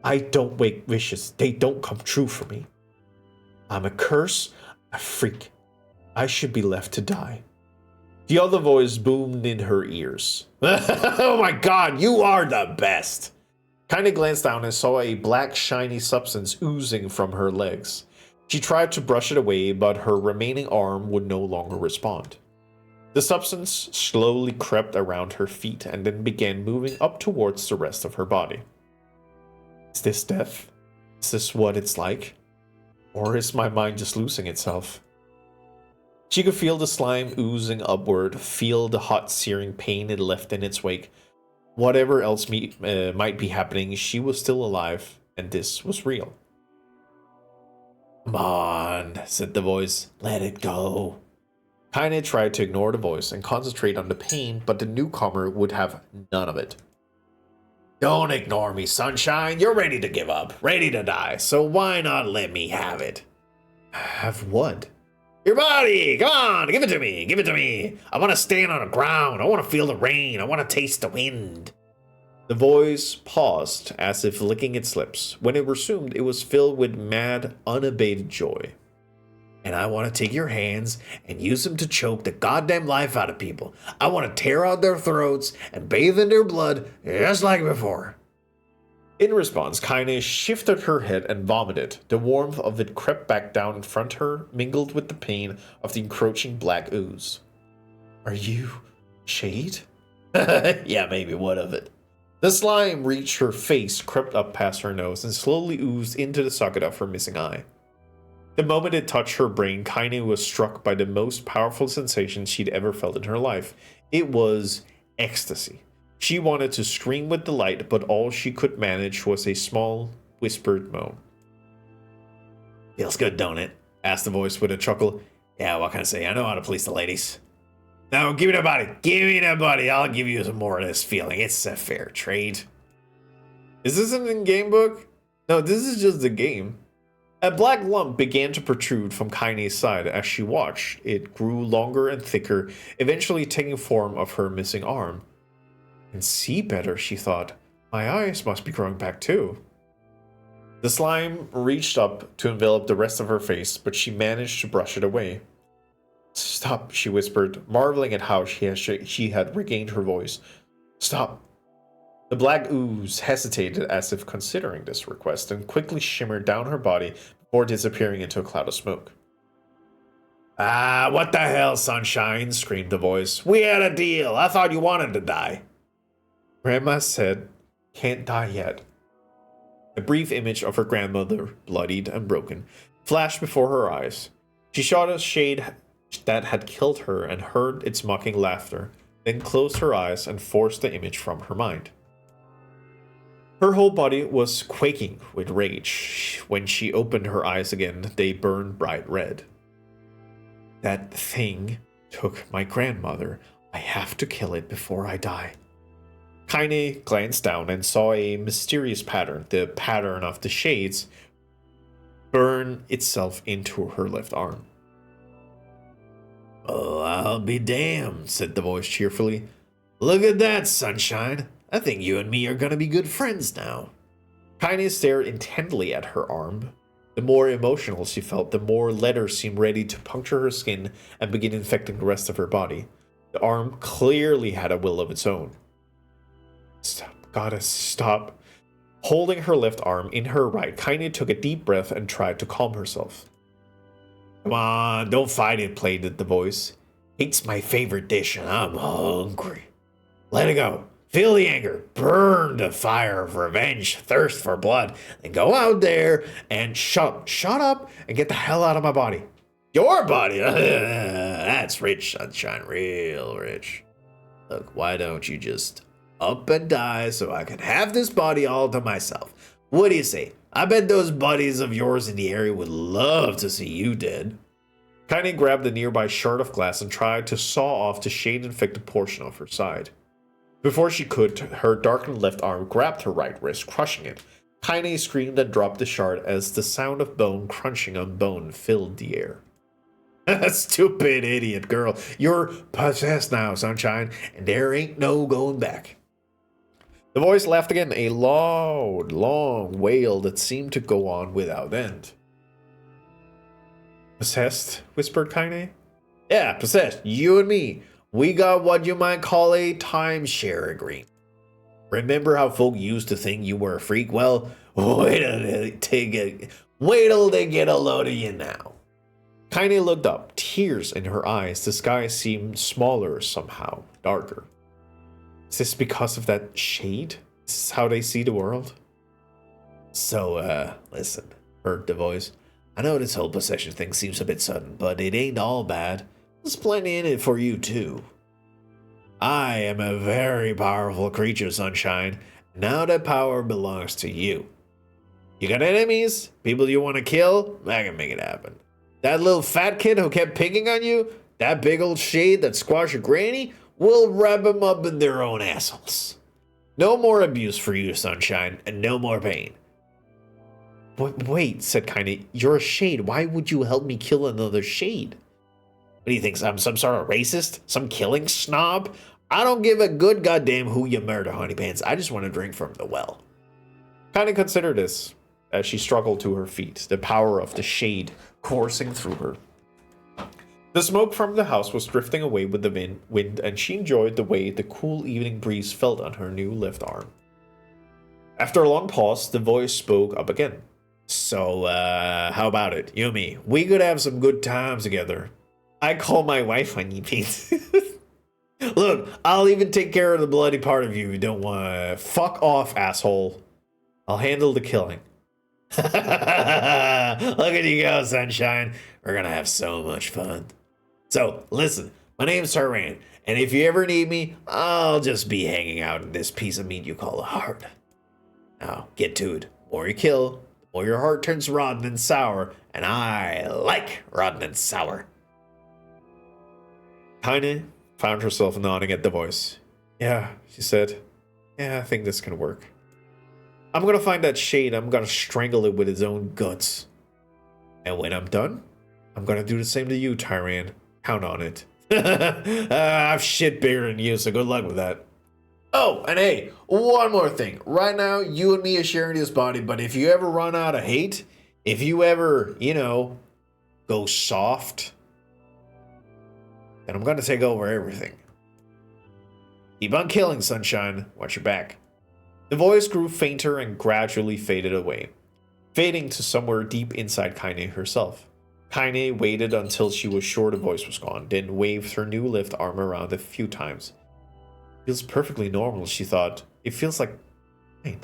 I don't make wishes, they don't come true for me. I'm a curse, a freak. I should be left to die. The other voice boomed in her ears. Oh my God, you are the best! Kaine glanced down and saw a black shiny substance oozing from her legs. She tried to brush it away, but her remaining arm would no longer respond. The substance slowly crept around her feet and then began moving up towards the rest of her body. Is this death? Is this what it's like? Or is my mind just losing itself? She could feel the slime oozing upward, feel the hot searing pain it left in its wake. Whatever else might be happening, she was still alive, and this was real. Come on, said the voice. Let it go. Kaine tried to ignore the voice and concentrate on the pain, but the newcomer would have none of it. Don't ignore me, sunshine. You're ready to give up, ready to die, so why not let me have it? Have what? Your body! Come on, give it to me, give it to me. I want to stand on the ground. I want to feel the rain. I want to taste the wind. The voice paused, as if licking its lips. When it resumed, it was filled with mad, unabated joy. And I want to take your hands and use them to choke the goddamn life out of people. I want to tear out their throats and bathe in their blood, just like before. In response, Kaine shifted her head and vomited. The warmth of it crept back down in front of her, mingled with the pain of the encroaching black ooze. Are you Shade? Yeah, maybe one of it. The slime reached her face, crept up past her nose, and slowly oozed into the socket of her missing eye. The moment it touched her brain, Kaine was struck by the most powerful sensation she'd ever felt in her life. It was ecstasy. She wanted to scream with delight, but all she could manage was a small, whispered moan. Feels good, don't it? Asked the voice with a chuckle. Yeah, what can I say? I know how to please the ladies. Now, give me that body. Give me that body. I'll give you some more of this feeling. It's a fair trade. Is this an in-game book? No, this is just the game. A black lump began to protrude from Kaine's side as she watched. It grew longer and thicker, eventually taking form of her missing arm. I can see better, she thought. My eyes must be growing back too. The slime reached up to envelop the rest of her face, but she managed to brush it away. Stop, she whispered, marveling at how she had regained her voice. Stop. The black ooze hesitated as if considering this request and quickly shimmered down her body before disappearing into a cloud of smoke. Ah, what the hell, sunshine, screamed the voice. We had a deal. I thought you wanted to die. Grandma said, can't die yet. A brief image of her grandmother, bloodied and broken, flashed before her eyes. She saw the shade that had killed her and heard its mocking laughter, then closed her eyes and forced the image from her mind. Her whole body was quaking with rage. When she opened her eyes again, they burned bright red. That thing took my grandmother. I have to kill it before I die. Kaine glanced down and saw a mysterious pattern, the pattern of the shades, burn itself into her left arm. Oh, I'll be damned, said the voice cheerfully. Look at that, sunshine. I think you and me are gonna be good friends now. Kaine stared intently at her arm. The more emotional she felt, the more letters seemed ready to puncture her skin and begin infecting the rest of her body. The arm clearly had a will of its own. Stop, gotta stop. Holding her left arm in her right, Kaine took a deep breath and tried to calm herself. Come on, don't fight it, pleaded the voice. It's my favorite dish and I'm hungry. Let it go. Feel the anger. Burn the fire of revenge, thirst for blood. Then go out there and shut up and get the hell out of my body. Your body? That's rich, sunshine, real rich. Look, why don't you just up and die so I can have this body all to myself? What do you say? I bet those buddies of yours in the area would love to see you dead. Kaine grabbed the nearby shard of glass and tried to saw off the shade-infected portion of her side. Before she could, her darkened left arm grabbed her right wrist, crushing it. Kaine screamed and dropped the shard as the sound of bone crunching on bone filled the air. Stupid idiot girl, you're possessed now, sunshine, and there ain't no going back. The voice laughed again, a loud, long wail that seemed to go on without end. Possessed? Whispered Kaine. Yeah, possessed. You and me. We got what you might call a timeshare agreement. Remember how folk used to think you were a freak? Well, wait till they get a load of you now. Kaine looked up, tears in her eyes. The sky seemed smaller somehow, darker. Is this because of that shade? Is this how they see the world? So, listen, heard the voice. I know this whole possession thing seems a bit sudden, but it ain't all bad. There's plenty in it for you, too. I am a very powerful creature, Sunshine. Now that power belongs to you. You got enemies? People you want to kill? I can make it happen. That little fat kid who kept picking on you? That big old shade that squashed your granny? We'll wrap them up in their own assholes. No more abuse for you, Sunshine, and no more pain. Wait, said Kaine. You're a shade. Why would you help me kill another shade? What do you think? I'm some sort of racist? Some killing snob? I don't give a good goddamn who you murder, honeypants. I just want to drink from the well. Kaine considered this as she struggled to her feet, the power of the shade coursing through her. The smoke from the house was drifting away with the wind, and she enjoyed the way the cool evening breeze felt on her new left arm. After a long pause, the voice spoke up again. So, how about it? You and me. We could have some good times together. I call my wife honeypants. Look, I'll even take care of the bloody part of you if you don't want to. Fuck off, asshole. I'll handle the killing. Look at you go, Sunshine. We're gonna have so much fun. So, listen, my name's Taran, and if you ever need me, I'll just be hanging out in this piece of meat you call a heart. Now, get to it. The more you kill, the more your heart turns rotten and sour, and I like rotten and sour. Kaine found herself nodding at the voice. Yeah, she said. Yeah, I think this can work. I'm gonna find that shade. I'm gonna strangle it with its own guts. And when I'm done, I'm gonna do the same to you, Taran. Count on it. I've shit bigger than you, so good luck with that. Oh, and hey, one more thing. Right now, you and me are sharing this body, but if you ever run out of hate, if you ever, go soft, then I'm gonna take over everything. Keep on killing, Sunshine. Watch your back. The voice grew fainter and gradually faded away, fading to somewhere deep inside Kaine herself. Kaine waited until she was sure the voice was gone, then waved her new left arm around a few times. Feels perfectly normal, she thought. It feels like pain.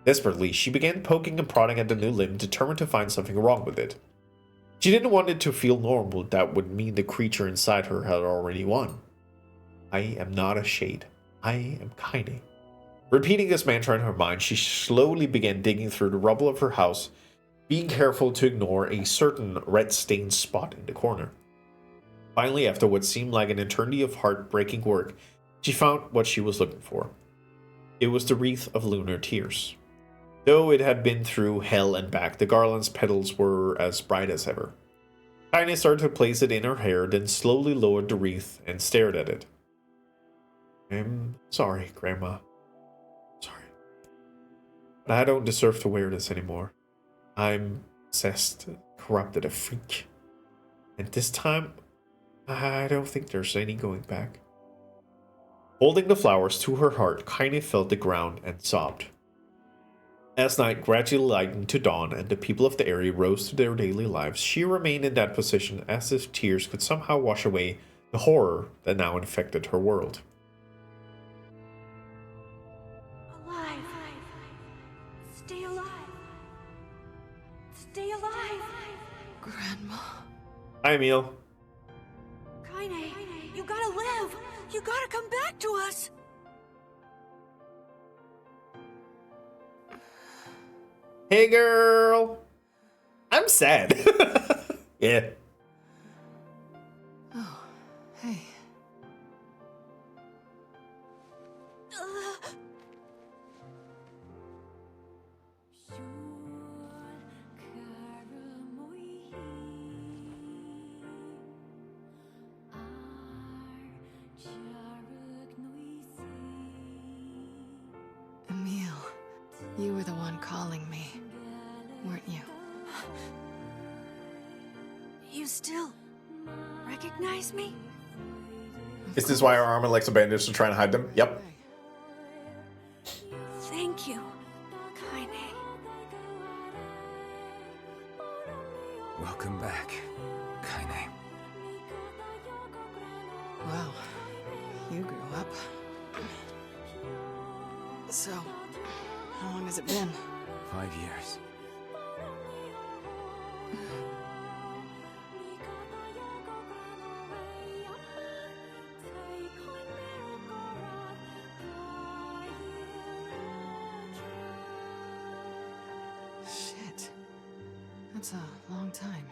Desperately, she began poking and prodding at the new limb, determined to find something wrong with it. She didn't want it to feel normal. That would mean the creature inside her had already won. I am not a shade. I am Kaine. Repeating this mantra in her mind, she slowly began digging through the rubble of her house, being careful to ignore a certain red-stained spot in the corner. Finally, after what seemed like an eternity of heartbreaking work, she found what she was looking for. It was the wreath of lunar tears. Though it had been through hell and back, the garland's petals were as bright as ever. Kaine started to place it in her hair, then slowly lowered the wreath and stared at it. I'm sorry, Grandma. Sorry. But I don't deserve to wear this anymore. I'm possessed, corrupted, a freak. And this time, I don't think there's any going back. Holding the flowers to her heart, Kaine felt the ground and sobbed. As night gradually lightened to dawn and the people of the area rose to their daily lives, she remained in that position as if tears could somehow wash away the horror that now infected her world. Alive. Stay alive. Stay alive. Grandma. Hi, Emil. Kaine, you gotta live. You gotta come back to us. Hey, girl. I'm sad. Yeah. Oh, hey. Emil, you were the one calling me, weren't you? You still recognize me? Is this why our armor likes a bandage to try and hide them? Yep. Thank you, Kaine. Welcome back, Kaine. Wow, you grew up. So, how long has it been? 5 years. Shit. That's a long time.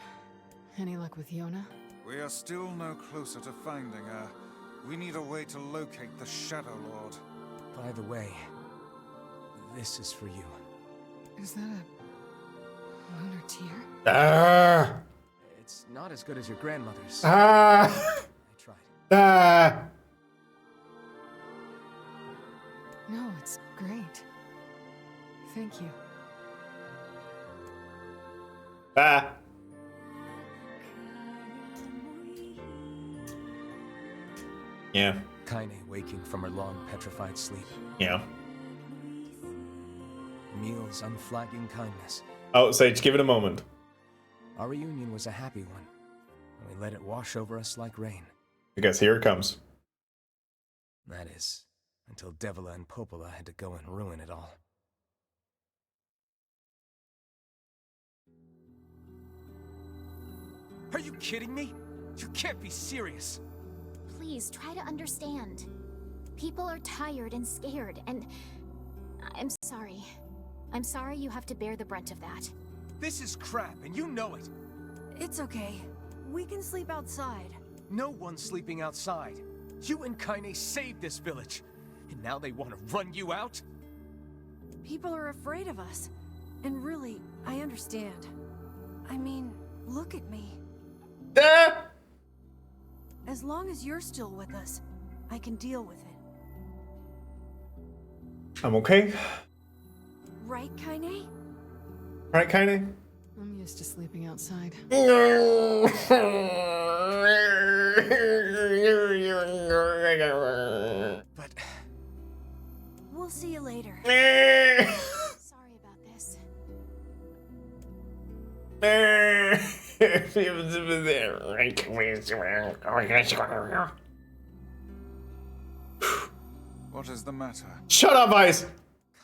Any luck with Yona? We are still no closer to finding her. We need a way to locate the Shadow Lord. By the way, this is for you. Is that a lunar tear? Ah! It's not as good as your grandmother's. Ah! I tried. Ah! No, it's great. Thank you. Ah! Yeah. Kaine waking from her long petrified sleep. Yeah. Emil's unflagging kindness. Oh, Sage, give it a moment. Our reunion was a happy one, and we let it wash over us like rain. I guess here it comes. That is, until Devila and Popola had to go and ruin it all. Are you kidding me? You can't be serious. Please try to understand. People are tired and scared, and I'm sorry. I'm sorry you have to bear the brunt of that. This is crap, and you know it. It's okay. We can sleep outside. No one's sleeping outside. You and Kaine saved this village, and now they want to run you out? People are afraid of us. And really, I understand. I mean, look at me. As long as you're still with us, I can deal with it. I'm okay. Right, Kaine? Right, Kaine? I'm used to sleeping outside. But we'll see you later. Sorry about this. What is the matter? Shut up, Ice!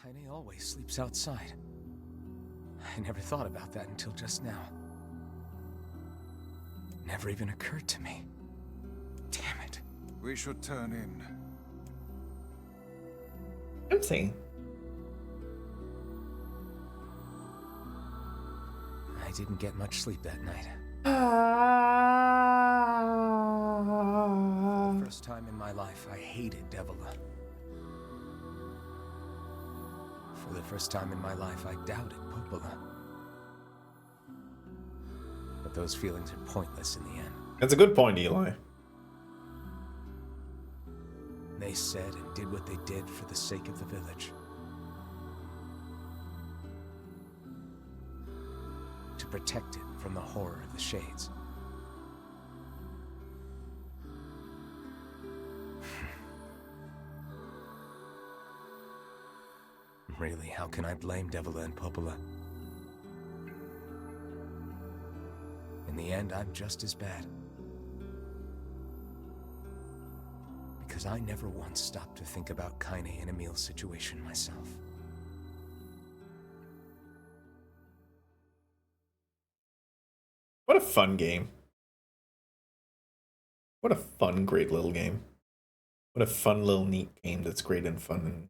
Kaine always sleeps outside. I never thought about that until just now. Never even occurred to me. Damn it. We should turn in. Empty. I didn't get much sleep that night. For the first time in my life, I hated Devila. For the first time in my life, I doubted Popola. But those feelings are pointless in the end. That's a good point, Eli. They said and did what they did for the sake of the village. To protect it from the horror of the Shades. Really, how can I blame Devila and Popola? In the end, I'm just as bad. Because I never once stopped to think about Kaine and Emil's situation myself. What a fun game. What a fun, great little game. What a fun little neat game that's great and fun and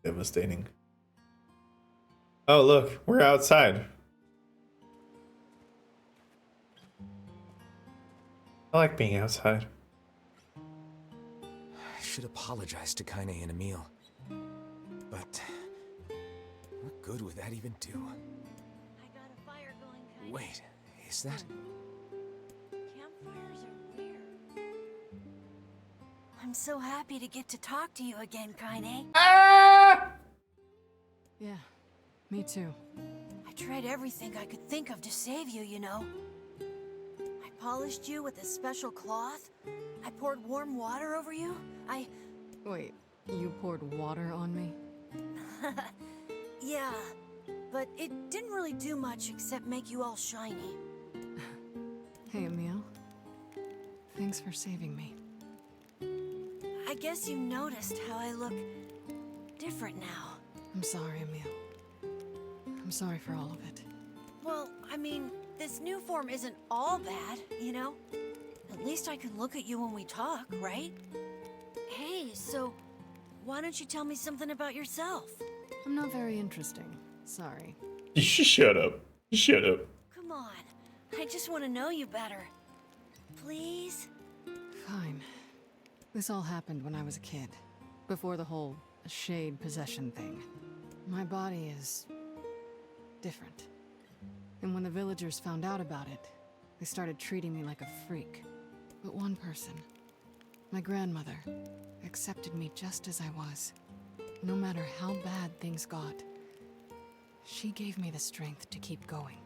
devastating. Oh, look, we're outside. I like being outside. I should apologize to Kaine and Emil. But what good would that even do? I got a fire going, Kaine. Wait, is that? Campfires are weird. I'm so happy to get to talk to you again, Kaine. Yeah, me too. I tried everything I could think of to save you, you know. I polished you with a special cloth. I poured warm water over you. Wait, you poured water on me? Yeah, but it didn't really do much except make you all shiny. Hey, Emil. Thanks for saving me. I guess you noticed how I look different now. I'm sorry, Emil. I'm sorry for all of it. Well, I mean, this new form isn't all bad, you know? At least I can look at you when we talk, right? Hey, so why don't you tell me something about yourself? I'm not very interesting. Sorry. Shut up. Shut up. Come on, I just want to know you better. Please? Fine. This all happened when I was a kid, before the whole shade possession thing. My body is different. And when the villagers found out about it, they started treating me like a freak. But one person, my grandmother, accepted me just as I was. No matter how bad things got, she gave me the strength to keep going.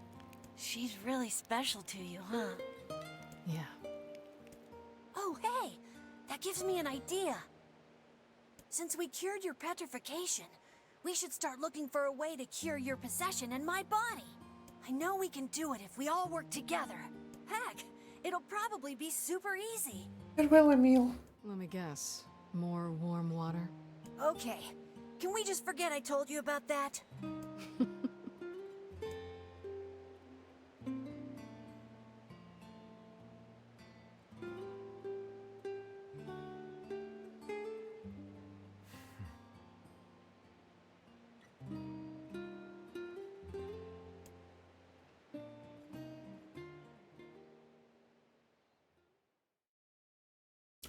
She's really special to you, huh? Yeah. Oh, hey! That gives me an idea. Since we cured your petrification, we should start looking for a way to cure your possession in my body. I know we can do it if we all work together. Heck, it'll probably be super easy. It will, Emil. Let me guess. More warm water? Okay. Can we just forget I told you about that?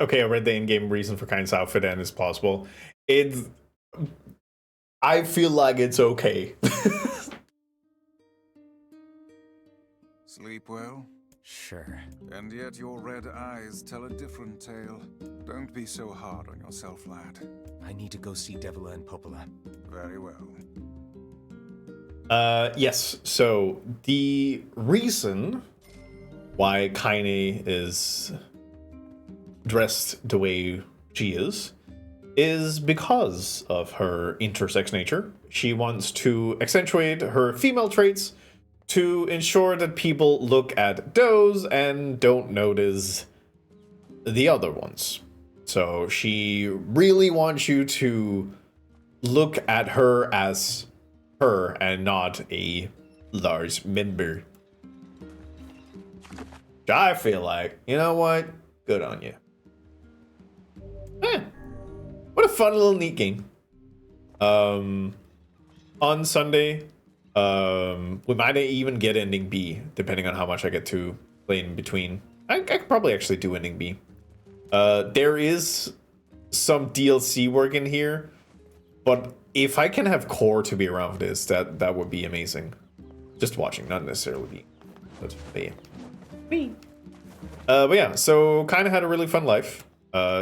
Okay, I read the in-game reason for Kind's outfit and it's plausible. I feel like it's okay. Sleep well? Sure. And yet your red eyes tell a different tale. Don't be so hard on yourself, lad. I need to go see Devila and Popola. Very well. Yes, so the reason why Kaine is dressed the way she is because of her intersex nature. She wants to accentuate her female traits to ensure that people look at those and don't notice the other ones. So she really wants you to look at her as her and not a large member. I feel like, you know what? Good on you. What a fun little neat game. On Sunday, we might even get ending B, depending on how much I get to play in between. I could probably actually do ending B. There is some DLC work in here, but if I can have core to be around this, that would be amazing. Just watching, not necessarily be. But yeah, so kind of had a really fun life.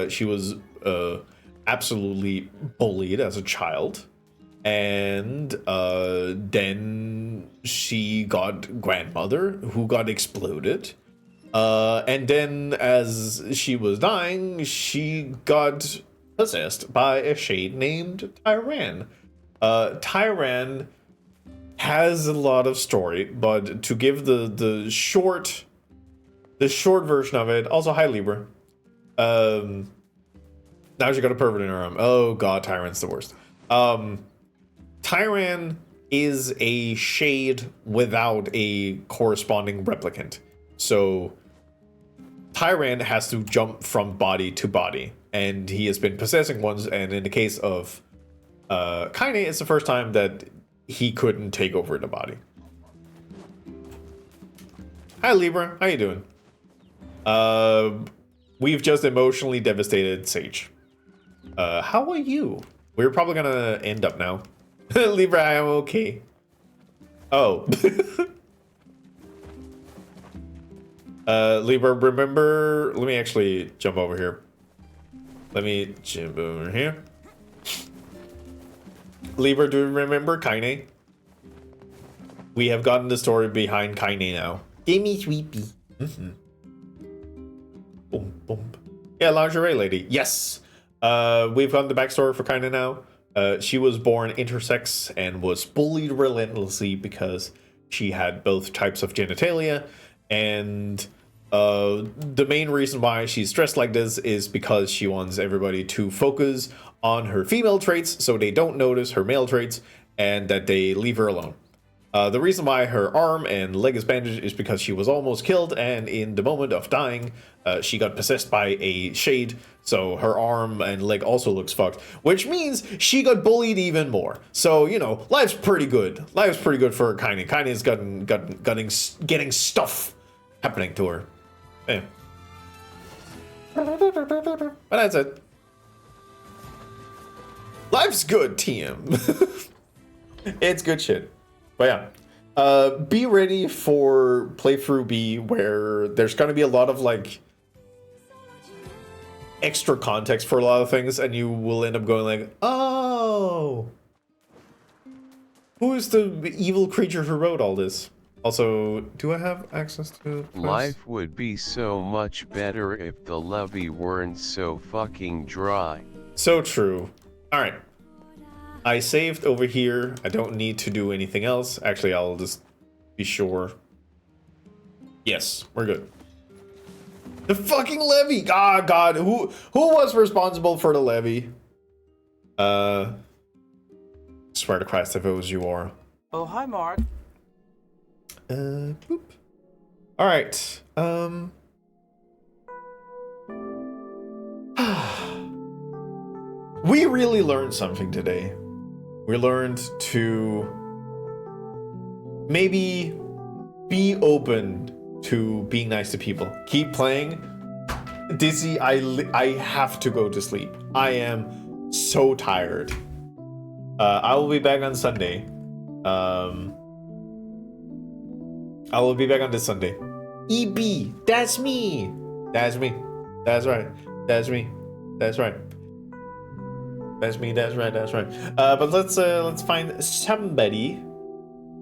She was absolutely bullied as a child, and then she got grandmother who got exploded, and then as she was dying, she got possessed by a shade named Tyran. Tyran has a lot of story, but to give the short version of it, also hi Libra. Now she got a pervert in her arm. Oh god, Tyran's the worst. Tyran is a shade without a corresponding replicant. So Tyran has to jump from body to body, and he has been possessing ones, and in the case of Kaine, it's the first time that he couldn't take over the body. Hi Libra, how you doing? We've just emotionally devastated Sage. How are you? We're probably gonna end up now. Libra, I am okay. Oh. Libra, remember... Let me actually jump over here. Let me jump over here. Libra, do you remember Kaine? We have gotten the story behind Kaine now. Gimme sweepy. Boom, boom. Yeah, lingerie lady. Yes. We've gotten the backstory for Kaine now. She was born intersex and was bullied relentlessly because she had both types of genitalia, and the main reason why she's dressed like this is because she wants everybody to focus on her female traits so they don't notice her male traits and that they leave her alone. The reason why her arm and leg is bandaged is because she was almost killed, and in the moment of dying, she got possessed by a shade, so her arm and leg also looks fucked, which means she got bullied even more. So, you know, life's pretty good. Life's pretty good for Kaine. Kaine's getting stuff happening to her. Yeah. But that's it. Life's good, TM. It's good shit. But yeah, be ready for playthrough B, where there's gonna be a lot of like extra context for a lot of things, and you will end up going like, oh, who is the evil creature who wrote all this? Also, do I have access to this? Life would be so much better if the levee weren't so fucking dry. So true. All right. I saved over here. I don't need to do anything else. Actually, I'll just be sure. Yes, we're good. The fucking levee. Ah, God. Who was responsible for the levee? Swear to Christ, if it was you, Aura. Oh, hi, Mark. Boop. All right. We really learned something today. We learned to maybe be open to being nice to people. Keep playing. Dizzy, I have to go to sleep. I am so tired. I will be back on Sunday. I will be back on this Sunday. EB, that's me. That's me. That's right. That's me. That's right. That's me. That's right. That's right. But let's find somebody.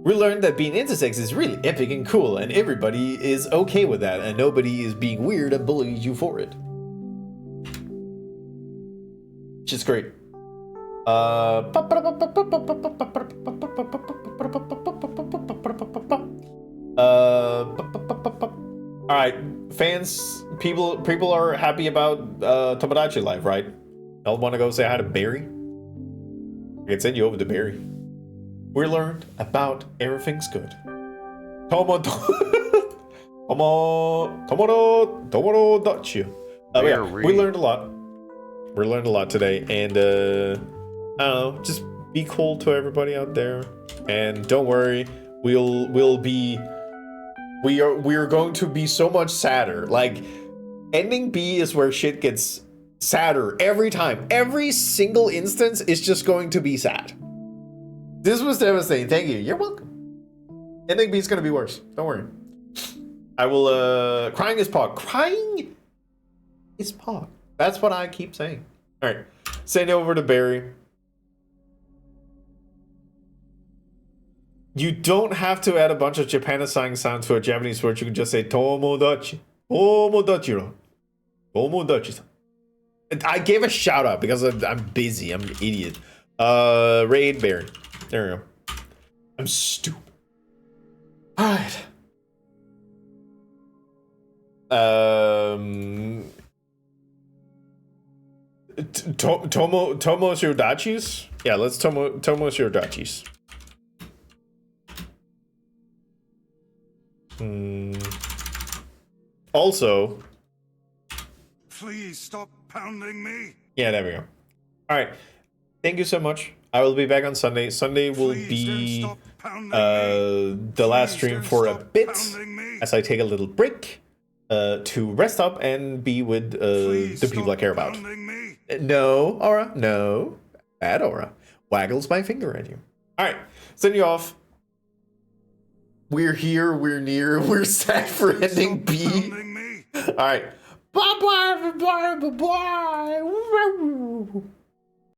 We learned that being intersex is really epic and cool, and everybody is okay with that, and nobody is being weird and bullying you for it. Which is great. All right, fans, people are happy about Tomodachi Life, right? Y'all want to go say hi to Barry? I can send you over to Barry. We learned about everything's good. Tomodachi. Yeah, we learned a lot. We learned a lot today, and I don't know, just be cool to everybody out there, and don't worry, we are going to be so much sadder. Like, ending B is where shit gets sadder every time. Every single instance is just going to be sad. This was devastating. Thank you. You're welcome. Ending B is going to be worse. Don't worry. I will, crying is Pog. Crying is Pog. That's what I keep saying. All right. Send it over to Barry. You don't have to add a bunch of Japanicizing sounds to a Japanese word. You can just say Tomodachi. Tomodachiro. Tomodachi-san. I gave a shout out because I'm busy. I'm an idiot. Raid Barry. There we go. I'm stupid. All right. Tomo Shirodachis? Yeah, let's Tomo Shirodachis. Also, please stop pounding me. Yeah, there we go. All right. Thank you so much. I will be back on Sunday. Sunday will be the last stream for a bit as I take a little break to rest up and be with the people I care about. No, Aura. No. Bad Aura. Waggles my finger at you. All right. Send you off. We're here. We're near. We're sad for ending B. All right. Bye-bye, everybody. Bye-bye.